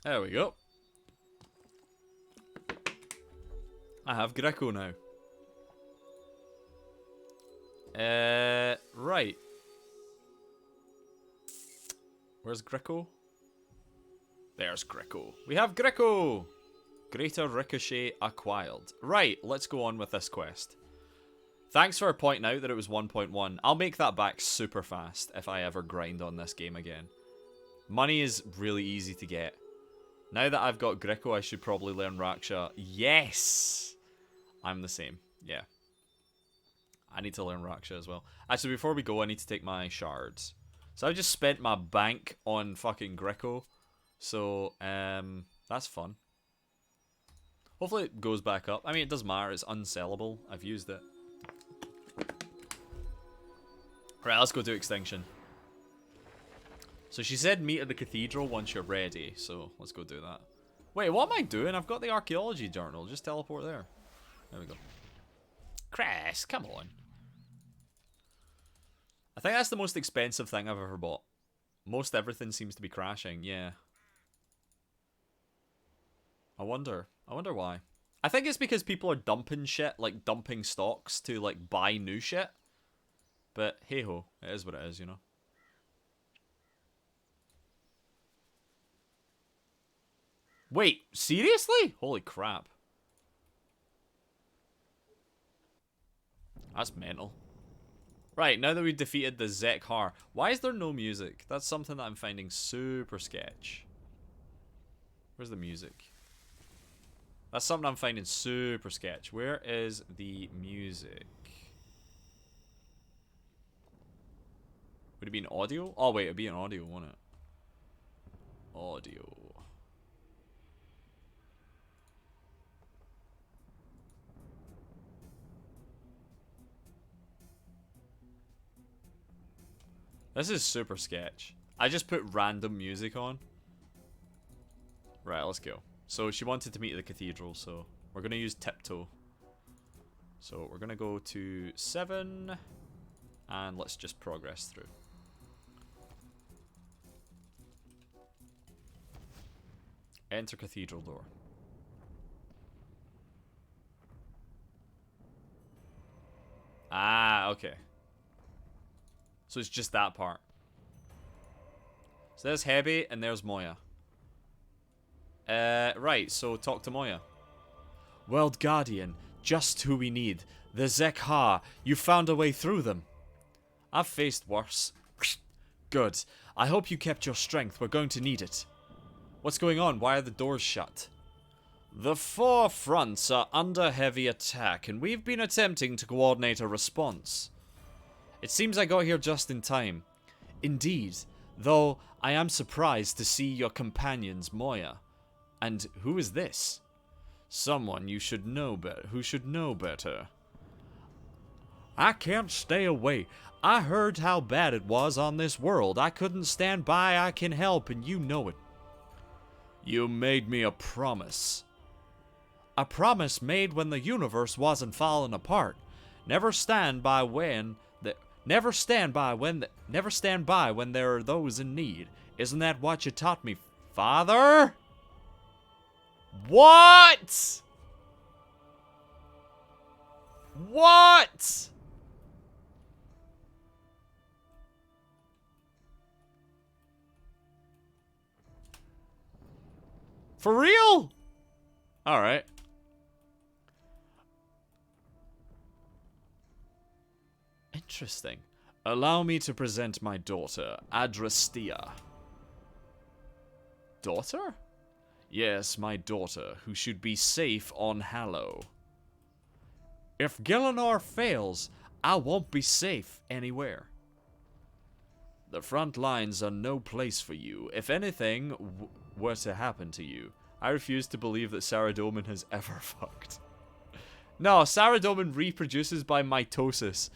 There we go. I have Greco now. Right. Where's Greco? There's Greco. We have Greco! Greater Ricochet acquired. Right, let's go on with this quest. Thanks for pointing out that it was 1.1. I'll make that back super fast if I ever grind on this game again. Money is really easy to get. Now that I've got Greco, I should probably learn Raksha. Yes! I'm the same. Yeah. I need to learn Raksha as well. Actually, before we go, I need to take my shards. So I just spent my bank on fucking Greco. So, that's fun. Hopefully it goes back up. I mean, it doesn't matter. It's unsellable. I've used it. Right, let's go do Extinction. So she said meet at the cathedral once you're ready. So let's go do that. Wait, what am I doing? I've got the archaeology journal. Just teleport there. There we go. Chris, come on. I think that's the most expensive thing I've ever bought. Most everything seems to be crashing. Yeah. I wonder why. I think it's because people are dumping shit, like dumping stocks to like buy new shit. But hey ho, it is what it is, you know. Wait, seriously? Holy crap. That's mental. Right, now that we've defeated the Zekhar, why is there no music? That's something that I'm finding super sketch. Where's the music? That's something I'm finding super sketch. Where is the music? Would it be an audio? Oh wait, it'd be an audio, wouldn't it? Audio. This is super sketch. I just put random music on. Right, let's go. So she wanted to meet at the cathedral, so we're going to use Tiptoe. So we're going to go to 7, and let's just progress through. Enter cathedral door. Ah, okay. So it's just that part. So there's Hebe, and there's Moya. Right, so talk to Moya. World Guardian, just who we need. The Zekhar, you found a way through them. I've faced worse. Good. I hope you kept your strength. We're going to need it. What's going on? Why are the doors shut? The four fronts are under heavy attack, and we've been attempting to coordinate a response. It seems I got here just in time. Indeed, though I am surprised to see your companions, Moya. And who is this? Someone you should know better. Who should know better? I can't stay away. I heard how bad it was on this world. I couldn't stand by. I can help, and you know it. You made me a promise. A promise made when the universe wasn't falling apart. Never stand by when there are those in need. Isn't that what you taught me, Father? What? What? For real? All right. Interesting. Allow me to present my daughter, Adrastea. Daughter? Yes, my daughter, who should be safe on Hallow. If Gielinor fails, I won't be safe anywhere. The front lines are no place for you. If anything were to happen to you, I refuse to believe that Saradomin has ever fucked. No, Saradomin reproduces by mitosis.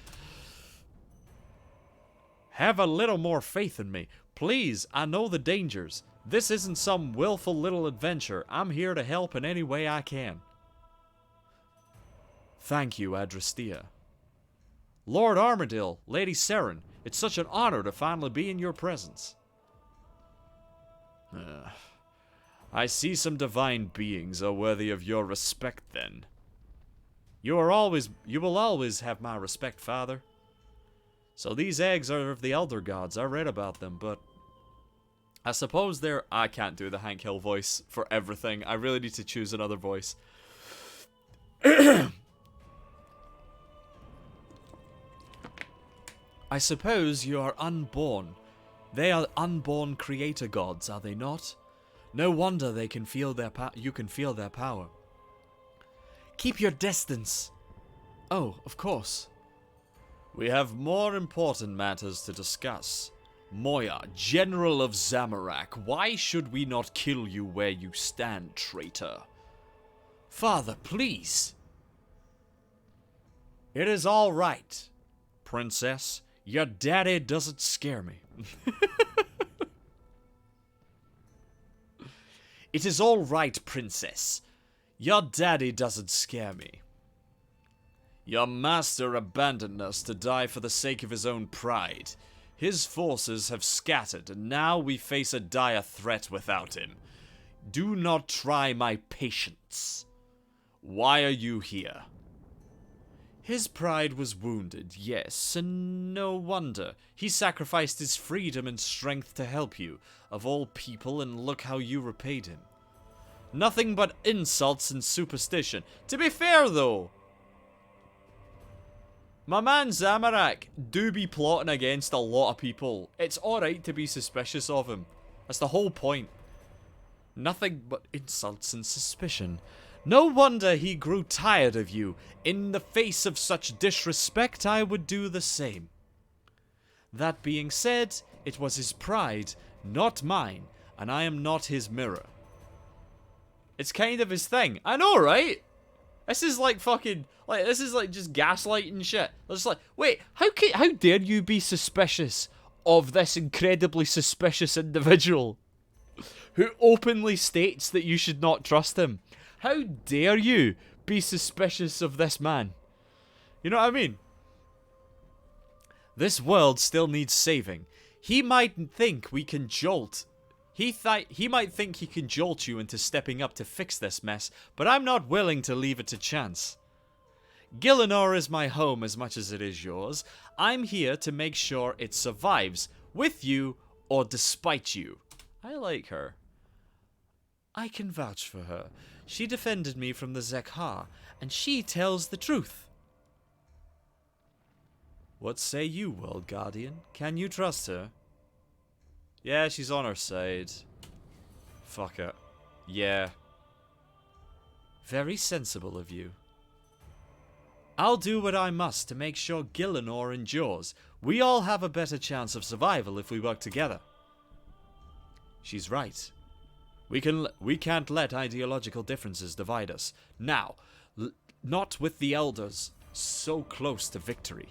Have a little more faith in me. Please, I know the dangers. This isn't some willful little adventure. I'm here to help in any way I can. Thank you, Adrastea. Lord Armadil, Lady Seren, it's such an honor to finally be in your presence. I see some divine beings are worthy of your respect then. You will always have my respect, Father. So these eggs are of the Elder Gods. I read about them, but I suppose I can't do the Hank Hill voice for everything. I really need to choose another voice. I suppose you are unborn. They are unborn creator gods, are they not? No wonder they can feel you can feel their power. Keep your distance. Oh, of course. We have more important matters to discuss. Moya, General of Zamorak, why should we not kill you where you stand, traitor? Father, please. It is all right, Princess. Your daddy doesn't scare me. It is all right, Princess. Your daddy doesn't scare me. Your master abandoned us to die for the sake of his own pride. His forces have scattered, and now we face a dire threat without him. Do not try my patience. Why are you here? His pride was wounded, yes, and no wonder. He sacrificed his freedom and strength to help you, of all people, and look how you repaid him. Nothing but insults and superstition. To be fair, though, my man Zamorak do be plotting against a lot of people. It's alright to be suspicious of him. That's the whole point. Nothing but insults and suspicion. No wonder he grew tired of you. In the face of such disrespect, I would do the same. That being said, it was his pride, not mine, and I am not his mirror. It's kind of his thing. I know, right? This is like fucking, like, this is like just gaslighting shit. It's like, wait, how dare you be suspicious of this incredibly suspicious individual who openly states that you should not trust him? How dare you be suspicious of this man? You know what I mean? This world still needs saving. He might think we can jolt. He might think he can jolt you into stepping up to fix this mess, but I'm not willing to leave it to chance. Gielinor is my home as much as it is yours. I'm here to make sure it survives, with you or despite you. I like her. I can vouch for her. She defended me from the Zekhar, and she tells the truth. What say you, World Guardian? Can you trust her? Yeah, she's on our side. Fuck it. Yeah. Very sensible of you. I'll do what I must to make sure Gillinor endures. We all have a better chance of survival if we work together. She's right. We can't let ideological differences divide us. Now, not with the elders so close to victory.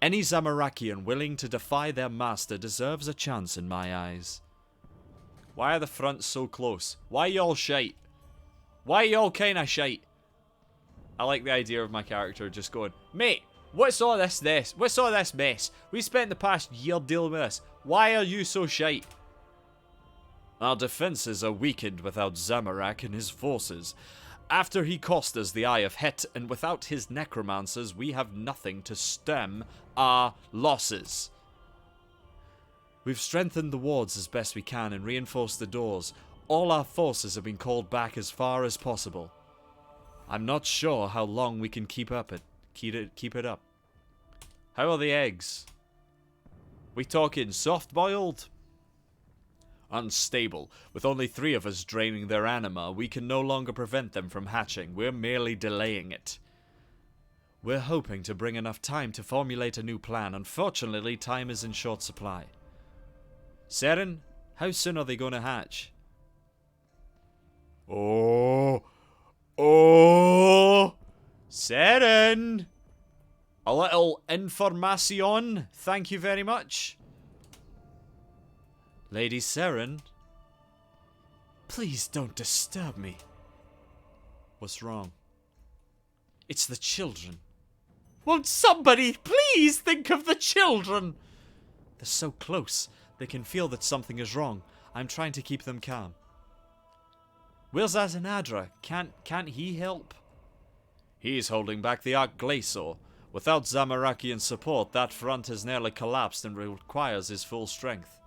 Any Zamarakian willing to defy their master deserves a chance in my eyes. Why are the fronts so close? Why y'all shite? Why y'all kinda shite? I like the idea of my character just going, mate, what's all this mess? What's all this mess? We spent the past year dealing with this. Why are you so shite? Our defenses are weakened without Zamarak and his forces. After he cost us the Eye of Het, and without his necromancers, we have nothing to stem our losses. We've strengthened the wards as best we can and reinforced the doors. All our forces have been called back as far as possible. I'm not sure how long we can keep it up. How are the eggs? We talking soft-boiled? Unstable. With only 3 of us draining their anima, we can no longer prevent them from hatching. We're merely delaying it. We're hoping to bring enough time to formulate a new plan. Unfortunately, time is in short supply. Seren, how soon are they going to hatch? Oh, Seren! A little information, thank you very much. Lady Seren, please don't disturb me. What's wrong? It's the children. Won't somebody please think of the children? They're so close. They can feel that something is wrong. I'm trying to keep them calm. Where's Azanadra? Can't he help? He's holding back the Arc Glacier. Without Zamarakian support, that front has nearly collapsed and requires his full strength.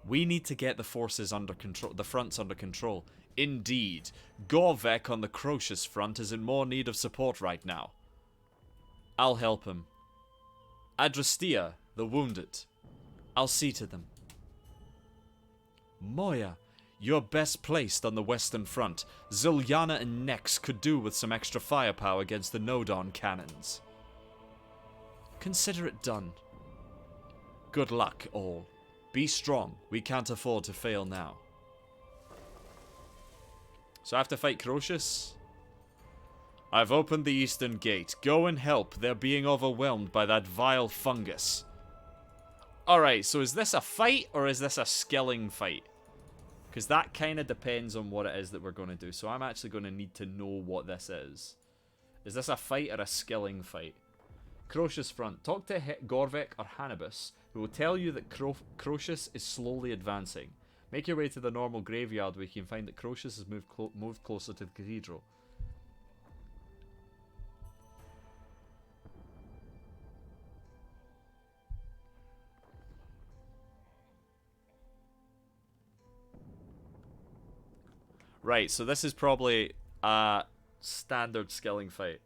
We need to get the forces under control, the fronts under control. Indeed, Gorvek on the Crocious front is in more need of support right now. I'll help him. Adrastia, the wounded. I'll see to them. Moya, you're best placed on the western front. Zilyana and Nex could do with some extra firepower against the Nodon cannons. Consider it done. Good luck, all. Be strong. We can't afford to fail now. So I have to fight Crocious? I've opened the eastern gate. Go and help. They're being overwhelmed by that vile fungus. Alright, so is this a fight or is this a skilling fight? Because that kind of depends on what it is that we're going to do. So I'm actually going to need to know what this is. Is this a fight or a skilling fight? Crocious front. Talk to Gorvek or Hannibus, who will tell you that Crocious is slowly advancing. Make your way to the normal graveyard where you can find that Crocious has moved closer to the cathedral. Right, so this is probably a standard skilling fight.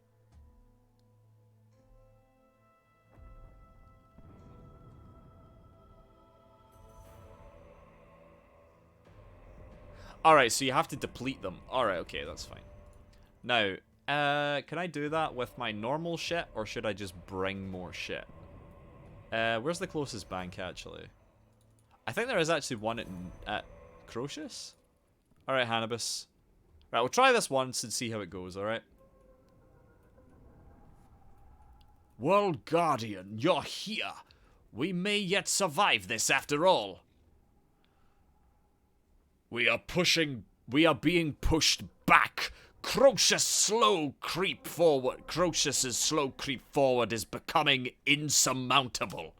Alright, so you have to deplete them. Alright, okay, that's fine. Now, can I do that with my normal shit, or should I just bring more shit? Where's the closest bank, actually? I think there is actually one at Crocious? Alright, Hannibus. Right, we'll try this once and see how it goes, alright? World Guardian, you're here. We may yet survive this after all. We are being pushed back. Crocious's slow creep forward is becoming insurmountable.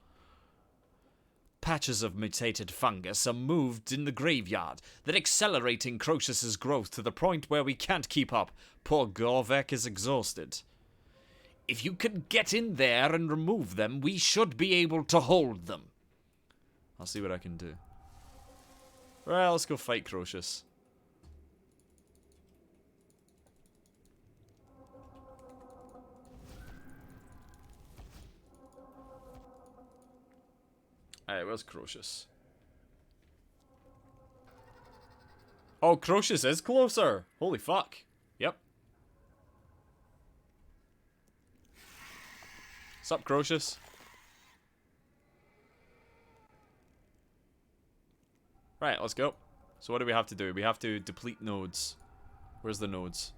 Patches of mutated fungus are moved in the graveyard. They're accelerating Crocius's growth to the point where we can't keep up. Poor Gorvek is exhausted. If you can get in there and remove them, we should be able to hold them. I'll see what I can do. Right, let's go fight Crocious. Alright, where's Crocious? Oh, Crocious is closer! Holy fuck. Yep. Sup, Crocious? Right, let's go. So what do we have to do? We have to deplete nodes. Where's the nodes?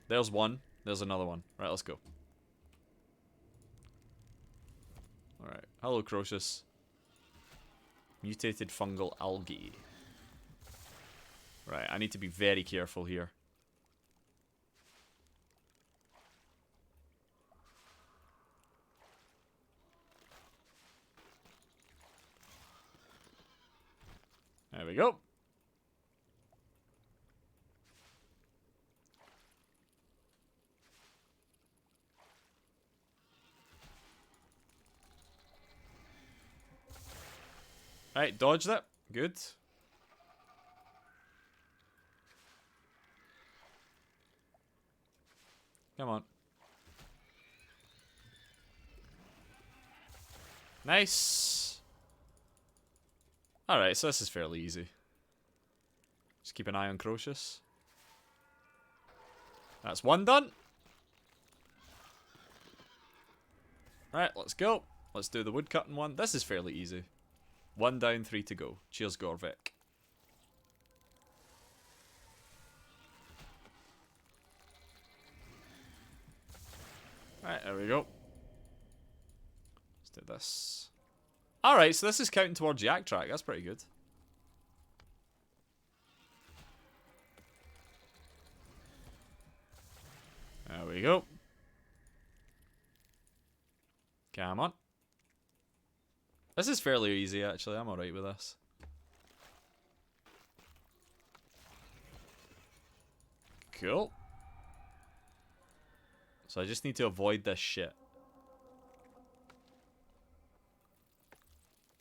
There's one. There's another one. Right, let's go. Alright. Hello, Crocious. Mutated fungal algae. Right, I need to be very careful here. There we go. Right, dodge that. Good. Come on. Nice. Alright, so this is fairly easy. Just keep an eye on Crocious. That's one done. Right, let's go. Let's do the woodcutting one. This is fairly easy. 1 down, 3 to go. Cheers, Gorvik. Right, there we go. Let's do this. Alright, so this is counting towards Yak Track. That's pretty good. There we go. Come on. This is fairly easy, actually. I'm alright with this. Cool. So I just need to avoid this shit.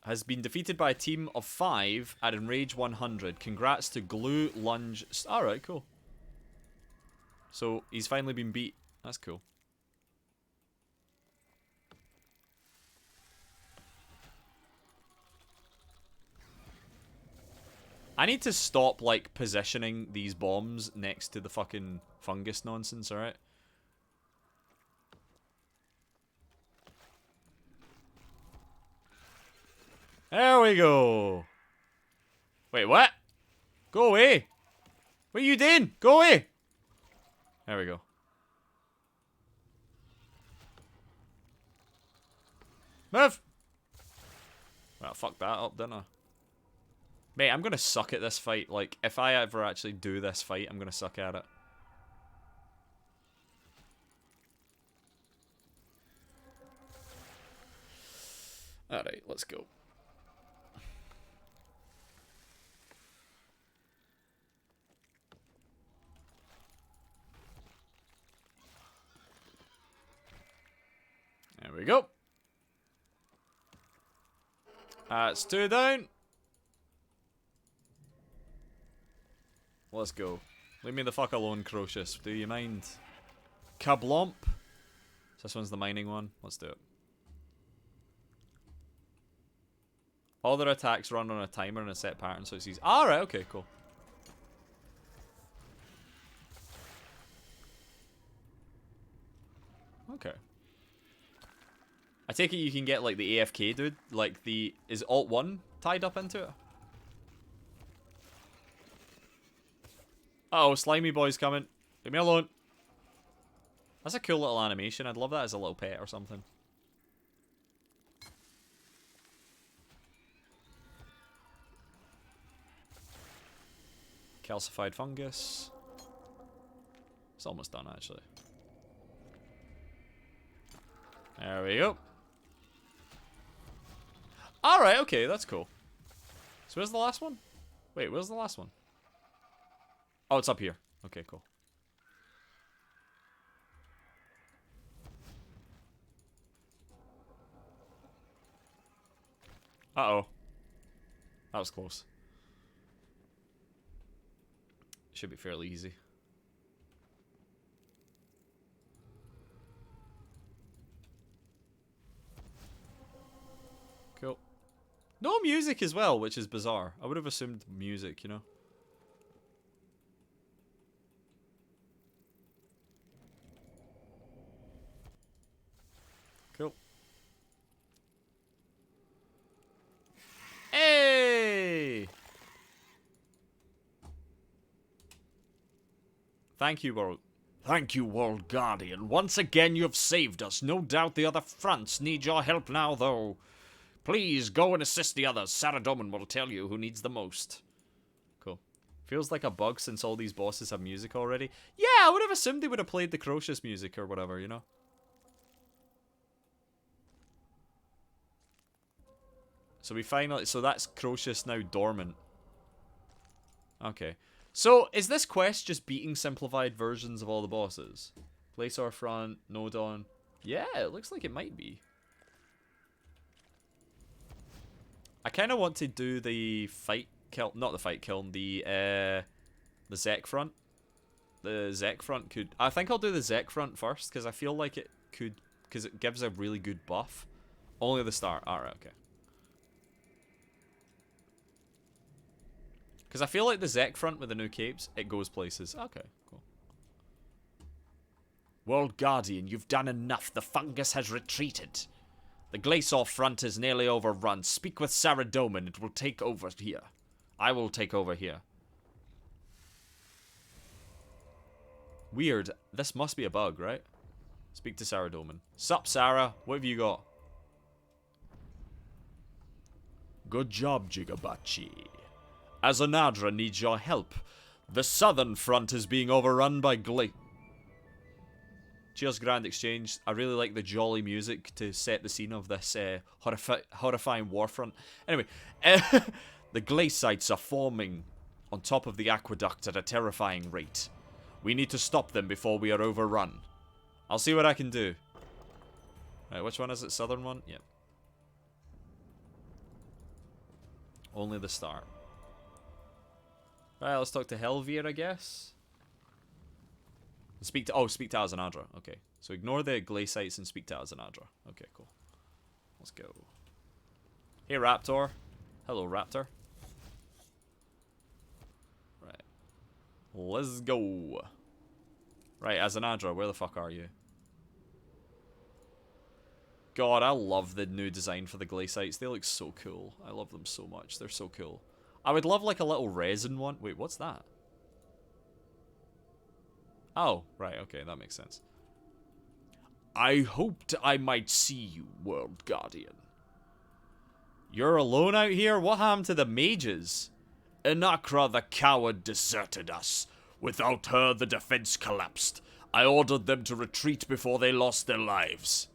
Has been defeated by a team of 5 at Enrage 100. Congrats to Glue Lunge. Alright, cool. So he's finally been beat. That's cool. I need to stop, like, positioning these bombs next to the fucking fungus nonsense, alright? There we go. Wait, what? Go away. What are you doing? Go away. There we go. Move. Well, fuck that up, didn't I? Mate, I'm gonna suck at this fight. Like, if I ever actually do this fight, I'm gonna suck at it. Alright, let's go. There we go. It's 2 down. Let's go. Leave me the fuck alone, Crocious. Do you mind? Kablomp. So this one's the mining one. Let's do it. All their attacks run on a timer and a set pattern, so it's easy. Alright, okay, cool. Okay. I take it you can get, like, the AFK dude. Like, the... Is Alt 1 tied up into it? Uh oh, Slimy Boy's coming. Leave me alone. That's a cool little animation. I'd love that as a little pet or something. Calcified fungus. It's almost done, actually. There we go. Alright, okay, that's cool. So where's the last one? Wait, where's the last one? Oh, it's up here. Okay, cool. Uh-oh. That was close. Should be fairly easy. Cool. No music as well, which is bizarre. I would have assumed music, you know? Cool. Hey! Thank you, World. Thank you, World Guardian. Once again, you've saved us. No doubt the other fronts need your help now, though. Please go and assist the others. Sarah Doman will tell you who needs the most. Cool. Feels like a bug since all these bosses have music already. Yeah, I would have assumed they would have played the Crocious music or whatever, you know? So we finally... So that's Crocious now dormant. Okay. So, is this quest just beating simplified versions of all the bosses? Glacier Front, Nodon. Yeah, it looks like it might be. I kind of want to do the fight kiln, not the fight kiln, the Zek front. The Zek front could... I think I'll do the Zek front first, because I feel like it could... Because it gives a really good buff. Only at the start. Alright, okay. Because I feel like the Zek front with the new capes, it goes places. Okay, cool. World Guardian, you've done enough. The fungus has retreated. The Glacier front is nearly overrun. Speak with Sarah Doman. It will take over here. I will take over here. Weird. This must be a bug, right? Speak to Sarah Doman. Sup, Sarah? What have you got? Good job, Jigabachi. Azanadra needs your help. The southern front is being overrun by Cheers, Grand Exchange. I really like the jolly music to set the scene of this horrifying warfront. Anyway, the glacites are forming on top of the aqueduct at a terrifying rate. We need to stop them before we are overrun. I'll see what I can do. Right, which one is it? Southern one? Yep. Only the start. Right, let's talk to Helvier, I guess. Speak to Azanadra. Okay, so ignore the glacites and speak to Azanadra. Okay, cool. Let's go. Hey, Raptor. Hello, Raptor. Right. Let's go. Right, Azanadra, where the fuck are you? God, I love the new design for the glacites. They look so cool. I love them so much. They're so cool. I would love like a little resin one. Wait, what's that? Oh, right, okay, that makes sense. I hoped I might see you, World Guardian. You're alone out here? What happened to the mages? Inakra the coward deserted us. Without her, the defense collapsed. I ordered them to retreat before they lost their lives.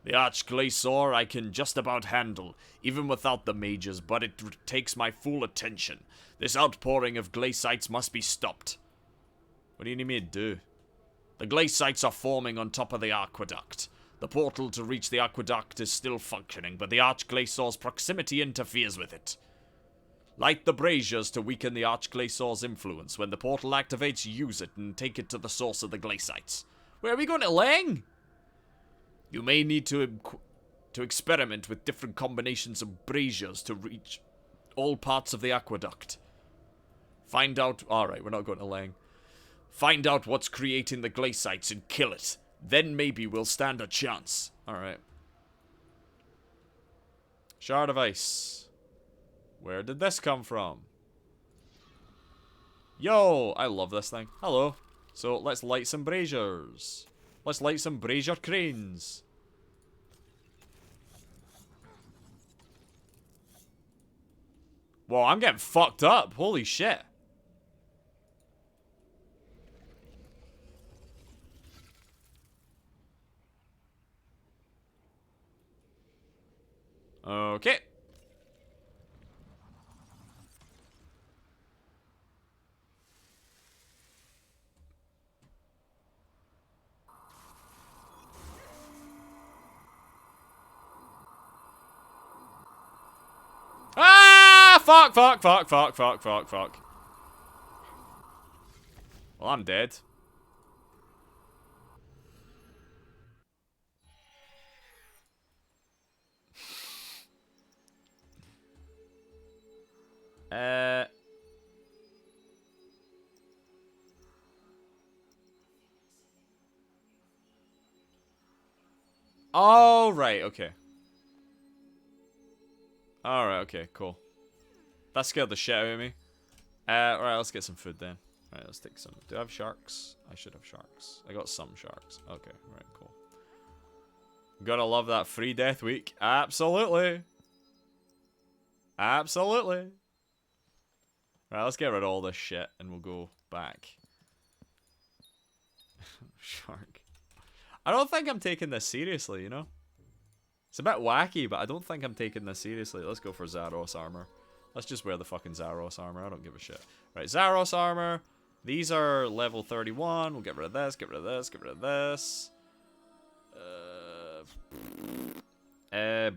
The Archglacior I can just about handle, even without the mages, but it takes my full attention. This outpouring of glacites must be stopped. What do you need me to do? The glacites are forming on top of the aqueduct. The portal to reach the aqueduct is still functioning, but the Archglacior's proximity interferes with it. Light the braziers to weaken the Archglacior's influence. When the portal activates, use it and take it to the source of the glacites. Where are we going to Lang? You may need to experiment with different combinations of braziers to reach all parts of the aqueduct. Find out... Alright, we're not going to Lang. Find out what's creating the glacites and kill it. Then maybe we'll stand a chance. Alright. Shard of Ice. Where did this come from? Yo! I love this thing. Hello. So, let's light some braziers. Let's light some brazier cranes. Whoa, I'm getting fucked up. Holy shit. Okay. Ah! Fuck, fuck, fuck, fuck, fuck, fuck, fuck. Well, I'm dead. Oh, right, okay. Alright, okay, cool. That scared the shit out of me. Alright, let's get some food then. Alright, let's take some. Do I have sharks? I should have sharks. I got some sharks. Okay, right, cool. Gotta love that free death week. Absolutely. Absolutely. Right, let's get rid of all this shit and we'll go back. Shark. I don't think I'm taking this seriously, you know? It's a bit wacky, but I don't think I'm taking this seriously. Let's go for Zaros armor. Let's just wear the fucking Zaros armor. I don't give a shit. Right, Zaros armor. These are level 31. We'll get rid of this, get rid of this, get rid of this.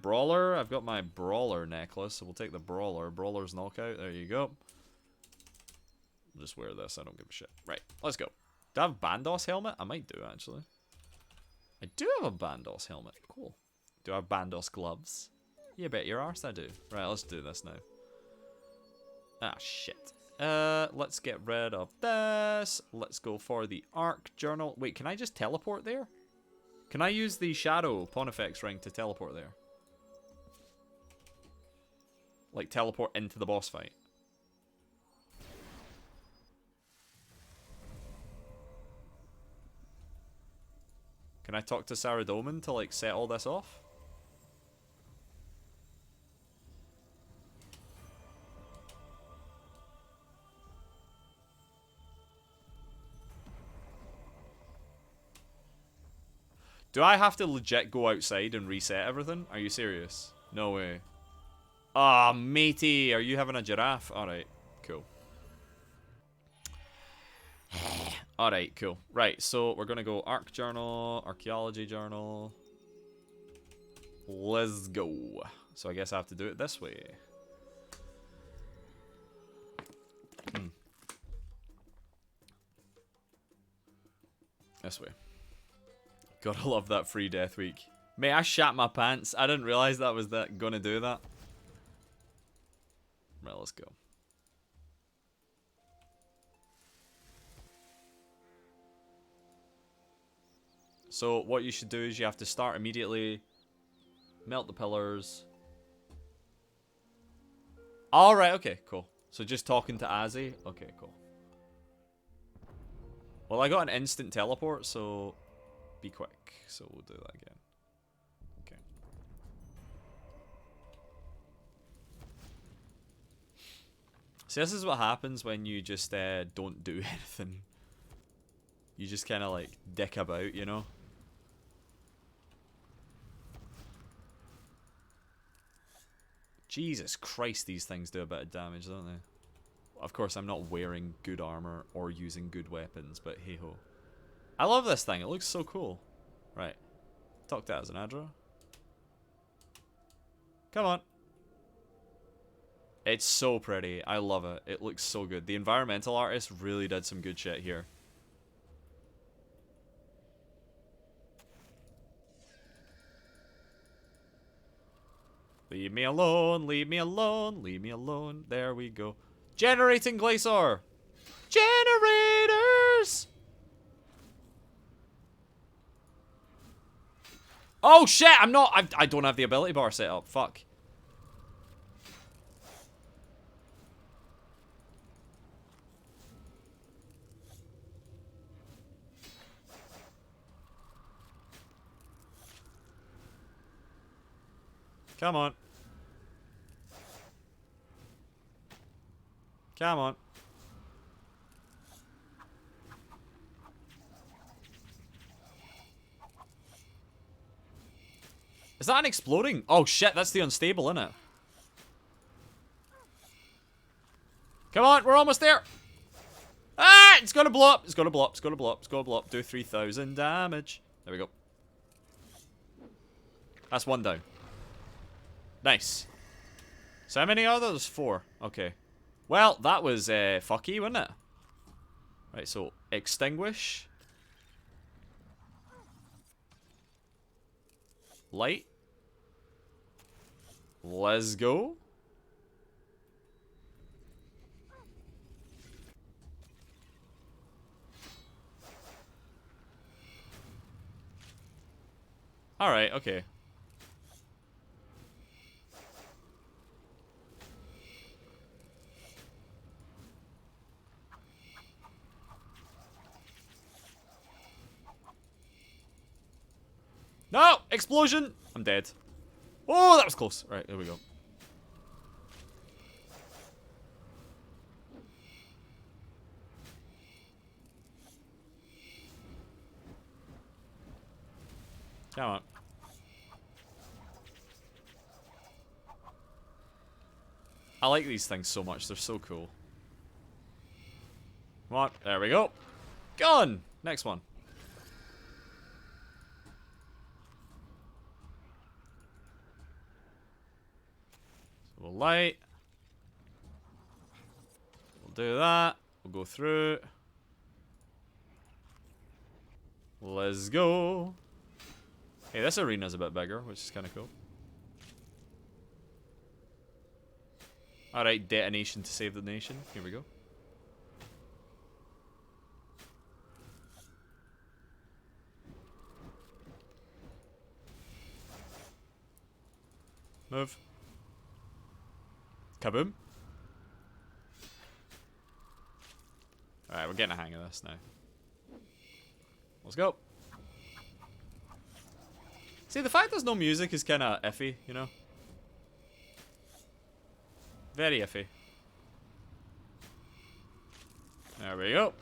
Brawler. I've got my Brawler necklace, so we'll take the Brawler. Brawler's knockout. There you go. I'll just wear this. I don't give a shit. Right, let's go. Do I have Bandos helmet? I might do, actually. I do have a Bandos helmet. Cool. Do I have Bandos gloves? Yeah, bet your arse I do. Right, let's do this now. Ah, shit. Let's get rid of this. Let's go for the Arc Journal. Wait, can I just teleport there? Can I use the Shadow Pontifex ring to teleport there? Like, teleport into the boss fight? Can I talk to Saradomin to, like, set all this off? Do I have to legit go outside and reset everything? Are you serious? No way. Ah, oh, matey, are you having a giraffe? Alright, cool. Alright, cool. Right, so we're gonna go Arc Journal, Archaeology Journal. Let's go. So I guess I have to do it this way. This way. Gotta love that free death week. Mate, I shat my pants. I didn't realize that was gonna do that. Right, let's go. So what you should do is you have to start immediately. Melt the pillars. Alright, okay, cool. So just talking to Azzy? Okay, cool. Well, I got an instant teleport, so be quick. So we'll do that again. Okay. See, this is what happens when you just don't do anything. You just kind of like dick about, you know? Jesus Christ, these things do a bit of damage, don't they? Of course, I'm not wearing good armor or using good weapons, but hey-ho. I love this thing. It looks so cool. Right. Talk to Azanadra. Come on. It's so pretty. I love it. It looks so good. The environmental artist really did some good shit here. Leave me alone, leave me alone, leave me alone. There we go. Generating Glacier! Generators! Oh shit, I don't have the ability bar set up. Fuck. Come on. Come on. Is that an exploding? Oh shit, that's the unstable, isn't it? Come on, we're almost there. Ah, it's gonna blow up. It's gonna blow up. It's gonna blow up. It's gonna blow up. Do 3,000 damage. There we go. That's one down. Nice. So how many are there? There's 4. Okay. Well, that was fucky, wasn't it? Right, so extinguish. Light. Let's go. Alright, okay. No! Explosion! I'm dead. Oh, that was close. Right, there we go. Come on. I like these things so much. They're so cool. Come on. There we go. Gone! Next one. So we'll light. We'll do that. We'll go through. Let's go. Hey, this arena's a bit bigger, which is kind of cool. Alright, detonation to save the nation. Here we go. Move. Kaboom. Alright, we're getting a hang of this now. Let's go. See, the fact there's no music is kind of iffy, you know? Very iffy. There we go.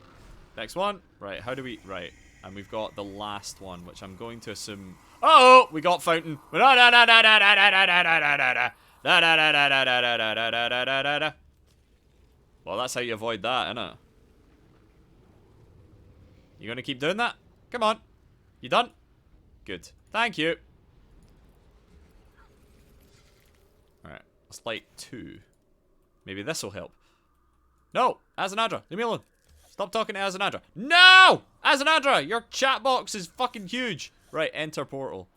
Next one. Right, how do we... Right. And we've got the last one, which I'm going to assume... Oh! We got fountain. Well, that's how you avoid that, innit? You gonna keep doing that? Come on. You done? Good. Thank you. Alright. Let's light 2. Maybe this will help. No! Azanadra, leave me alone. Stop talking to Azanadra. No! Azanadra, your chat box is fucking huge. Right, enter portal.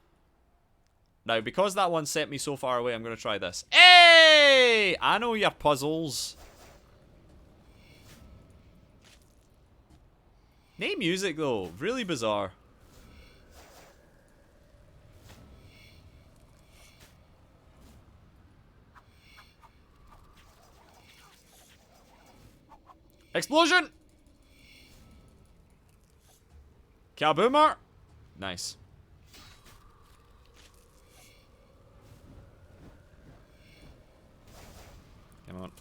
Now, because that one sent me so far away, I'm going to try this. Hey! I know your puzzles. Name music, though. Really bizarre. Explosion! Kaboomer! Nice. Come on.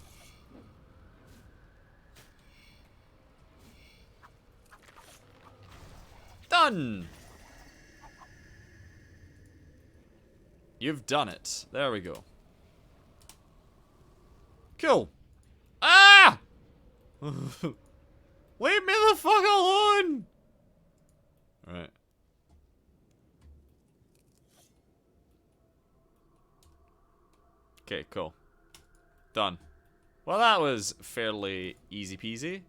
Done! You've done it. There we go. Cool. Ah! Leave me the fuck alone! Right. Okay, cool. Done. Well, that was fairly easy peasy.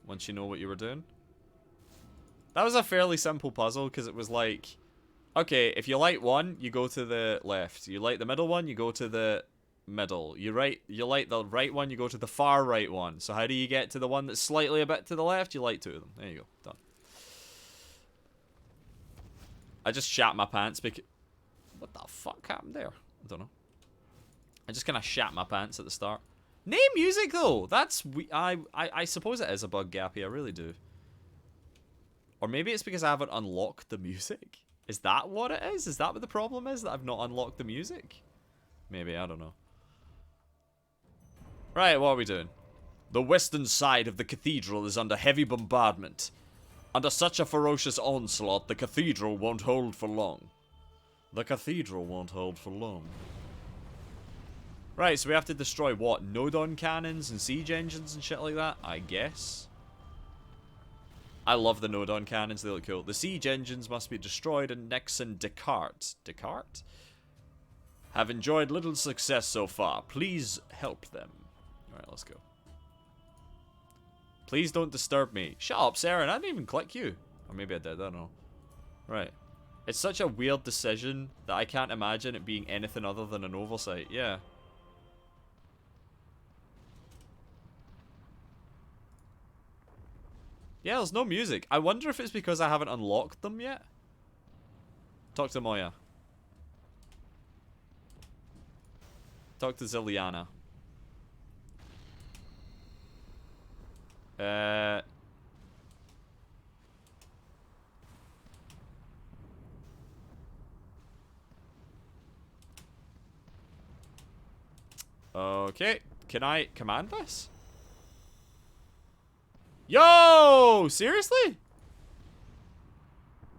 Once you know what you were doing. That was a fairly simple puzzle, because it was like... Okay, if you light one, you go to the left. You light the middle one, you go to the middle. You light the right one, you go to the far right one. So how do you get to the one that's slightly a bit to the left? You light 2 of them. There you go. Done. I just shat my pants because... What the fuck happened there? I don't know. I just kind of shat my pants at the start. Name music, though! That's... I suppose it is a bug, Gappy. I really do. Or maybe it's because I haven't unlocked the music. Is that what it is? Is that what the problem is? That I've not unlocked the music? Maybe, I don't know. Right, what are we doing? The western side of the cathedral is under heavy bombardment. Under such a ferocious onslaught, the cathedral won't hold for long. The cathedral won't hold for long. Right, so we have to destroy what? Nodon cannons and siege engines and shit like that? I guess. I love the Nodon cannons, they look cool. The siege engines must be destroyed and Nixon Descartes have enjoyed little success so far. Please help them. Alright, let's go. Please don't disturb me. Shut up, Saren. I didn't even click you. Or maybe I did, I don't know. Right. It's such a weird decision that I can't imagine it being anything other than an oversight. Yeah. Yeah, there's no music. I wonder if it's because I haven't unlocked them yet. Talk to Moya. Talk to Ziliana. Okay. Can I command this? Yo! Seriously?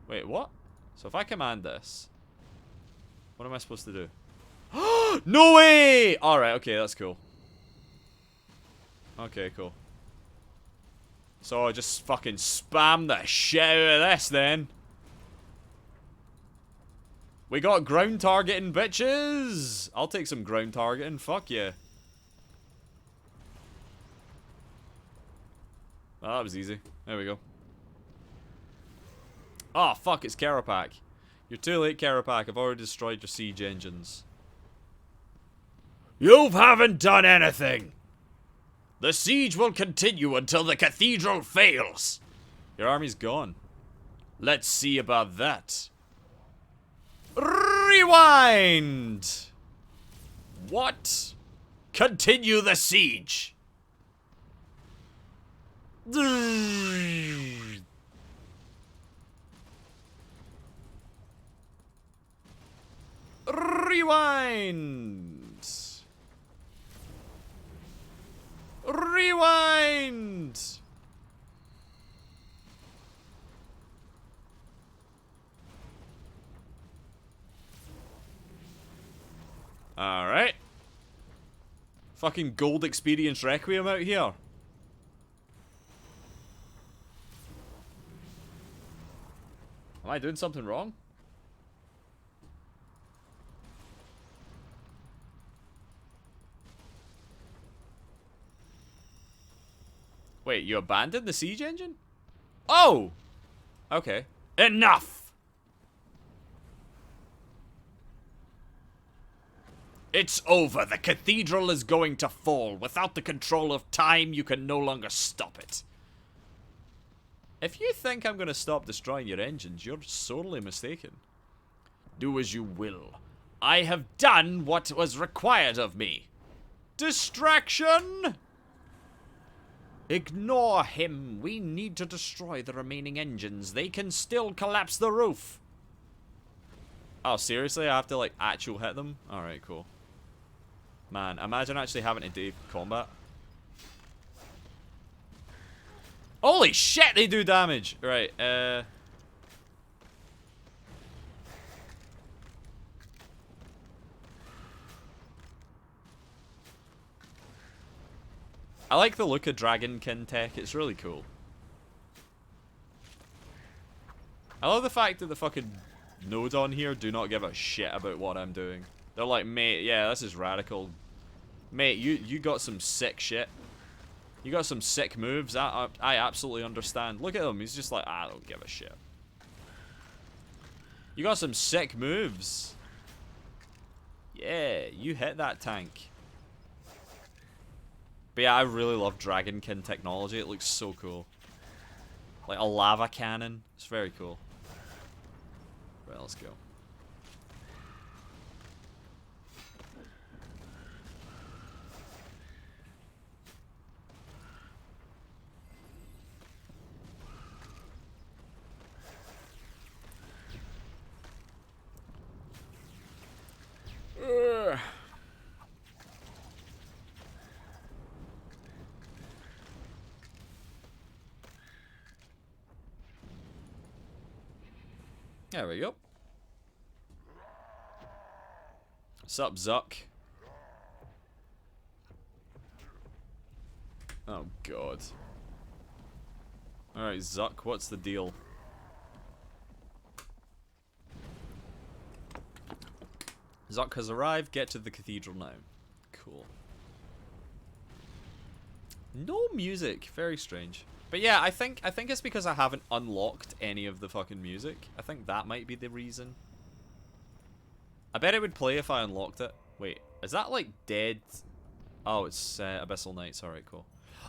Wait, what? So if I command this, what am I supposed to do? No way! Alright, okay, that's cool. Okay, cool. So I just fucking spam the shit out of this then. We got ground targeting, bitches! I'll take some ground targeting, fuck yeah. Oh, that was easy. There we go. Oh, fuck, it's Karapak. You're too late, Karapak. I've already destroyed your siege engines. You haven't done anything. The siege will continue until the cathedral fails. Your army's gone. Let's see about that. Rewind! What? Continue the siege. Rewind! Rewind! Alright. Fucking gold experience requiem out here. Am I doing something wrong? Wait, you abandoned the siege engine? Oh! Okay. Enough. It's over. The cathedral is going to fall. Without the control of time, you can no longer stop it. If you think I'm gonna stop destroying your engines, you're sorely mistaken. Do as you will. I have done what was required of me. Distraction! Ignore him. We need to destroy the remaining engines. They can still collapse the roof. Oh, seriously? I have to, like, actual hit them? Alright, cool. Man, imagine actually having to do combat. Holy shit, they do damage! Right, I like the look of Dragonkin tech, it's really cool. I love the fact that the fucking nodes on here do not give a shit about what I'm doing. They're like, mate, yeah, this is radical. Mate, you got some sick shit. You got some sick moves, I absolutely understand. Look at him, he's just like, I don't give a shit. You got some sick moves. Yeah, you hit that tank. But yeah, I really love Dragonkin technology. It looks so cool. Like a lava cannon. It's very cool. Right, let's go. Ugh. There we go. Sup, Zuck? Oh, God. Alright, Zuck, what's the deal? Zuck has arrived. Get to the cathedral now. Cool. No music. Very strange. But yeah, I think it's because I haven't unlocked any of the fucking music. I think that might be the reason. I bet it would play if I unlocked it. Wait, is that like dead? Oh, it's Abyssal Knights. Alright, cool.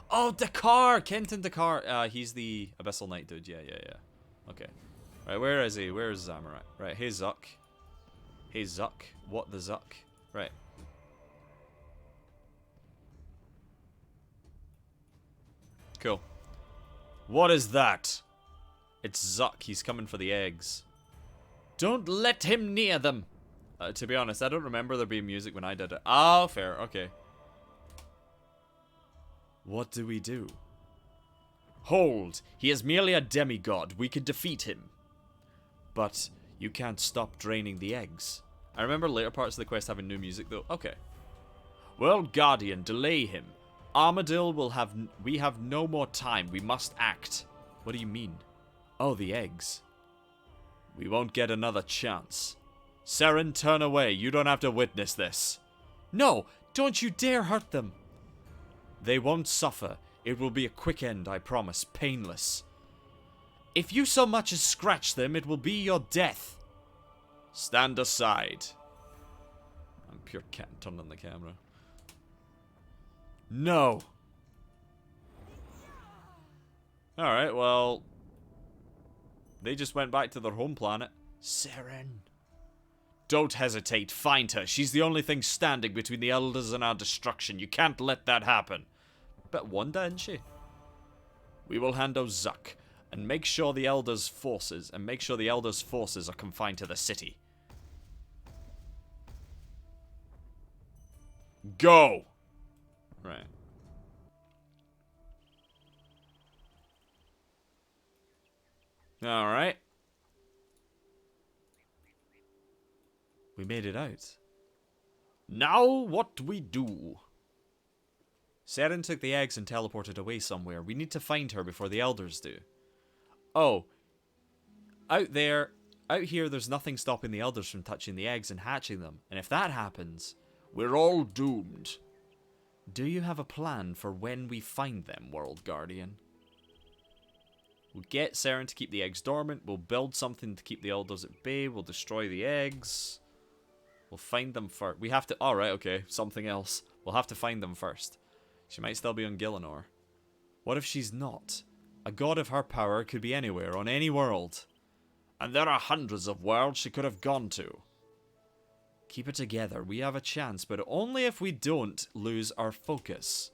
Oh, Dakar! Kenton Dakar. He's the Abyssal Knight dude. Yeah. Okay. Right, where is he? Where is Zamorak? Right, hey Zuck. Hey Zuck. What the Zuck? Right. Cool. What is that? It's Zuck. He's coming for the eggs. Don't let him near them. To be honest, I don't remember there being music when I did it. Oh, fair. Okay. What do we do? Hold. He is merely a demigod. We could defeat him. But you can't stop draining the eggs. I remember later parts of the quest having new music though. Okay. Well, Guardian, delay him. Armadil will have... We have no more time. We must act. What do you mean? Oh, the eggs. We won't get another chance. Seren, turn away. You don't have to witness this. No, don't you dare hurt them. They won't suffer. It will be a quick end, I promise. Painless. If you so much as scratch them, it will be your death. Stand aside. I'm pure cat turning the camera. No. Alright, well... They just went back to their home planet. Seren. Don't hesitate. Find her. She's the only thing standing between the Elders and our destruction. You can't let that happen. But Wanda, isn't she? We will handle Zuck and make sure the Elders' forces are confined to the city. Go. Right. All right. We made it out. Now what do we do? Seren took the eggs and teleported away somewhere. We need to find her before the Elders do. Oh. Out here, there's nothing stopping the Elders from touching the eggs and hatching them. And if that happens, we're all doomed. Do you have a plan for when we find them, World Guardian? We'll get Seren to keep the eggs dormant. We'll build something to keep the Elders at bay. We'll destroy the eggs. We'll find them first. We have to... Alright, okay. Something else. We'll have to find them first. She might still be on Gielinor. What if she's not? A god of her power could be anywhere, on any world. And there are hundreds of worlds she could have gone to. Keep it together. We have a chance, but only if we don't lose our focus.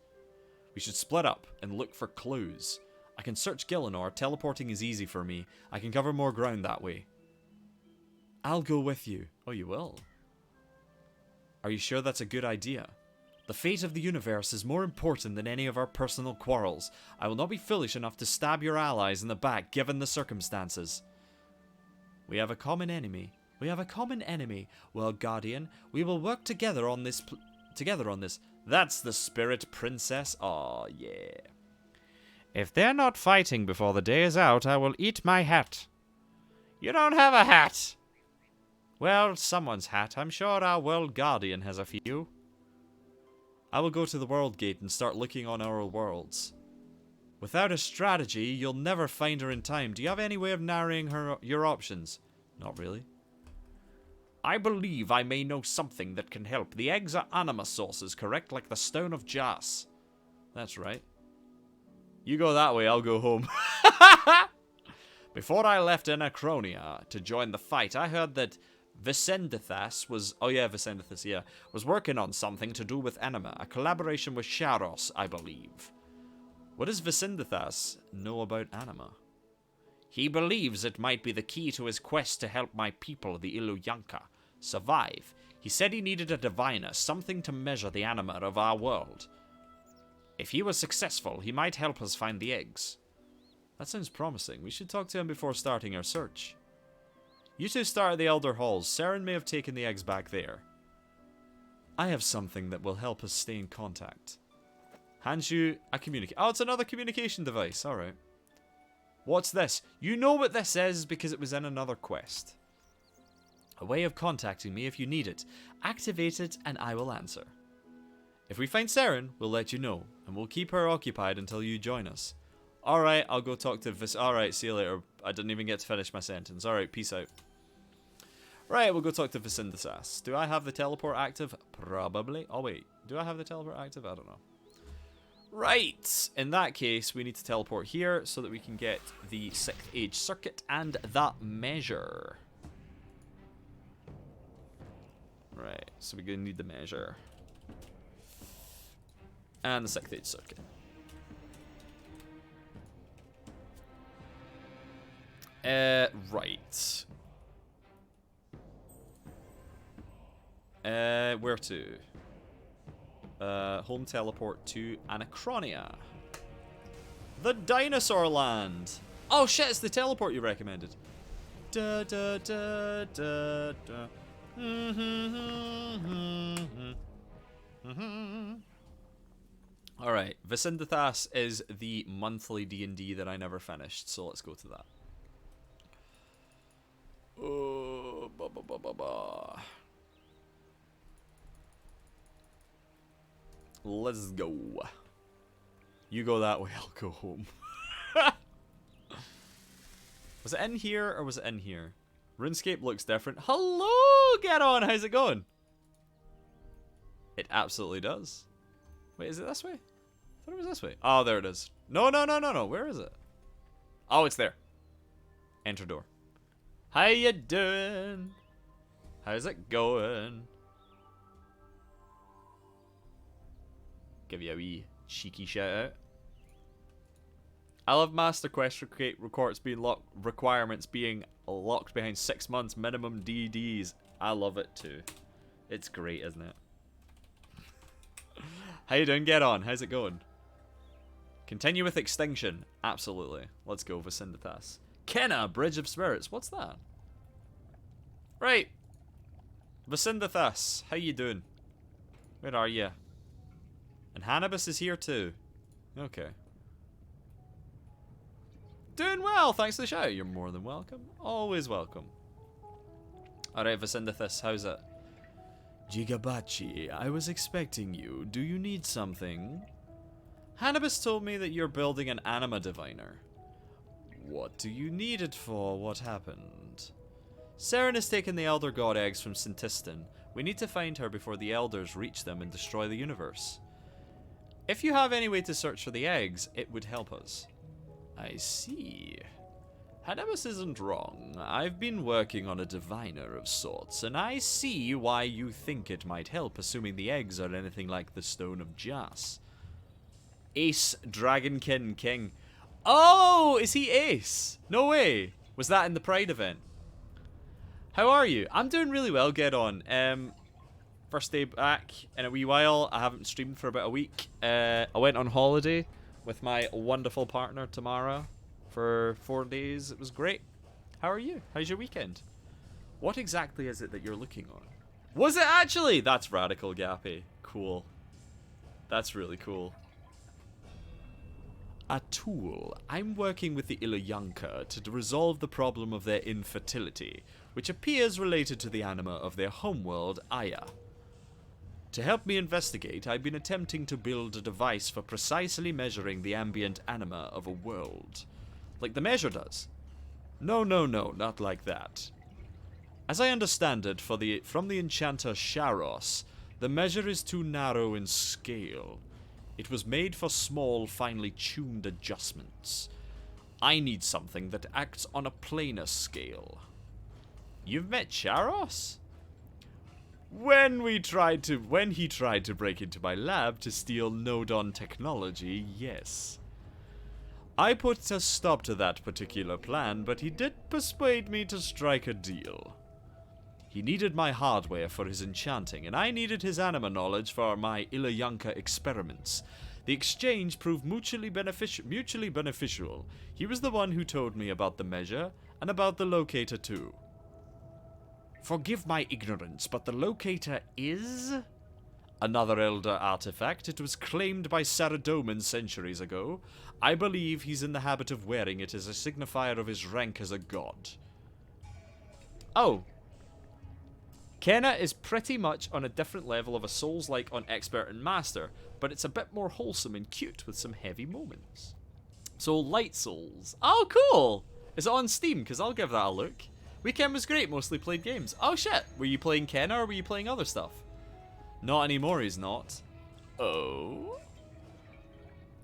We should split up and look for clues. I can search Gielinor. Teleporting is easy for me. I can cover more ground that way. I'll go with you. Oh, you will? Are you sure that's a good idea? The fate of the universe is more important than any of our personal quarrels. I will not be foolish enough to stab your allies in the back given the circumstances. We have a common enemy. Well, Guardian, we will work together on this. That's the spirit, Princess. Aw, yeah. If they're not fighting before the day is out, I will eat my hat. You don't have a hat. Well, someone's hat. I'm sure our World Guardian has a few. I will go to the World Gate and start looking on our worlds. Without a strategy, you'll never find her in time. Do you have any way of narrowing your options? Not really. I believe I may know something that can help. The eggs are anima sources, correct? Like the Stone of Jas. That's right. You go that way, I'll go home. Before I left Anachronia to join the fight, I heard that Vicendithas was... Oh yeah, Vicendithas, yeah. Was working on something to do with anima. A collaboration with Sharos, I believe. What does Vicendithas know about anima? He believes it might be the key to his quest to help my people, the Iluyanka, survive. He said he needed a diviner, something to measure the anima of our world. If he was successful, he might help us find the eggs. That sounds promising. We should talk to him before starting our search. You two start at the Elder Halls. Seren may have taken the eggs back there. I have something that will help us stay in contact. Hands you a communication. Oh, it's another communication device. Alright. What's this? You know what this is because it was in another quest. A way of contacting me if you need it. Activate it and I will answer. If we find Seren, we'll let you know. And we'll keep her occupied until you join us. Alright, I'll go talk to Alright, see you later. I didn't even get to finish my sentence. Alright, peace out. Right, we'll go talk to Vicendithas. Do I have the teleport active? Probably. Oh wait, do I have the teleport active? I don't know. Right, in that case, we need to teleport here so that we can get the 6th age circuit and that measure. Right, so we're going to need the measure. And the 6th age circuit. Right. Where to? Home teleport to Anachronia. The Dinosaur Land. Oh shit, it's the teleport you recommended. Da da da da da. Alright, Vicindathas is the monthly D&D that I never finished, so let's go to that. Oh, ba ba ba ba ba. Let's go. You go that way, I'll go home. Was it in here or was it in here? RuneScape looks different. Hello, get on. How's it going? It absolutely does. Wait, is it this way? I thought it was this way. Oh, there it is. No, no, no, no, no. Where is it? Oh, it's there. Enter door. How you doing? How's it going? Give you a wee cheeky shout out. I love Master Quest records being requirements being locked behind 6 months minimum DDs. I love it too. It's great, isn't it? How you doing? Get on. How's it going? Continue with Extinction. Absolutely. Let's go, Vicindathas. Kenna, Bridge of Spirits. What's that? Right. Vicindathas, how you doing? Where are you? And Hannibus is here too. Okay. Doing well, thanks for the shout. You're more than welcome. Always welcome. Alright, Vicindathas, how's it? Gigabachi, I was expecting you. Do you need something? Hannibus told me that you're building an anima diviner. What do you need it for? What happened? Seren has taken the Elder God eggs from Sintistan. We need to find her before the Elders reach them and destroy the universe. If you have any way to search for the eggs, it would help us. I see. Hannibus isn't wrong. I've been working on a diviner of sorts, and I see why you think it might help, assuming the eggs are anything like the Stone of Jas. Ace Dragonkin King. Oh, is he Ace? No way. Was that in the Pride event? How are you? I'm doing really well, get on. First day back in a wee while. I haven't streamed for about a week. I went on holiday with my wonderful partner, Tamara, for 4 days. It was great. How are you? How's your weekend? What exactly is it that you're looking on? Was it actually? That's radical, Gappy. Cool. That's really cool. A tool. I'm working with the Ilyanka to resolve the problem of their infertility, which appears related to the anima of their homeworld, Aya. To help me investigate, I've been attempting to build a device for precisely measuring the ambient anima of a world. Like the measure does? No, not like that. As I understand it, from the enchanter Sharos, the measure is too narrow in scale. It was made for small, finely tuned adjustments. I need something that acts on a planar scale. You've met Sharos? When he tried to break into my lab to steal Nodon technology, yes. I put a stop to that particular plan, but he did persuade me to strike a deal. He needed my hardware for his enchanting, and I needed his anima knowledge for my Ilyanka experiments. The exchange proved mutually beneficial. He was the one who told me about the measure, and about the locator too. Forgive my ignorance, but the locator is another elder artifact. It was claimed by Saradomin centuries ago. I believe he's in the habit of wearing it as a signifier of his rank as a god. Oh. Kenna is pretty much on a different level of a Souls-like on Expert and Master, but it's a bit more wholesome and cute with some heavy moments. So, Light Souls. Oh, cool! Is it on Steam? Because I'll give that a look. Weekend was great, mostly played games. Oh shit, were you playing Kenna or were you playing other stuff? Not anymore, he's not. Oh?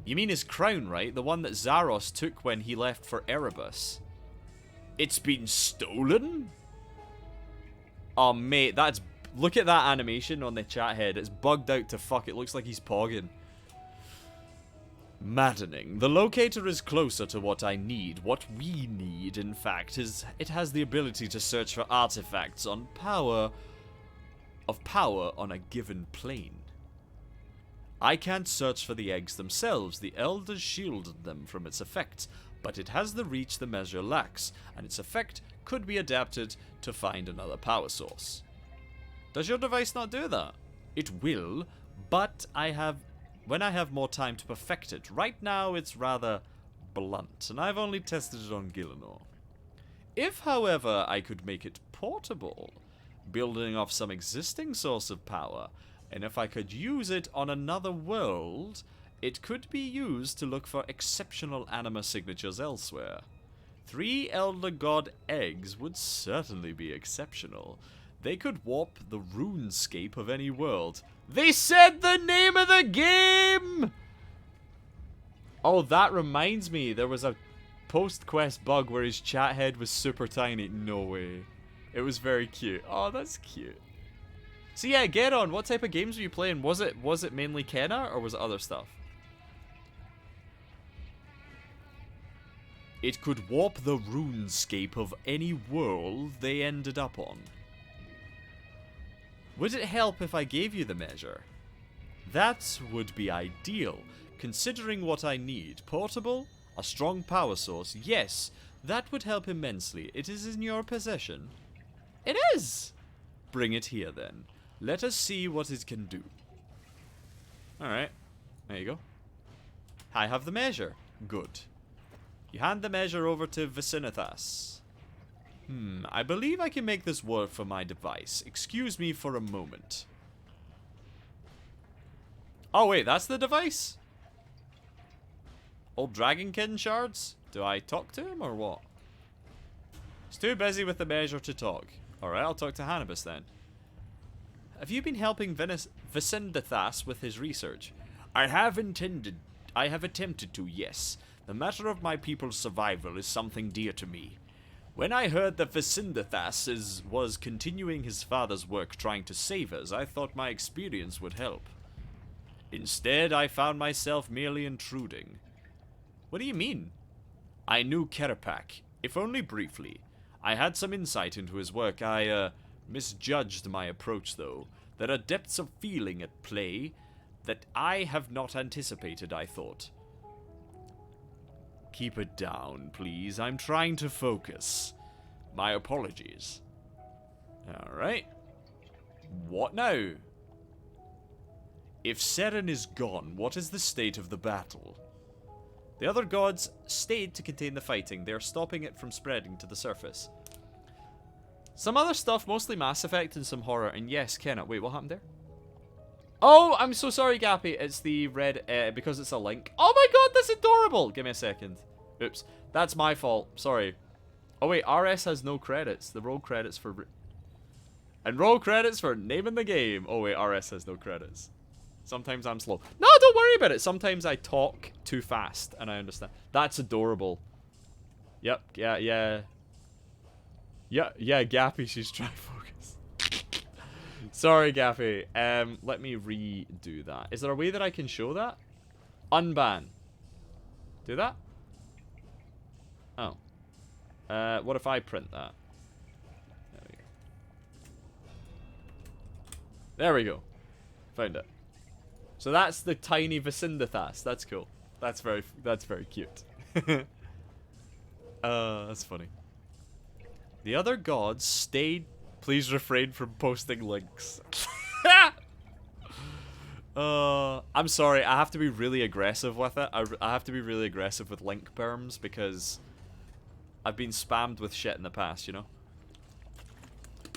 You mean his crown, right? The one that Zaros took when he left for Erebus. It's been stolen? Oh, mate, that's... Look at that animation on the chat head. It's bugged out to fuck. It looks like he's pogging. Maddening. The locator is closer to what I need. What we need, in fact, is it has the ability to search for artifacts on power on a given plane. I can't search for the eggs themselves. The elders shielded them from its effects, but it has the reach the measure lacks, and its effect could be adapted to find another power source. Does your device not do that? It will, but when I have more time to perfect it. Right now, it's rather blunt, and I've only tested it on Gielinor. If, however, I could make it portable, building off some existing source of power, and if I could use it on another world, it could be used to look for exceptional anima signatures elsewhere. 3 Elder God eggs would certainly be exceptional. They could warp the Runescape of any world. They said the name of the game! Oh, that reminds me. There was a post-quest bug where his chat head was super tiny. No way. It was very cute. Oh, that's cute. So yeah, get on. What type of games were you playing? Was it mainly Kenna, or was it other stuff? It could warp the Runescape of any world they ended up on. Would it help if I gave you the measure? That would be ideal, considering what I need. Portable, a strong power source. Yes, that would help immensely. It is in your possession. It is! Bring it here then. Let us see what it can do. Alright. There you go. I have the measure. Good. You hand the measure over to Vicinithas. I believe I can make this work for my device. Excuse me for a moment. Oh wait, that's the device? Old Dragonkin shards? Do I talk to him or what? He's too busy with the measure to talk. Alright, I'll talk to Hannibus then. Have you been helping Vicindithas with his research? I have attempted to, yes. The matter of my people's survival is something dear to me. When I heard that Vicindithas was continuing his father's work trying to save us, I thought my experience would help. Instead, I found myself merely intruding. What do you mean? I knew Kerapak, if only briefly. I had some insight into his work. I misjudged my approach, though. There are depths of feeling at play that I have not anticipated, I thought. Keep it down, please. I'm trying to focus. My apologies. Alright. What now? If Seren is gone, what is the state of the battle? The other gods stayed to contain the fighting. They're stopping it from spreading to the surface. Some other stuff, mostly Mass Effect and some horror. And yes, Kenna. Wait, what happened there? Oh, I'm so sorry, Gappy. It's the red, because it's a link. Oh my god, that's adorable! Give me a second. Oops. That's my fault. Sorry. Oh wait, RS has no credits. The roll credits for... And roll credits for naming the game. Oh wait, RS has no credits. Sometimes I'm slow. No, don't worry about it. Sometimes I talk too fast, and I understand. That's adorable. Yep, yeah. Yeah, Gappy, she's trying to focus. Sorry, Gappy. Let me redo that. Is there a way that I can show that? Unban. Do that? Oh. What if I print that? There we go. Found it. So that's the tiny Vicindithas. That's cool. That's very cute. That's funny. The other gods stayed. Please refrain from posting links. I'm sorry. I have to be really aggressive with it. I have to be really aggressive with link perms because I've been spammed with shit in the past, you know?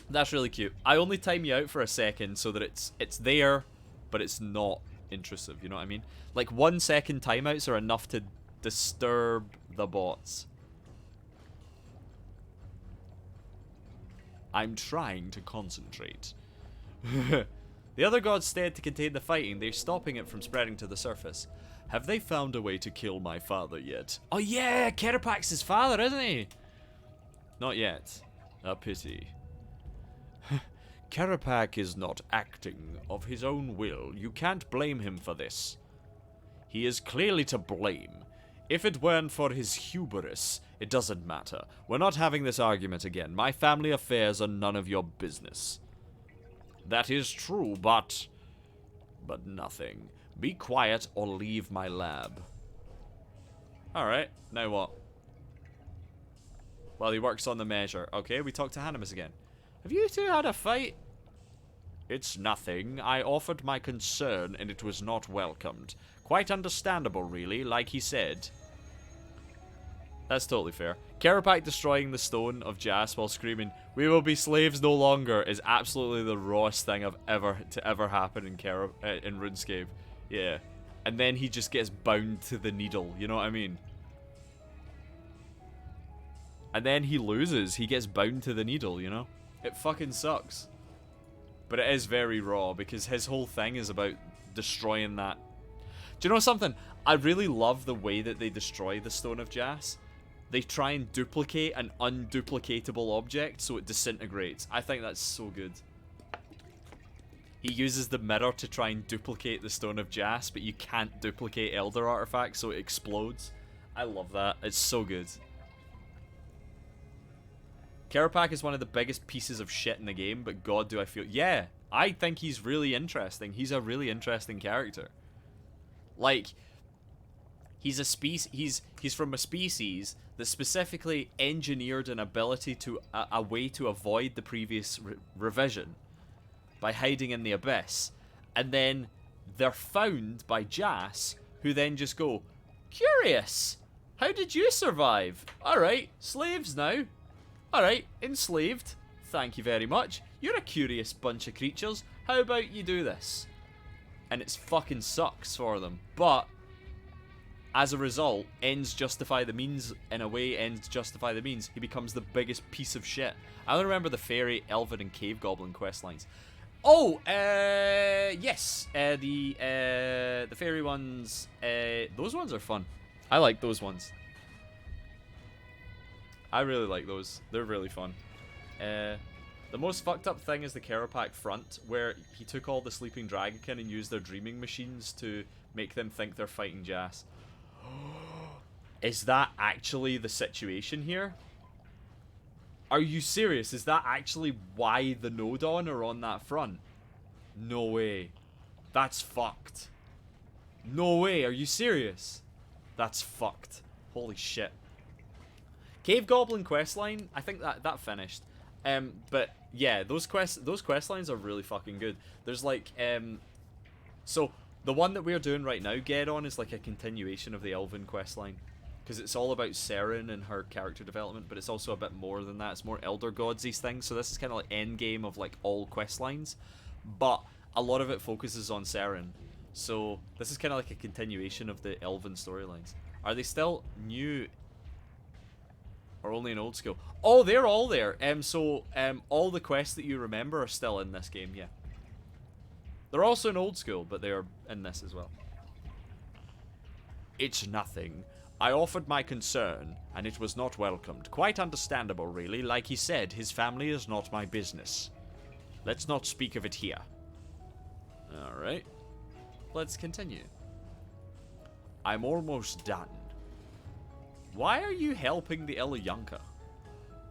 That's really cute. I only time you out for a second so that it's there, but it's not intrusive, you know what I mean? Like 1 second timeouts are enough to disturb the bots. I'm trying to concentrate. The other gods stayed to contain the fighting. They're stopping it from spreading to the surface. Have they found a way to kill my father yet? Oh yeah, Kerapak's his father, isn't he? Not yet. A pity. Kerapak is not acting of his own will. You can't blame him for this. He is clearly to blame. If it weren't for his hubris, it doesn't matter. We're not having this argument again. My family affairs are none of your business. That is true, but nothing. Be quiet or leave my lab. Alright, now what? Well, he works on the measure. Okay, we talk to Hanimus again. Have you two had a fight? It's nothing. I offered my concern and it was not welcomed. Quite understandable, really, like he said. That's totally fair. Kerapak destroying the stone of Jas while screaming, "We will be slaves no longer," is absolutely the rawest thing I've ever happen in in RuneScape. Yeah. And then he just gets bound to the needle, you know what I mean? And then he loses. He gets bound to the needle, you know? It fucking sucks. But it is very raw because his whole thing is about destroying that. Do you know something? I really love the way that they destroy the Stone of Jas. They try and duplicate an unduplicatable object so it disintegrates. I think that's so good. He uses the mirror to try and duplicate the Stone of Jas, but you can't duplicate Elder artifacts so it explodes. I love that. It's so good. Kerapak is one of the biggest pieces of shit in the game, but god do I feel... Yeah, I think he's really interesting. He's a really interesting character. Like, he's from a species that specifically engineered an ability to... a way to avoid the previous revision by hiding in the abyss. And then they're found by Jas, who then just go, "Curious! How did you survive? Alright, slaves now. Alright, enslaved. Thank you very much. You're a curious bunch of creatures. How about you do this?" And it fucking sucks for them. But, as a result, ends justify the means. In a way, ends justify the means. He becomes the biggest piece of shit. I only remember the fairy, elven, and cave goblin questlines. Oh, yes. The fairy ones, those ones are fun. I like those ones. I really like those. They're really fun. The most fucked up thing is the Kerapak front, where he took all the sleeping dragonkin and used their dreaming machines to make them think they're fighting Jas. Is that actually the situation here? Are you serious? Is that actually why the Nodon are on that front? No way. That's fucked. No way. Are you serious? That's fucked. Holy shit. Cave Goblin questline, I think that finished. But yeah, those questlines are really fucking good. There's like so the one that we're doing right now, Get On, is like a continuation of the Elven questline. Because it's all about Seren and her character development, but it's also a bit more than that. It's more Elder Gods-y things, so this is kind of like endgame of like all questlines. But a lot of it focuses on Seren. So this is kind of like a continuation of the Elven storylines. Are they still new or only in old school? Oh, they're all there. All the quests that you remember are still in this game, yeah. They're also in old school, but they are in this as well. It's nothing. I offered my concern, and it was not welcomed. Quite understandable, really. Like he said, his family is not my business. Let's not speak of it here. Alright. Let's continue. I'm almost done. Why are you helping the Elyanka?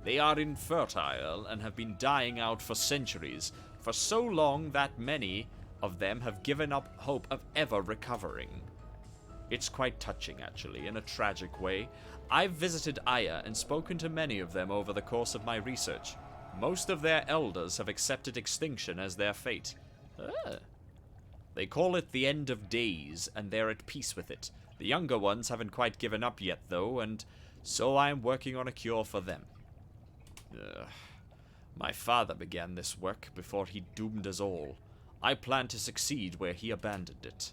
They are infertile and have been dying out for centuries. For so long that many of them have given up hope of ever recovering. It's quite touching, actually, in a tragic way. I've visited Aya and spoken to many of them over the course of my research. Most of their elders have accepted extinction as their fate. They call it the end of days, and they're at peace with it. The younger ones haven't quite given up yet, though, and so I'm working on a cure for them. My father began this work before he doomed us all. I plan to succeed where he abandoned it.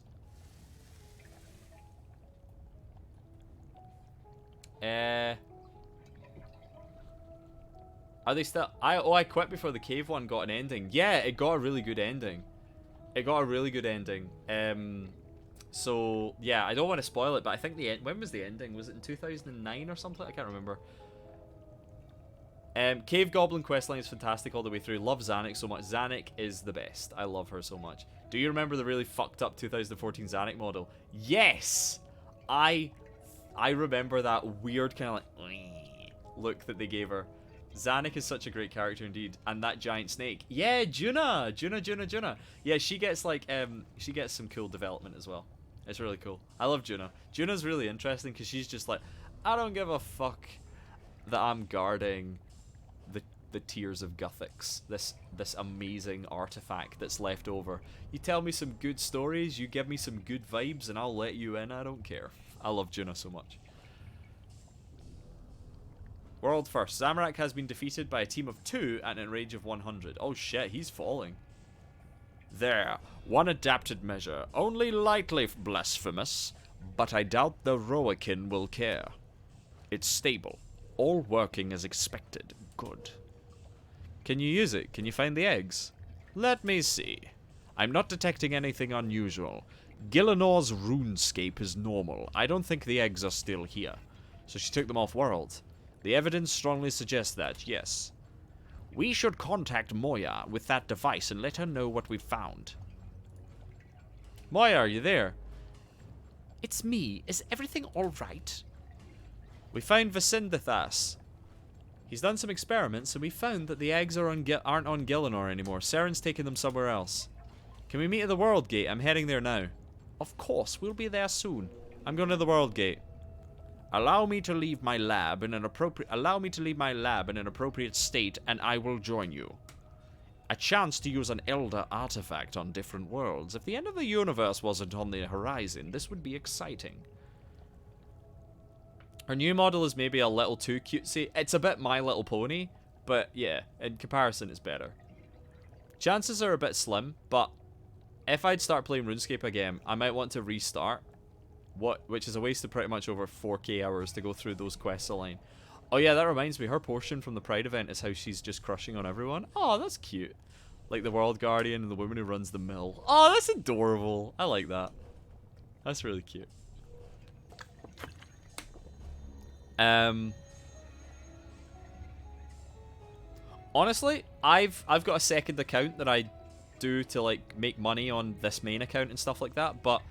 Are they still... I quit before the cave one got an ending. Yeah, it got a really good ending. It got a really good ending. So yeah, I don't want to spoil it, but I think the end. When was the ending? Was it in 2009 or something? I can't remember. Cave Goblin questline is fantastic all the way through. Love Zanuck so much. Zanuck is the best. I love her so much. Do you remember the really fucked up 2014 Zanuck model? Yes! I remember that weird kind of like look that they gave her. Zanuck is such a great character indeed. And that giant snake. Yeah, Juna. Yeah, she gets like she gets some cool development as well. It's really cool. I love Juna. Juna's really interesting because she's just like, I don't give a fuck that I'm guarding the Tears of Guthix, this amazing artifact that's left over. You tell me some good stories, you give me some good vibes, and I'll let you in. I don't care. I love Juna so much. World first. Zamorak has been defeated by a team of 2 at an range of 100. Oh shit, he's falling. There, one adapted measure, only lightly blasphemous, but I doubt the Roakin will care. It's stable, all working as expected. Good. Can you use it? Can you find the eggs? Let me see. I'm not detecting anything unusual. Gillenor's Runescape is normal. I don't think the eggs are still here. So she took them off world. The evidence strongly suggests that, yes. We should contact Moya with that device and let her know what we've found. Moya, are you there? It's me. Is everything alright? We found Vicindethas. He's done some experiments, and we found that the eggs aren't on Gillinor anymore. Saren's taken them somewhere else. Can we meet at the World Gate? I'm heading there now. Of course, we'll be there soon. I'm going to the World Gate. Allow me to leave my lab in an appropriate state, and I will join you. A chance to use an Elder artifact on different worlds. If the end of the universe wasn't on the horizon, this would be exciting. Her new model is maybe a little too cutesy. It's a bit My Little Pony, but yeah, in comparison it's better. Chances are a bit slim, but if I'd start playing RuneScape again, I might want to restart. Which is a waste of pretty much over 4k hours to go through those quests alone. Oh yeah, that reminds me, her portion from the Pride event is how she's just crushing on everyone. Oh, that's cute. Like the World Guardian and the woman who runs the mill. Oh, that's adorable. I like that. That's really cute. Honestly, I've got a second account that I do to like make money on this main account and stuff like that, but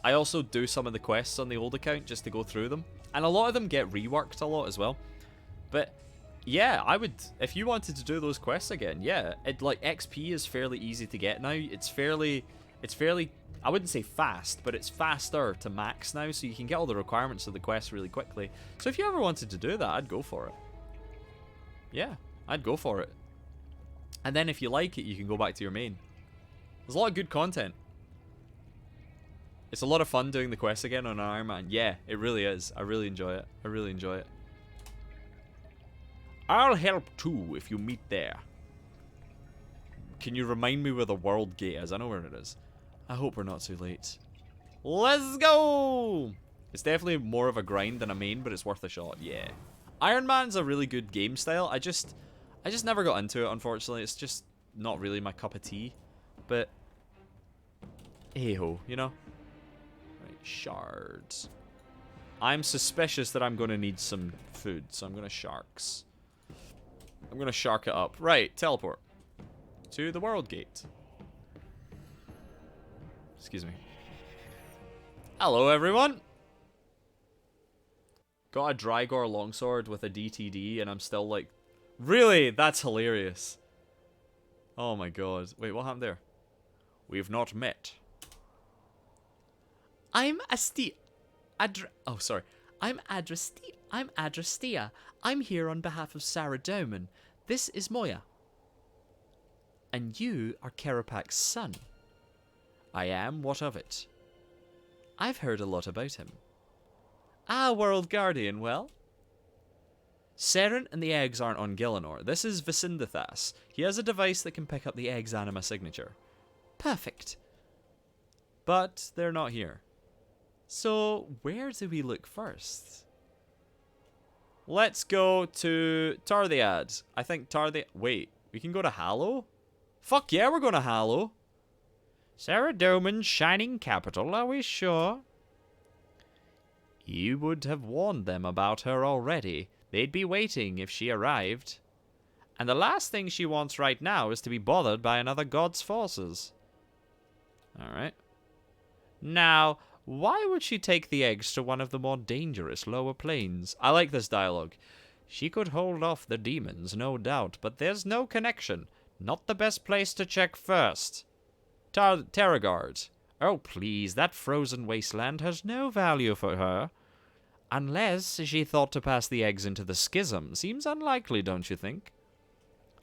I also do some of the quests on the old account just to go through them, and a lot of them get reworked a lot as well. But yeah, I would, if you wanted to do those quests again, yeah, it like XP is fairly easy to get now. It's fairly I wouldn't say fast, but it's faster to max now, so you can get all the requirements of the quest really quickly. So if you ever wanted to do that, I'd go for it. Yeah, I'd go for it. And then if you like it, you can go back to your main. There's a lot of good content. It's a lot of fun doing the quests again on Iron Man. Yeah, it really is. I really enjoy it. I really enjoy it. I'll help too if you meet there. Can you remind me where the World Gate is? I know where it is. I hope we're not too late. Let's go! It's definitely more of a grind than a main, but it's worth a shot. Yeah. Iron Man's a really good game style. I just never got into it, unfortunately. It's just not really my cup of tea. But hey-ho, you know? Right, shards. I'm suspicious that I'm going to need some food, so I'm going to sharks. I'm going to shark it up. Right, teleport. To the World Gate. Excuse me. Hello, everyone. Got a Drygor longsword with a DTD, and I'm still like, really? That's hilarious. Oh my god. Wait, what happened there? We've not met. I'm Adrastea. I'm Adrastea. I'm here on behalf of Sarah Doman. This is Moya. And you are Kerapak's son. I am. What of it? I've heard a lot about him. Ah, World Guardian, well? Seren and the eggs aren't on Gillinor. This is Vicindethas. He has a device that can pick up the egg's anima signature. Perfect. But they're not here. So, where do we look first? Let's go to Tarthiad. I think Wait, we can go to Hallow? Fuck yeah, we're going to Hallow. Saradomin's shining capital, are we sure? You would have warned them about her already. They'd be waiting if she arrived. And the last thing she wants right now is to be bothered by another god's forces. Alright. Now, why would she take the eggs to one of the more dangerous lower planes? I like this dialogue. She could hold off the demons, no doubt, but there's no connection. Not the best place to check first. Terragard. Oh, please, that frozen wasteland has no value for her. Unless she thought to pass the eggs into the schism. Seems unlikely, don't you think?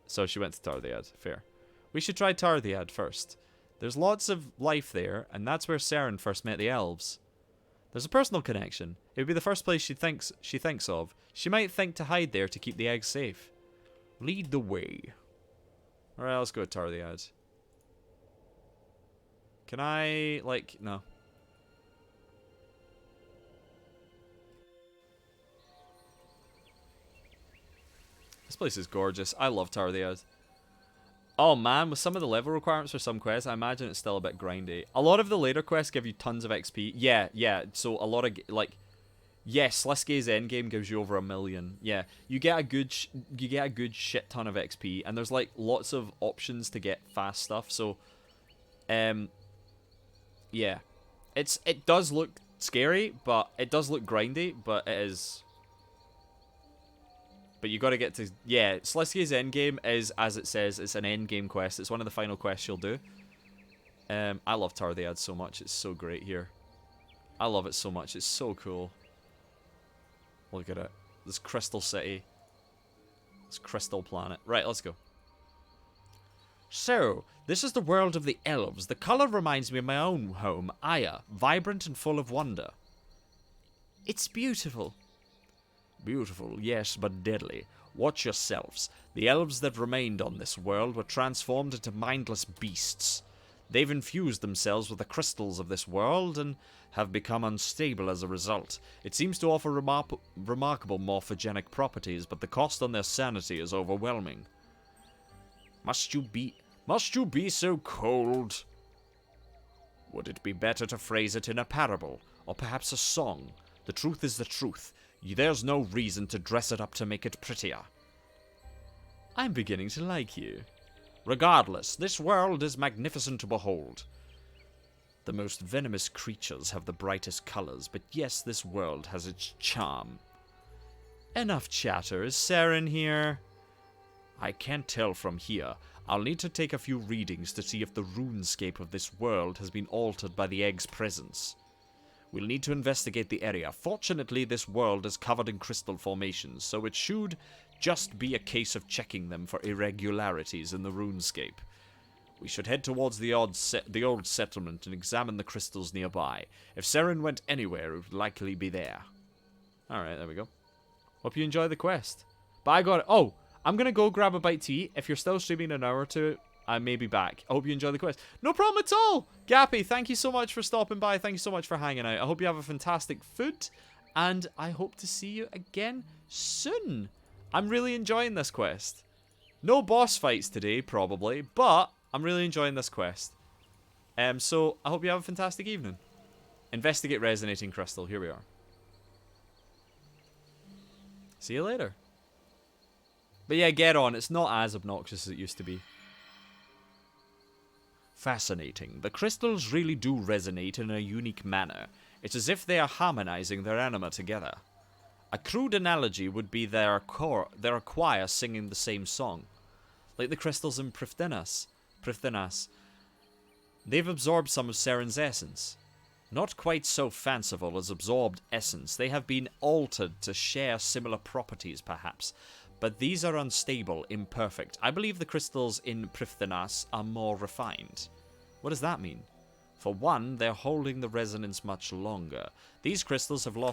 So she went to Tarthiad. Fair. We should try Tarthiad first. There's lots of life there, and that's where Seren first met the elves. There's a personal connection. It would be the first place she thinks of. She might think to hide there to keep the eggs safe. Lead the way. Alright, let's go to Tarthiad. Can I, like, no. This place is gorgeous. I love Tarthiad. Oh man, with some of the level requirements for some quests, I imagine it's still a bit grindy. A lot of the later quests give you tons of XP. Yeah. So a lot of, like, yes, Sliske's endgame gives you over 1 million. Yeah, you get a good shit ton of XP, and there's like lots of options to get fast stuff. So, yeah, it does look scary, but it does look grindy, but it is. But you got to get to, yeah, Sliske's endgame is, as it says, it's an endgame quest. It's one of the final quests you'll do. I love Tarthiad so much. It's so great here. I love it so much. It's so cool. Look at it. This crystal city. This crystal planet. Right, let's go. So, this is the world of the elves. The color reminds me of my own home, Aya, vibrant and full of wonder. It's beautiful. Beautiful, yes, but deadly. Watch yourselves. The elves that remained on this world were transformed into mindless beasts. They've infused themselves with the crystals of this world and have become unstable as a result. It seems to offer remarkable morphogenic properties, but the cost on their sanity is overwhelming. Must you be so cold? Would it be better to phrase it in a parable, or perhaps a song? The truth is the truth. There's no reason to dress it up to make it prettier. I'm beginning to like you. Regardless, this world is magnificent to behold. The most venomous creatures have the brightest colors, but yes, this world has its charm. Enough chatter. Is Seren here? I can't tell from here. I'll need to take a few readings to see if the runescape of this world has been altered by the egg's presence. We'll need to investigate the area. Fortunately, this world is covered in crystal formations, so it should just be a case of checking them for irregularities in the runescape. We should head towards the old settlement and examine the crystals nearby. If Seren went anywhere, it would likely be there. Alright, there we go. Hope you enjoy the quest. But I got it. Oh, I'm going to go grab a bite to eat. If you're still streaming an hour or two, I may be back. I hope you enjoy the quest. No problem at all. Gappy, thank you so much for stopping by. Thank you so much for hanging out. I hope you have a fantastic food. And I hope to see you again soon. I'm really enjoying this quest. No boss fights today, probably. But I'm really enjoying this quest. So I hope you have a fantastic evening. Investigate resonating crystal. Here we are. See you later. But yeah, get on. It's not as obnoxious as it used to be. Fascinating. The crystals really do resonate in a unique manner. It's as if they are harmonizing their anima together. A crude analogy would be their choir singing the same song. Like the crystals in Prifddinas. They've absorbed some of Seren's essence. Not quite so fanciful as absorbed essence. They have been altered to share similar properties, perhaps. But these are unstable, imperfect. I believe the crystals in Prifddinas are more refined. What does that mean? For one, they're holding the resonance much longer. These crystals have long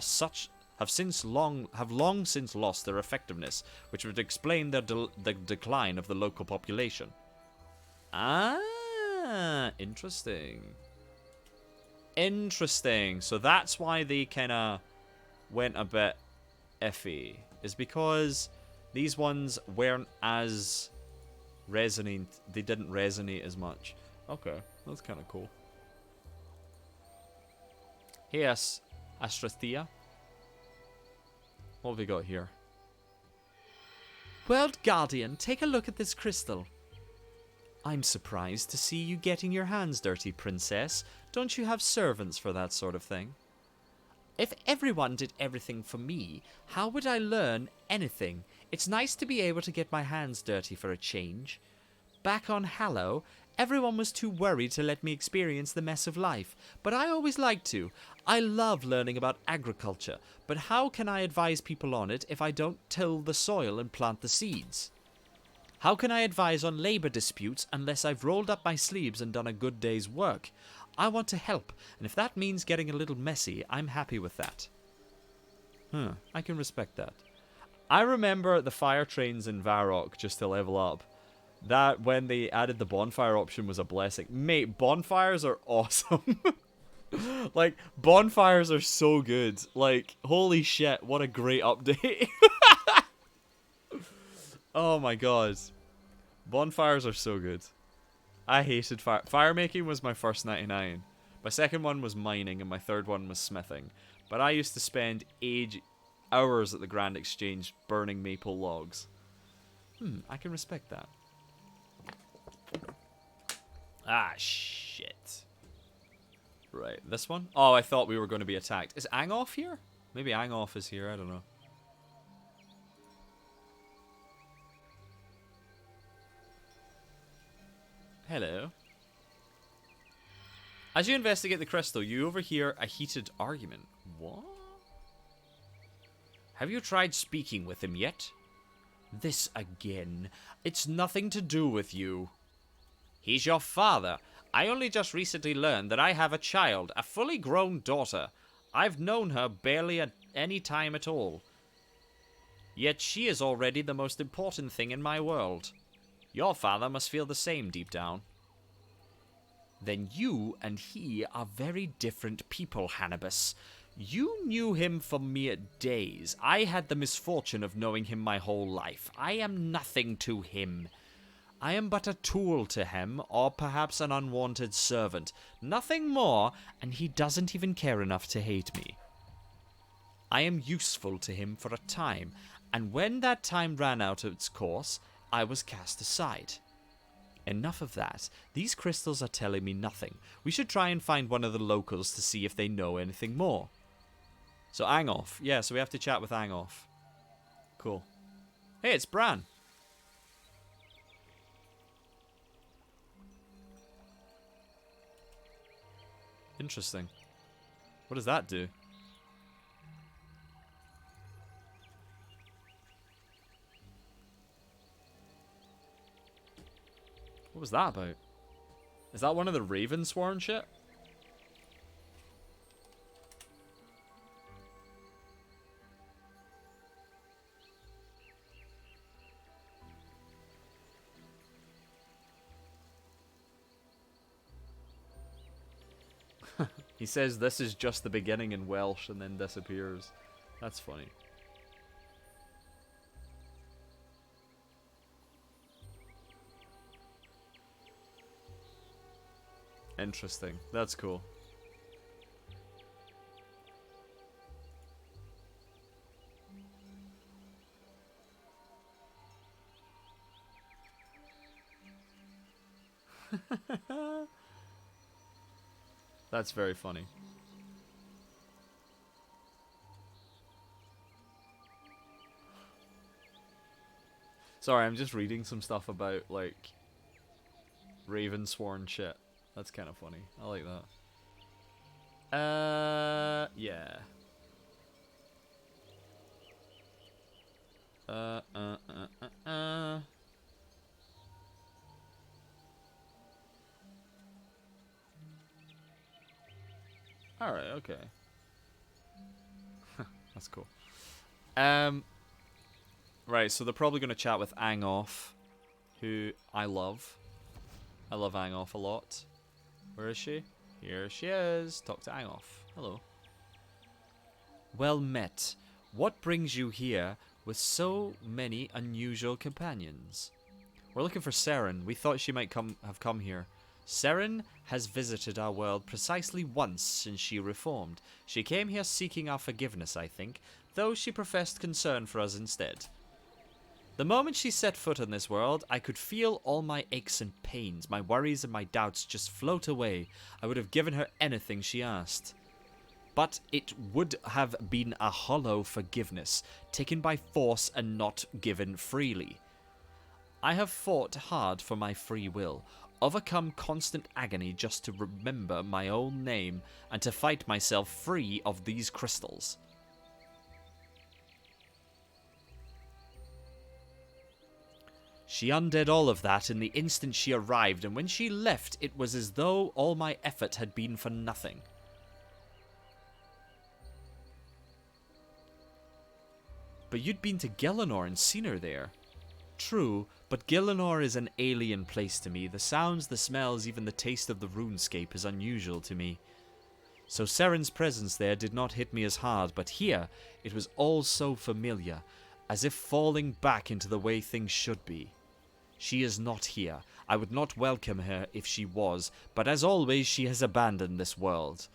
since lost their effectiveness, which would explain the decline of the local population. Ah, interesting. Interesting. So that's why they kind of went a bit iffy. Is because these ones weren't as resonant. They didn't resonate as much. Okay, that's kind of cool. Yes, Astrathea. What have we got here? World Guardian, take a look at this crystal. I'm surprised to see you getting your hands dirty, Princess. Don't you have servants for that sort of thing? If everyone did everything for me, how would I learn anything? It's nice to be able to get my hands dirty for a change. Back on Hallow, everyone was too worried to let me experience the mess of life, but I always liked to. I love learning about agriculture, but how can I advise people on it if I don't till the soil and plant the seeds? How can I advise on labor disputes unless I've rolled up my sleeves and done a good day's work? I want to help, and if that means getting a little messy, I'm happy with that. I can respect that. I remember the fire trains in Varrock just to level up. That, when they added the bonfire option, was a blessing. Mate, bonfires are awesome. Like, bonfires are so good. Like, holy shit, what a great update. Oh my god. Bonfires are so good. I hated fire. Fire making was my first 99. My second one was mining, and my third one was smithing. But I used to spend hours at the Grand Exchange burning maple logs. I can respect that. Ah, shit. Right, this one? Oh, I thought we were going to be attacked. Is Angoff here? Maybe Angoff is here, I don't know. Hello. As you investigate the crystal, you overhear a heated argument. What? Have you tried speaking with him yet? This again. It's nothing to do with you. He's your father. I only just recently learned that I have a child, a fully grown daughter. I've known her barely at any time at all. Yet she is already the most important thing in my world. Your father must feel the same deep down. Then you and he are very different people, Hannibus. You knew him for mere days. I had the misfortune of knowing him my whole life. I am nothing to him. I am but a tool to him, or perhaps an unwanted servant. Nothing more, and he doesn't even care enough to hate me. I am useful to him for a time, and when that time ran out of its course, I was cast aside. Enough of that. These crystals are telling me nothing. We should try and find one of the locals to see if they know anything more. So Angoff. Yeah, so we have to chat with Angoff. Cool. Hey, it's Bran. Interesting. What does that do? What was that about? Is that one of the Ravensworn shit? He says this is just the beginning in Welsh and then disappears. That's funny. Interesting. That's cool. That's very funny. Sorry, I'm just reading some stuff about, like, Ravensworn shit. That's kind of funny. I like that. Yeah. Alright, okay. That's cool. Right, so they're probably going to chat with Angoff, who I love. I love Angoff a lot. Where is she? Here she is. Talk to Angoff. Hello. Well met. What brings you here with so many unusual companions? We're looking for Seren. We thought she might have come here. Seren has visited our world precisely once since she reformed. She came here seeking our forgiveness, I think, though she professed concern for us instead. The moment she set foot in this world, I could feel all my aches and pains, my worries and my doubts just float away. I would have given her anything she asked. But it would have been a hollow forgiveness, taken by force and not given freely. I have fought hard for my free will, overcome constant agony just to remember my own name and to fight myself free of these crystals. She undid all of that in the instant she arrived, and when she left, it was as though all my effort had been for nothing. But you'd been to Gielinor and seen her there. True, but Gielinor is an alien place to me. The sounds, the smells, even the taste of the Runescape is unusual to me. So Seren's presence there did not hit me as hard, but here it was all so familiar, as if falling back into the way things should be. She is not here. I would not welcome her if she was, but as always she has abandoned this world.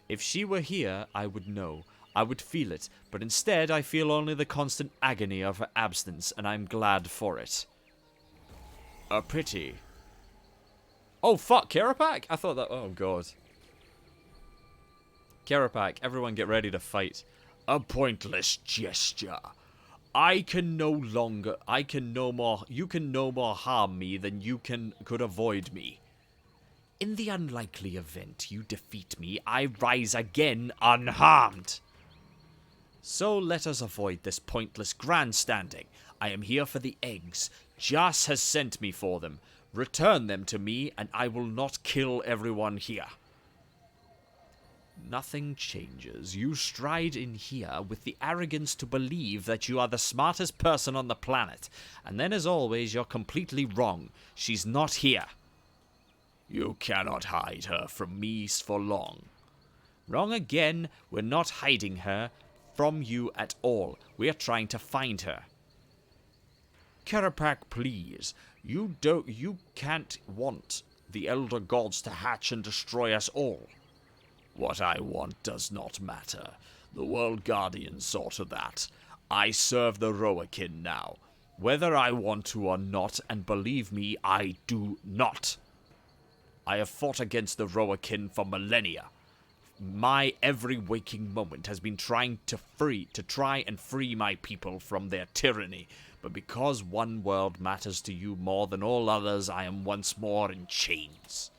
If she were here, I would know. I would feel it, but instead I feel only the constant agony of her absence, and I'm glad for it. A pity. Oh fuck, Karapak? I thought that... Oh god. Karapak, everyone get ready to fight. A pointless gesture. You can no more harm me than you could avoid me. In the unlikely event you defeat me, I rise again unharmed. So let us avoid this pointless grandstanding. I am here for the eggs. Jas has sent me for them. Return them to me, and I will not kill everyone here. Nothing changes. You stride in here with the arrogance to believe that you are the smartest person on the planet. And then, as always, you're completely wrong. She's not here. You cannot hide her from me for long. Wrong again. We're not hiding her from you at all. We're trying to find her. Karapak, please. You can't want the Elder Gods to hatch and destroy us all. What I want does not matter. The World Guardian saw to that. I serve the Roakin now, whether I want to or not, and believe me, I do not. I have fought against the Roakin for millennia. My every waking moment has been trying to try and free my people from their tyranny, but because one world matters to you more than all others, I am once more in chains.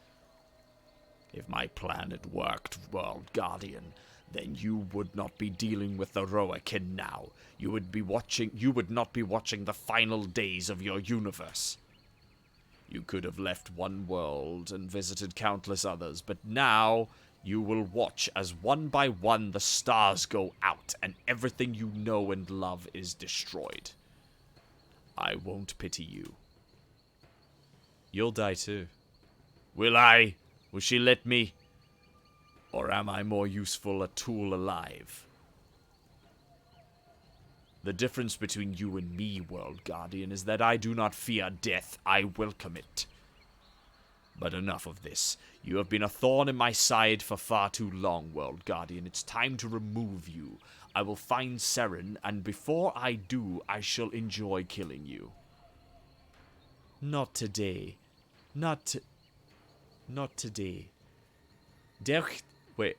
If my plan had worked, World Guardian, then you would not be dealing with the Roakin now. You would not be watching the final days of your universe. You could have left one world and visited countless others, but now you will watch as one by one the stars go out and everything you know and love is destroyed. I won't pity you. You'll die too. Will I? Will she let me? Or am I more useful a tool alive? The difference between you and me, World Guardian, is that I do not fear death, I welcome it. But enough of this. You have been a thorn in my side for far too long, World Guardian. It's time to remove you. I will find Seren, and before I do, I shall enjoy killing you. Not today. Not today. Wait.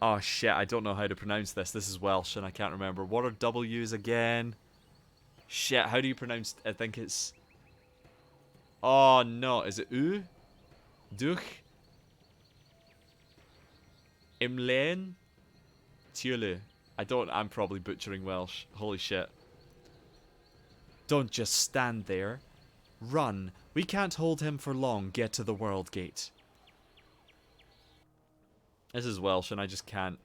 Oh shit, I don't know how to pronounce this. This is Welsh and I can't remember. What are W's again? Shit, how do you pronounce... I think it's... Oh no, is it U? Duch? Imleen? Tiulu. I'm probably butchering Welsh. Holy shit. Don't just stand there. Run. We can't hold him for long. Get to the World Gate. This is Welsh and I just can't.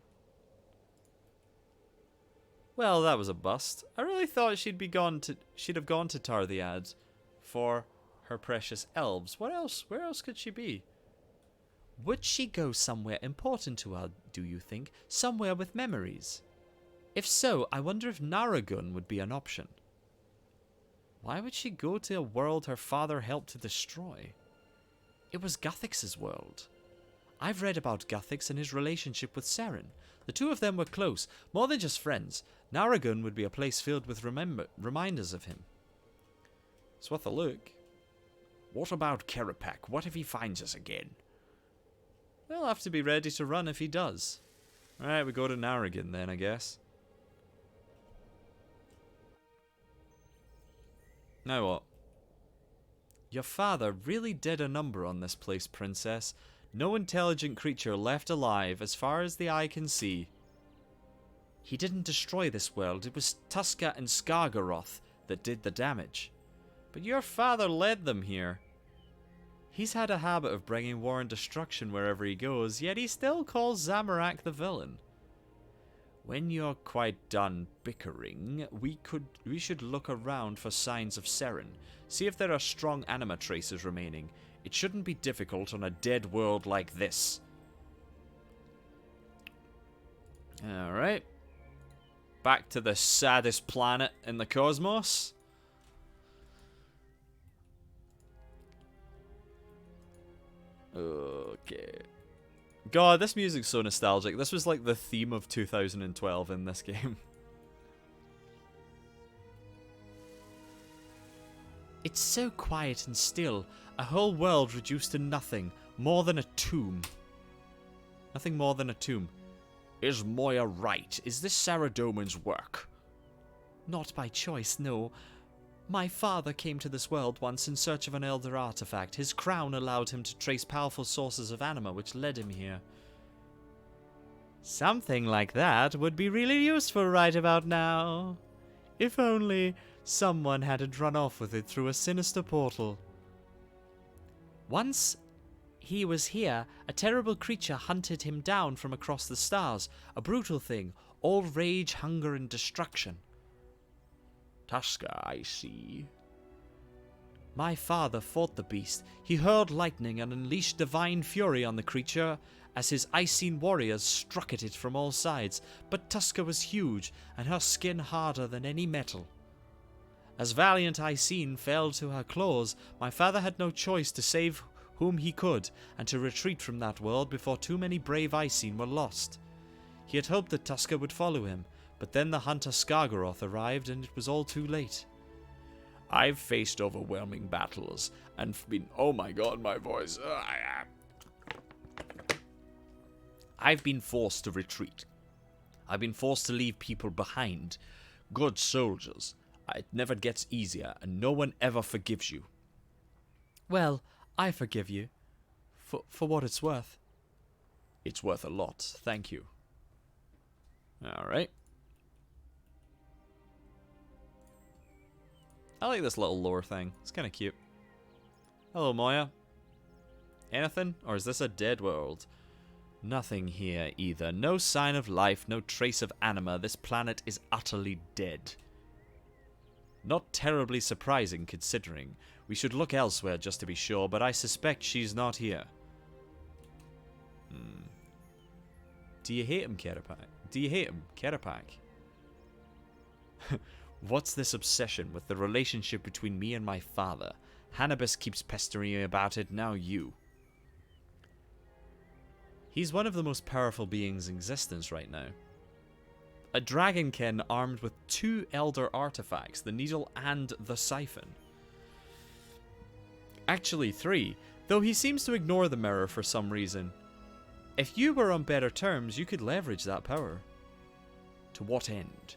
Well, that was a bust. I really thought she'd have gone to Tarthiad for her precious elves. Where else could she be? Would she go somewhere important to her, do you think? Somewhere with memories? If so, I wonder if Naragun would be an option. Why would she go to a world her father helped to destroy? It was Guthix's world. I've read about Guthix and his relationship with Seren. The two of them were close, more than just friends. Naragun would be a place filled with reminders of him. It's worth a look. What about Kerapak? What if he finds us again? We'll have to be ready to run if he does. Alright, we go to Naragun then, I guess. Now what? Your father really did a number on this place, Princess. No intelligent creature left alive as far as the eye can see. He didn't destroy this world. It was Tuska and Skargaroth that did the damage. But your father led them here. He's had a habit of bringing war and destruction wherever he goes, yet he still calls Zamorak the villain. When you're quite done bickering, we should look around for signs of Seren. See if there are strong anima traces remaining. It shouldn't be difficult on a dead world like this. Alright. Back to the saddest planet in the cosmos. Okay. God, this music's so nostalgic. This was like the theme of 2012 in this game. It's so quiet and still. A whole world reduced to nothing. More than a tomb. Nothing more than a tomb. Is Moya right? Is this Saradomin's work? Not by choice, no. My father came to this world once in search of an elder artifact. His crown allowed him to trace powerful sources of anima which led him here. Something like that would be really useful right about now. If only someone hadn't run off with it through a sinister portal. Once he was here, a terrible creature hunted him down from across the stars. A brutal thing, all rage, hunger, and destruction. Tuska, I see. My father fought the beast. He hurled lightning and unleashed divine fury on the creature as his Icene warriors struck at it from all sides. But Tuska was huge, and her skin harder than any metal. As valiant Icene fell to her claws, my father had no choice to save whom he could, and to retreat from that world before too many brave Icene were lost. He had hoped that Tuska would follow him, but then the hunter Skargaroth arrived, and it was all too late. I've faced overwhelming battles, and been... Oh my god, my voice. I've been forced to retreat. I've been forced to leave people behind. Good soldiers. It never gets easier, and no one ever forgives you. Well, I forgive you. For what it's worth. It's worth a lot, thank you. Alright. I like this little lore thing. It's kind of cute. Hello, Moya. Anything? Or is this a dead world? Nothing here either. No sign of life, no trace of anima. This planet is utterly dead. Not terribly surprising, considering. We should look elsewhere just to be sure, but I suspect she's not here. Do you hate him, Kerapak? Do you hate him, Kerapak? What's this obsession with the relationship between me and my father? Hannibus keeps pestering me about it, now you. He's one of the most powerful beings in existence right now. A dragonkin armed with 2 elder artifacts, the needle and the siphon. Actually 3, though he seems to ignore the mirror for some reason. If you were on better terms, you could leverage that power. To what end?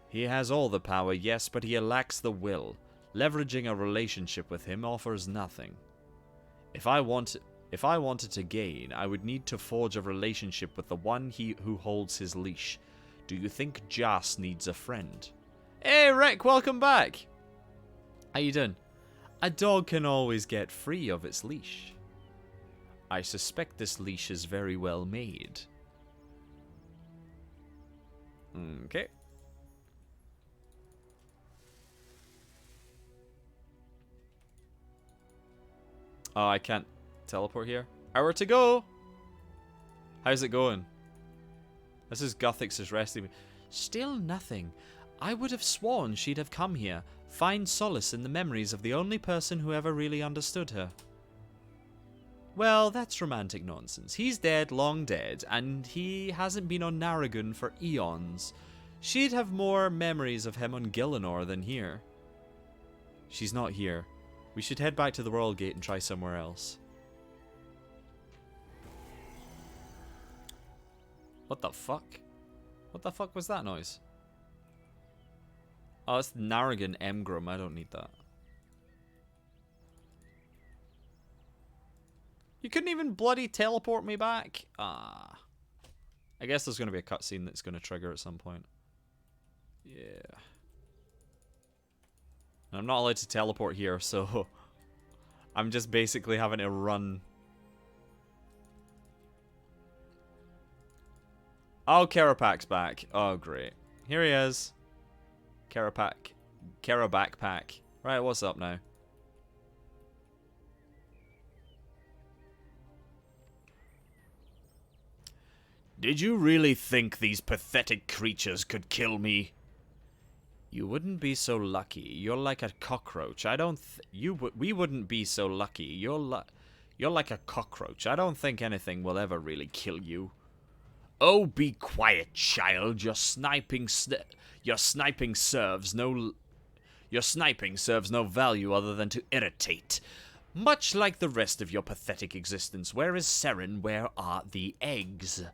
He has all the power, yes, but he lacks the will. Leveraging a relationship with him offers nothing. If I wanted to gain, I would need to forge a relationship with the one who holds his leash. Do you think Jas needs a friend? Hey Rick, welcome back! How you doing? A dog can always get free of its leash. I suspect this leash is very well made. Okay. Oh, I can't teleport here. Hour to go! How's it going? This is Guthix's resting. Still nothing. I would have sworn she'd have come here. Find solace in the memories of the only person who ever really understood her. Well, that's romantic nonsense. He's dead, long dead, and he hasn't been on Narragon for eons. She'd have more memories of him on Gielinor than here. She's not here. We should head back to the World Gate and try somewhere else. What the fuck? What the fuck was that noise? Oh, it's Narragon Emgrim. I don't need that. You couldn't even bloody teleport me back? Ah. I guess there's going to be a cutscene that's going to trigger at some point. Yeah. And I'm not allowed to teleport here, so I'm just basically having to run. Oh, Karapak's back. Oh, great. Here he is. Kara backpack. Right, what's up now? Did you really think these pathetic creatures could kill me? You wouldn't be so lucky. You're like a cockroach. We wouldn't be so lucky. You're like a cockroach. I don't think anything will ever really kill you. Oh, be quiet, child. Your sniping serves no value other than to irritate. Much like the rest of your pathetic existence. Where is Seren? Where are the eggs?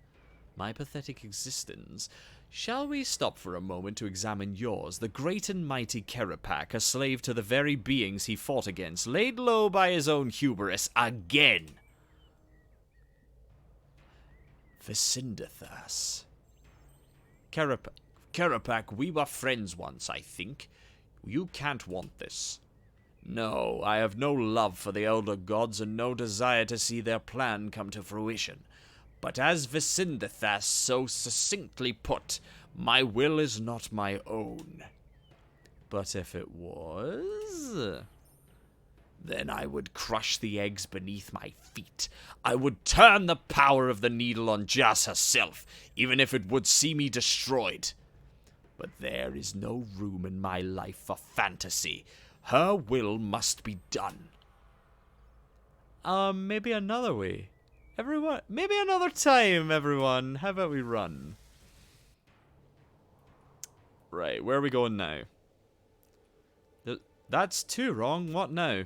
My pathetic existence. Shall we stop for a moment to examine yours, the great and mighty Kerapak, a slave to the very beings he fought against, laid low by his own hubris again? Vicindathas. Kerapak, we were friends once, I think. You can't want this. No, I have no love for the elder gods and no desire to see their plan come to fruition. But as Vicindathas so succinctly put, my will is not my own. But if it was? Then I would crush the eggs beneath my feet. I would turn the power of the needle on Jas herself, even if it would see me destroyed. But there is no room in my life for fantasy. Her will must be done. Maybe another way. Everyone, maybe another time, everyone. How about we run? Right, where are we going now? That's too wrong. What now?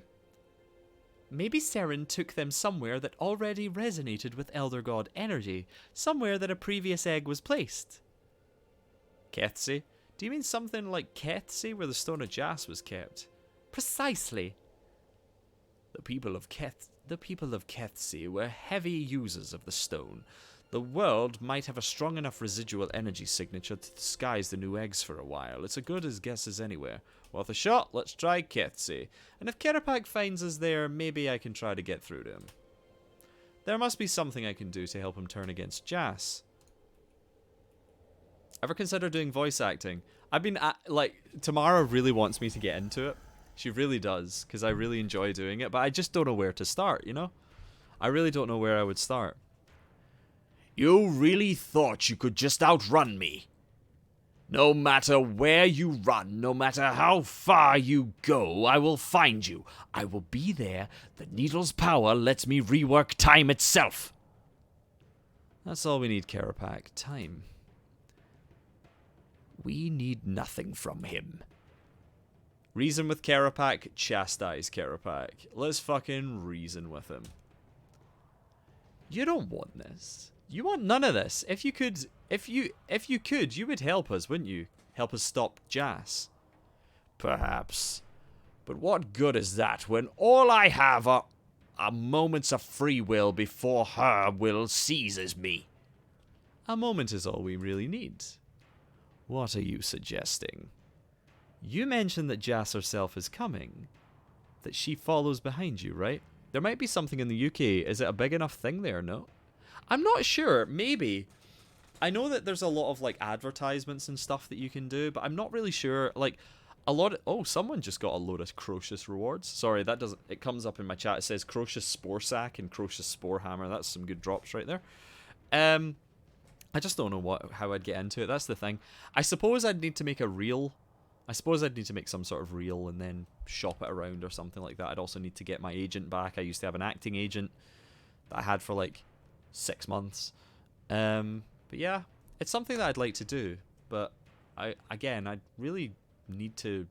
Maybe Seren took them somewhere that already resonated with Elder God energy. Somewhere that a previous egg was placed. Kethsey? Do you mean something like Kethsey, where the Stone of Jas was kept? Precisely. The people of Kethsey were heavy users of the stone. The world might have a strong enough residual energy signature to disguise the new eggs for a while. It's as good as guess as anywhere. Worth a shot, let's try Kethsey. And if Kerapak finds us there, maybe I can try to get through to him. There must be something I can do to help him turn against Jas. Ever consider doing voice acting? I've been, Tamara really wants me to get into it. She really does, because I really enjoy doing it, but I just don't know where to start, you know? I really don't know where I would start. You really thought you could just outrun me? No matter where you run, no matter how far you go, I will find you. I will be there. The needle's power lets me rework time itself. That's all we need, Kerapak. Time. We need nothing from him. Reason with Kerapak, chastise Kerapak. Let's fucking reason with him. You don't want this. You want none of this. If you could, you would help us, wouldn't you? Help us stop Jas. Perhaps. But what good is that when all I have are moments of free will before her will seizes me? A moment is all we really need. What are you suggesting? You mentioned that Jas herself is coming. That she follows behind you, right? There might be something in the UK. Is it a big enough thing there, no? I'm not sure. Maybe. I know that there's a lot of, like, advertisements and stuff that you can do, but I'm not really sure. Like, a lot of... Oh, someone just got a load of Crocious rewards. Sorry, that doesn't... It comes up in my chat. It says Crocious Spore Sack and Crocious Spore Hammer. That's some good drops right there. I just don't know how I'd get into it. That's the thing. I suppose I'd need to make a reel. I suppose I'd need to make some sort of reel and then shop it around or something like that. I'd also need to get my agent back. I used to have an acting agent. that I had for like 6 months. But yeah, it's something that I'd like to do. But I really need to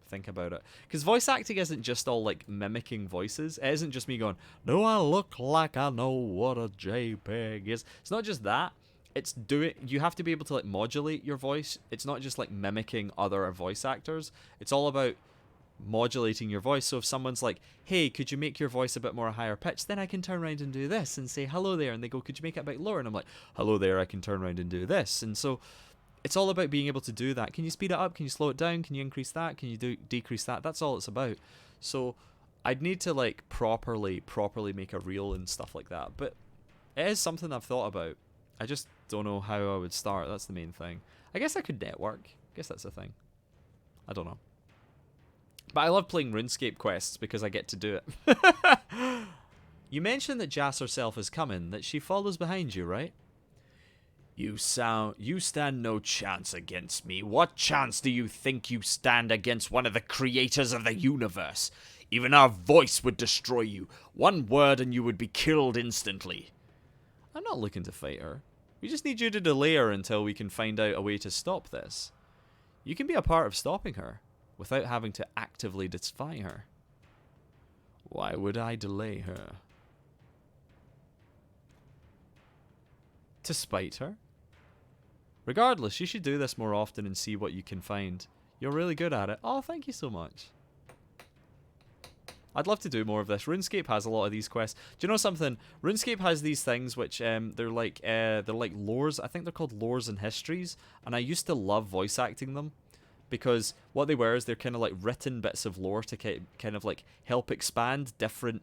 think about it, because voice acting isn't just all like mimicking voices. It isn't just me going, do I look like I know what a JPEG is? It's not just that. It's you have to be able to like modulate your voice. It's not just like mimicking other voice actors. It's all about modulating your voice. So if someone's like, hey, could you make your voice a bit more higher pitched, then I can turn around and do this and say hello there, and they go, could you make it a bit lower? And I'm like, hello there, I can turn around and do this. And so it's all about being able to do that. Can you speed it up? Can you slow it down? Can you increase that? Can you decrease that? That's all it's about. So I'd need to like properly make a reel and stuff like that. But it is something I've thought about. I just don't know how I would start. That's the main thing. I guess I could network. I guess that's the thing. I don't know. But I love playing RuneScape quests because I get to do it. You mentioned that Jas herself is coming, that she follows behind you, right? You stand no chance against me. What chance do you think you stand against one of the creators of the universe? Even our voice would destroy you. One word and you would be killed instantly. I'm not looking to fight her. We just need you to delay her until we can find out a way to stop this. You can be a part of stopping her without having to actively defy her. Why would I delay her? To spite her? Regardless, you should do this more often and see what you can find. You're really good at it. Oh, thank you so much. I'd love to do more of this. RuneScape has a lot of these quests. Do you know something? RuneScape has these things which they're like lores. I think they're called lores and histories. And I used to love voice acting them, because what they were is they're kind of like written bits of lore to kind of like help expand different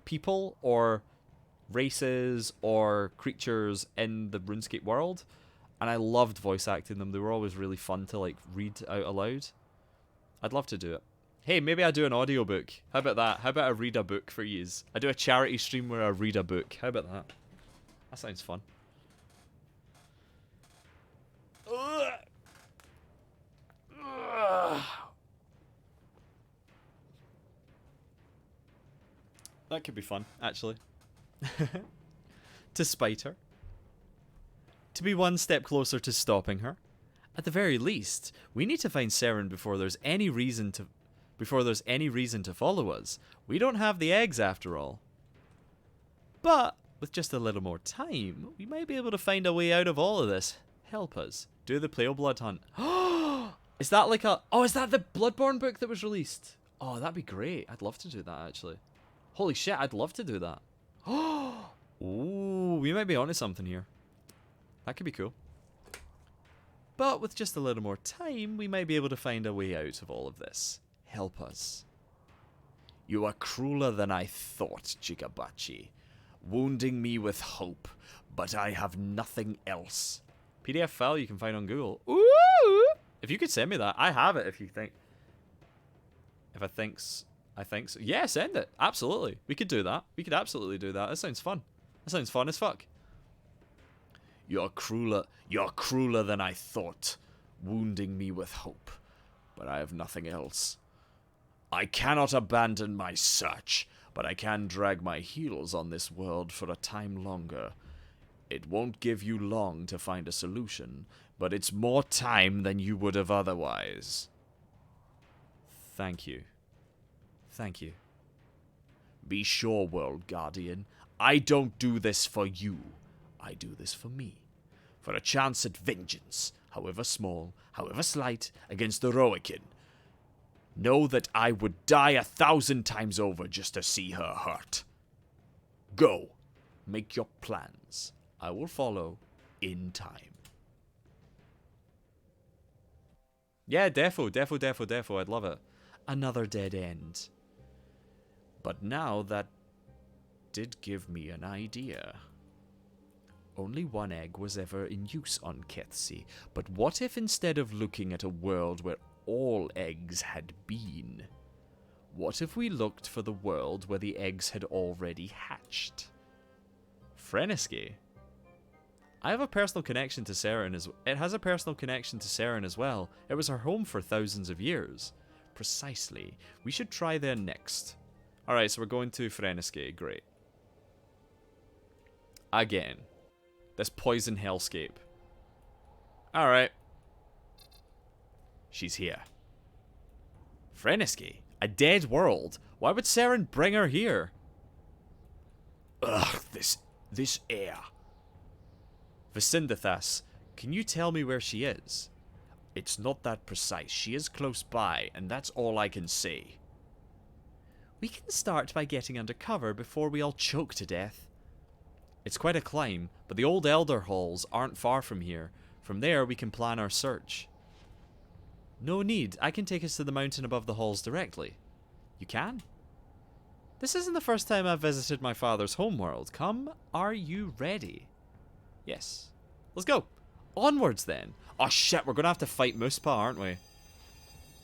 people or races or creatures in the RuneScape world. And I loved voice acting them. They were always really fun to like read out aloud. I'd love to do it. Hey, maybe I do an audiobook. How about that? How about I read a book for yous? I do a charity stream where I read a book. How about that? That sounds fun. That could be fun, actually. To spite her. To be one step closer to stopping her. At the very least, we need to find Seren before there's any reason to follow us. We don't have the eggs after all. But with just a little more time, we might be able to find a way out of all of this. Help us. Do the Pleo Blood Hunt. Is that like a... Oh, is that the Bloodborne book that was released? Oh, that'd be great. I'd love to do that, actually. Holy shit, I'd love to do that. Ooh, we might be onto something here. That could be cool. But with just a little more time, we might be able to find a way out of all of this. Help us. You are crueler than I thought, Jigabachi. Wounding me with hope, but I have nothing else. PDF file you can find on Google. Ooh! If you could send me that, I have it if you think... If I think so. Yeah, send it. Absolutely. We could do that. We could absolutely do that. That sounds fun. That sounds fun as fuck. You're crueler than I thought, wounding me with hope, but I have nothing else. I cannot abandon my search, but I can drag my heels on this world for a time longer. It won't give you long to find a solution, but it's more time than you would have otherwise. Thank you. Thank you. Be sure, World Guardian, I don't do this for you. I do this for me. For a chance at vengeance, however small, however slight, against the Roikin. Know that I would die 1,000 times over just to see her hurt. Go. Make your plans. I will follow in time. Yeah, defo. I'd love it. Another dead end. But now that did give me an idea. Only one egg was ever in use on Kethsi, but what if instead of looking at a world where all eggs had been, what if we looked for the world where the eggs had already hatched? Frenesky? I have a personal connection to Seren it has a personal connection to Seren as well. It was her home for thousands of years. Precisely. We should try there next. Alright, so we're going to Frenesky. Great. Again. This poison hellscape. Alright. She's here. Frenesky? A dead world? Why would Seren bring her here? Ugh, this air. Vicindithas, can you tell me where she is? It's not that precise. She is close by, and that's all I can say. We can start by getting under cover before we all choke to death. It's quite a climb, but the old Elder Halls aren't far from here. From there, we can plan our search. No need. I can take us to the mountain above the halls directly. You can? This isn't the first time I've visited my father's homeworld. Come, are you ready? Yes. Let's go. Onwards, then. Oh, shit, we're going to have to fight Muspa, aren't we?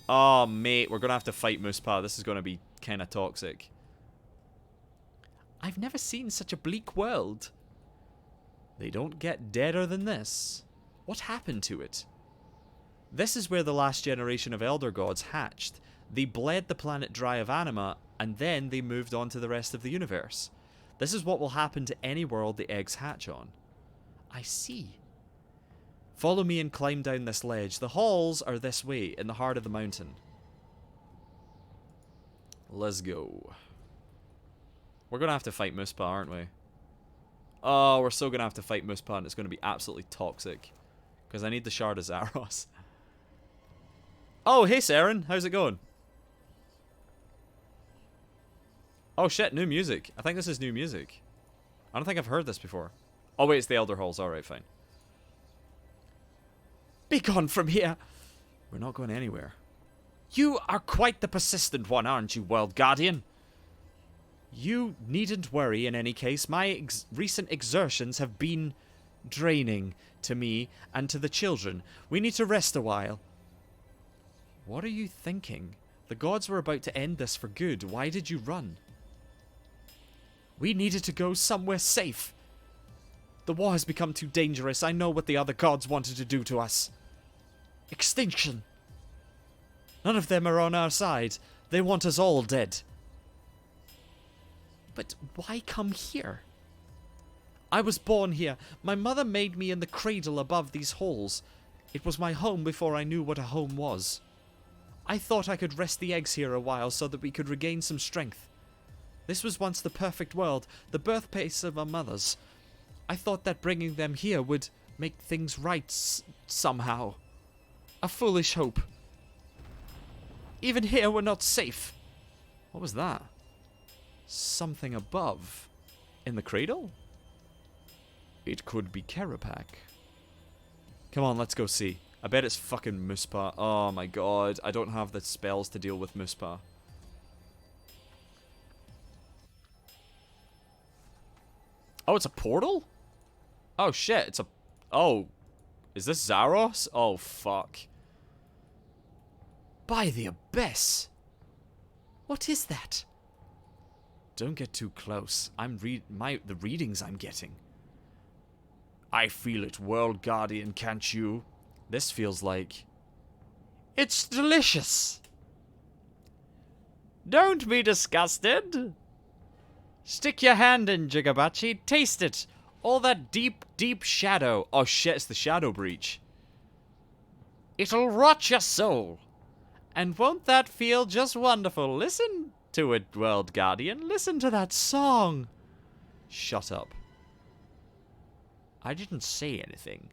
Oh, mate, we're going to have to fight Muspa. This is going to be kind of toxic. I've never seen such a bleak world. They don't get deader than this. What happened to it? This is where the last generation of Elder Gods hatched. They bled the planet dry of anima, and then they moved on to the rest of the universe. This is what will happen to any world the eggs hatch on. I see. Follow me and climb down this ledge. The halls are this way, in the heart of the mountain. Let's go. We're going to have to fight Muspa, aren't we? Oh, we're still going to have to fight Muspa, and it's going to be absolutely toxic. Because I need the Shard of Zaros. Oh, hey, Seren. How's it going? Oh, shit. New music. I think this is new music. I don't think I've heard this before. Oh, wait. It's the Elder Halls. Alright, fine. Be gone from here. We're not going anywhere. You are quite the persistent one, aren't you, World Guardian? You needn't worry in any case. My recent exertions have been draining to me and to the children. We need to rest a while. What are you thinking? The gods were about to end this for good. Why did you run? We needed to go somewhere safe. The war has become too dangerous. I know what the other gods wanted to do to us. Extinction. None of them are on our side. They want us all dead. But why come here? I was born here. My mother made me in the cradle above these halls. It was my home before I knew what a home was. I thought I could rest the eggs here a while so that we could regain some strength. This was once the perfect world, the birthplace of our mothers. I thought that bringing them here would make things right somehow. A foolish hope. Even here we're not safe. What was that? Something above. In the cradle? It could be Karapak. Come on, let's go see. I bet it's fucking Muspa. Oh my god, I don't have the spells to deal with Muspa. Oh, it's a portal? Oh shit, it's a... Oh. Is this Zaros? Oh fuck. By the abyss! What is that? Don't get too close. The readings I'm getting. I feel it, World Guardian, can't you? This feels like... It's delicious! Don't be disgusted! Stick your hand in, Jigabachi. Taste it! All that deep, deep shadow. Oh shit, it's the Shadow Breach. It'll rot your soul. And won't that feel just wonderful? Listen to it, World Guardian. Listen to that song. Shut up. I didn't say anything.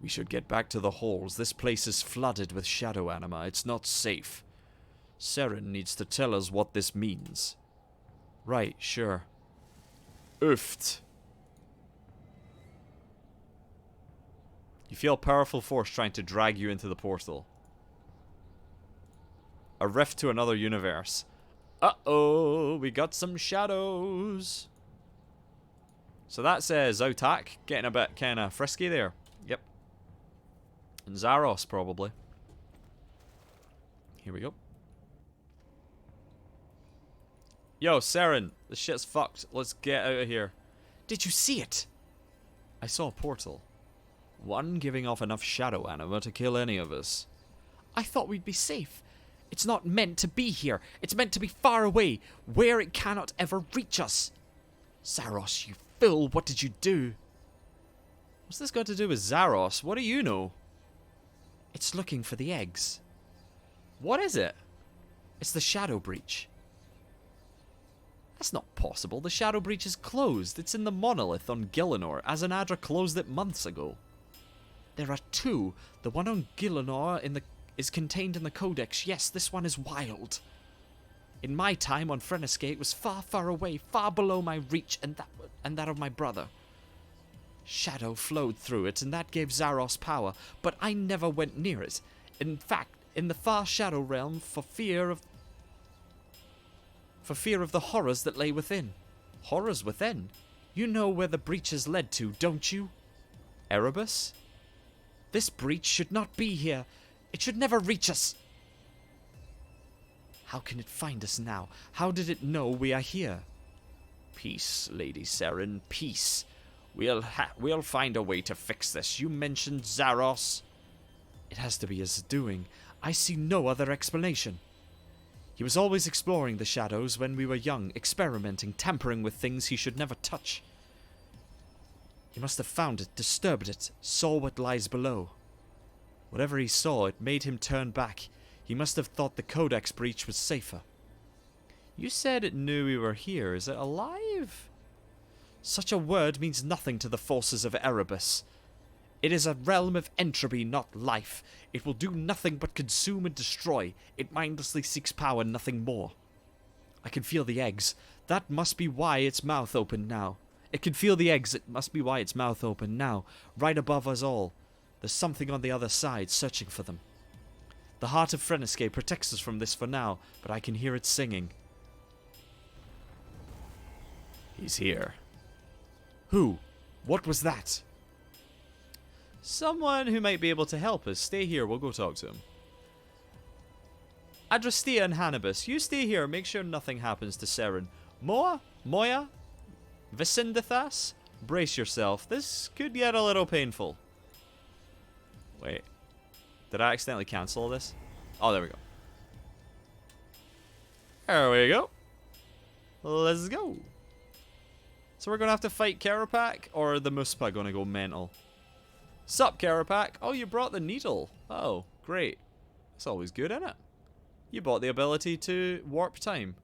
We should get back to the halls. This place is flooded with shadow anima. It's not safe. Seren needs to tell us what this means. Right, sure. Ooft. You feel a powerful force trying to drag you into the portal. A rift to another universe. Uh-oh, we got some shadows. So that's Zotac getting a bit kind of frisky there. Yep. And Zaros, probably. Here we go. Yo, Seren, this shit's fucked. Let's get out of here. Did you see it? I saw a portal. One giving off enough shadow anima to kill any of us. I thought we'd be safe. It's not meant to be here. It's meant to be far away, where it cannot ever reach us. Zaros, you fool, what did you do? What's this got to do with Zaros? What do you know? It's looking for the eggs. What is it? It's the Shadow Breach. That's not possible. The Shadow Breach is closed. It's in the monolith on Gielinor. Azanadra closed it months ago. There are two. The one on Gielinor is contained in the Codex. Yes, this one is wild. In my time on Runescape, it was far, far away, far below my reach and that of my brother. Shadow flowed through it, and that gave Zaros power, but I never went near it. In fact, in the far Shadow realm, for fear of the horrors that lay within. Horrors within? You know where the breaches led to, don't you? Erebus? This breach should not be here. It should never reach us. How can it find us now? How did it know we are here? Peace, Lady Seren, peace. We'll find a way to fix this. You mentioned Zaros. It has to be his doing. I see no other explanation. He was always exploring the shadows when we were young, experimenting, tampering with things he should never touch. He must have found it, disturbed it, saw what lies below. Whatever he saw, it made him turn back. He must have thought the Codex breach was safer. You said it knew we were here. Is it alive? Such a word means nothing to the forces of Erebus. It is a realm of entropy, not life. It will do nothing but consume and destroy. It mindlessly seeks power, nothing more. I can feel the eggs. That must be why its mouth opened now. It can feel the eggs. It must be why its mouth opened now, right above us all. There's something on the other side, searching for them. The heart of Runescape protects us from this for now, but I can hear it singing. He's here. Who? What was that? Someone who might be able to help us. Stay here, we'll go talk to him. Adrastea and Hannibus, you stay here, make sure nothing happens to Seren. Moya, Vicindithas, brace yourself. This could get a little painful. Wait. Did I accidentally cancel this? Oh, there we go. There we go. Let's go. So we're going to have to fight Karapak, or are the Muspa going to go mental? Sup, Karapak? Oh, you brought the needle. Oh, great. That's always good, isn't it? You bought the ability to warp time.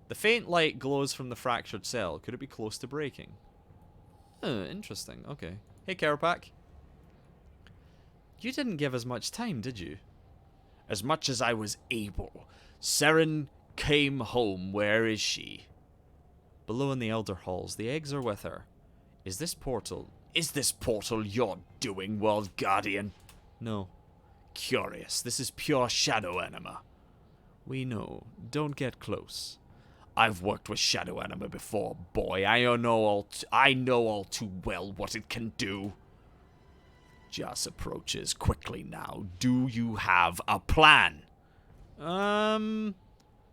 The faint light glows from the fractured cell. Could it be close to breaking? Interesting. Okay. Hey, Karapak. You didn't give us much time, did you? As much as I was able. Seren came home. Where is she? Below in the Elder Halls. The eggs are with her. Is this portal your doing, World Guardian? No. Curious. This is pure shadow anima. We know. Don't get close. I've worked with shadow anima before, boy. I know all too well what it can do. Jas approaches quickly now. Do you have a plan?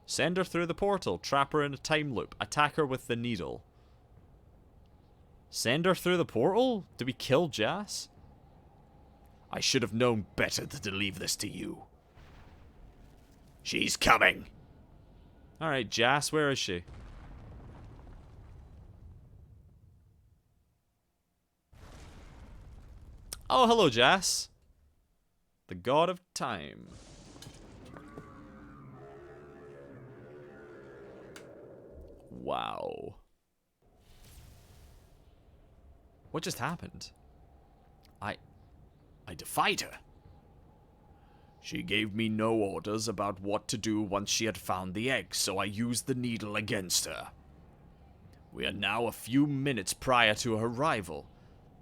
Send her through the portal. Trap her in a time loop. Attack her with the needle. Send her through the portal? Do we kill Jas? I should have known better than to leave this to you. She's coming. Alright, Jas, where is she? Oh, hello, Jas. The god of time. Wow. What just happened? I defied her. She gave me no orders about what to do once she had found the egg, so I used the needle against her. We are now a few minutes prior to her arrival.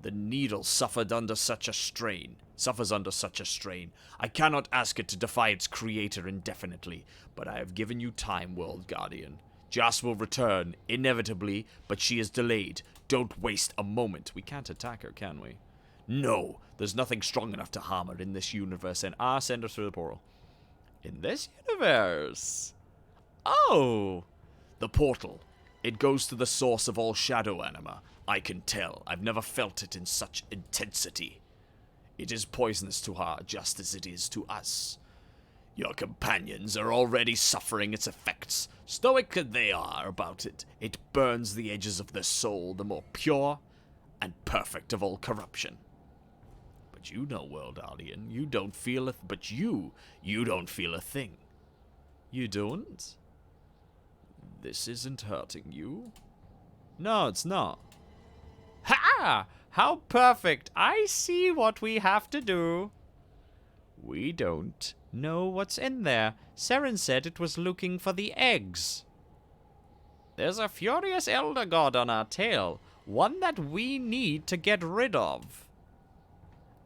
The needle suffers under such a strain. I cannot ask it to defy its creator indefinitely, but I have given you time, World Guardian. Jas will return, inevitably, but she is delayed. Don't waste a moment. We can't attack her, can we? No, there's nothing strong enough to harm her in this universe, and send her through the portal. In this universe? Oh! The portal. It goes to the source of all shadow anima. I can tell. I've never felt it in such intensity. It is poisonous to her, just as it is to us. Your companions are already suffering its effects. Stoic they are about it. It burns the edges of their soul, the more pure and perfect of all corruption. But you know, World Alien, you don't feel you don't feel a thing. You don't? This isn't hurting you. No, it's not. Ha! How perfect! I see what we have to do. We don't know what's in there. Seren said it was looking for the eggs. There's a furious elder god on our tail. One that we need to get rid of.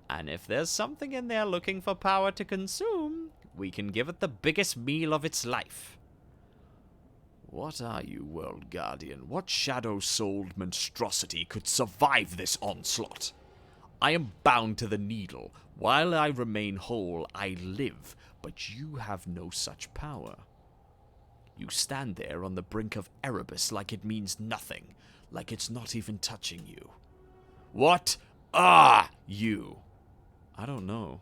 And if there's something in there looking for power to consume, we can give it the biggest meal of its life. What are you, World Guardian? What shadow-souled monstrosity could survive this onslaught? I am bound to the needle. While I remain whole, I live, but you have no such power. You stand there on the brink of Erebus like it means nothing, like it's not even touching you. What are you? I don't know.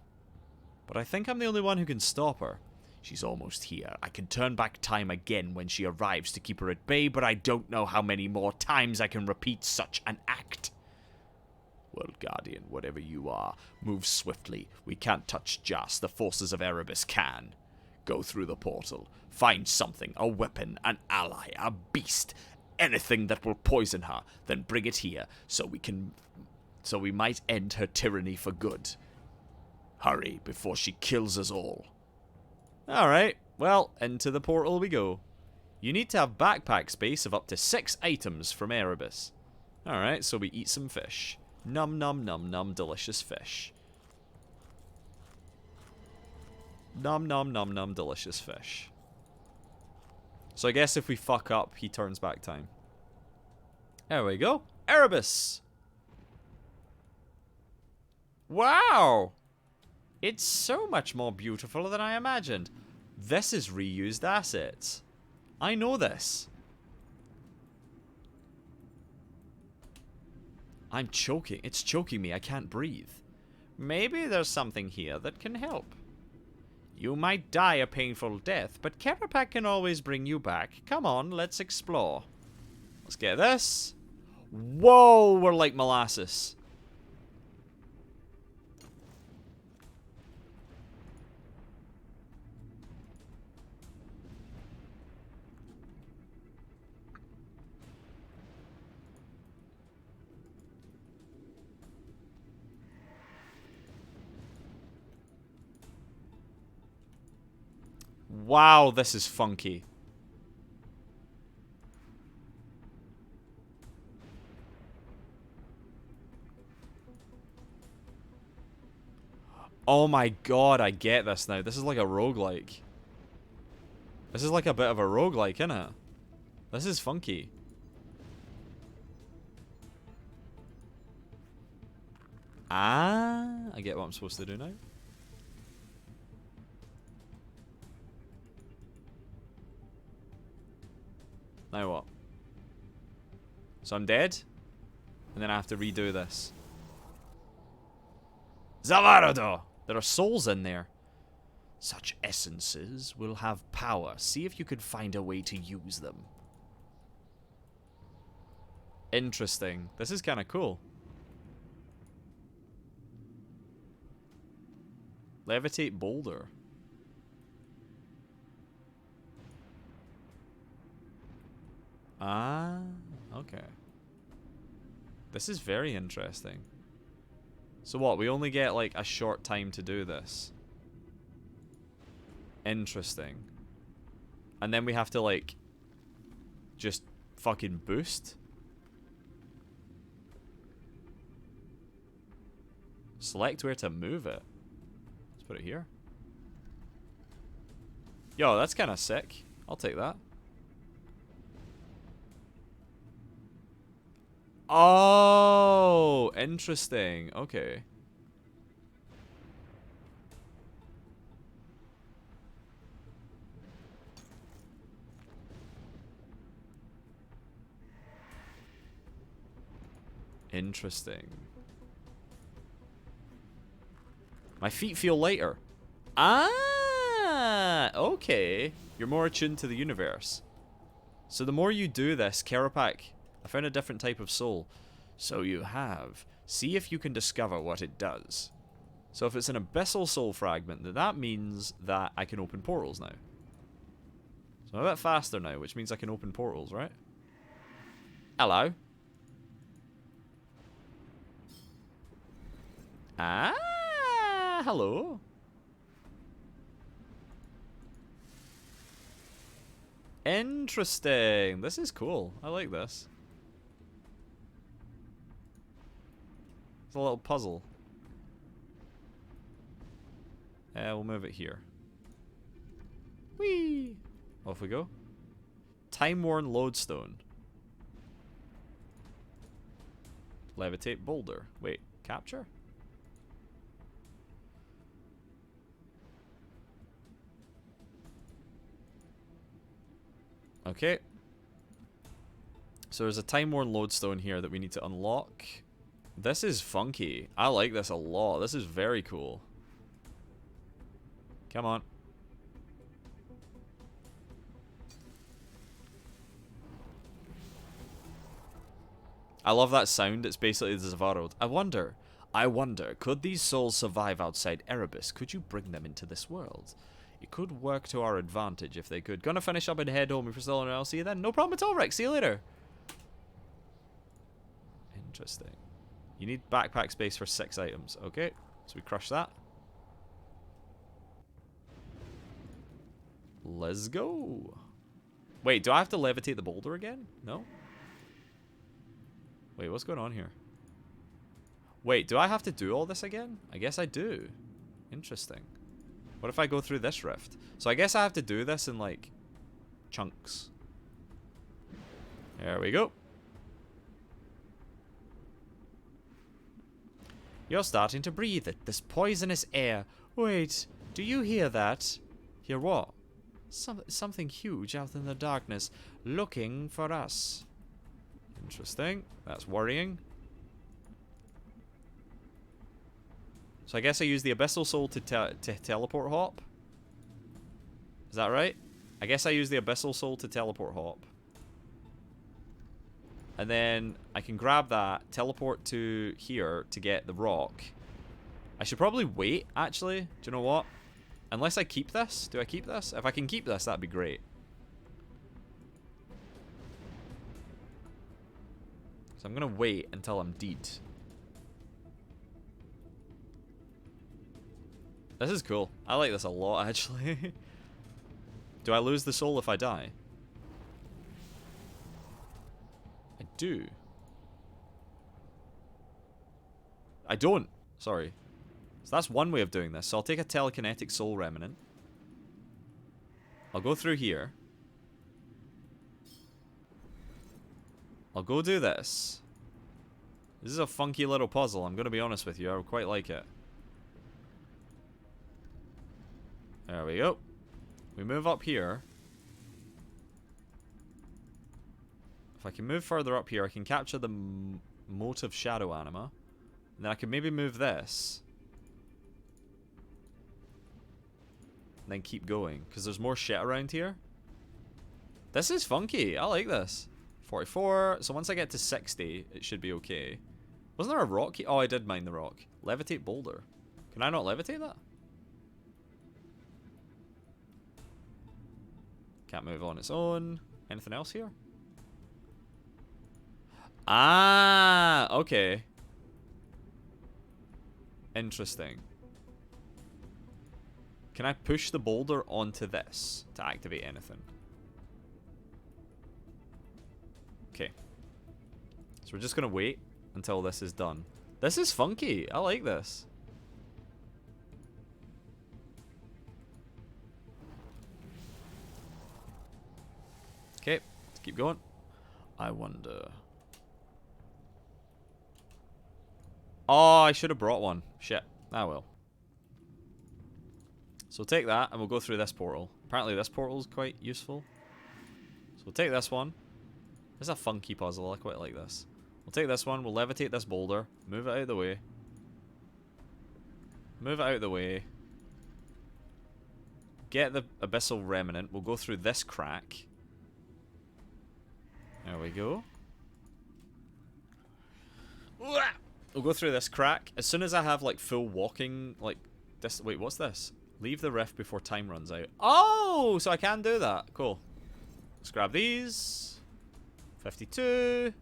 But I think I'm the only one who can stop her. She's almost here. I can turn back time again when she arrives to keep her at bay, but I don't know how many more times I can repeat such an act. World Guardian, whatever you are, move swiftly. We can't touch Jas. The forces of Erebus can. Go through the portal. Find something, a weapon, an ally, a beast, anything that will poison her. Then bring it here so we might end her tyranny for good. Hurry before she kills us all. Alright, well, into the portal we go. You need to have backpack space of up to 6 items from Erebus. Alright, so we eat some fish. Num num num num, delicious fish. Num num num num, delicious fish. So I guess if we fuck up, he turns back time. There we go. Erebus! Wow! It's so much more beautiful than I imagined. This is reused assets. I know this. I'm choking. It's choking me. I can't breathe. Maybe there's something here that can help. You might die a painful death, but Kerapak can always bring you back. Come on, let's explore. Let's get this. Whoa, we're like molasses. Wow, this is funky. Oh my god, I get this now. This is like a roguelike. This is like a bit of a roguelike, isn't it? This is funky. Ah, I get what I'm supposed to do now. Now what? So I'm dead? And then I have to redo this. Zavarado! There are souls in there. Such essences will have power. See if you could find a way to use them. Interesting. This is kind of cool. Levitate boulder. Ah, okay. This is very interesting. So what, we only get like a short time to do this. Interesting. And then we have to like just fucking boost. Select where to move it. Let's put it here. Yo, that's kind of sick. I'll take that. Oh, interesting. Okay. Interesting. My feet feel lighter. Ah! Okay. You're more attuned to the universe. So the more you do this, Kerapak, I found a different type of soul. So you have. See if you can discover what it does. So if it's an abyssal soul fragment, then that means that I can open portals now. So I'm a bit faster now, which means I can open portals, right? Hello. Ah, hello. Interesting. This is cool. I like this. It's a little puzzle. We'll move it here. Whee! Off we go. Time-worn lodestone. Levitate boulder. Wait, capture? Okay. So there's a time-worn lodestone here that we need to unlock. This is funky. I like this a lot. This is very cool. Come on. I love that sound. It's basically the Zvarod. I wonder, could these souls survive outside Erebus? Could you bring them into this world? It could work to our advantage if they could. Gonna finish up and head home. If you're still on, I'll see you then. No problem at all, Rick. See you later. Interesting. You need backpack space for 6 items. Okay, so we crush that. Let's go. Wait, do I have to levitate the boulder again? No? Wait, what's going on here? Wait, do I have to do all this again? I guess I do. Interesting. What if I go through this rift? So I guess I have to do this in, like, chunks. There we go. You're starting to breathe it. This poisonous air. Wait, do you hear that? Hear what? Something huge out in the darkness, looking for us. Interesting. That's worrying. So I guess I use the Abyssal Soul to teleport hop. Is that right? I guess I use the Abyssal Soul to teleport hop. And then I can grab that, teleport to here to get the rock. I should probably wait, actually. Do you know what? Unless I keep this. Do I keep this? If I can keep this, that'd be great. So I'm going to wait until I'm dead. This is cool. I like this a lot, actually. Do I lose the soul if I die? I do. I don't. Sorry. So that's one way of doing this. So I'll take a telekinetic soul remnant. I'll go through here. I'll go do this. This is a funky little puzzle, I'm going to be honest with you. I quite like it. There we go. We move up here. If I can move further up here, I can capture the mote of shadow anima. And then I can maybe move this. And then keep going. Because there's more shit around here. This is funky. I like this. 44. So once I get to 60, it should be okay. Wasn't there a rock here? Oh, I did mine the rock. Levitate boulder. Can I not levitate that? Can't move on its own. Anything else here? Ah, okay. Interesting. Can I push the boulder onto this to activate anything? Okay. So we're just going to wait until this is done. This is funky. I like this. Okay, let's keep going. I wonder. Oh, I should have brought one. Shit. Ah, well. So we'll take that, and we'll go through this portal. Apparently this portal is quite useful. So we'll take this one. This is a funky puzzle. I quite like this. We'll take this one. We'll levitate this boulder. Move it out of the way. Move it out of the way. get the Abyssal Remnant. We'll go through this crack. There we go. We'll go through this crack. As soon as I have, like, full walking, like, this... Wait, what's this? Leave the rift before time runs out. Oh! So I can do that. Cool. Let's grab these. 52.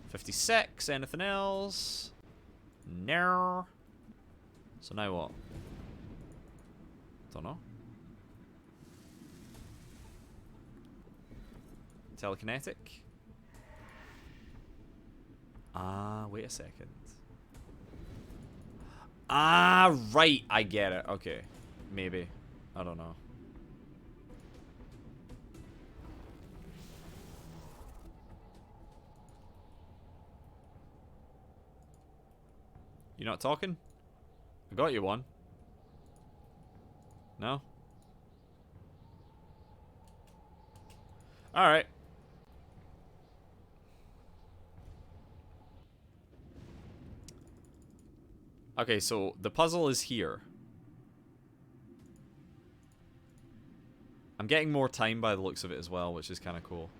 56. Anything else? No. So now what? Don't know. Telekinetic. Wait a second. Right. I get it. Okay. Maybe. I don't know. You not talking? I got you one. No? Alright. Okay, so the puzzle is here. I'm getting more time by the looks of it as well, which is kind of cool.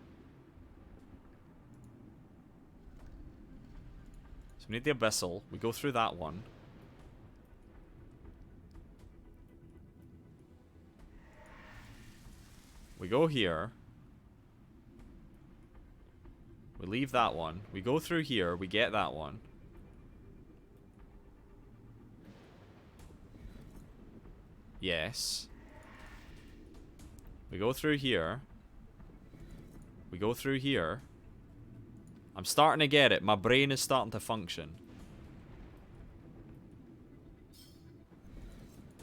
So we need the Abyssal. We go through that one. We go here. We leave that one. We go through here. We get that one. Yes. We go through here. We go through here. I'm starting to get it. My brain is starting to function.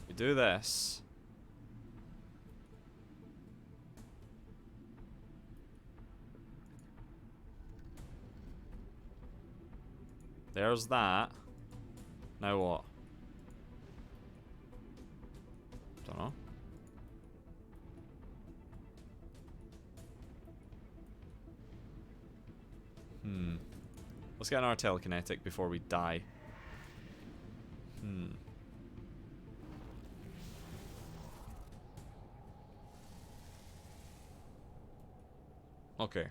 We do this. There's that. Now what? Don't know. Let's get another telekinetic before we die. Okay.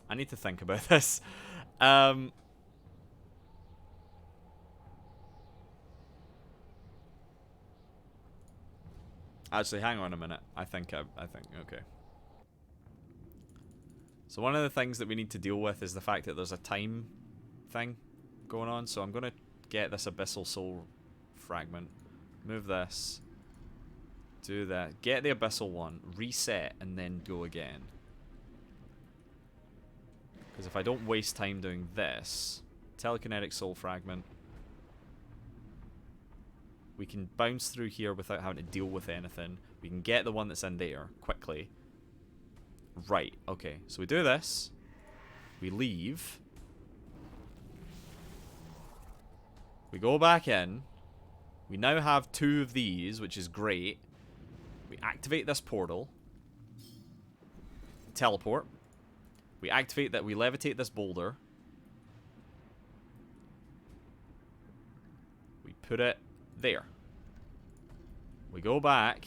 I need to think about this. Actually, hang on a minute. I think, okay. So one of the things that we need to deal with is the fact that there's a time thing going on. So I'm going to get this Abyssal Soul Fragment. Move this. Do that. Get the Abyssal one. Reset. And then go again. Because if I don't waste time doing this... Telekinetic Soul Fragment. We can bounce through here without having to deal with anything. We can get the one that's in there quickly. Right, okay. So we do this. We leave. We go back in. We now have 2 of these, which is great. We activate this portal. Teleport. We activate that. We levitate this boulder. We put it there. We go back.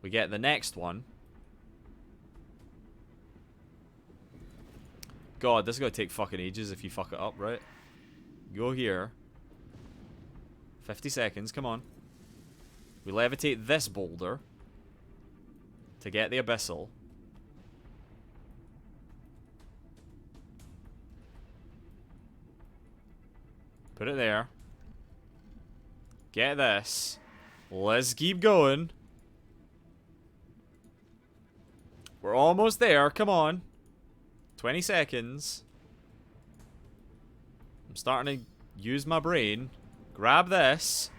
We get the next one. God, this is gonna take fucking ages if you fuck it up, right? Go here. 50 seconds, come on. We levitate this boulder to get the Abyssal. Put it there. Get this. Let's keep going. We're almost there, come on. 20 seconds. I'm starting to use my brain. Grab this.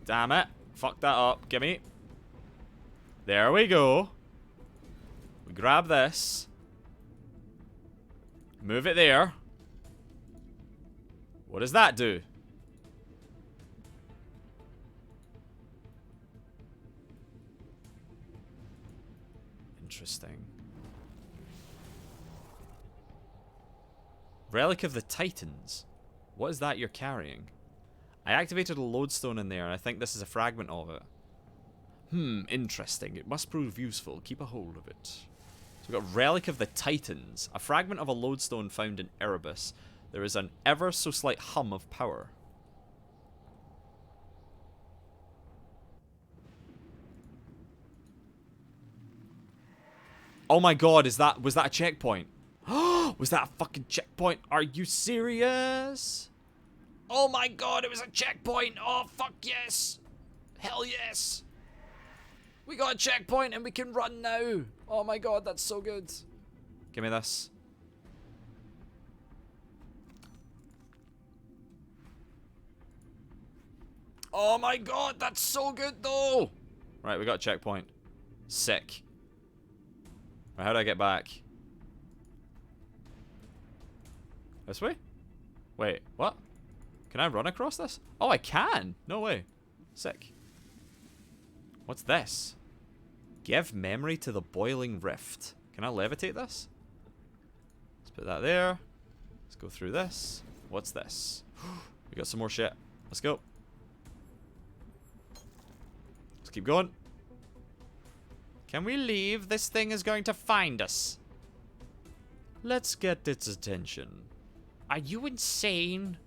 Damn it. Fuck that up. Gimme. There we go. We grab this. Move it there. What does that do? Interesting. Relic of the Titans. What is that you're carrying? I activated a lodestone in there, and I think this is a fragment of it. Interesting. It must prove useful. Keep a hold of it. So we've got Relic of the Titans. A fragment of a lodestone found in Erebus. There is an ever so slight hum of power. Oh my god, was that a checkpoint? Was that a fucking checkpoint? Are you serious? Oh my god, it was a checkpoint! Oh fuck yes! Hell yes! We got a checkpoint and we can run now! Oh my god, that's so good. Give me this. Oh my god, that's so good though! Right, we got a checkpoint. Sick. Right, how do I get back? This way? Wait, what? Can I run across this? Oh, I can! No way. Sick. What's this? Give memory to the boiling rift. Can I levitate this? Let's put that there. Let's go through this. What's this? We got some more shit. Let's go. Let's keep going. Can we leave? This thing is going to find us. Let's get its attention. Are you insane?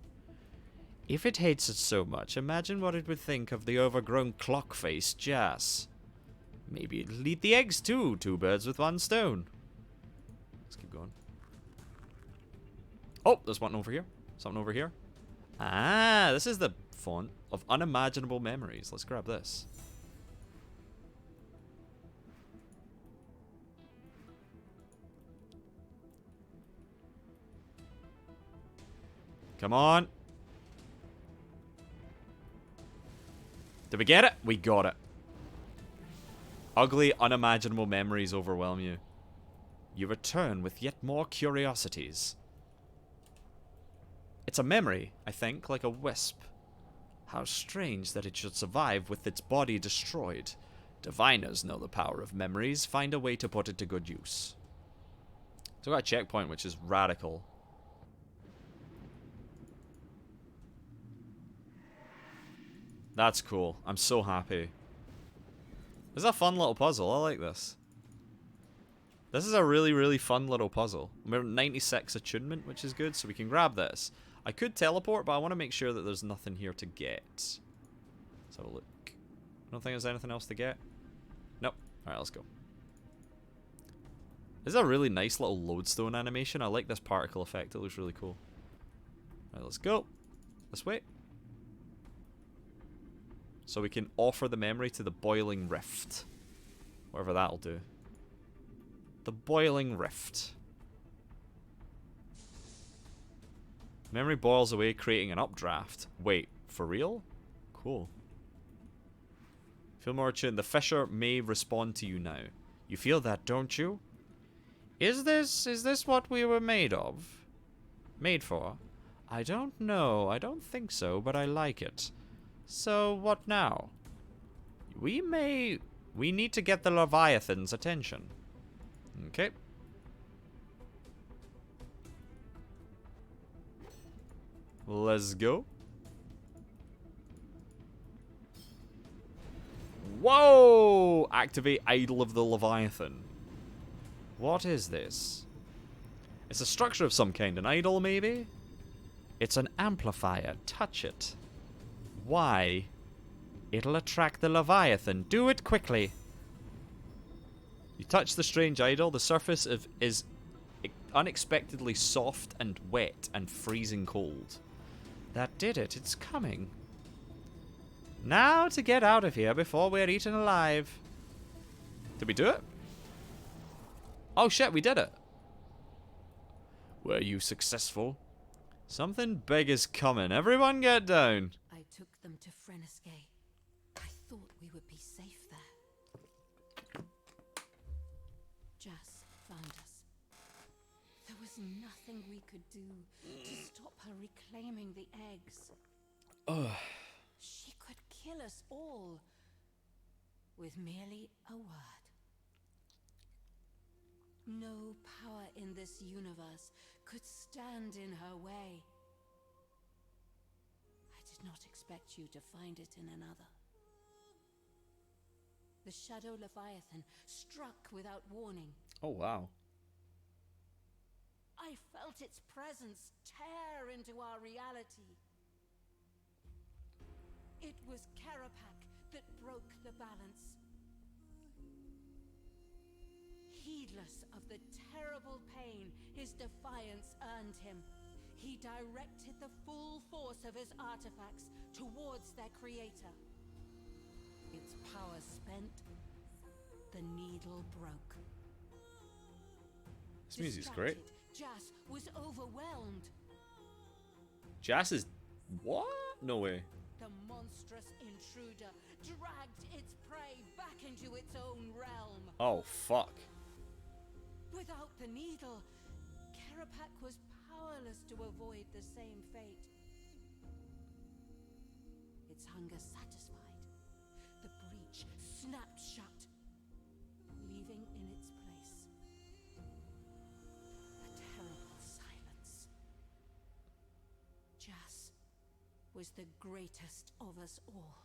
If it hates us so much, imagine what it would think of the overgrown clock-faced Jas. Maybe it'll eat the eggs too. 2 birds with 1 stone. Let's keep going. Oh, there's one over here. Something over here. Ah, this is the font of unimaginable memories. Let's grab this. Come on. Did we get it? We got it. Ugly, unimaginable memories overwhelm you. You return with yet more curiosities. It's a memory, I think, like a wisp. How strange that it should survive with its body destroyed. Diviners know the power of memories, find a way to put it to good use. So I got a checkpoint, which is radical. That's cool. I'm so happy. This is a fun little puzzle. I like this. This is a really, really fun little puzzle. We're at 96 attunement, which is good, so we can grab this. I could teleport, but I want to make sure that there's nothing here to get. Let's have a look. I don't think there's anything else to get. Nope. Alright, let's go. This is a really nice little lodestone animation. I like this particle effect. It looks really cool. Alright, let's go. This way. So we can offer the memory to the boiling rift. Whatever that'll do. The boiling rift. Memory boils away, creating an updraft. Wait, for real? Cool. Feel more attuned. The Fisher may respond to you now. You feel that, don't you? Is this what we were made of? Made for? I don't know. I don't think so, but I like it. So, what now? We need to get the Leviathan's attention. Okay. Let's go. Whoa! Activate Idol of the Leviathan. What is this? It's a structure of some kind. An idol, maybe? It's an amplifier. Touch it. Why? It'll attract the Leviathan. Do it quickly. You touch the strange idol. The surface is unexpectedly soft and wet and freezing cold. That did it. It's coming. Now to get out of here before we're eaten alive. Did we do it? Oh shit, we did it. Were you successful? Something big is coming. Everyone get down. I took them to Runescape. I thought we would be safe there. Jas found us. There was nothing we could do to stop her reclaiming the eggs. Ugh. She could kill us all with merely a word. No power in this universe could stand in her way. I did not expect you to find it in another. The Shadow Leviathan struck without warning. Oh, wow. I felt its presence tear into our reality. It was Karapak that broke the balance. Heedless of the terrible pain his defiance earned him, he directed the full force of his artifacts towards their creator. Its power spent, the needle broke. This music's great. Jas was overwhelmed. Jas is... What? No way. The monstrous intruder dragged its prey back into its own realm. Oh, fuck. Without the needle, Karapak was powerless to avoid the same fate. Its hunger satisfied, the breach snapped shut, leaving in its place a terrible silence. Jas was the greatest of us all.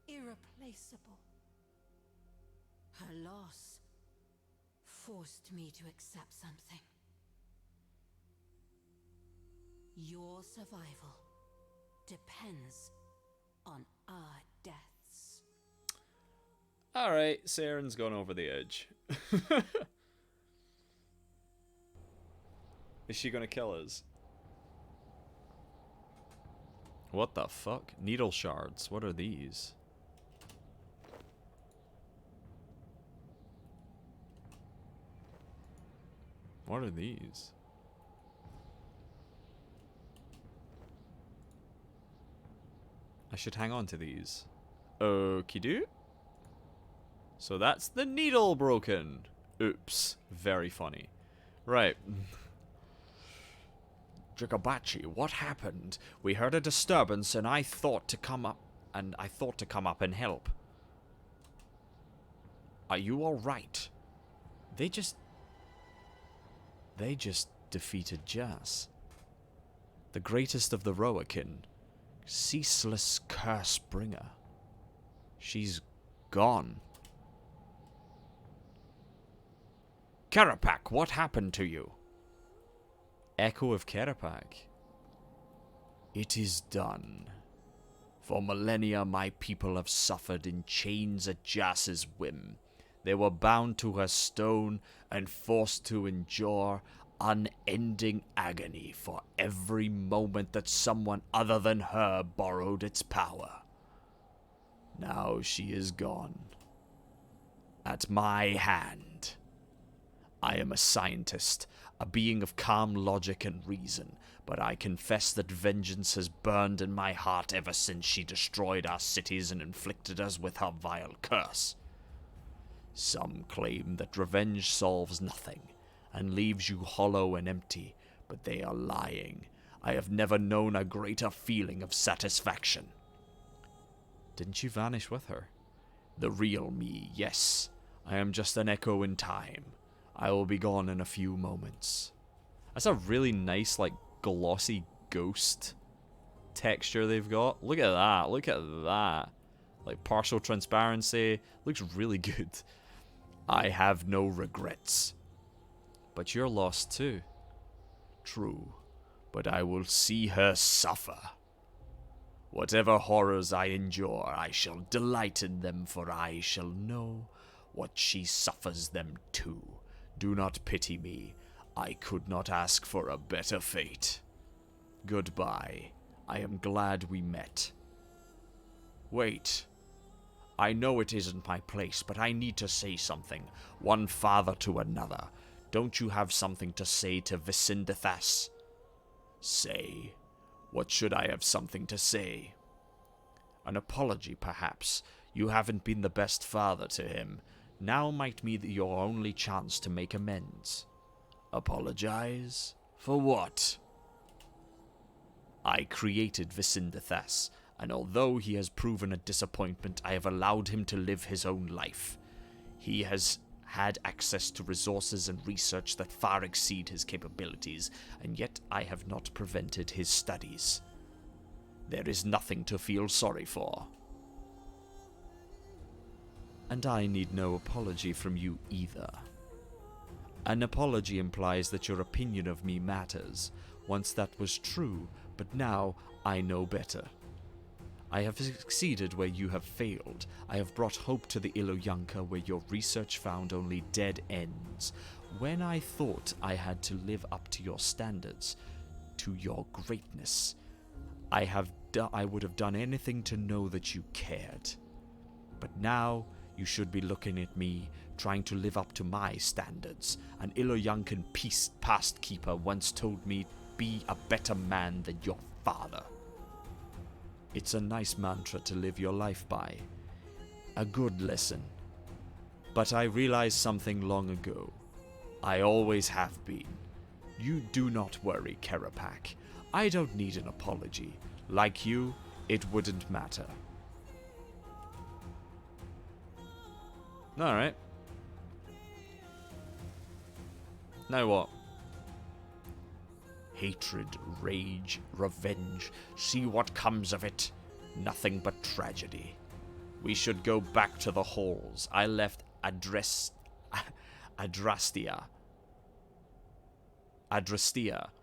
Irreplaceable. Her loss forced me to accept something. Your survival depends on our deaths. Alright, Saren's gone over the edge. Is she gonna kill us? What the fuck? Needle shards. What are these? What are these? I should hang on to these. Okie do. So that's the needle broken. Oops. Very funny. Right. Jagabachi, what happened? We heard a disturbance and I thought to come up and help. Are you alright? They just defeated Jas. The greatest of the Roakin. Ceaseless curse bringer. She's gone. Karapak, what happened to you? Echo of Karapak. It is done. For millennia my people have suffered in chains at Jas's whim. They were bound to her stone and forced to endure unending agony for every moment that someone other than her borrowed its power. Now she is gone. At my hand. I am a scientist, a being of calm logic and reason, but I confess that vengeance has burned in my heart ever since she destroyed our cities and inflicted us with her vile curse. Some claim that revenge solves nothing, and leaves you hollow and empty, but they are lying. I have never known a greater feeling of satisfaction. Didn't you vanish with her? The real me, yes. I am just an echo in time. I will be gone in a few moments. That's a really nice, like, glossy ghost texture they've got. Look at that. Look at that. Like, partial transparency. Looks really good. I have no regrets. But you're lost too. True, but I will see her suffer. Whatever horrors I endure, I shall delight in them, for I shall know what she suffers them too. Do not pity me. I could not ask for a better fate. Goodbye. I am glad we met. Wait. I know it isn't my place, but I need to say something. One father to another. Don't you have something to say to Vicindethas? Say. What should I have something to say? An apology, perhaps. You haven't been the best father to him. Now might be your only chance to make amends. Apologize? For what? I created Vicindethas, and although he has proven a disappointment, I have allowed him to live his own life. He has had access to resources and research that far exceed his capabilities, and yet I have not prevented his studies. There is nothing to feel sorry for. And I need no apology from you either. An apology implies that your opinion of me matters. Once that was true, but now I know better. I have succeeded where you have failed. I have brought hope to the Iloyanka where your research found only dead ends. When I thought I had to live up to your standards, to your greatness, I would have done anything to know that you cared. But now you should be looking at me, trying to live up to my standards. An Iloyankan past keeper once told me, be a better man than your father. It's a nice mantra to live your life by. A good lesson. But I realized something long ago. I always have been. You do not worry, Karapak. I don't need an apology. Like you, it wouldn't matter. Alright. Now what? Hatred, rage, revenge. See what comes of it. Nothing but tragedy. We should go back to the halls. I left Adrastia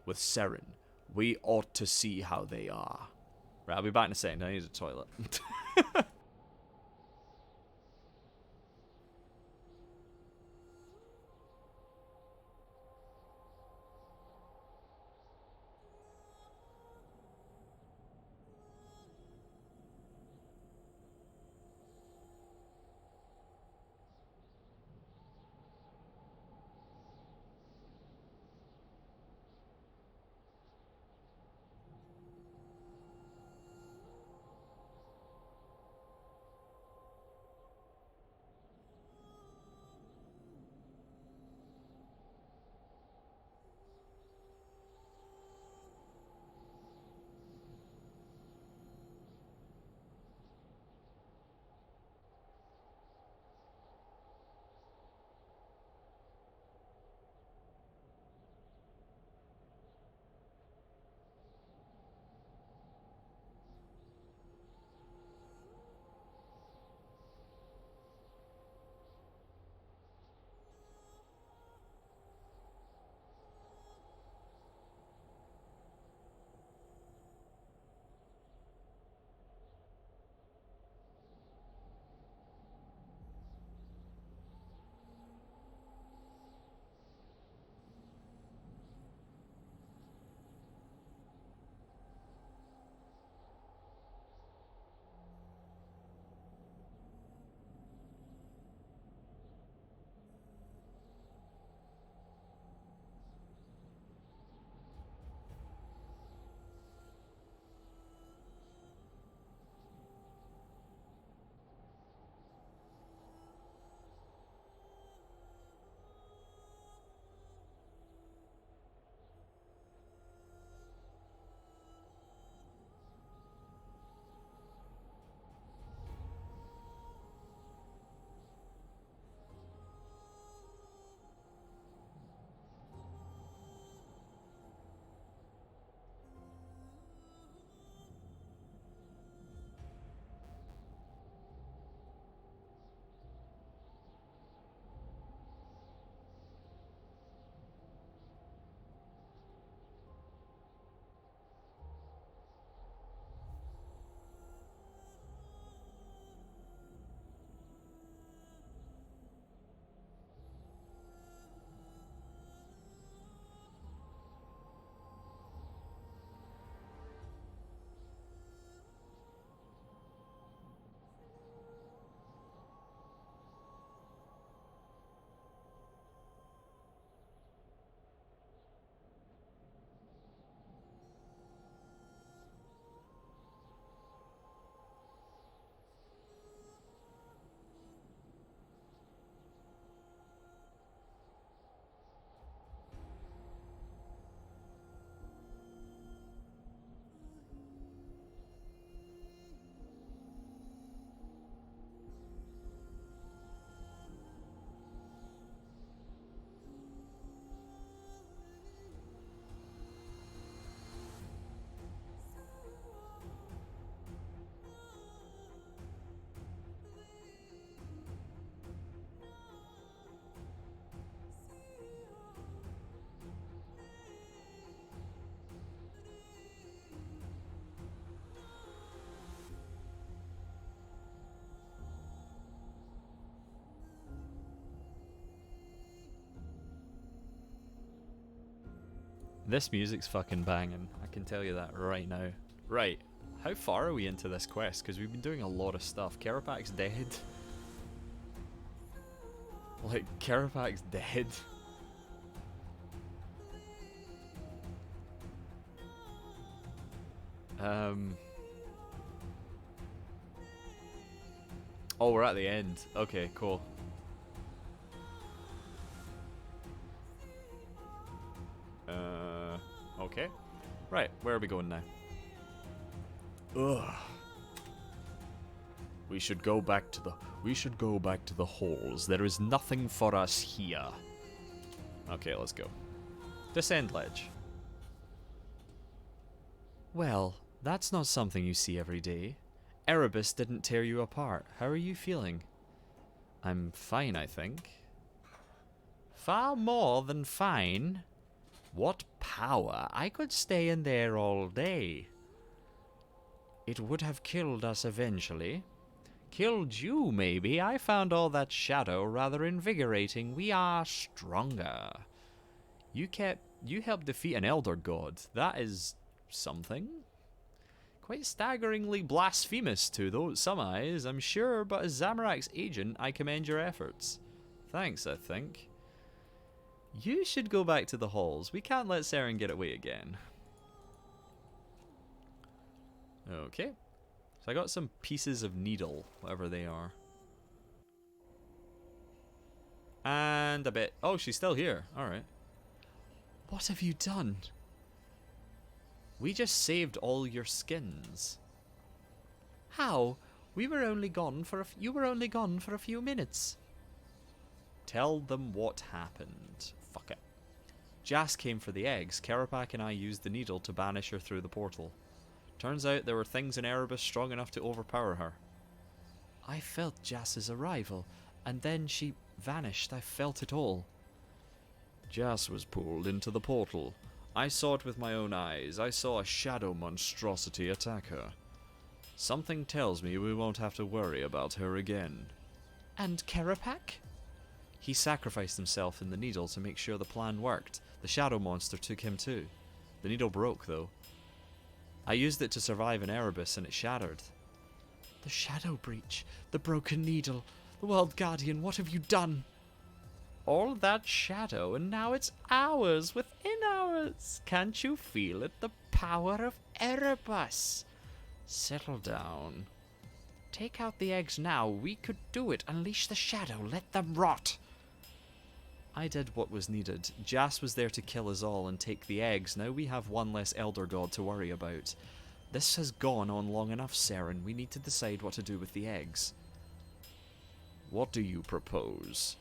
with Seren. We ought to see how they are. Right, I'll be back in a second. I need a toilet. This music's fucking banging. I can tell you that right now. Right. How far are we into this quest? Because we've been doing a lot of stuff. Karapak's dead. Like, Karapak's dead. Oh, we're at the end. Okay, cool. Okay. Right, where are we going now? Ugh. We should go back to the halls. There is nothing for us here. Okay, let's go. Descend ledge. Well, that's not something you see every day. Erebus didn't tear you apart. How are you feeling? I'm fine, I think. Far more than fine. What power! I could stay in there all day. It would have killed us eventually. Killed you, maybe. I found all that shadow rather invigorating. We are stronger. You helped defeat an elder god. That is something. Quite staggeringly blasphemous to some eyes, I'm sure, but as Zamorak's agent, I commend your efforts. Thanks, I think. You should go back to the halls. We can't let Saren get away again. Okay. So I got some pieces of needle, whatever they are. And a bit... Oh, she's still here. Alright. What have you done? We just saved all your skins. How? You were only gone for a few minutes. Tell them what happened. Fuck it. Jas came for the eggs. Karapak and I used the needle to banish her through the portal. Turns out there were things in Erebus strong enough to overpower her. I felt Jas's arrival, and then she vanished. I felt it all. Jas was pulled into the portal. I saw it with my own eyes. I saw a shadow monstrosity attack her. Something tells me we won't have to worry about her again. And Karapak? He sacrificed himself in the needle to make sure the plan worked. The shadow monster took him too. The needle broke, though. I used it to survive in Erebus, and it shattered. The shadow breach, the broken needle, the world guardian, what have you done? All that shadow, and now it's ours, within ours. Can't you feel it? The power of Erebus. Settle down. Take out the eggs now. We could do it. Unleash the shadow. Let them rot. I did what was needed. Jas was there to kill us all and take the eggs. Now we have one less Elder God to worry about. This has gone on long enough, Saren. We need to decide what to do with the eggs. What do you propose?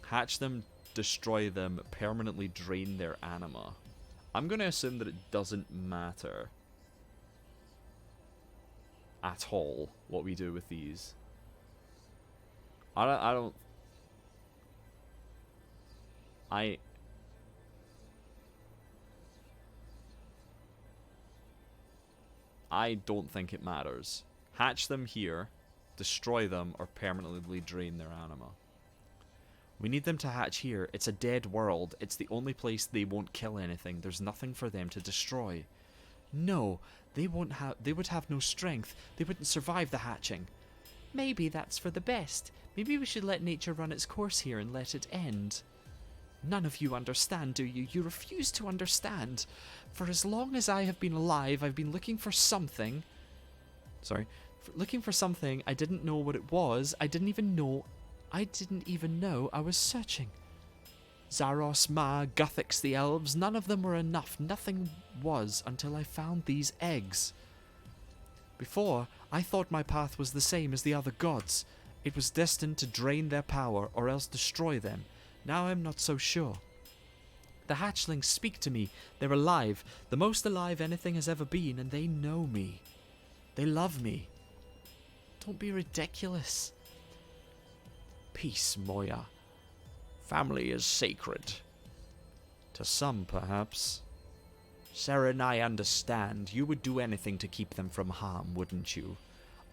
Hatch them, destroy them, permanently drain their anima. I'm going to assume that it doesn't matter at all what we do with these. I don't think it matters. Hatch them here, destroy them, or permanently drain their anima. We need them to hatch here. It's a dead world. It's the only place they won't kill anything. There's nothing for them to destroy. No, they would have no strength. They wouldn't survive the hatching. Maybe that's for the best. Maybe we should let nature run its course here and let it end. None of you understand, do you? You refuse to understand. For as long as I have been alive, I've been looking for something. Looking for something. I didn't know what it was. I didn't even know I was searching. Zaros, Ma, Guthix, the elves, none of them were enough. Nothing was until I found these eggs. Before, I thought my path was the same as the other gods. It was destined to drain their power or else destroy them. Now I'm not so sure. The hatchlings speak to me. They're alive, the most alive anything has ever been, and they know me. They love me. Don't be ridiculous. Peace, Moya. Family is sacred. To some, perhaps. Saren, I understand. You would do anything to keep them from harm, wouldn't you?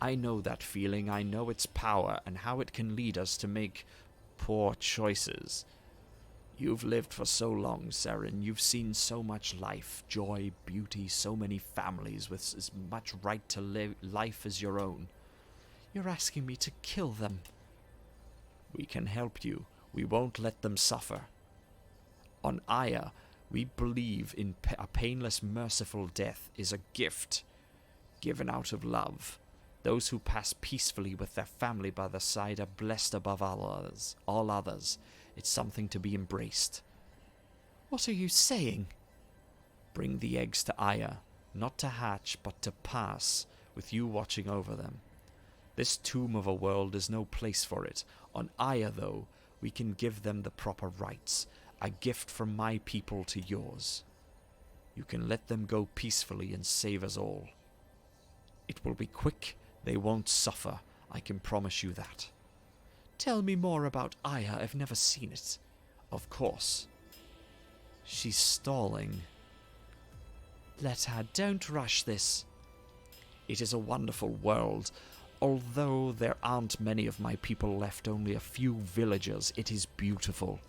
I know that feeling. I know its power and how it can lead us to make poor choices. You've lived for so long, Seren. You've seen so much life, joy, beauty, so many families with as much right to live life as your own. You're asking me to kill them. We can help you. We won't let them suffer. On Aya, we believe in a painless, merciful death is a gift given out of love. Those who pass peacefully with their family by their side are blessed above all others. It's something to be embraced. What are you saying? Bring the eggs to Aya, not to hatch, but to pass, with you watching over them. This tomb of a world is no place for it. On Aya, though, we can give them the proper rights, a gift from my people to yours. You can let them go peacefully and save us all. It will be quick. They won't suffer. I can promise you that. Tell me more about Aya. I've never seen it. Of course. She's stalling. Let her. Don't rush this. It is a wonderful world. Although there aren't many of my people left, only a few villagers, it is beautiful.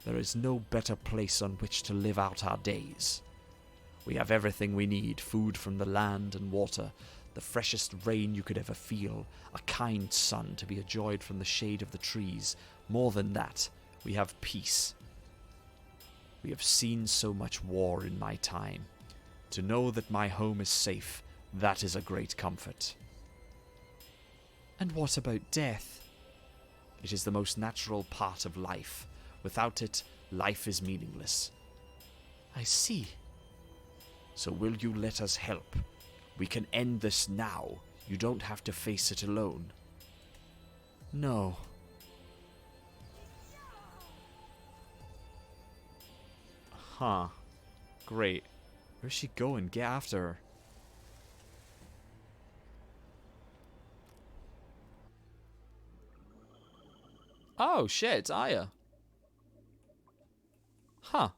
There is no better place on which to live out our days. We have everything we need, food from the land and water, the freshest rain you could ever feel, a kind sun to be enjoyed from the shade of the trees. More than that, we have peace. We have seen so much war in my time. To know that my home is safe, that is a great comfort. And what about death? It is the most natural part of life. Without it, life is meaningless. I see. So will you let us help? We can end this now. You don't have to face it alone. No. Huh. Great. Where's she going? Get after her. Oh, shit, it's Aya. Huh.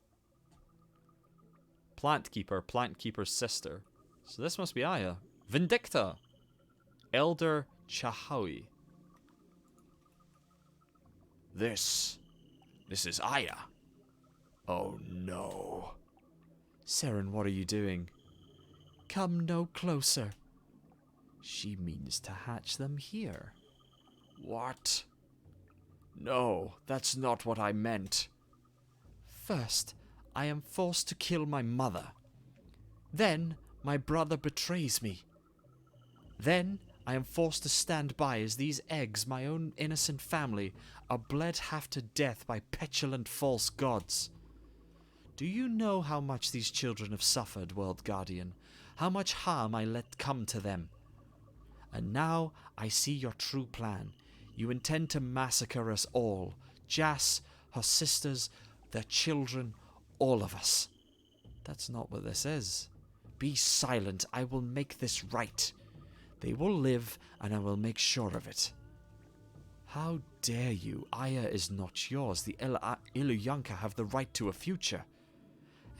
Plant Keeper's sister. So this must be Aya. Vindicta. Elder Chahawi. This is Aya. Oh no. Seren, what are you doing? Come no closer. She means to hatch them here. What? No, that's not what I meant. First, I am forced to kill my mother. Then, my brother betrays me. Then, I am forced to stand by as these eggs, my own innocent family, are bled half to death by petulant false gods. Do you know how much these children have suffered, World Guardian? How much harm I let come to them? And now I see your true plan. You intend to massacre us all. Jas, her sisters, their children, all of us. That's not what this is. Be silent. I will make this right. They will live, and I will make sure of it. How dare you? Aya is not yours. The Illuyanka have the right to a future.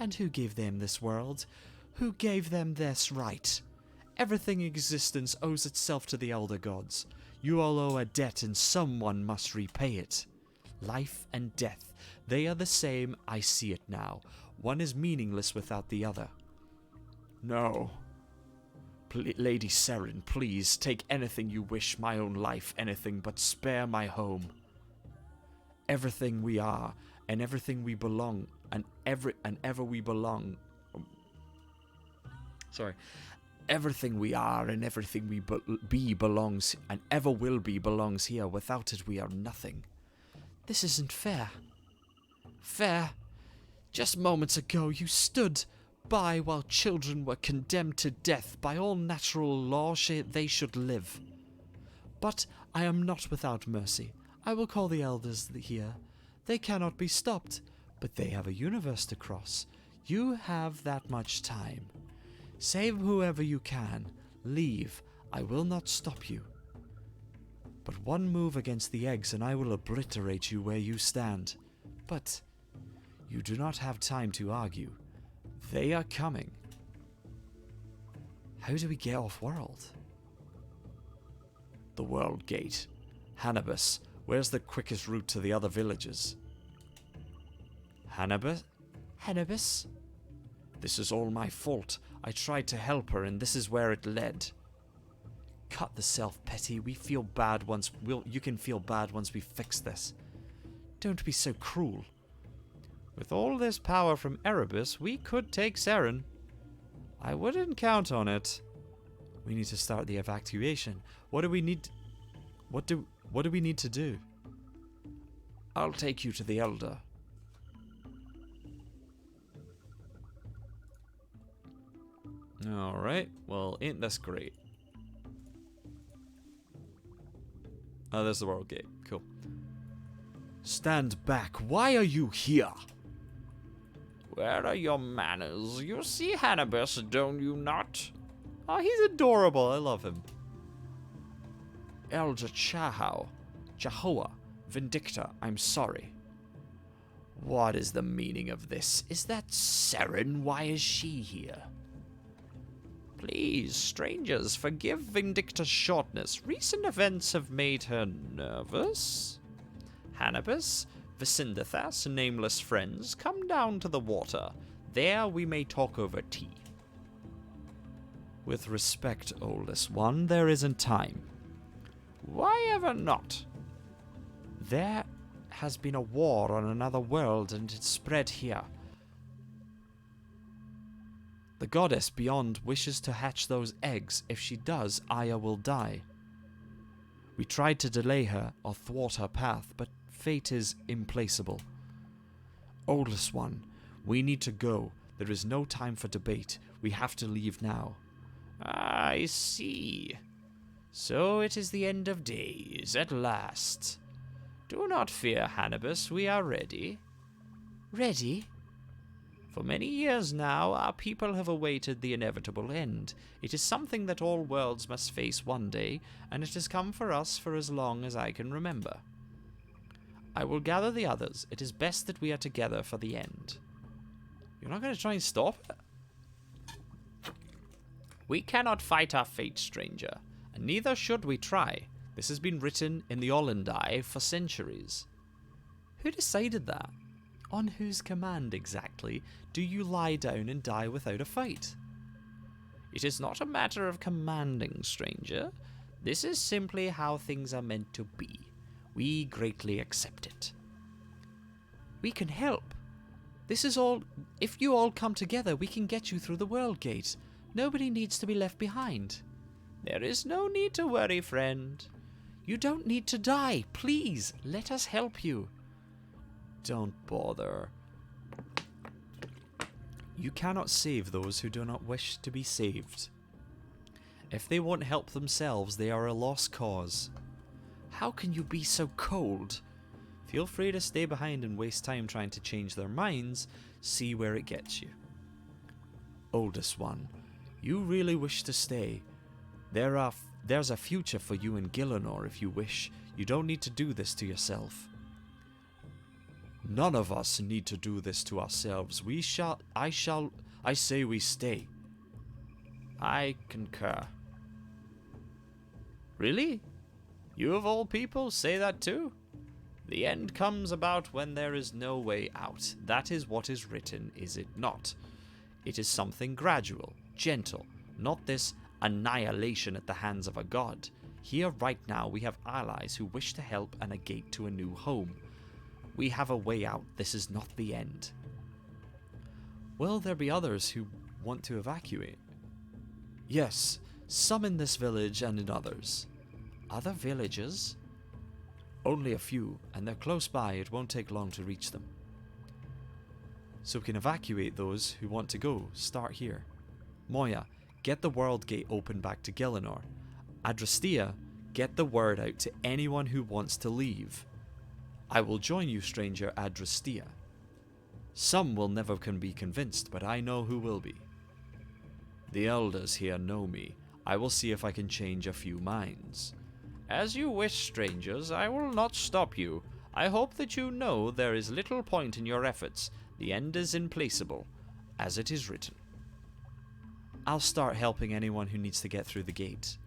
And who gave them this world? Who gave them this right? Everything in existence owes itself to the elder gods. You all owe a debt, and someone must repay it. Life and death, they are the same. I see it now. One is meaningless without the other. No. Lady Seren, please, take anything you wish, my own life, anything, but spare my home. Everything we are, and everything we belong, and ever we belong... Everything we are and everything we be belongs, and ever will be belongs here. Without it, we are nothing. This isn't fair. Fair? Just moments ago, you stood by while children were condemned to death. By all natural law, they should live. But I am not without mercy. I will call the elders here. They cannot be stopped, but they have a universe to cross. You have that much time. Save whoever you can. Leave. I will not stop you. But one move against the eggs and I will obliterate you where you stand. But you do not have time to argue. They are coming. How do we get off-world? The World Gate. Hannibus, where's the quickest route to the other villages? Hannibus? Hannibus? This is all my fault. I tried to help her, and this is where it led. Cut the self-pity. We feel bad once... you can feel bad once we fix this. Don't be so cruel. With all this power from Erebus, we could take Seren. I wouldn't count on it. We need to start the evacuation. What do we need... What do we need to do? I'll take you to the Elder. Alright, well, ain't this great. Oh, there's the world gate. Cool. Stand back. Why are you here? Where are your manners? You see Hannibus, don't you not? Oh, he's adorable. I love him. Elder Jehovah, Vindicta, I'm sorry. What is the meaning of this? Is that Seren? Why is she here? Please, strangers, forgive Vindicta's shortness. Recent events have made her nervous. Hannibus, Vicindathas, nameless friends, come down to the water. There we may talk over tea. With respect, oldest one, there isn't time. Why ever not? There has been a war on another world, and it spread here. The goddess beyond wishes to hatch those eggs. If she does, Aya will die. We tried to delay her or thwart her path, but fate is implacable. Oldest one, we need to go. There is no time for debate. We have to leave now. I see. So it is the end of days, at last. Do not fear, Hannibus, we are ready. Ready? For many years now, our people have awaited the inevitable end. It is something that all worlds must face one day, and it has come for us for as long as I can remember. I will gather the others. It is best that we are together for the end. You're not going to try and stop it? We cannot fight our fate, stranger, and neither should we try. This has been written in the Ollendai for centuries. Who decided that? On whose command exactly do you lie down and die without a fight? It is not a matter of commanding, stranger. This is simply how things are meant to be. We greatly accept it. We can help. This is all... If you all come together, we can get you through the world gate. Nobody needs to be left behind. There is no need to worry, friend. You don't need to die. Please, let us help you. Don't bother. You cannot save those who do not wish to be saved. If they won't help themselves, they are a lost cause. How can you be so cold? Feel free to stay behind and waste time trying to change their minds. See where it gets you. Oldest one, you really wish to stay. There's a future for you in Gielinor if you wish. You don't need to do this to yourself. None of us need to do this to ourselves. I say we stay. I concur. Really? You of all people say that too? The end comes about when there is no way out. That is what is written, is it not? It is something gradual, gentle, not this annihilation at the hands of a god. Here right now we have allies who wish to help and a gate to a new home. We have a way out. This is not the end. Will there be others who want to evacuate? Yes, some in this village and in others. Other villages? Only a few, and they're close by. It won't take long to reach them. So we can evacuate those who want to go. Start here. Moya, get the world gate open back to Gielinor. Adrastea, get the word out to anyone who wants to leave. I will join you, stranger Adrastea. Some will never be convinced, but I know who will be. The elders here know me. I will see if I can change a few minds. As you wish, strangers, I will not stop you. I hope that you know there is little point in your efforts. The end is implacable, as it is written. I'll start helping anyone who needs to get through the gate.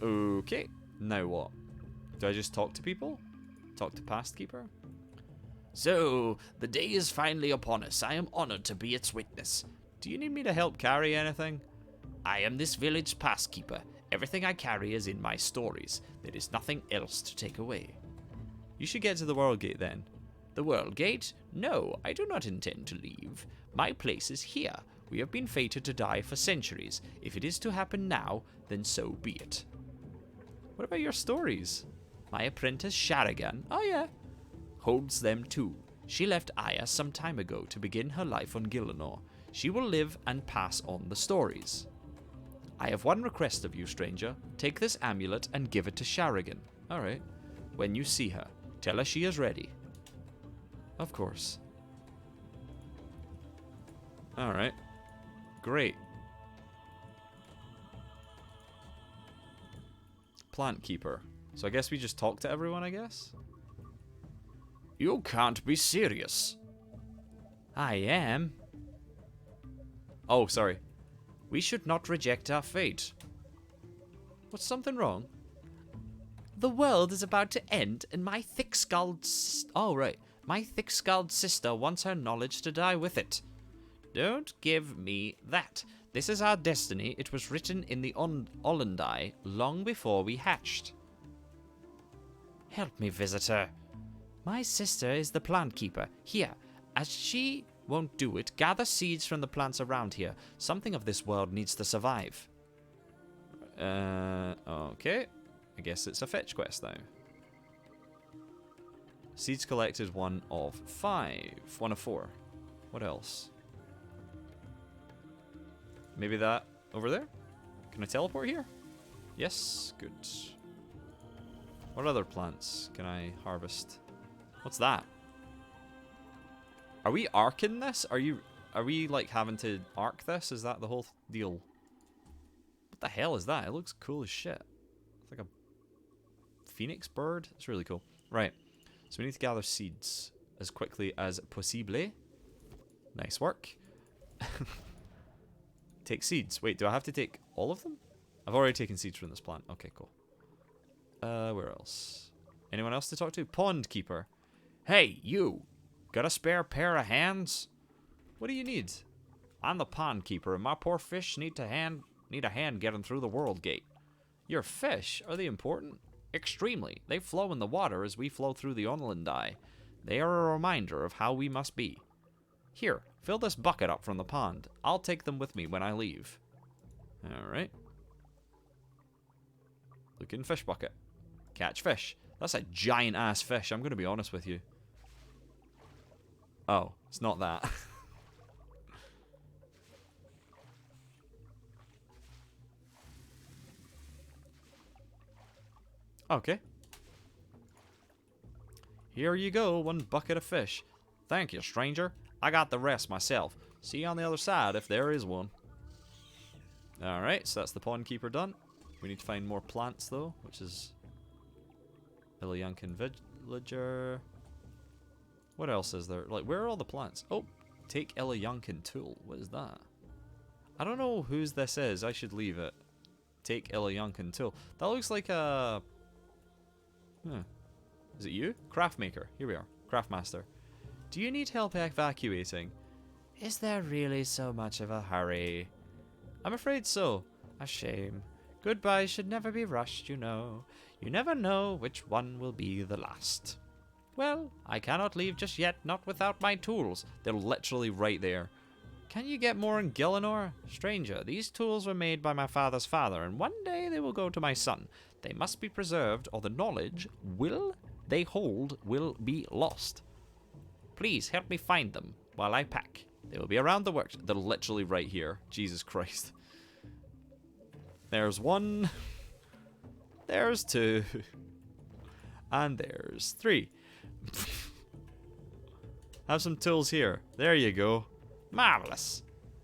Okay, now what? Do I just talk to people? Talk to Past Keeper. So, the day is finally upon us. I am honored to be its witness. Do you need me to help carry anything? I am this village's past keeper. Everything I carry is in my stories. There is nothing else to take away. You should get to the World Gate then. The World Gate? No, I do not intend to leave. My place is here. We have been fated to die for centuries. If it is to happen now, then so be it. What about your stories? My apprentice Sharagan, Oh yeah. holds them too. She left Aya some time ago to begin her life on Gillinor. She will live and pass on the stories. I have one request of you, stranger. Take this amulet and give it to Sharagan. Alright. When you see her, tell her she is ready. Of course. Alright. Great. Plant Keeper. So I guess we just talk to everyone, I guess? You can't be serious. I am. Oh, sorry. We should not reject our fate. What's something wrong? The world is about to end, and my thick-skulled my thick-skulled sister wants her knowledge to die with it. Don't give me that. This is our destiny. It was written in the Ollendai long before we hatched. Help me, visitor. My sister is the plant keeper. Here, as she won't do it, gather seeds from the plants around here. Something of this world needs to survive. Okay. I guess it's a fetch quest now. Seeds collected 1 of 5. 1 of 4. What else? Maybe that over there? Can I teleport here? Yes, good. What other plants can I harvest? What's that? Are we arcing this? Are we like having to arc this? Is that the whole deal? What the hell is that? It looks cool as shit. It's like a phoenix bird. It's really cool. Right. So we need to gather seeds as quickly as possible. Nice work. Take seeds. Wait, do I have to take all of them? I've already taken seeds from this plant. Okay, cool. Where else? Anyone else to talk to? Pond Keeper. Hey, you. Got a spare pair of hands? What do you need? I'm the pond keeper, and my poor fish need a hand getting through the world gate. Your fish? Are they important? Extremely. They flow in the water as we flow through the Onlandai. They are a reminder of how we must be. Here, fill this bucket up from the pond. I'll take them with me when I leave. Alright. Looking fish bucket. Catch fish. That's a giant ass fish, I'm going to be honest with you. Oh, it's not that. Okay. Here you go, 1 bucket of fish. Thank you, stranger. I got the rest myself. See you on the other side if there is one. Alright, so that's the pond keeper done. We need to find more plants though, which is Ilyankin villager. What else is there? Like, where are all the plants? Oh, take Ilyankin tool. What is that? I don't know whose this is. I should leave it. Take Ilyankin tool. That looks like a... Is it you? Craft maker. Here we are. Craft master. Do you need help evacuating? Is there really so much of a hurry? I'm afraid so. A shame. Goodbyes should never be rushed, you know. You never know which one will be the last. Well, I cannot leave just yet, not without my tools. They're literally right there. Can you get more in Gillinor? Stranger, these tools were made by my father's father, and one day they will go to my son. They must be preserved, or the knowledge they hold will be lost. Please help me find them while I pack. They will be around the work. They're literally right here. Jesus Christ. There's 1. There's 2. And there's 3. Have some tools here. There you go. Marvelous.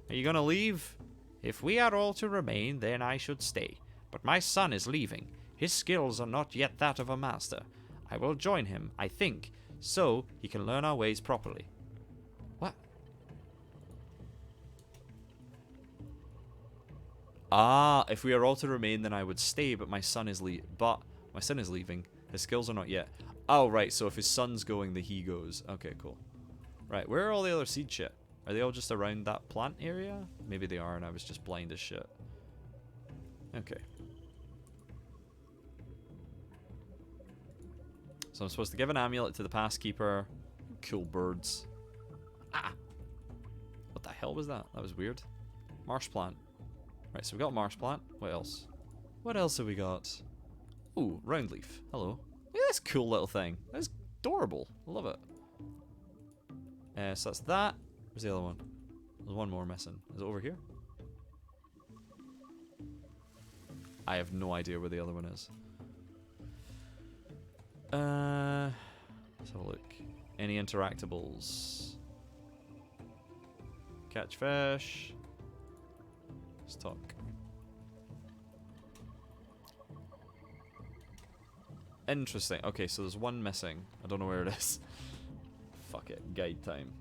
Are you gonna leave? If we are all to remain, then I should stay. But my son is leaving. His skills are not yet that of a master. I will join him, I think, so he can learn our ways properly. What? Ah, if we are all to remain, then I would stay, but my son is leaving. His skills are not yet. Oh, right, so if his son's going, then he goes. Okay, cool. Right, where are all the other seed shit? Are they all just around that plant area? Maybe they are and I was just blind as shit. Okay. So I'm supposed to give an amulet to the passkeeper. Cool birds. Ah! What the hell was that? That was weird. Marsh plant. Right, so we got marsh plant. What else? What else have we got? Ooh, round leaf. Hello. Look at this cool little thing. That's adorable. I love it. So that's that. Where's the other one? There's one more missing. Is it over here? I have no idea where the other one is. Let's have a look. Any interactables? Catch fish. Let's talk. Interesting. Okay, so there's one missing. I don't know where it is. Fuck it. Guide time.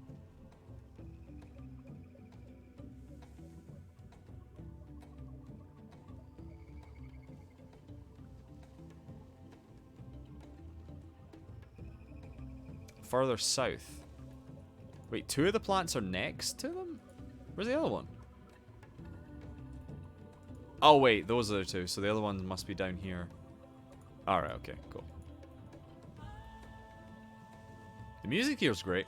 Further south. Wait, two of the plants are next to them? Where's the other one? Oh wait, those are the two. So the other one must be down here. Alright, okay, cool. The music here is great.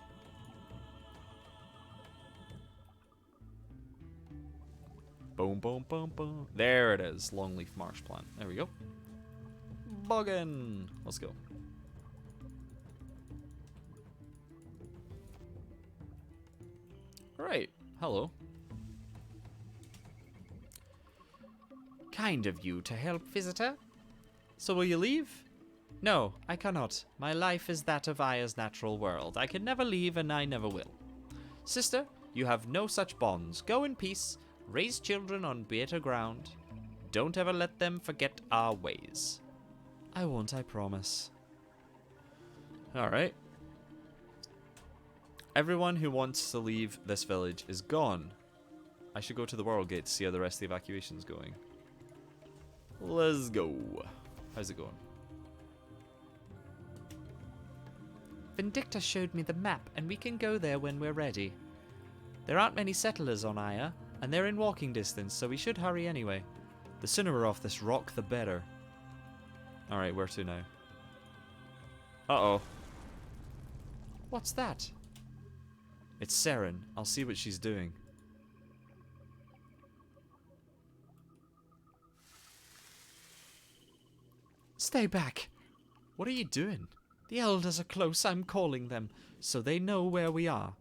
Boom, boom, boom, boom. There it is. Longleaf marsh plant. There we go. Buggin'. Let's go. Right. Hello. Kind of you to help, visitor. So will you leave? No, I cannot. My life is that of Aya's natural world. I can never leave and I never will. Sister, you have no such bonds. Go in peace. Raise children on better ground. Don't ever let them forget our ways. I won't, I promise. Alright. Everyone who wants to leave this village is gone. I should go to the World Gate to see how the rest of the evacuation's going. Let's go. How's it going? Vindicta showed me the map, and we can go there when we're ready. There aren't many settlers on Aya, and they're in walking distance, so we should hurry anyway. The sooner we're off this rock, the better. Alright, where to now? Uh-oh. What's that? It's Seren. I'll see what she's doing. Stay back. What are you doing? The elders are close. I'm calling them, so they know where we are.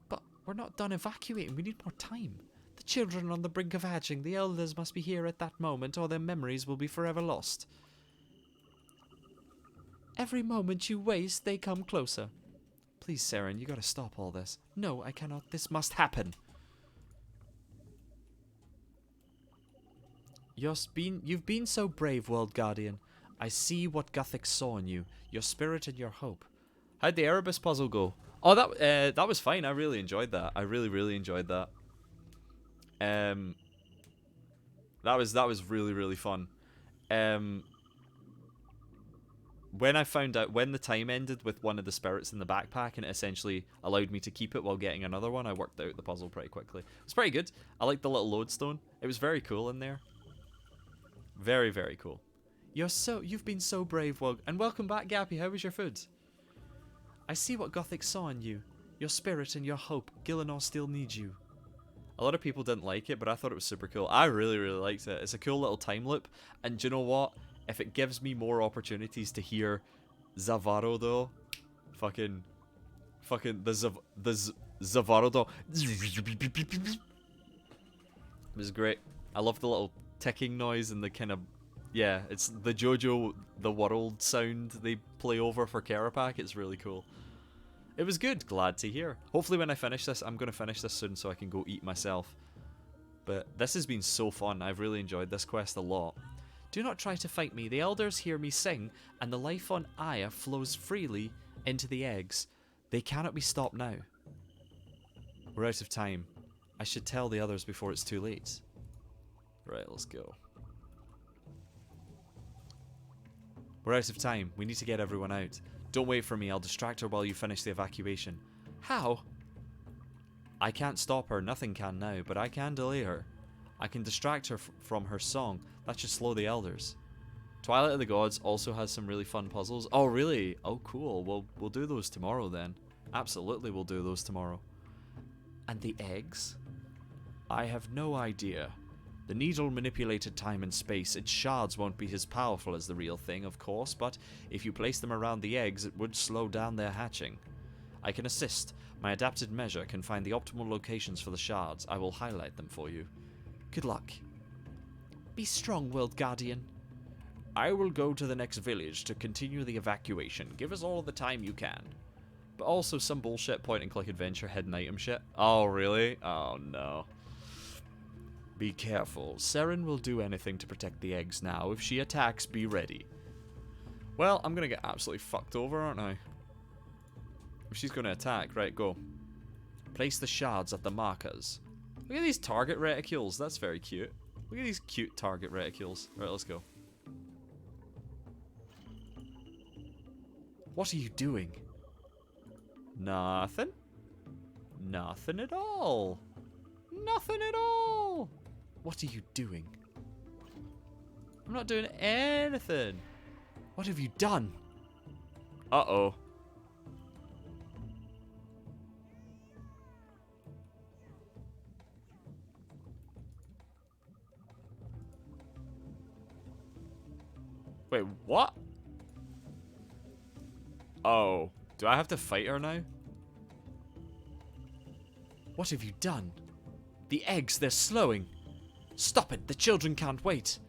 But we're not done evacuating. We need more time. The children are on the brink of hatching. The elders must be here at that moment, or their memories will be forever lost. Every moment you waste, they come closer. Please, Seren, you gotta stop all this. No, I cannot. This must happen. You've been so brave, World Guardian. I see what Gothic saw in you, your spirit and your hope. How'd the Erebus puzzle go? Oh, that was fine. I really enjoyed that. I really enjoyed that. That was really fun. When I found out when the time ended with one of the spirits in the backpack and it essentially allowed me to keep it while getting another one, I worked out the puzzle pretty quickly. It was pretty good. I liked the little lodestone. It was very cool in there. Very cool. You've been so brave, and welcome back, Gappy. How was your food? I see what Gothic saw in you. Your spirit and your hope. Gillinor still needs you. A lot of people didn't like it, but I thought it was super cool. I really liked it. It's a cool little time loop. And do you know what? If it gives me more opportunities to hear Zavaro, though, fucking the Zavaro, though, it was great. I love the little ticking noise and the kind of, yeah, it's the JoJo the World sound they play over for Karapak. It's really cool. It was good. Glad to hear. Hopefully when I finish this, I'm going to finish this soon so I can go eat myself. But this has been so fun. I've really enjoyed this quest a lot. Do not try to fight me. The elders hear me sing, and the life on Aya flows freely into the eggs. They cannot be stopped now. We're out of time. I should tell the others before it's too late. Right, let's go. We're out of time. We need to get everyone out. Don't wait for me. I'll distract her while you finish the evacuation. How? I can't stop her. Nothing can now, but I can delay her. I can distract her from her song. That should slow the elders. Twilight of the Gods also has some really fun puzzles. Oh, really? Oh, cool. Well, we'll do those tomorrow then. Absolutely, we'll do those tomorrow. And the eggs? I have no idea. The needle manipulated time and space. Its shards won't be as powerful as the real thing, of course, but if you place them around the eggs, it would slow down their hatching. I can assist. My adapted measure can find the optimal locations for the shards. I will highlight them for you. Good luck. Be strong, World Guardian. I will go to the next village to continue the evacuation. Give us all the time you can. But also some bullshit point-and-click adventure hidden item shit. Oh, really? Oh, no. Be careful. Seren will do anything to protect the eggs now. If she attacks, be ready. Well, I'm gonna get absolutely fucked over, aren't I? If she's gonna attack, right, go. Place the shards at the markers. Look at these target reticules. That's very cute. Look at these cute target reticules. Right, let's go. What are you doing? Nothing. Nothing at all. Nothing at all. What are you doing? I'm not doing anything. What have you done? Uh-oh. Wait, what? Oh. Do I have to fight her now? What have you done? The eggs, they're slowing. Stop it, the children can't wait.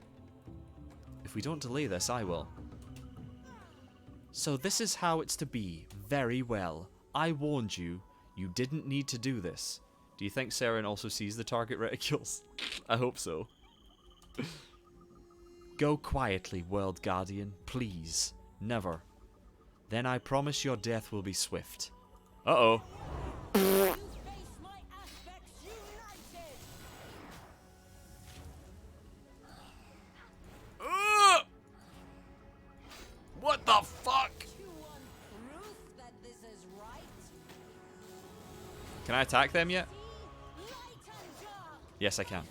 If we don't delay this, I will. So this is how it's to be. Very well. I warned you. You didn't need to do this. Do you think Seren also sees the target reticules? I hope so. Go quietly, World Guardian. Please. Never. Then I promise your death will be swift. Uh-oh. What the fuck? Can I attack them yet? Yes, I can.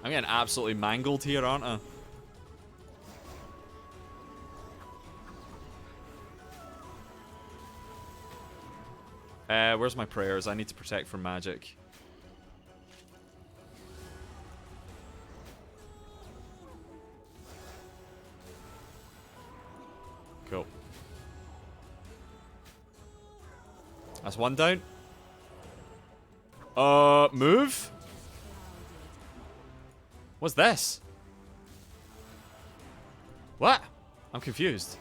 I'm getting absolutely mangled here, aren't I? Where's my prayers? I need to protect from magic. Cool. That's one down. Move? What's this? What? I'm confused.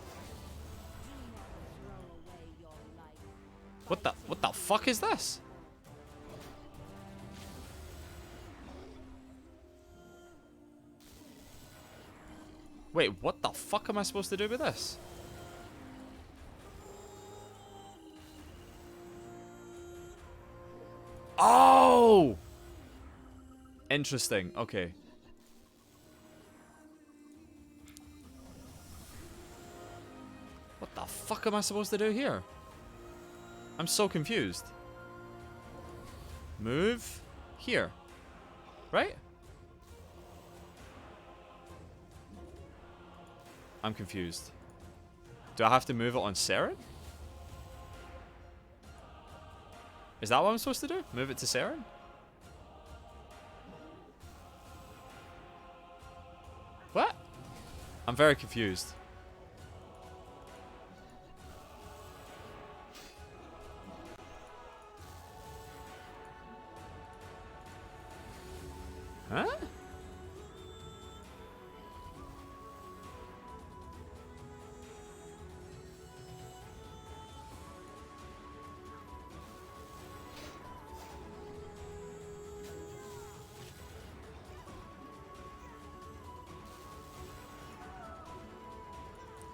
What the fuck is this? Wait, what the fuck am I supposed to do with this? Oh! Interesting. Okay. What the fuck am I supposed to do here? I'm so confused. Move here. Right? I'm confused. Do I have to move it on Seren? Is that what I'm supposed to do? Move it to Seren? What? I'm very confused. Huh?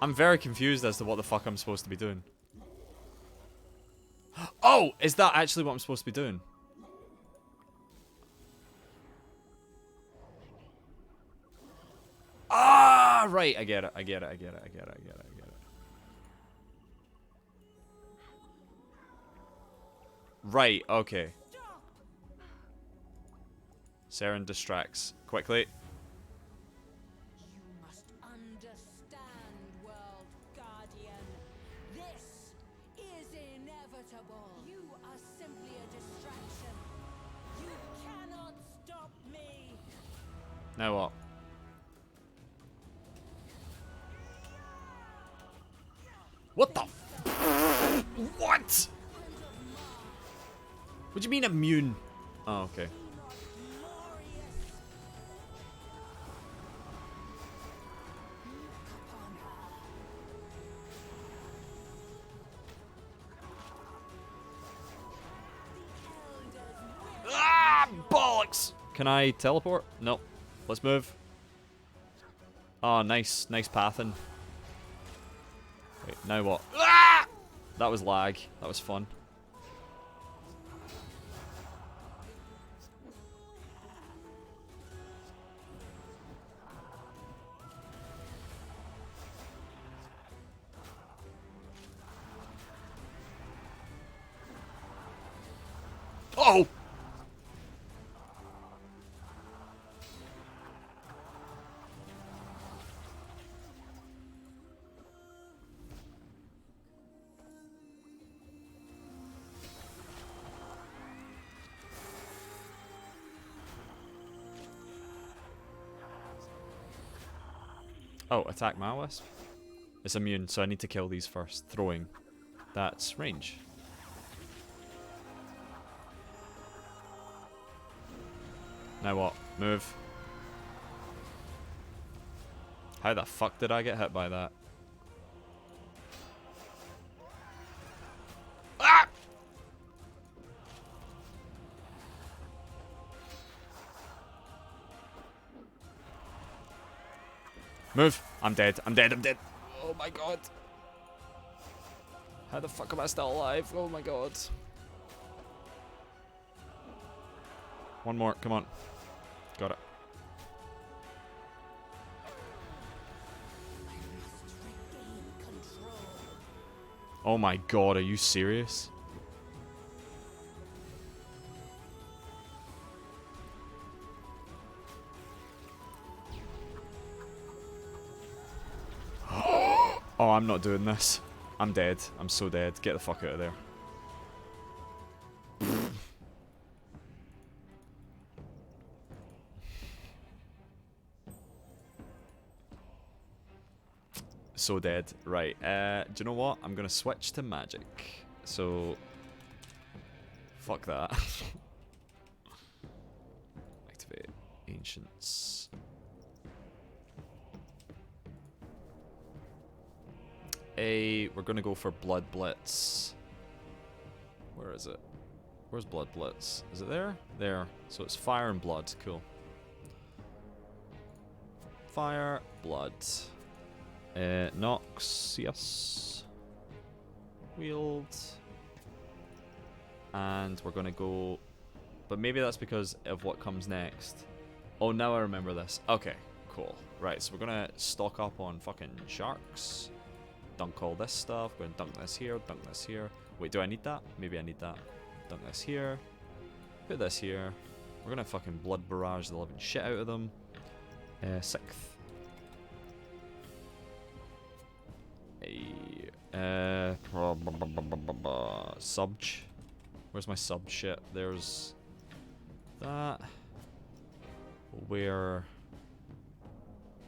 I'm very confused as to what the fuck I'm supposed to be doing. Oh! Is that actually what I'm supposed to be doing? Ah! Right, I get it. I get it. I get it. I get it. I get it. I get it. Right, okay. Saren distracts. Quickly. You must understand, World Guardian. This is inevitable. You are simply a distraction. You cannot stop me. Now what? What the f- What? What do you mean immune? Oh, okay. Ah, bollocks! Can I teleport? No. Let's move. Oh, nice. Nice pathing. Wait, now what? Ah! That was lag. That was fun. Oh! Oh, attack Maoist? It's immune, so I need to kill these first. Throwing. That's range. Now what? Move. How the fuck did I get hit by that? Ah! Move. I'm dead. I'm dead. I'm dead. Oh my god. How the fuck am I still alive? Oh my god. One more. Come on. Got it. Oh my god, are you serious? Oh, I'm not doing this. I'm dead. I'm so dead. Get the fuck out of there. So dead. Right. Do you know what? I'm gonna switch to magic. So fuck that. Activate ancients. We're gonna go for Blood Blitz. Where is it? Where's Blood Blitz? Is it there? There. So it's fire and blood. Cool. Fire, blood. Nox, yes. Wield. And we're gonna go... But maybe that's because of what comes next. Oh, now I remember this. Okay, cool. Right, so we're gonna stock up on fucking sharks. Dunk all this stuff. Go and dunk this here, dunk this here. Wait, do I need that? Maybe I need that. Dunk this here. Put this here. We're gonna fucking blood barrage the living shit out of them. 6th. Subj. Where's my sub shit? There's that. Where?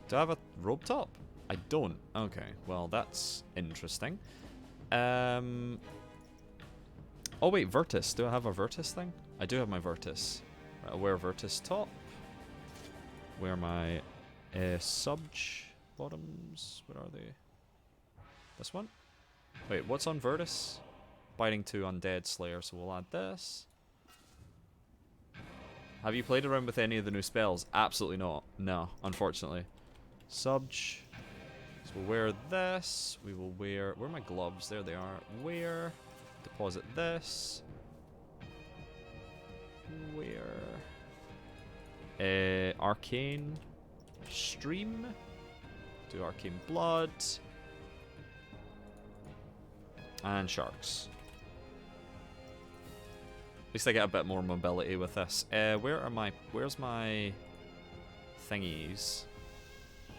Do I have a rope top? I don't. Okay, well that's interesting. Oh wait, Virtus. Do I have a Virtus thing? I do have my Virtus. Right, I'll wear Virtus top. Wear my Subj bottoms. Where are they? This one? Wait, what's on Virtus? Biting 2 Undead Slayer, so we'll add this. Have you played around with any of the new spells? Absolutely not. No, unfortunately. Subj. So we'll wear this. We will wear... Where are my gloves? There they are. Wear. Deposit this. Wear. Arcane Stream. Do Arcane Blood. And Sharks. At least I get a bit more mobility with this. Where's my thingies?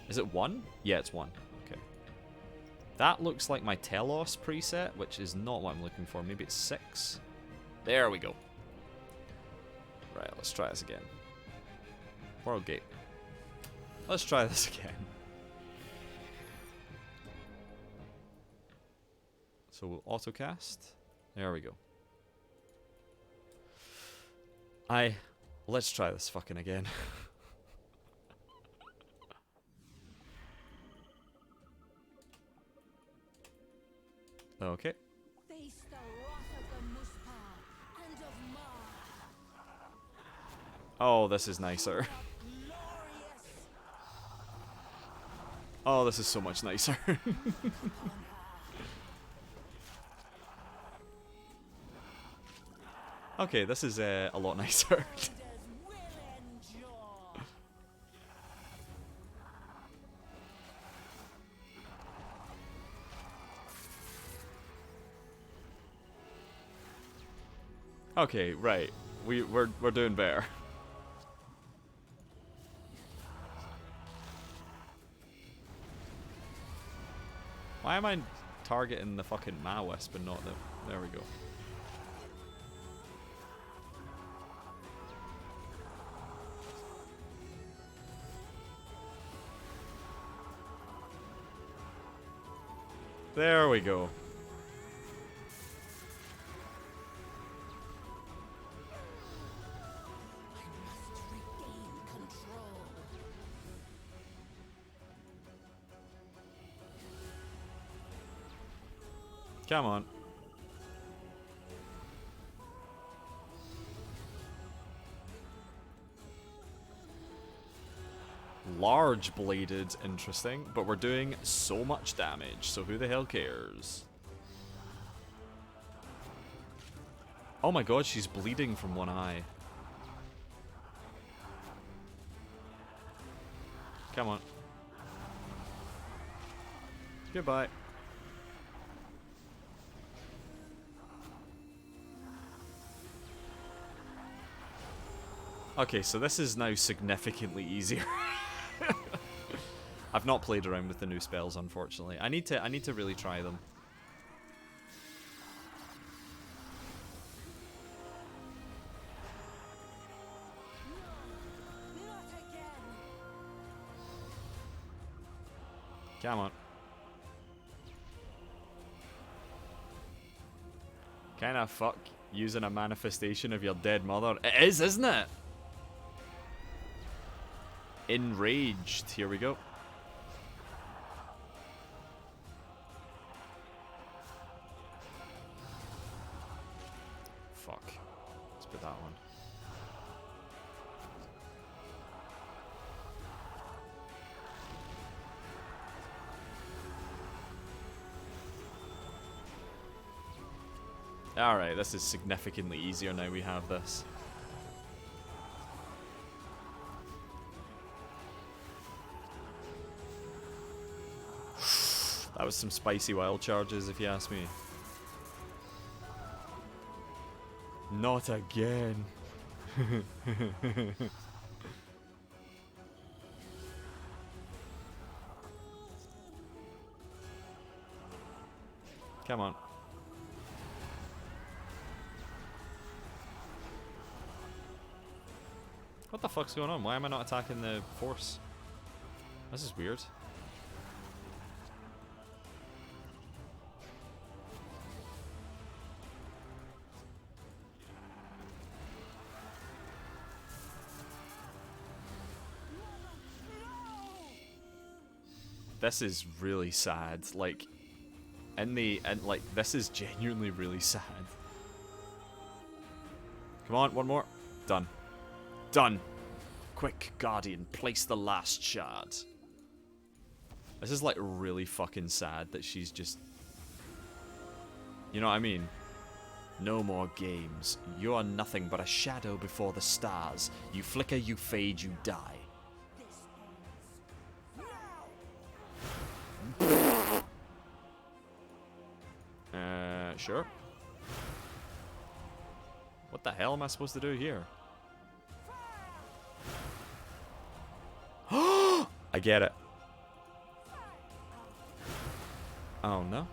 Is it 1? Yeah, it's 1. Okay. That looks like my Telos preset, which is not what I'm looking for. Maybe it's 6. There we go. Right, let's try this again. World Gate. Let's try this again. So we'll autocast. There we go. Let's try this fucking again. Okay. Face the wrath of the Muspah and of Mar. Oh, this is nicer. Oh, this is so much nicer. Okay, this is a lot nicer. Okay, right. We're doing better. Why am I targeting the fucking Maoist but not the... There we go. There we go. Come on. Large bladed, interesting, but we're doing so much damage, so who the hell cares? Oh my god, she's bleeding from one eye. Come on. Goodbye. Okay, so this is now significantly easier. I've not played around with the new spells, unfortunately. I need to really try them. Come on. Kinda fuck using a manifestation of your dead mother. It is, isn't it? Enraged. Here we go. Fuck. Let's put that one. Alright, this is significantly easier now we have this. That was some spicy wild charges, if you ask me. Not again. Come on. What the fuck's going on? Why am I not attacking the force? This is weird. This is really sad. Like, this is genuinely really sad. Come on, one more. Done. Done. Quick, Guardian, place the last shard. This is like really fucking sad that she's just... You know what I mean? No more games. You are nothing but a shadow before the stars. You flicker, you fade, you die. Sure. What the hell am I supposed to do here? I get it. Oh no.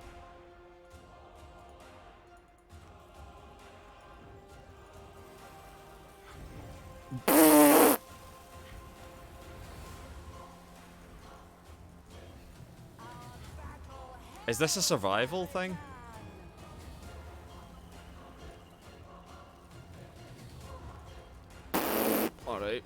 Is this a survival thing? Alright.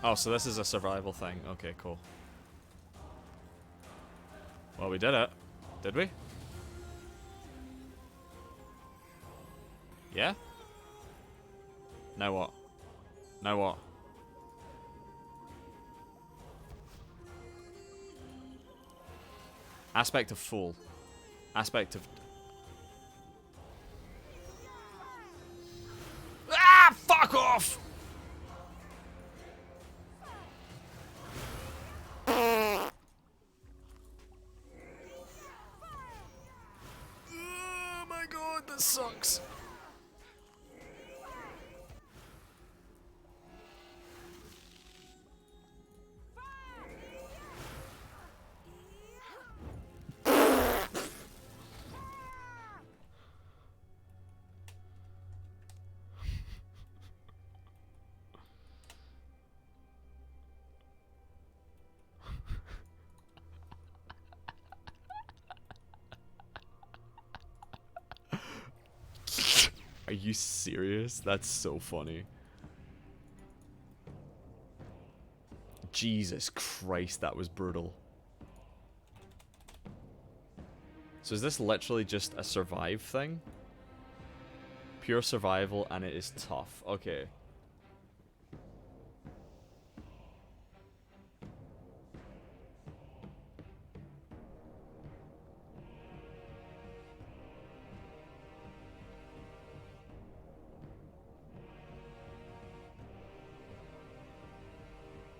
Oh, so this is a survival thing. Okay, cool. Well, we did it. Did we? Yeah? Now what? Now what? Aspect of full. Aspect of... Ah! Fuck off! Oh my god, this sucks. Are you serious? That's so funny. Jesus Christ, that was brutal. So is this literally just a survive thing? Pure survival and it is tough. Okay.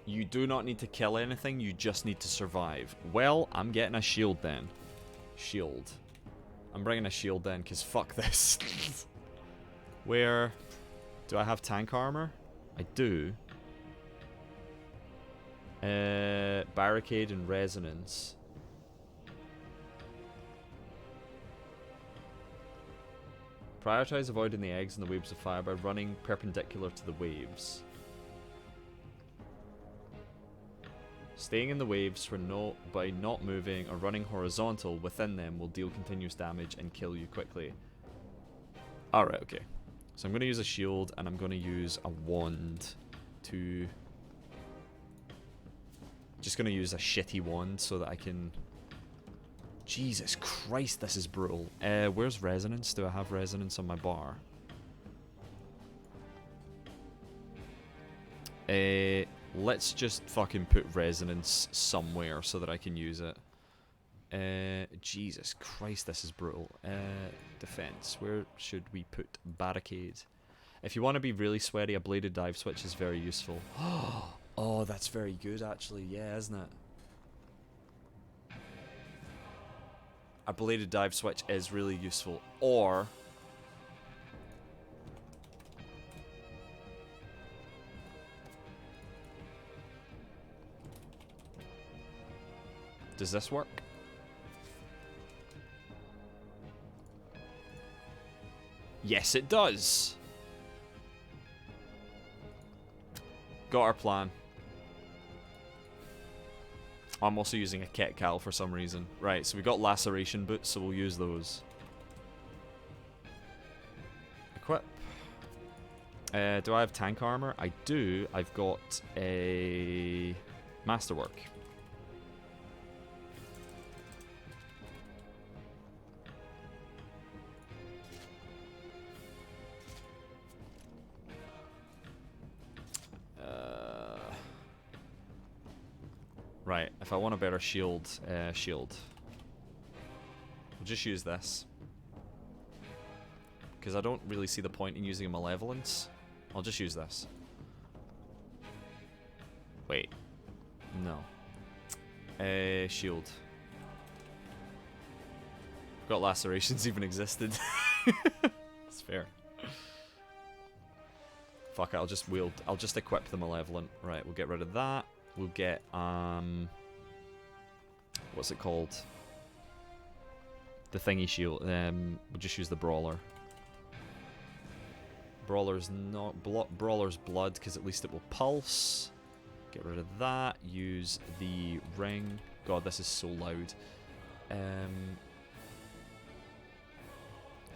You do not need to kill anything, you just need to survive. Well, I'm getting a shield then. Shield. I'm bringing a shield then, because fuck this. Where... Do I have tank armor? I do. Barricade and resonance. Prioritize avoiding the eggs and the waves of fire by running perpendicular to the waves. Staying in the waves by not moving or running horizontal within them will deal continuous damage and kill you quickly. Alright, okay. So I'm going to use a shield and I'm going to use a wand to... Just going to use a shitty wand so that I can... Jesus Christ, this is brutal. Where's resonance? Do I have resonance on my bar? Let's just fucking put resonance somewhere so that I can use it. Jesus Christ, this is brutal. Defense. Where should we put barricade? If you want to be really sweaty, a bladed dive switch is very useful. Oh, that's very good actually. Yeah, isn't it? A bladed dive switch is really useful. Or... Does this work? Yes, it does. Got our plan. I'm also using a Ket Cal for some reason. Right, so we got laceration boots, so we'll use those. Equip. Do I have tank armor? I do. I've got a masterwork. Right, if I want a better shield, shield. We'll just use this. Because I don't really see the point in using a Malevolence. I'll just use this. Wait. No. Shield. Forgot lacerations even existed. That's fair. Fuck it, I'll just equip the Malevolent. Right, we'll get rid of that. We'll get, what's it called? The thingy shield. We'll just use the Brawler. Brawler's not... Brawler's blood, because at least it will pulse. Get rid of that. Use the ring. God, this is so loud. Do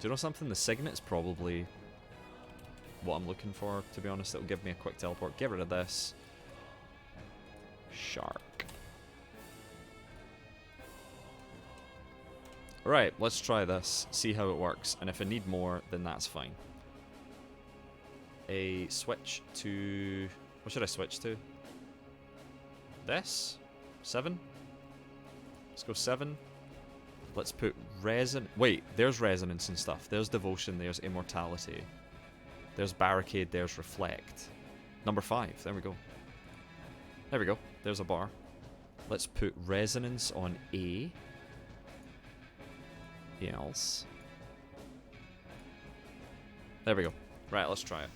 you know something? The Signet's probably what I'm looking for, to be honest. It'll give me a quick teleport. Get rid of this. Shark. Right, let's try this. See how it works. And if I need more, then that's fine. A switch to... What should I switch to? This? 7? Let's go 7. Let's put Wait, there's Resonance and stuff. There's Devotion, there's Immortality. There's Barricade, there's Reflect. Number 5, there we go. There we go, there's a bar. Let's put Resonance on A. Else. There we go. Right, let's try it.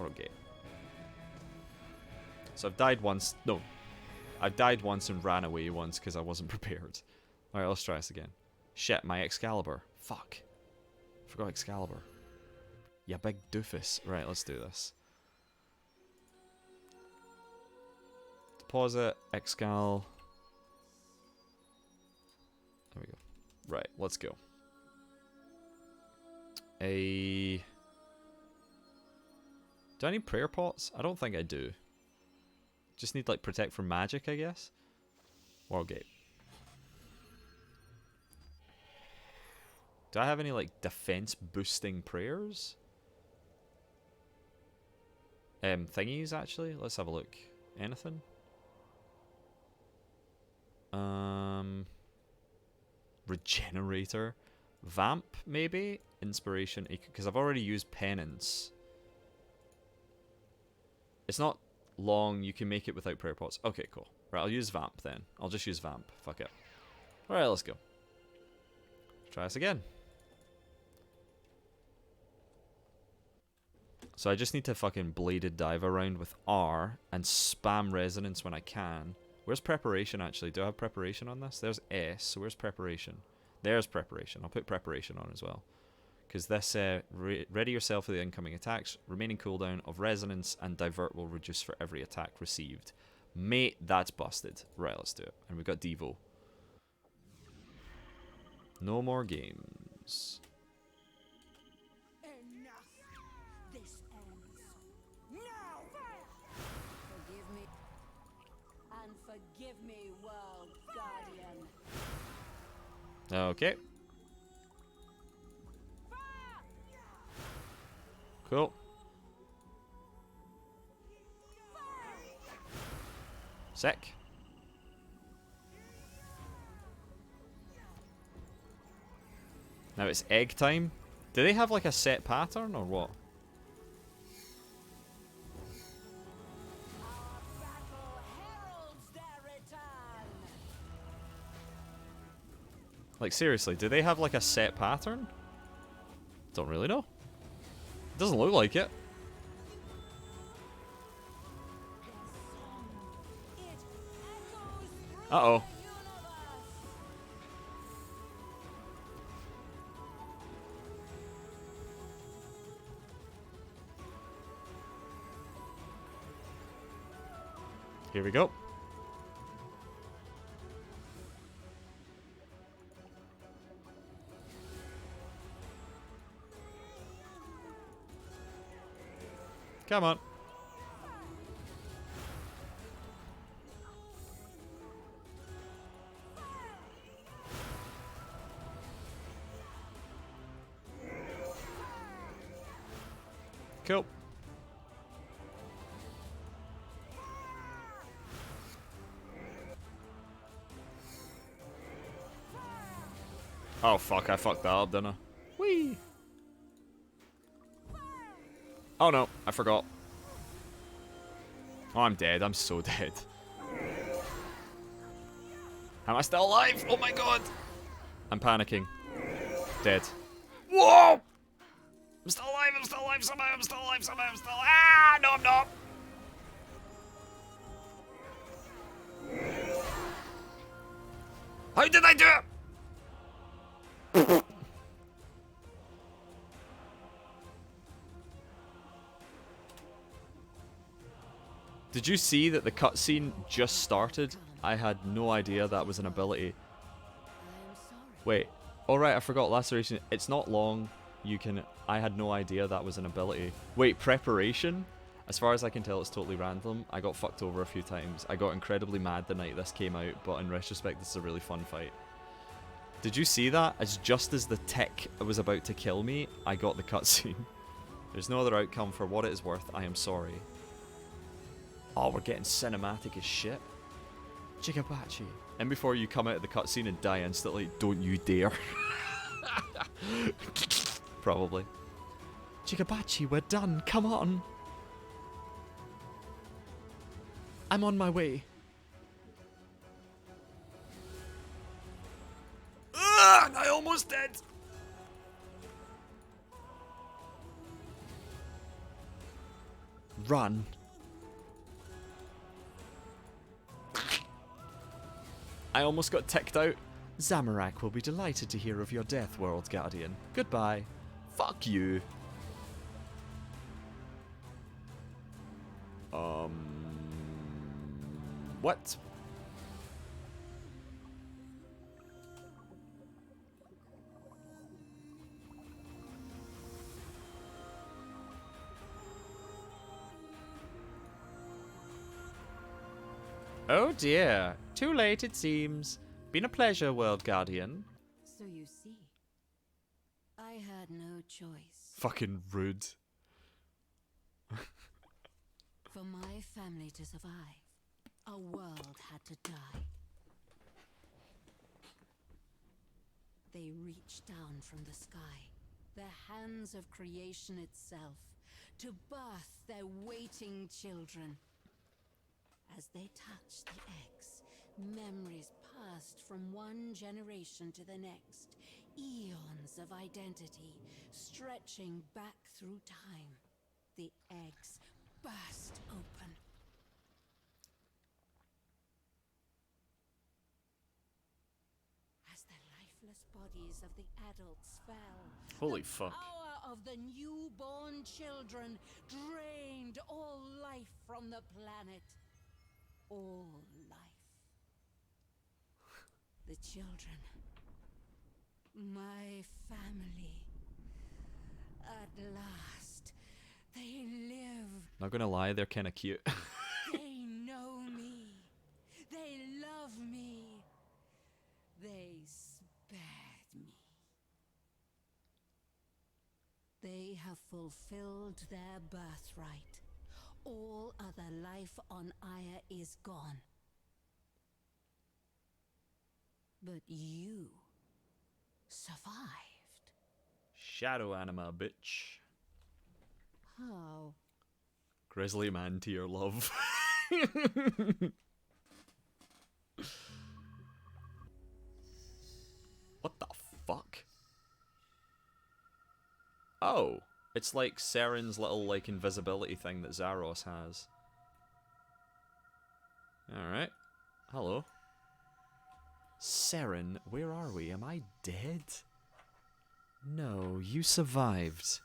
Okay. So I've died once. No. I've died once and ran away once because I wasn't prepared. Alright, let's try this again. Shit, my Excalibur. Fuck. Forgot Excalibur. Yeah, big doofus. Right, let's do this. Deposit, Excal. There we go. Right, let's go. Do I need prayer pots? I don't think I do. Just need, like, protect from magic, I guess. Wargate. Do I have any, like, defense boosting prayers? Thingies, actually? Let's have a look. Anything? Regenerator. Vamp, maybe? Inspiration. Because I've already used Penance. It's not long. You can make it without prayer pots. Okay, cool. Right, I'll use Vamp then. I'll just use Vamp. Fuck it. Alright, let's go. Try this again. So I just need to fucking bladed dive around with R and spam Resonance when I can. Where's Preparation, actually? Do I have Preparation on this? There's S, so where's Preparation? There's Preparation. I'll put Preparation on as well. Because this, ready yourself for the incoming attacks. Remaining cooldown of Resonance and Divert will reduce for every attack received. Mate, that's busted. Right, let's do it. And we've got Devo. No more games. Enough. This ends. Now! Forgive me. And forgive me, World Guardian. Okay. Cool. Sick. Now it's egg time. Do they have like a set pattern or what? Our battle heralds their return. Like seriously, do they have like a set pattern? Don't really know. Doesn't look like it. Uh-oh. Here we go. Come on. Cool. Oh fuck, I fucked that up, didn't I? Whee! Oh no, I forgot. Oh, I'm dead. I'm so dead. Am I still alive? Oh my god! I'm panicking. Dead. Whoa! I'm still alive, I'm still alive, somehow I'm still alive, somehow I'm still... Ah! No, I'm not! How did I do it? Did you see that the cutscene just started? I had no idea that was an ability. I'm sorry. Wait. Alright, I forgot laceration. It's not long. You can... I had no idea that was an ability. Wait, preparation? As far as I can tell, it's totally random. I got fucked over a few times. I got incredibly mad the night this came out, but in retrospect, this is a really fun fight. Did you see that? As just as the tech was about to kill me, I got the cutscene. There's no other outcome for what it is worth. I am sorry. Oh, we're getting cinematic as shit. Chigabachi. And before you come out of the cutscene and die instantly, don't you dare. Probably. Chigabachi, we're done. Come on. I'm on my way. Ugh, I almost dead. Run. I almost got ticked out. Zamorak will be delighted to hear of your death, World Guardian. Goodbye. Fuck you. What? Oh dear. Too late, it seems. Been a pleasure, World Guardian. So you see, I had no choice. Fucking rude. For my family to survive, a world had to die. They reached down from the sky, the hands of creation itself, to birth their waiting children. As they touched the eggs, memories passed from one generation to the next, eons of identity stretching back through time. The eggs burst open. As the lifeless bodies of the adults fell, Holy the fuck. power of the newborn children drained all life from the planet. All life. The children. My family. At last, they live. Not gonna lie, they're kinda cute. They know me. They love me. They spared me. They have fulfilled their birthright. All other life on Aya is gone. But you survived. Shadow anima, bitch. How? Grizzly man to your love. What the fuck? Oh, it's like Seren's little like invisibility thing that Zaros has. Alright. Hello. Seren, where are we? Am I dead? No, you survived.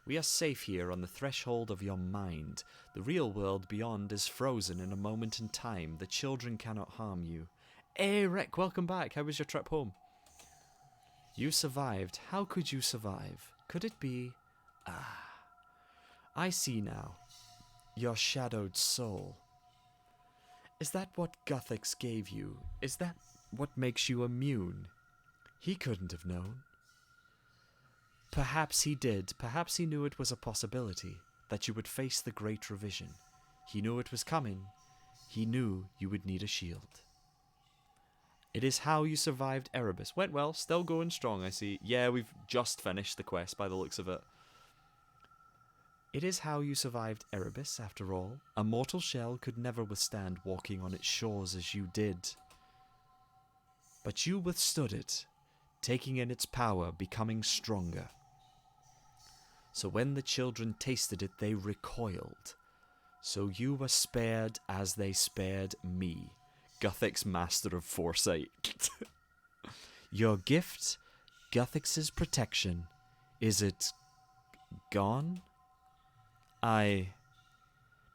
We are safe here on the threshold of your mind. The real world beyond is frozen in a moment in time. The children cannot harm you. Hey, Rick, welcome back. How was your trip home? You survived. How could you survive? Could it be... Ah. I see now. Your shadowed soul. Is that what Guthix gave you? Is that what makes you immune? He couldn't have known. Perhaps he did. Perhaps he knew it was a possibility, that you would face the Great Revision. He knew it was coming. He knew you would need a shield. It is how you survived Erebus. Went well, still going strong, I see. Yeah, we've just finished the quest by the looks of it. It is how you survived Erebus, after all. A mortal shell could never withstand walking on its shores as you did. But you withstood it, taking in its power, becoming stronger. So when the children tasted it, they recoiled. So you were spared as they spared me, Guthix Master of Foresight. Your gift, Guthix's protection, is it gone?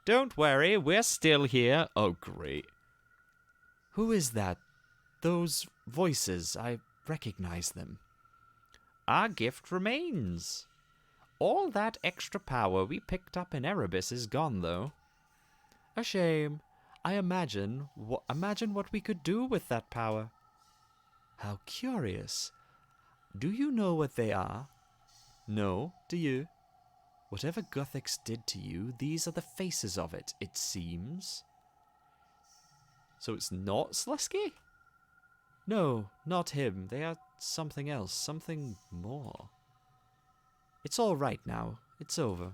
Don't worry, we're still here. Oh, great. Who is that? Those voices, I recognize them. Our gift remains. All that extra power we picked up in Erebus is gone, though. A shame. I imagine what we could do with that power. How curious. Do you know what they are? No, do you? Whatever Guthix did to you, these are the faces of it, it seems. So it's not Slisky? No, not him. They are something else, something more. It's all right now. It's over.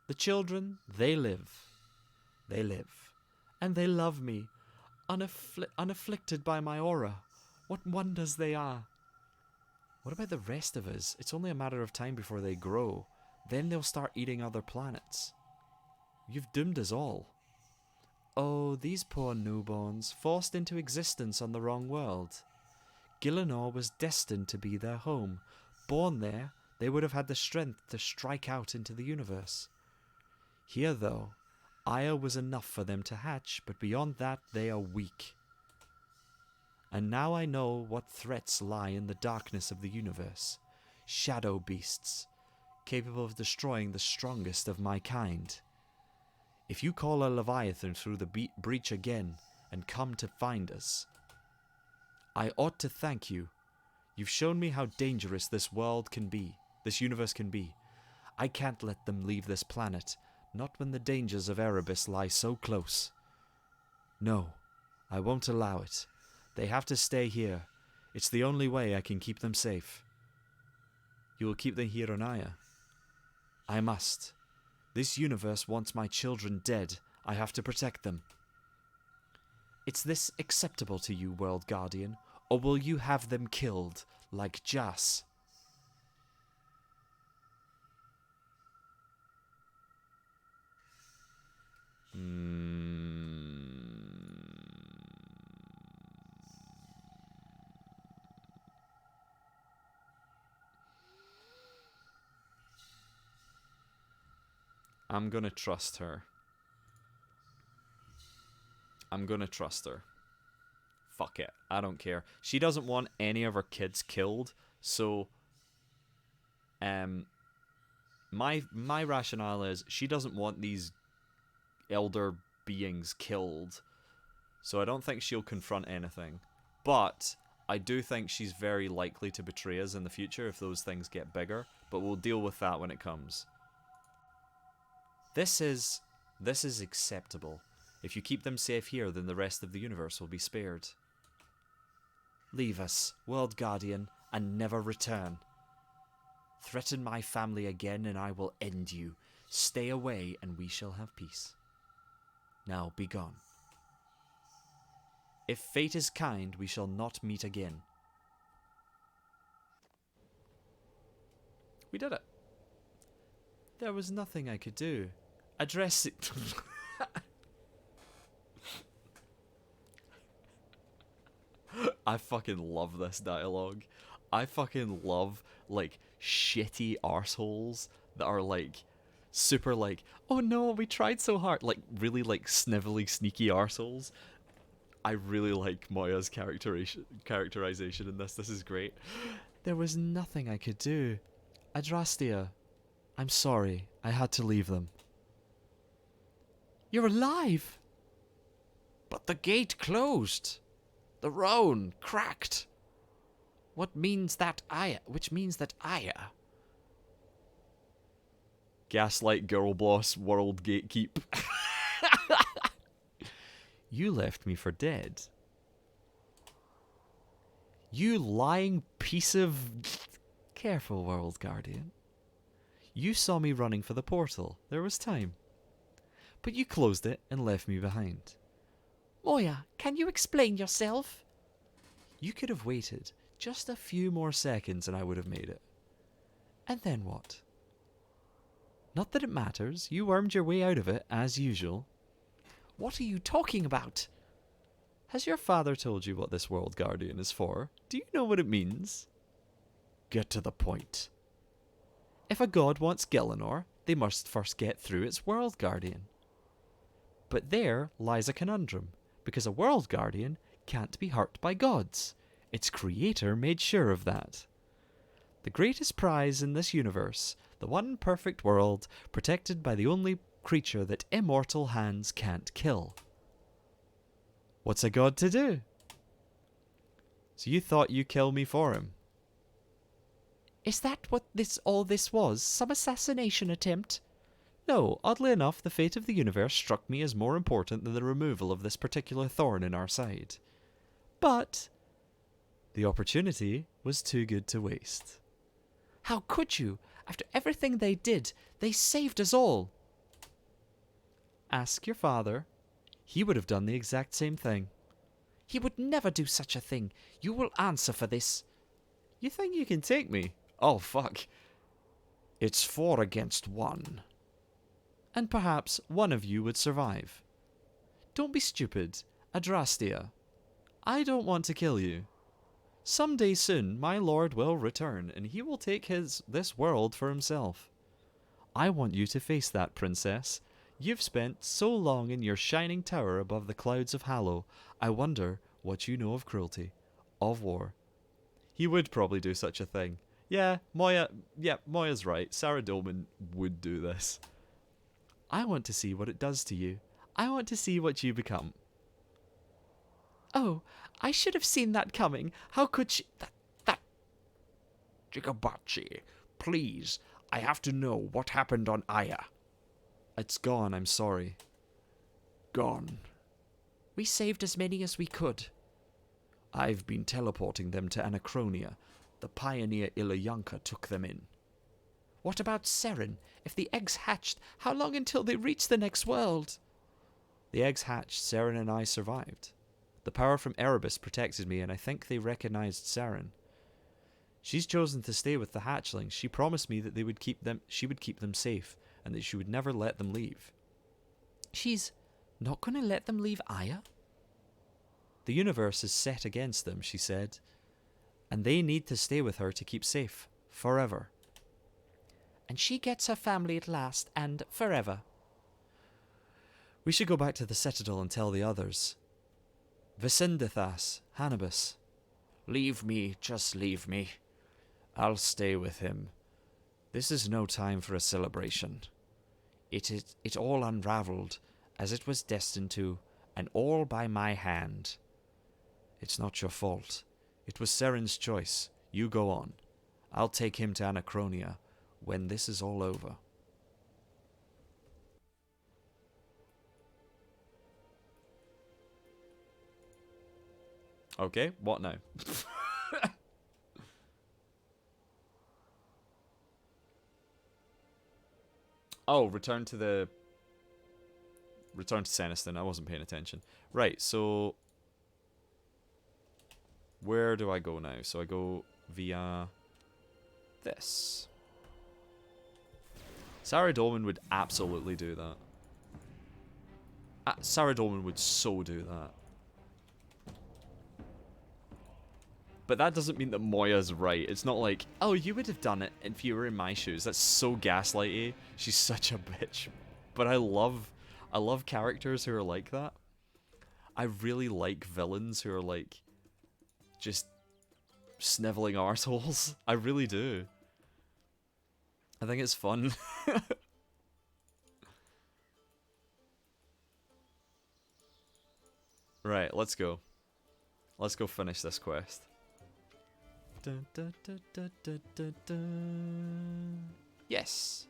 The children, they live. They live. And they love me, unafflicted by my aura. What wonders they are. What about the rest of us? It's only a matter of time before they grow. Then they'll start eating other planets. You've doomed us all. Oh, these poor newborns, forced into existence on the wrong world. Gielinor was destined to be their home. Born there, they would have had the strength to strike out into the universe. Here, though, Aya was enough for them to hatch, but beyond that, they are weak. And now I know what threats lie in the darkness of the universe. Shadow beasts, capable of destroying the strongest of my kind. If you call a Leviathan through the breach again and come to find us, I ought to thank you. You've shown me how dangerous this world can be, this universe can be. I can't let them leave this planet, not when the dangers of Erebus lie so close. No, I won't allow it. They have to stay here. It's the only way I can keep them safe. You will keep them here on Aya. I must. This universe wants my children dead. I have to protect them. Is this acceptable to you, World Guardian, or will you have them killed, like Jas? I'm gonna trust her. I'm gonna trust her. Fuck it. I don't care. She doesn't want any of her kids killed, so my rationale is she doesn't want these elder beings killed. So I don't think she'll confront anything. But I do think she's very likely to betray us in the future if those things get bigger, but we'll deal with that when it comes. This is acceptable. If you keep them safe here, then the rest of the universe will be spared. Leave us, World Guardian, and never return. Threaten my family again and I will end you. Stay away and we shall have peace. Now be gone. If fate is kind, we shall not meet again. We did it. There was nothing I could do. Address it. I fucking love this dialogue. I fucking love, like, shitty arseholes that are, like, super, like, oh no, we tried so hard. Like, really, like, snivelly, sneaky arseholes. I really like Moya's characterization in this. This is great. There was nothing I could do. Adrastea, I'm sorry. I had to leave them. You're alive! But the gate closed. The Rhone cracked. Which means that Aya. Gaslight Girl Boss World Gatekeep. You left me for dead. You lying piece of... Careful, World Guardian. You saw me running for the portal. There was time. But you closed it and left me behind. Moya, can you explain yourself? You could have waited just a few more seconds and I would have made it. And then what? Not that it matters. You wormed your way out of it, as usual. What are you talking about? Has your father told you what this World Guardian is for? Do you know what it means? Get to the point. If a god wants Gielinor, they must first get through its World Guardian. But there lies a conundrum, because a World Guardian can't be hurt by gods. Its creator made sure of that. The greatest prize in this universe, the one perfect world, protected by the only creature that immortal hands can't kill. What's a god to do? So you thought you'd kill me for him? Is that what all this was? Some assassination attempt? No, oddly enough, the fate of the universe struck me as more important than the removal of this particular thorn in our side. But the opportunity was too good to waste. How could you? After everything they did, they saved us all. Ask your father. He would have done the exact same thing. He would never do such a thing. You will answer for this. You think you can take me? Oh, fuck. It's 4 against 1. And perhaps one of you would survive. Don't be stupid, Adrastia. I don't want to kill you. Someday soon, my lord will return, and he will take this world for himself. I want you to face that, princess. You've spent so long in your shining tower above the clouds of Hallow. I wonder what you know of cruelty, of war. He would probably do such a thing. Moya's right. Sarah Dolman would do this. I want to see what it does to you. I want to see what you become. Oh, I should have seen that coming. How could she... That... Jigabachi, please. I have to know what happened on Aya. It's gone, I'm sorry. Gone. We saved as many as we could. I've been teleporting them to Anachronia. The pioneer Ilayanka took them in. What about Seren? If the eggs hatched, how long until they reach the next world? The eggs hatched, Seren and I survived. The power from Erebus protected me, and I think they recognized Seren. She's chosen to stay with the hatchlings. She promised me that she would keep them safe, and that she would never let them leave. She's not going to let them leave Aya? The universe is set against them, she said, and they need to stay with her to keep safe, forever. And she gets her family at last, and forever. We should go back to the Citadel and tell the others. Vicendithas, Hannibus. Leave me, just leave me. I'll stay with him. This is no time for a celebration. It all unraveled, as it was destined to, and all by my hand. It's not your fault. It was Seren's choice. You go on. I'll take him to Anachronia when this is all over. Okay, what now? Oh, return to Seniston. I wasn't paying attention. Right, so where do I go now? So I go via this. Sarah Dolman would absolutely do that. Sarah Dolman would so do that. But that doesn't mean that Moya's right. It's not like, oh, you would have done it if you were in my shoes. That's so gaslighty. She's such a bitch. But I love characters who are like that. I really like villains who are like just sniveling arseholes. I really do. I think it's fun. Right, let's go. Let's go finish this quest. Dun, dun, dun, dun, dun, dun, dun. Yes.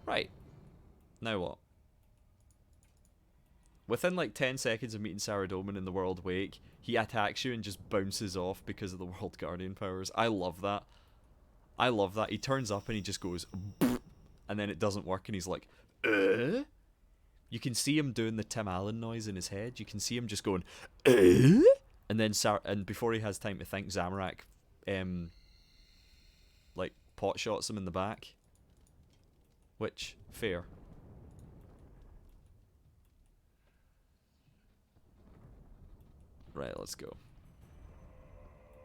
Right. Now what? within like 10 seconds of meeting Saradomin in the World Wake, he attacks you and just bounces off because of the World Guardian powers. I love that. I love that. He turns up and he just goes, and then it doesn't work, and he's like, You can see him doing the Tim Allen noise in his head. You can see him just going, and then and before he has time to think, Zamorak, like pot shots him in the back. Which, fair. Right, let's go.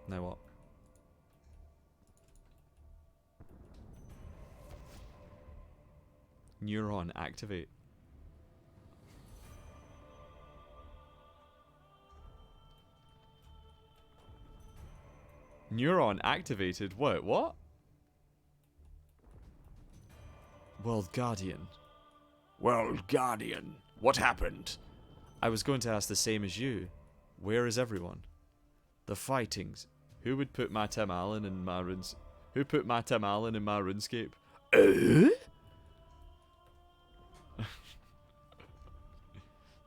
Now what? Neuron activate. Neuron activated? Wait, what? World Guardian. World Guardian, what happened? I was going to ask the same as you. Where is everyone? The fightings. Who would put my Tim Allen in my Who put my Tim Allen in my RuneScape?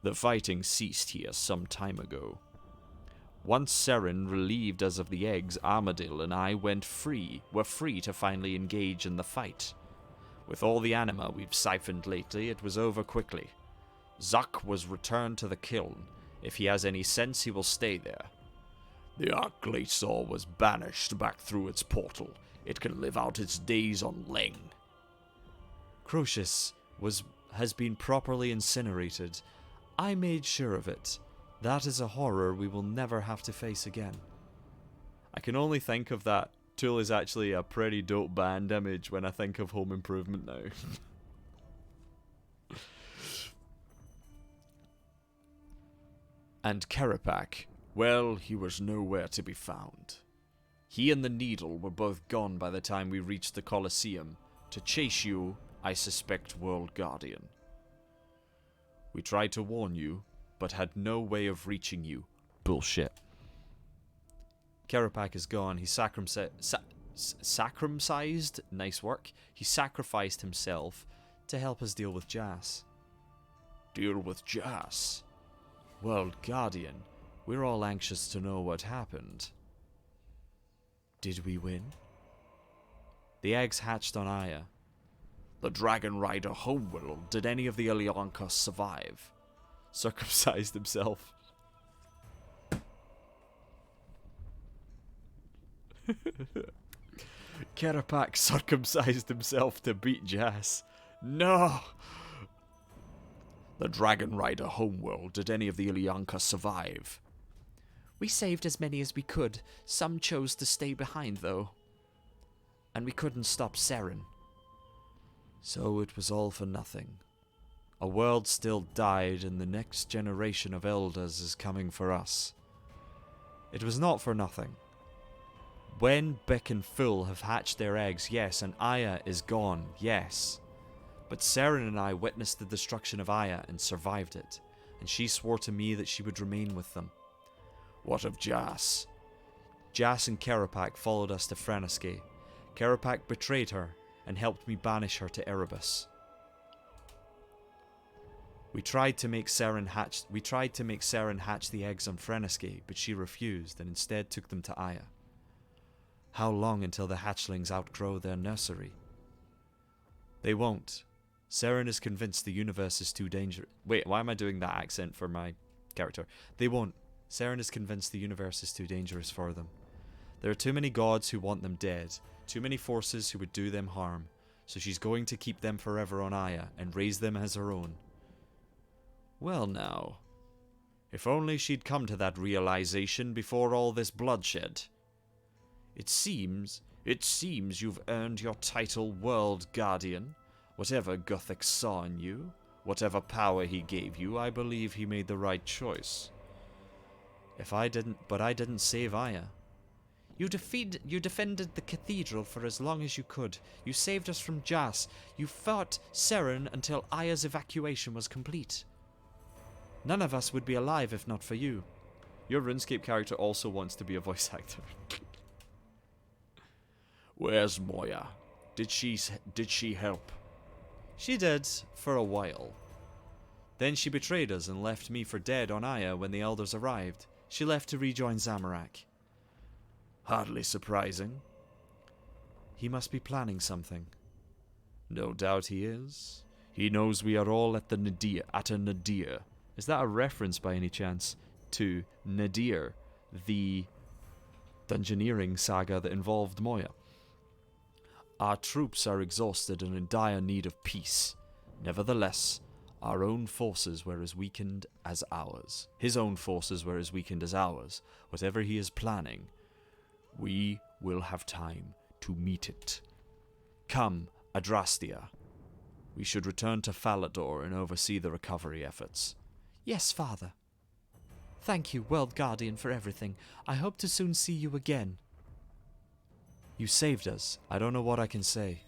The fighting ceased here some time ago. Once Seren relieved us of the eggs, Armadil and I were free to finally engage in the fight. With all the anima we've siphoned lately, it was over quickly. Zuck was returned to the kiln. If he has any sense, he will stay there. The Archlasaur was banished back through its portal. It can live out its days on Leng. Croesus has been properly incinerated. I made sure of it. That is a horror we will never have to face again. I can only think of that. Tool is actually a pretty dope band image when I think of Home Improvement now. And Kerapak, well, he was nowhere to be found. He and the Needle were both gone by the time we reached the Colosseum. To chase you, I suspect World Guardian. We tried to warn you, but had no way of reaching you. Bullshit. Kerapak is gone. He sacrumcised, nice work. He sacrificed himself to help us deal with Jas. Deal with Jas? World Guardian, we're all anxious to know what happened. Did we win? The eggs hatched on Aya. The Dragon Rider Homeworld, did any of the Ilyankos survive? Circumcised himself. Kerapak circumcised himself to beat Jas. No! The Dragon Rider Homeworld, did any of the Ilyankos survive? We saved as many as we could. Some chose to stay behind, though. And we couldn't stop Seren. So it was all for nothing. A world still died, and the next generation of elders is coming for us. It was not for nothing. When Bick and Full have hatched their eggs, yes, and Aya is gone, yes. But Seren and I witnessed the destruction of Aya and survived it, and she swore to me that she would remain with them. What of Jas? Jas and Kerapak followed us to Freneske. Kerapak betrayed her and helped me banish her to Erebus. We tried to make Seren hatch the eggs on Freneske, but she refused and instead took them to Aya. How long until the hatchlings outgrow their nursery? They won't. Seren is convinced the universe is too dangerous. Wait, why am I doing that accent for my character? They won't. Seren is convinced the universe is too dangerous for them. There are too many gods who want them dead, too many forces who would do them harm, so she's going to keep them forever on Aya and raise them as her own. Well now, if only she'd come to that realization before all this bloodshed. It seems you've earned your title World Guardian. Whatever Guthix saw in you, whatever power he gave you, I believe he made the right choice. I didn't save Aya. You defended the cathedral for as long as you could. You saved us from Jas. You fought Seren until Aya's evacuation was complete. None of us would be alive if not for you. Your RuneScape character also wants to be a voice actor. Where's Moya? Did she help? She did, for a while. Then she betrayed us and left me for dead on Aya when the elders arrived. She left to rejoin Zamorak. Hardly surprising. He must be planning something. No doubt he is. He knows we are all at a nadir. Is that a reference by any chance to Nadir, the dungeoneering saga that involved Moya? Our troops are exhausted and in dire need of peace. Nevertheless, our own forces were as weakened as ours. His own forces were as weakened as ours. Whatever he is planning, we will have time to meet it. Come, Adrastia. We should return to Falador and oversee the recovery efforts. Yes, Father. Thank you, World Guardian, for everything. I hope to soon see you again. You saved us. I don't know what I can say.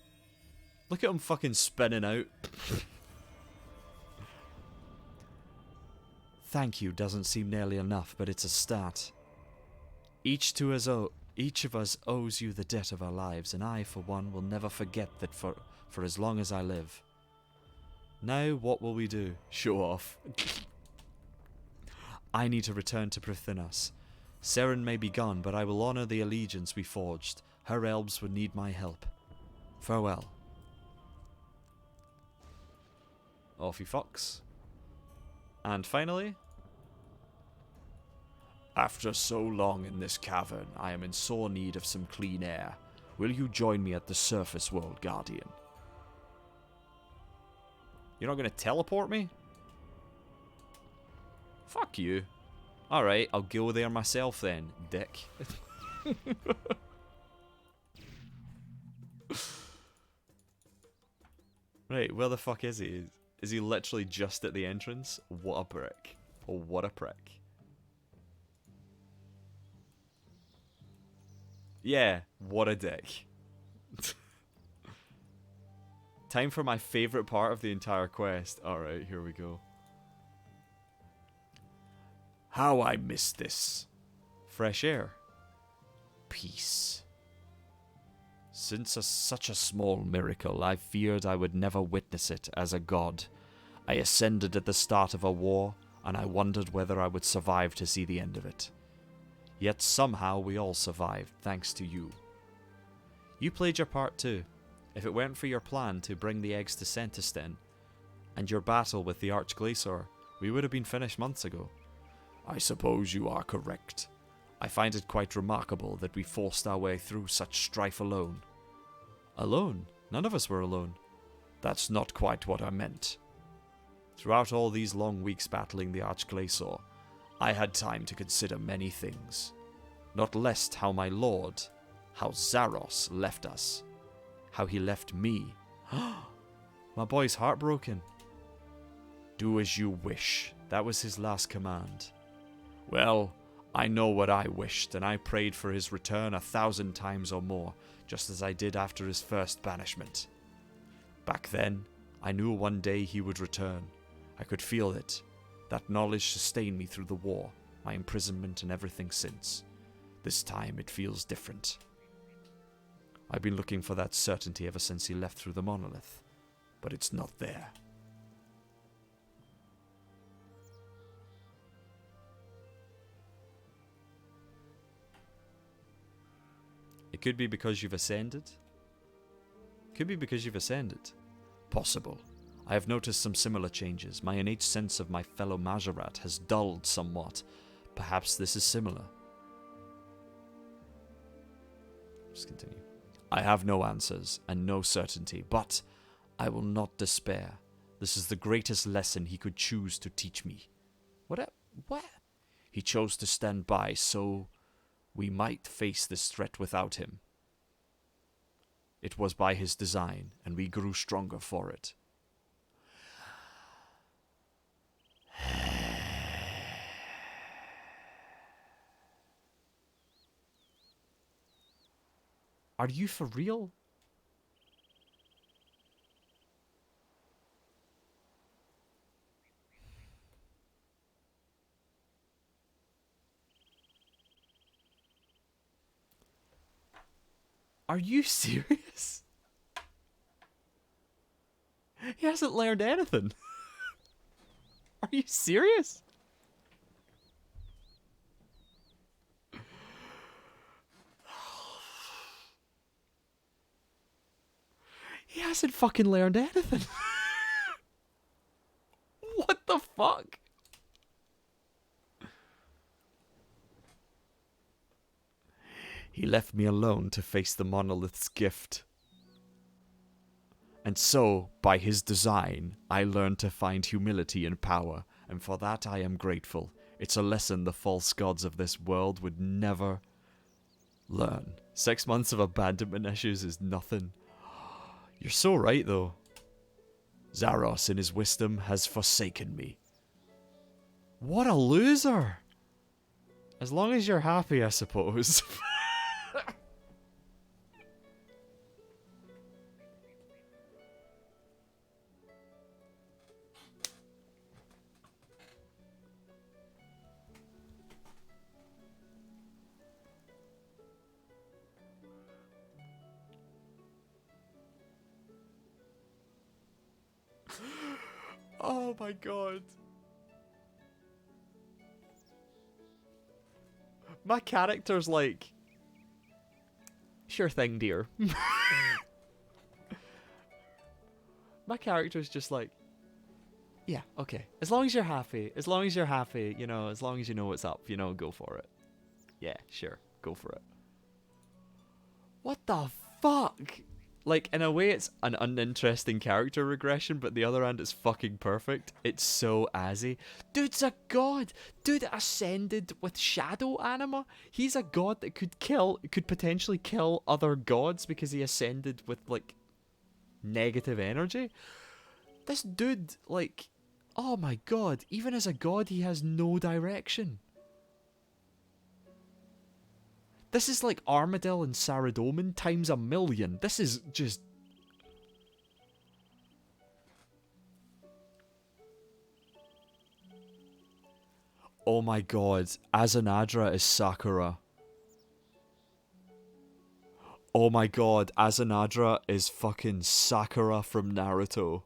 Look at him fucking spinning out. Thank you doesn't seem nearly enough, but it's a start. Each of us owes you the debt of our lives, and I, for one, will never forget that for as long as I live. Now, what will we do? Show off. I need to return to Prithinas. Seren may be gone, but I will honor the allegiance we forged. Her elves would need my help. Farewell. Off he fucks. And finally... After so long in this cavern, I am in sore need of some clean air. Will you join me at the surface, World Guardian? You're not going to teleport me? Fuck you. Alright, I'll go there myself then, dick. Right, where the fuck is he? Is he literally just at the entrance? What a prick. Oh, what a prick. Yeah, what a dick. Time for my favourite part of the entire quest. Alright, here we go. How I miss this. Fresh air. Peace. Since such a small miracle, I feared I would never witness it as a god. I ascended at the start of a war, and I wondered whether I would survive to see the end of it. Yet somehow we all survived, thanks to you. You played your part too. If it weren't for your plan to bring the eggs to Centiston, and your battle with the Archglacior, we would have been finished months ago. I suppose you are correct. I find it quite remarkable that we forced our way through such strife alone. Alone? None of us were alone. That's not quite what I meant. Throughout all these long weeks battling the Archglacior, I had time to consider many things. Not least how my lord, how Zaros left us. How he left me. My boy's heartbroken. Do as you wish. That was his last command. Well, I know what I wished, and I prayed for his return 1,000 times or more, just as I did after his first banishment. Back then, I knew one day he would return. I could feel it. That knowledge sustained me through the war, my imprisonment, and everything since. This time it feels different. I've been looking for that certainty ever since he left through the monolith, but it's not there. It could be because you've ascended. Could be because you've ascended. Possible. I have noticed some similar changes. My innate sense of my fellow Majorat has dulled somewhat. Perhaps this is similar. Just continue. I have no answers and no certainty, but I will not despair. This is the greatest lesson he could choose to teach me. What? He chose to stand by so we might face this threat without him. It was by his design, and we grew stronger for it. Are you for real? Are you serious? He hasn't learned anything. Are you serious? He hasn't fucking learned anything. What the fuck? He left me alone to face the monolith's gift. And so, by his design, I learned to find humility and power, and for that I am grateful. It's a lesson the false gods of this world would never learn. 6 months of abandonment issues is nothing. You're so right, though. Zaros, in his wisdom, has forsaken me. What a loser! As long as you're happy, I suppose. Oh my god. My character's like, sure thing, dear. My character's just like, yeah, okay. As long as you're happy, you know, as long as you know what's up, you know, go for it. Yeah, sure, go for it. What the fuck? Like, in a way, it's an uninteresting character regression, but the other hand, it's fucking perfect. It's so azzy. Dude's a god! Dude ascended with shadow anima. He's a god that could potentially kill other gods because he ascended with, like, negative energy. This dude, like, oh my god, even as a god, he has no direction. This is like Armadil and Saradomin times 1,000,000. This is just... Oh my god, Azanadra is Sakura. Oh my god, Azanadra is fucking Sakura from Naruto.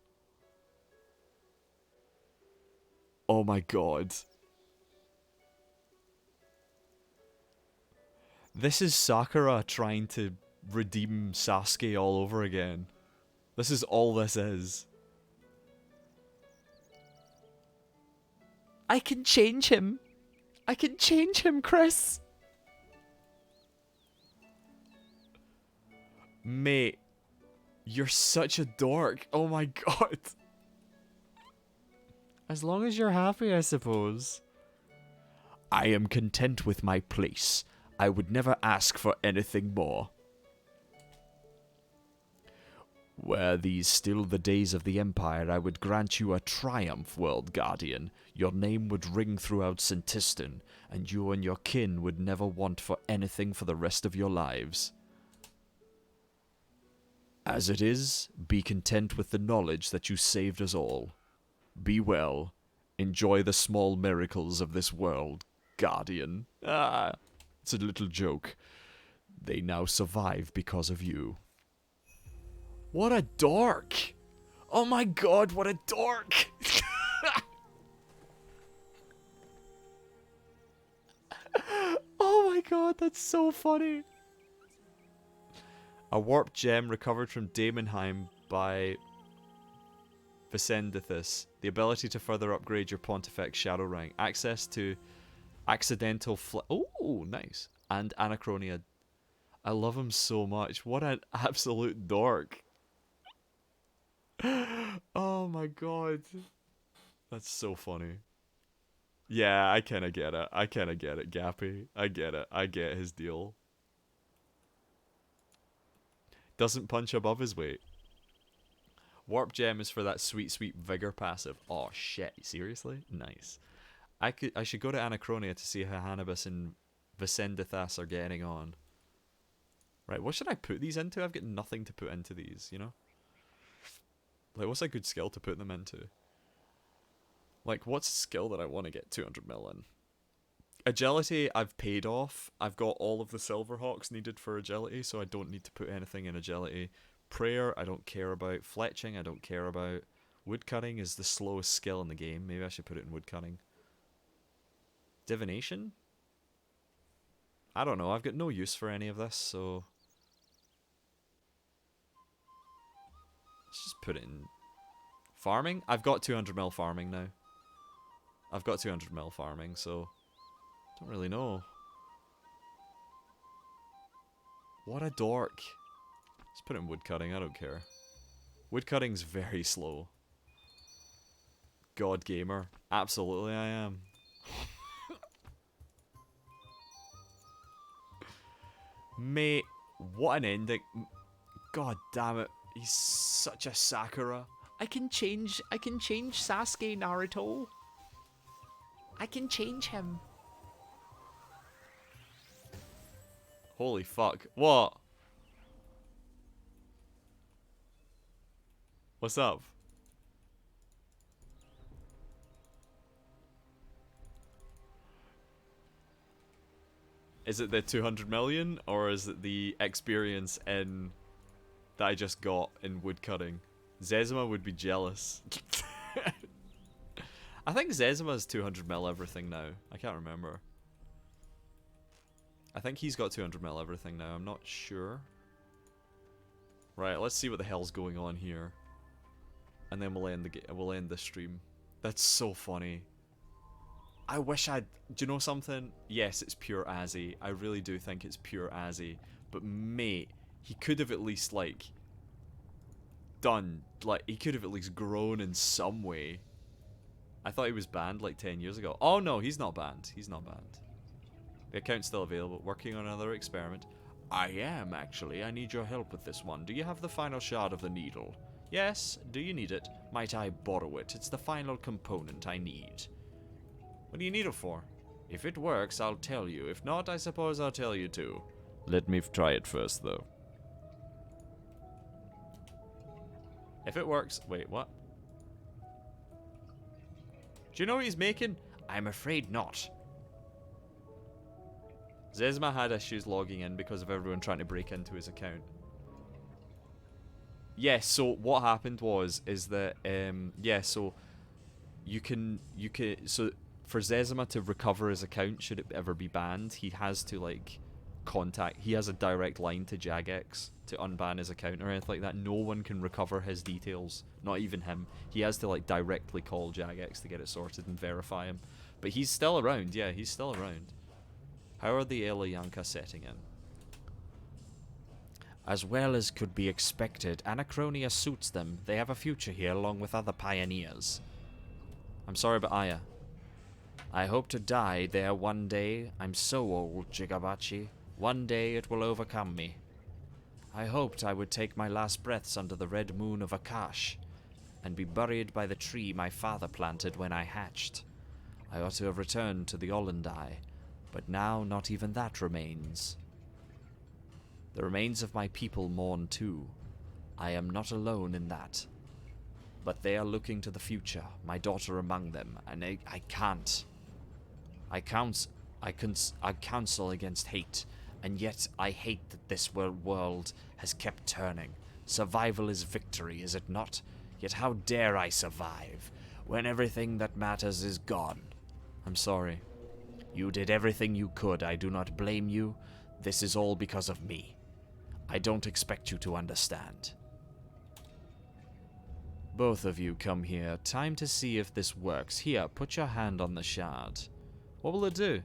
Oh my god. This is Sakura trying to redeem Sasuke all over again. This is all this is. I can change him. I can change him, Chris. Mate, you're such a dork. Oh my god. As long as you're happy, I suppose. I am content with my place. I would never ask for anything more. Were these still the days of the Empire, I would grant you a triumph, World Guardian. Your name would ring throughout Sintistan, and you and your kin would never want for anything for the rest of your lives. As it is, be content with the knowledge that you saved us all. Be well. Enjoy the small miracles of this world, Guardian. Ah, it's a little joke. They now survive because of you. What a dork! Oh my god, what a dork! Oh my god, that's so funny. A warp gem recovered from Daemonheim by Vicendithus. The ability to further upgrade your Pontifex Shadow rank. Access to accidental oh, nice. And Anachronia. I love him so much. What an absolute dork. Oh my god. That's so funny. Yeah, I kinda get it. I kinda get it, Gappy. I get it. I get his deal. Doesn't punch above his weight. Warp gem is for that sweet, sweet vigor passive. Oh shit, seriously? Nice. I should go to Anachronia to see how Hannibus and Vicendithas are getting on. Right, what should I put these into? I've got nothing to put into these, you know? Like, what's a good skill to put them into? Like, what's a skill that I want to get 200 mil in? Agility, I've paid off. I've got all of the Silverhawks needed for agility, so I don't need to put anything in agility. Prayer, I don't care about. Fletching, I don't care about. Woodcutting is the slowest skill in the game. Maybe I should put it in woodcutting. Divination? I don't know. I've got no use for any of this, so... let's just put it in... farming? I've got 200 mil farming now. I've got 200 mil farming, so... don't really know. What a dork. Let's put it in woodcutting, I don't care. Woodcutting's very slow. God gamer. Absolutely I am. Mate, what an ending. God damn it. He's such a Sakura. I can change Sasuke, Naruto. I can change him. Holy fuck. What? What's up? Is it the 200 million, or is it the experience in that I just got in woodcutting? Zezima would be jealous. I think Zezima's 200 mil everything now. I can't remember. I think he's got 200 mil everything now. I'm not sure. Right, let's see what the hell's going on here, and then we'll end the stream. That's so funny. I wish I'd... do you know something? Yes, it's pure Azzy. I really do think it's pure Azzy. But mate, he could have at least, like... done... like, he could have at least grown in some way. I thought he was banned like 10 years ago. Oh no, he's not banned. He's not banned. The account's still available. Working on another experiment. I am, actually. I need your help with this one. Do you have the final shard of the needle? Yes. Do you need it? Might I borrow it? It's the final component I need. What do you need it for? If it works, I'll tell you. If not, I suppose I'll tell you too. Let me try it first, though. If it works... wait, what? Do you know what he's making? I'm afraid not. Zezima had issues logging in because of everyone trying to break into his account. Yes, so what happened is that, yeah, so you can, so for Zezima to recover his account, should it ever be banned, he has to, like, he has a direct line to Jagex to unban his account or anything like that. No one can recover his details, not even him. He has to, like, directly call Jagex to get it sorted and verify him. But he's still around, yeah, he's still around. How are the Elayanka setting in? As well as could be expected, Anachronia suits them. They have a future here along with other pioneers. I'm sorry about Aya. I hope to die there one day. I'm so old, Jigabachi. One day it will overcome me. I hoped I would take my last breaths under the red moon of Akash and be buried by the tree my father planted when I hatched. I ought to have returned to the Olandai, but now not even that remains. The remains of my people mourn too. I am not alone in that. But they are looking to the future, my daughter among them, and I can't. I counsel against hate, and yet I hate that this world has kept turning. Survival is victory, is it not? Yet how dare I survive, when everything that matters is gone? I'm sorry. You did everything you could, I do not blame you. This is all because of me. I don't expect you to understand. Both of you come here. Time to see if this works. Here, put your hand on the shard. What will it do?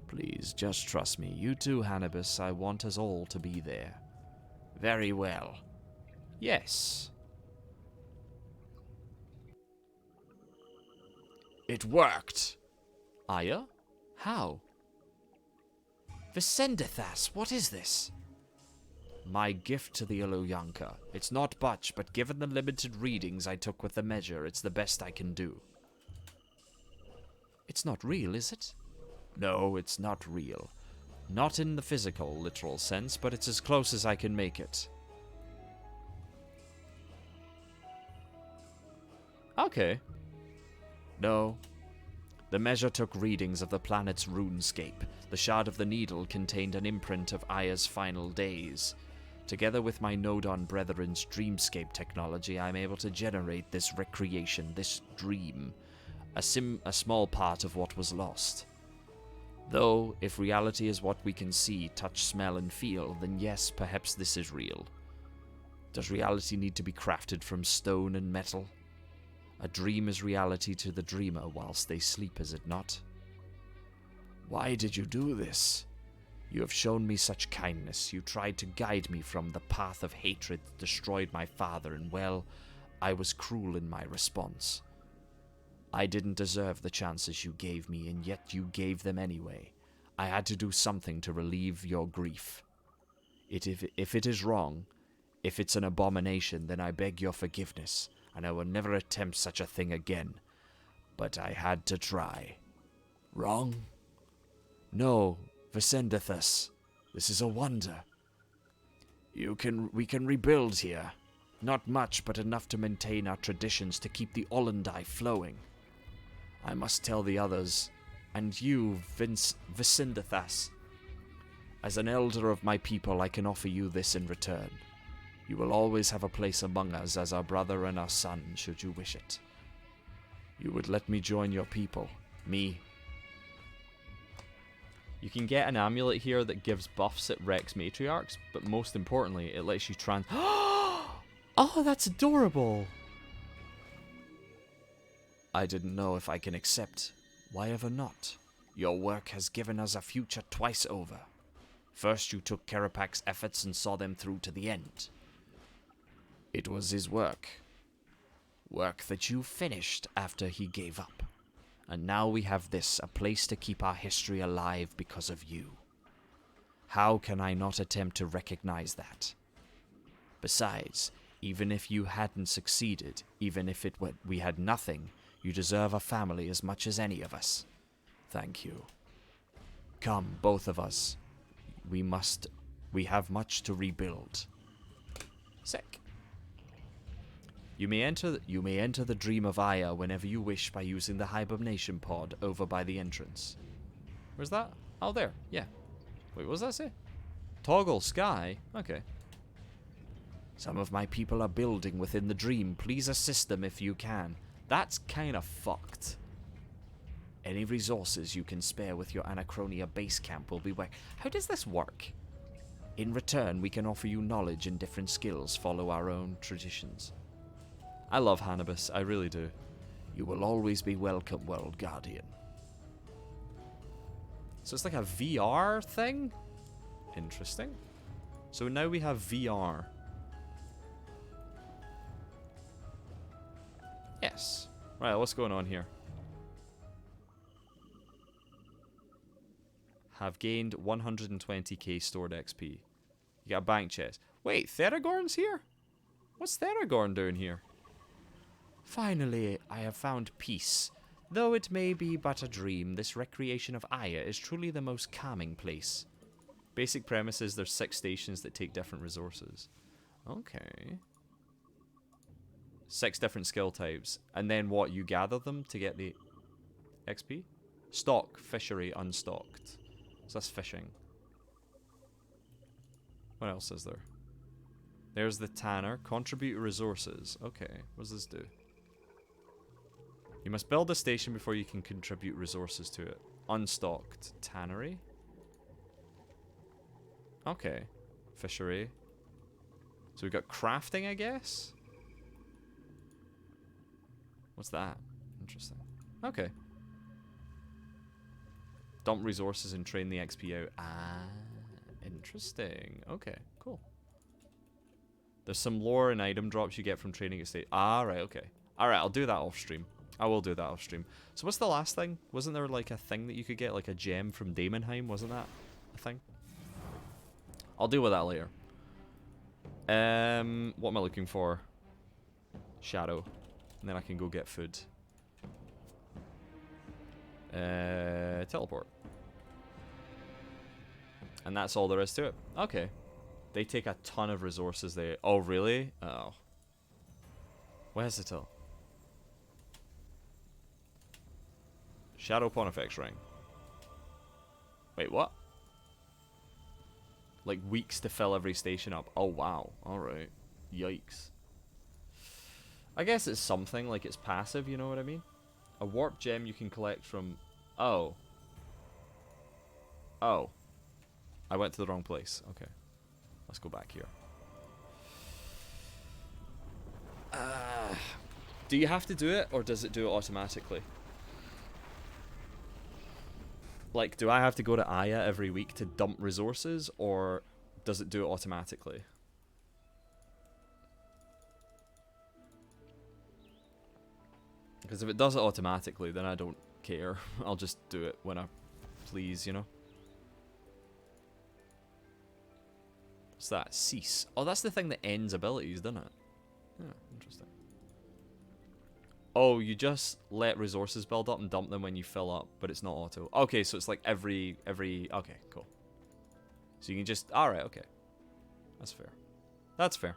Please, just trust me. You too, Hannibus. I want us all to be there. Very well. Yes. It worked. Aya? How? Vicendithas, what is this? My gift to the Oloyanka. It's not much, but given the limited readings I took with the measure, it's the best I can do. It's not real, is it? No, it's not real. Not in the physical, literal sense, but it's as close as I can make it. Okay. No. The measure took readings of the planet's runescape. The shard of the needle contained an imprint of Aya's final days. Together with my Nodon brethren's Dreamscape technology, I'm able to generate this recreation, this dream, a small part of what was lost. Though, if reality is what we can see, touch, smell, and feel, then yes, perhaps this is real. Does reality need to be crafted from stone and metal? A dream is reality to the dreamer whilst they sleep, is it not? Why did you do this? You have shown me such kindness. You tried to guide me from the path of hatred that destroyed my father, and well, I was cruel in my response. I didn't deserve the chances you gave me, and yet you gave them anyway. I had to do something to relieve your grief. If it is wrong, if it's an abomination, then I beg your forgiveness, and I will never attempt such a thing again. But I had to try. Wrong? No, Vicendithus. This is a wonder. We can rebuild here. Not much, but enough to maintain our traditions to keep the Ollendai flowing. I must tell the others, and you, Vicendithus. As an elder of my people, I can offer you this in return. You will always have a place among us as our brother and our son, should you wish it. You would let me join your people, me. You can get an amulet here that gives buffs at Rex Matriarchs, but most importantly, it lets you Oh, that's adorable! I didn't know if I can accept. Why ever not? Your work has given us a future twice over. First you took Karapak's efforts and saw them through to the end. It was his work. Work that you finished after he gave up. And now we have this, a place to keep our history alive because of you. How can I not attempt to recognize that? Besides, even if you hadn't succeeded, even if we had nothing, you deserve a family as much as any of us. Thank you. Come, both of us. We have much to rebuild. Sick. You may enter the dream of Aya whenever you wish by using the hibernation pod over by the entrance. Where's that? Oh, there. Yeah. Wait, what does that say? Toggle sky? Okay. Some of my people are building within the dream. Please assist them if you can. That's kind of fucked. Any resources you can spare with your Anachronia base camp will be How does this work? In return, we can offer you knowledge and different skills, follow our own traditions. I love Hannibus, I really do. You will always be welcome, World Guardian. So it's like a VR thing? Interesting. So now we have VR. Yes. Right, what's going on here? Have gained 120k stored XP. You got a bank chest. Wait, Theragorn's here? What's Theragorn doing here? Finally, I have found peace. Though it may be but a dream, this recreation of Aya is truly the most calming place. Basic premise is there's 6 stations that take different resources. Okay. 6 different skill types. And then what? You gather them to get the XP? Stock, fishery, unstocked. So that's fishing. What else is there? There's the tanner. Contribute resources. Okay, what does this do? You must build a station before you can contribute resources to it. Unstocked. Tannery. Okay. Fishery. So we've got crafting, I guess? What's that? Interesting. Okay. Dump resources and train the XP out. Ah, interesting. Okay, cool. There's some lore and item drops you get from training at state. Ah, right, okay. Alright, I'll do that off stream. I will do that off stream. So what's the last thing? Wasn't there like a thing that you could get? Like a gem from Daemonheim? Wasn't that a thing? I'll deal with that later. What am I looking for? Shadow. And then I can go get food. Teleport. And that's all there is to it. Okay. They take a ton of resources there. Oh, really? Oh. Where's the till? Shadow Pontifex ring. Wait, what? Like, weeks to fill every station up. Oh, wow. Alright. Yikes. I guess it's something, like it's passive, you know what I mean? A warp gem you can collect from... Oh. Oh. I went to the wrong place. Okay. Let's go back here. Do you have to do it, or does it do it automatically? Like, do I have to go to Aya every week to dump resources, or does it do it automatically? Because if it does it automatically, then I don't care. I'll just do it when I please, you know? What's that? Cease. Oh, that's the thing that ends abilities, doesn't it? Yeah, interesting. Oh, you just let resources build up and dump them when you fill up, but it's not auto. Okay, so it's like every... Okay, cool. So you can just... Alright, okay. That's fair. That's fair.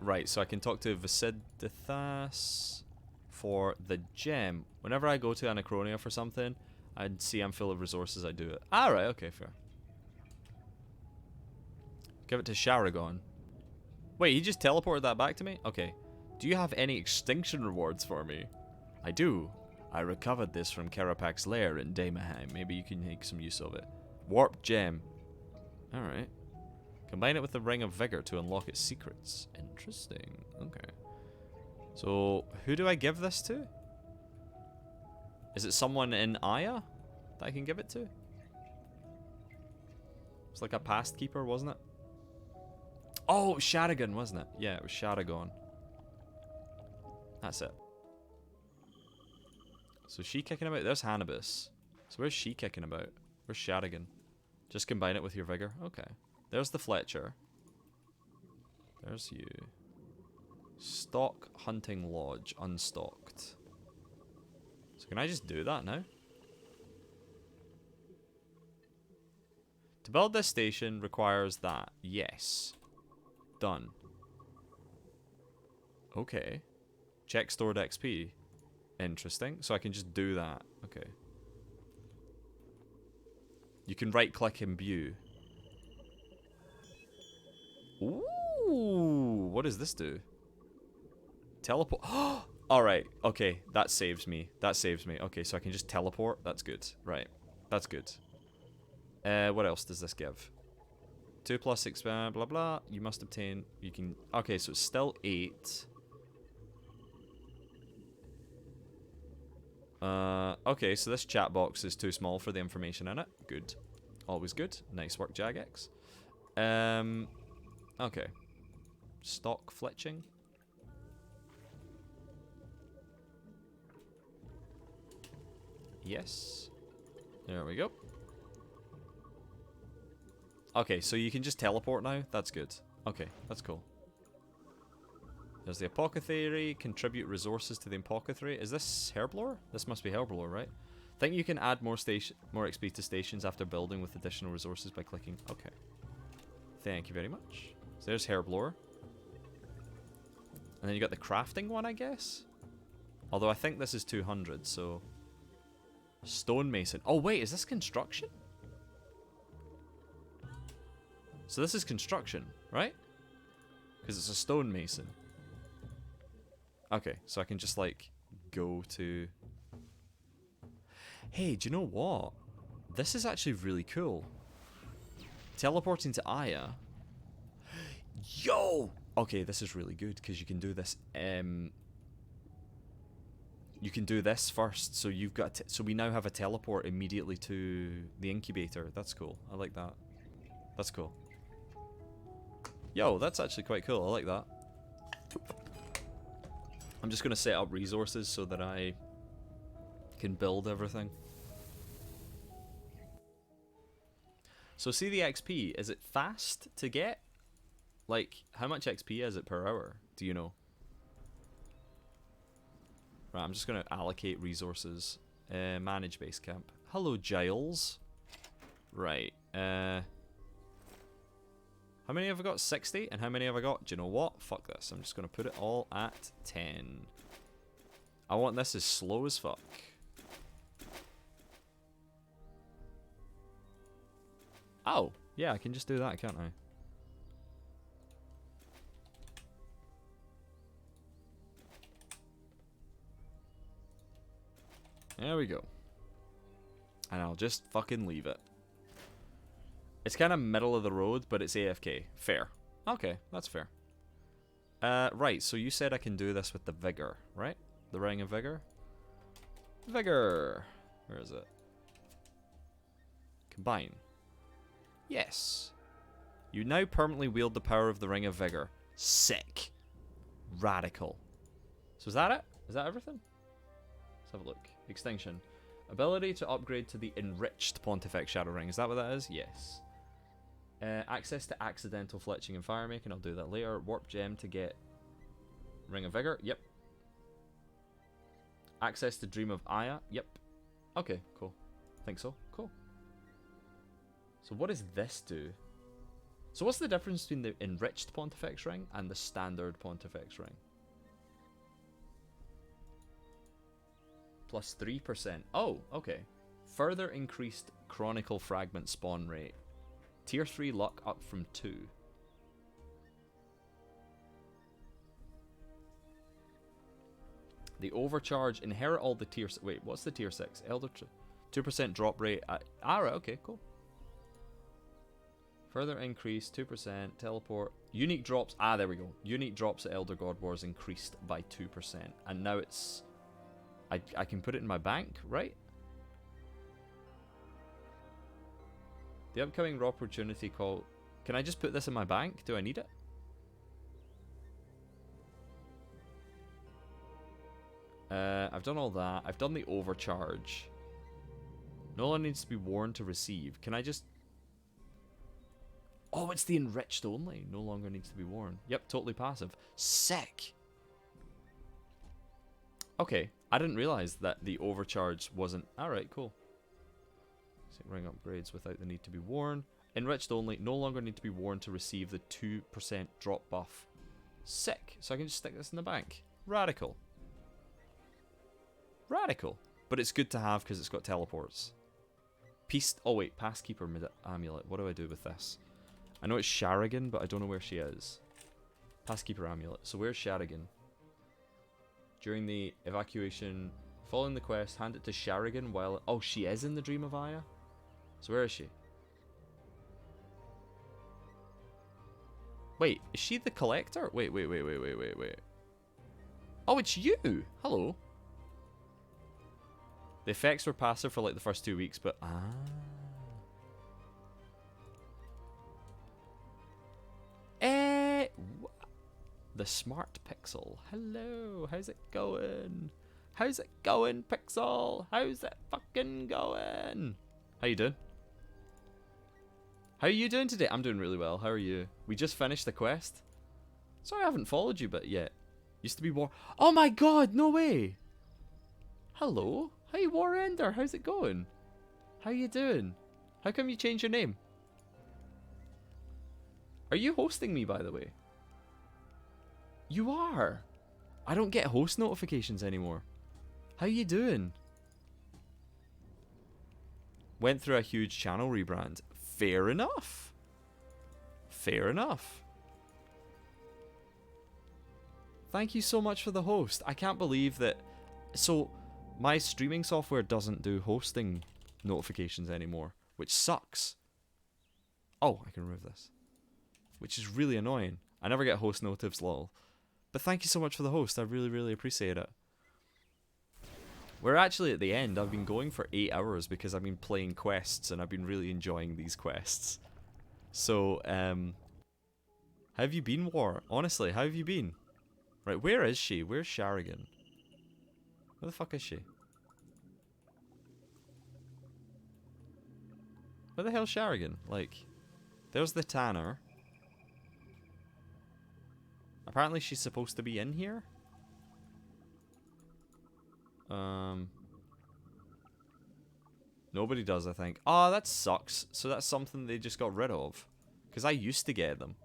Right, so I can talk to Visidithas for the gem. Whenever I go to Anachronia for something, I'd see I'm full of resources, I do it. Alright, okay, fair. Give it to Sharagon. Wait, he just teleported that back to me? Okay. Do you have any extinction rewards for me? I do. I recovered this from Karapak's lair in Damaheim. Maybe you can make some use of it. Warp gem. Alright. Combine it with the Ring of Vigor to unlock its secrets. Interesting. Okay. So, who do I give this to? Is it someone in Aya that I can give it to? It's like a past keeper, wasn't it? Oh, Sharagon, wasn't it? Yeah, it was Sharagon. That's it. So is she kicking about? There's Hannibus. So where's she kicking about? Where's Sharagon? Just combine it with your vigor? Okay. There's the Fletcher. There's you. Stock Hunting Lodge, unstocked. So can I just do that now? To build this station requires that. Yes. Done. Okay. Check stored XP. Interesting. So I can just do that. Okay. You can right click imbue. Ooh. What does this do? Teleport. Alright. Okay. That saves me. That saves me. Okay. So I can just teleport. That's good. Right. That's good. What else does this give? 2 plus 6, blah blah. You must obtain. You can. Okay, so it's still 8. Okay, so this chat box is too small for the information in it. Good. Always good. Nice work, Jagex. Okay. Stock fletching. Yes. There we go. Okay, so you can just teleport now? That's good. Okay, that's cool. There's the apothecary. Contribute resources to the apothecary. Is this Herblore? This must be Herblore, right? Think you can add more XP to stations after building with additional resources by clicking. Okay. Thank you very much. So there's Herblore. And then you got the crafting one, I guess? Although I think this is 200, so... Stonemason. Oh, wait, is this construction? So this is construction, right? Because it's a stonemason. Okay, so I can just, like, go to... Hey, do you know what? This is actually really cool. Teleporting to Aya. Yo! Okay, this is really good, because you can do this, you can do this first, so you've got... so we now have a teleport immediately to the incubator. That's cool. I like that. That's cool. Yo, that's actually quite cool. I like that. I'm just going to set up resources so that I can build everything. So see the XP. Is it fast to get? Like, how much XP is it per hour? Do you know? Right, I'm just going to allocate resources. Manage base camp. Hello, Giles. Right. How many have I got? 60? And how many have I got? Do you know what? Fuck this. I'm just going to put it all at 10. I want this as slow as fuck. Oh, yeah, I can just do that, can't I? There we go. And I'll just fucking leave it. It's kind of middle of the road, but it's AFK. Fair. Okay, that's fair. Right, so you said I can do this with the Vigor, right? The Ring of Vigor? Vigor! Where is it? Combine. Yes. You now permanently wield the power of the Ring of Vigor. Sick. Radical. So is that it? Is that everything? Let's have a look. Extinction. Ability to upgrade to the enriched Pontifex Shadow Ring. Is that what that is? Yes. Access to accidental fletching and fire making. I'll do that later. Warp gem to get Ring of Vigor. Yep. Access to Dream of Aya. Yep. Okay, cool. Think so. Cool. So what does this do? So what's the difference between the enriched Pontifex Ring and the standard Pontifex Ring? Plus 3%. Oh, okay. Further increased Chronicle Fragment spawn rate. Tier 3 luck up from 2. The overcharge, inherit all the tier... Wait, what's the tier 6? Elder... 2% drop rate. Right, okay, cool. Further increase, 2%, teleport. Unique drops, there we go. Unique drops at Elder God Wars increased by 2%. And now it's... I can put it in my bank, right? The upcoming raw opportunity call... Can I just put this in my bank? Do I need it? I've done all that. I've done the overcharge. No one needs to be warned to receive. Can I just... Oh, it's the enriched only. No longer needs to be worn. Yep, totally passive. Sick. Okay, I didn't realize that the overcharge wasn't... Alright, cool. Ring upgrades without the need to be worn. Enriched only. No longer need to be worn to receive the 2% drop buff. Sick. So I can just stick this in the bank. Radical. Radical. But it's good to have because it's got teleports. Peace... Oh wait, Passkeeper Amulet. What do I do with this? I know it's Sharigan, but I don't know where she is. Passkeeper Amulet. So where's Sharigan? During the evacuation, following the quest, hand it to Sharigan while... Oh, she is in the Dream of Aya? So where is she? Wait, is she the collector? Wait. Oh, it's you! Hello. The effects were passive for like the first 2 weeks, but... The Smart Pixel. Hello, how's it going? How's it going, Pixel? How's it fucking going? How you doing? How are you doing today? I'm doing really well. How are you? We just finished the quest. Sorry I haven't followed you but yet. Used to be War... Oh my god, no way! Hello? Hey War Ender, how's it going? How you doing? How come you changed your name? Are you hosting me, by the way? You are! I don't get host notifications anymore. How you doing? Went through a huge channel rebrand. Fair enough. Fair enough. Thank you so much for the host. I can't believe that... So, my streaming software doesn't do hosting notifications anymore, which sucks. Oh, I can remove this. Which is really annoying. I never get host notifs, lol. But thank you so much for the host. I really, really appreciate it. We're actually at the end. I've been going for 8 hours because I've been playing quests and I've been really enjoying these quests. So, how have you been, War? Honestly, how have you been? Right, where is she? Where's Sharigan? Where the fuck is she? Where the hell's Sharigan? Like, there's the Tanner. Apparently she's supposed to be in here. Nobody does, I think. Oh, that sucks. So that's something they just got rid of. Because I used to get them.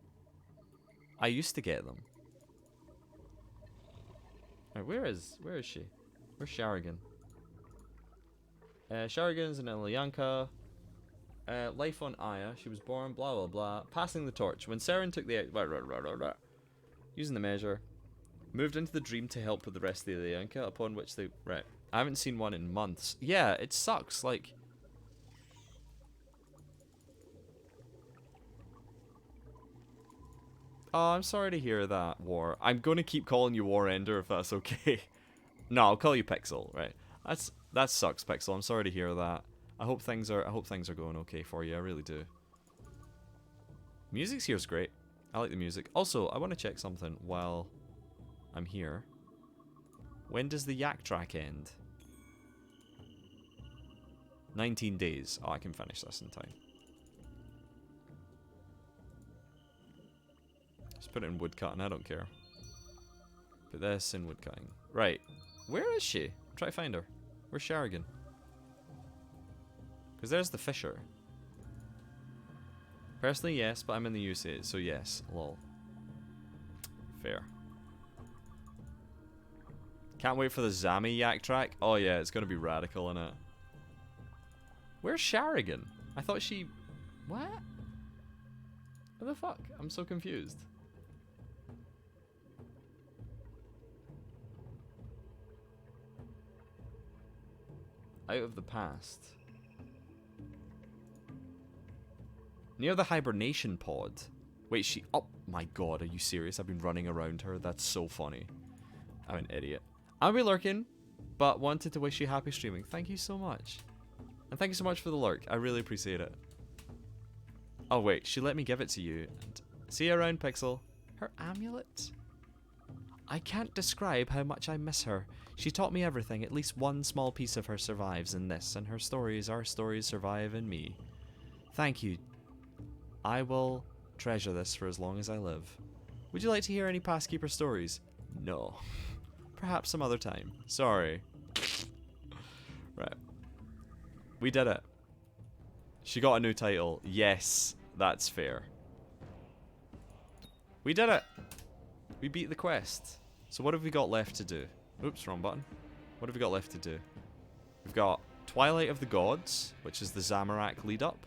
Where's she? Where's Sharigan? Sharigan's in Ilyanka. Life on Aya. She was born, blah, blah, blah. Passing the torch. When Seren took the... Using the measure. Moved into the dream to help with the rest of the Yanka, upon which they... Right. I haven't seen one in months. Yeah, it sucks. Like... Oh, I'm sorry to hear that, War. I'm going to keep calling you War Ender if that's okay. No, I'll call you Pixel, right? That sucks, Pixel. I'm sorry to hear that. I hope things are going okay for you. I really do. Music's here's great. I like the music. Also, I want to check something while I'm here. When does the yak track end? 19 days. Oh, I can finish this in time. Just put it in woodcutting, I don't care. Put this in woodcutting. Right. Where is she? Try to find her. Where's Sharigan? Because there's the Fisher. Personally, yes, but I'm in the UC, so yes. Lol. Fair. Can't wait for the Zami yak track. Oh yeah, it's going to be radical, innit? Where's Sharigan? I thought she... What? What the fuck? I'm so confused. Out of the past. Near the hibernation pod. Wait, she... Oh my god, are you serious? I've been running around her. That's so funny. I'm an idiot. I'll be lurking, but wanted to wish you happy streaming. Thank you so much. And thank you so much for the lurk. I really appreciate it. Oh wait, she let me give it to you. And see you around, Pixel. Her amulet? I can't describe how much I miss her. She taught me everything. At least one small piece of her survives in this, and her stories, our stories, survive in me. Thank you. I will treasure this for as long as I live. Would you like to hear any past keeper stories? No. Perhaps some other time. Sorry. Right. We did it. She got a new title. Yes, that's fair. We did it. We beat the quest. So what have we got left to do? Oops, wrong button. What have we got left to do? We've got Twilight of the Gods, which is the Zamorak lead up.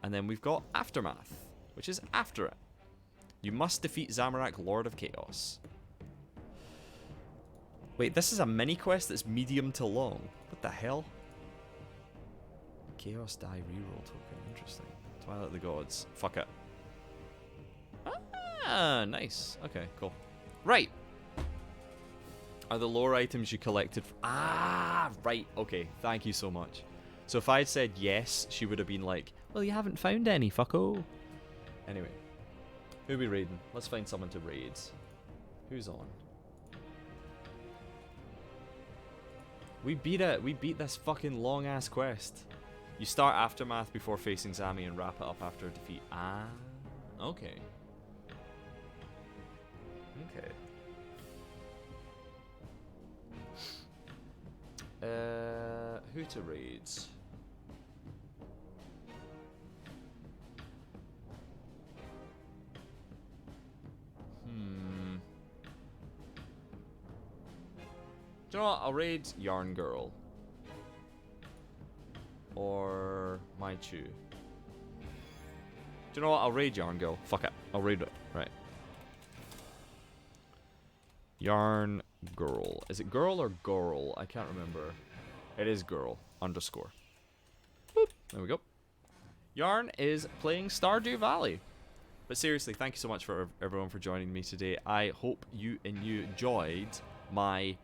And then we've got Aftermath, which is after it. You must defeat Zamorak, Lord of Chaos. Wait, this is a mini quest that's medium to long. What the hell? Chaos Die reroll token. Interesting. Twilight of the Gods. Fuck it. Ah, nice. Okay, cool. Right. Are the lore items you collected... Ah, right. Okay, thank you so much. So if I had said yes, she would have been like, well, you haven't found any, fucko. Anyway. Who are we raiding? Let's find someone to raid. Who's on? We beat it. We beat this fucking long-ass quest. You start Aftermath before facing Zami and wrap it up after defeat. Ah, okay. Okay. Who to raid? Do you know what? I'll raid Yarn Girl. Or Maichu. Do you know what? I'll raid Yarn Girl. Fuck it. I'll raid it. Right. Yarn Girl. Is it girl or girl? I can't remember. It is girl. Underscore. Boop. There we go. Yarn is playing Stardew Valley. But seriously, thank you so much for everyone for joining me today. I hope you enjoyed my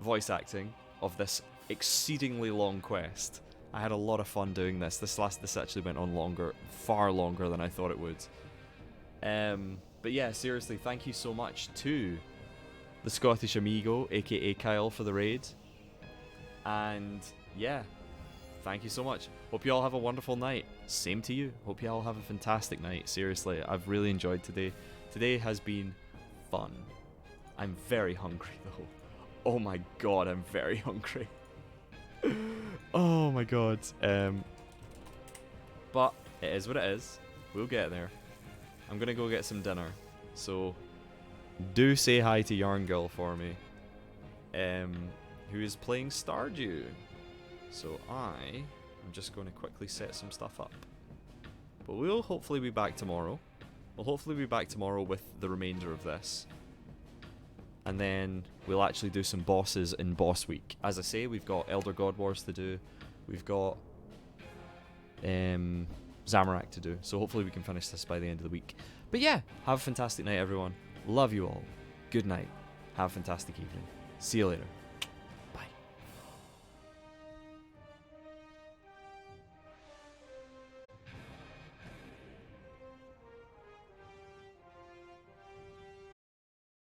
voice acting of this exceedingly long quest. I had a lot of fun doing this. This actually went on longer, far longer than I thought it would. But yeah, seriously, thank you so much to the Scottish Amigo, aka Kyle, for the raid. And yeah, thank you so much. Hope you all have a wonderful night. Same to you. Hope you all have a fantastic night. Seriously, I've really enjoyed today. Today has been fun. I'm very hungry though. Oh my god, I'm very hungry. Oh my god. But it is what it is. We'll get there. I'm gonna go get some dinner. So do say hi to Yarn Girl for me. Who is playing Stardew. So I I'm just going to quickly set some stuff up. But we'll hopefully be back tomorrow. We'll hopefully be back tomorrow with the remainder of this. And then we'll actually do some bosses in boss week. As I say, we've got Elder God Wars to do. We've got Zamorak to do. So hopefully we can finish this by the end of the week. But yeah, have a fantastic night, everyone. Love you all. Good night. Have a fantastic evening. See you later.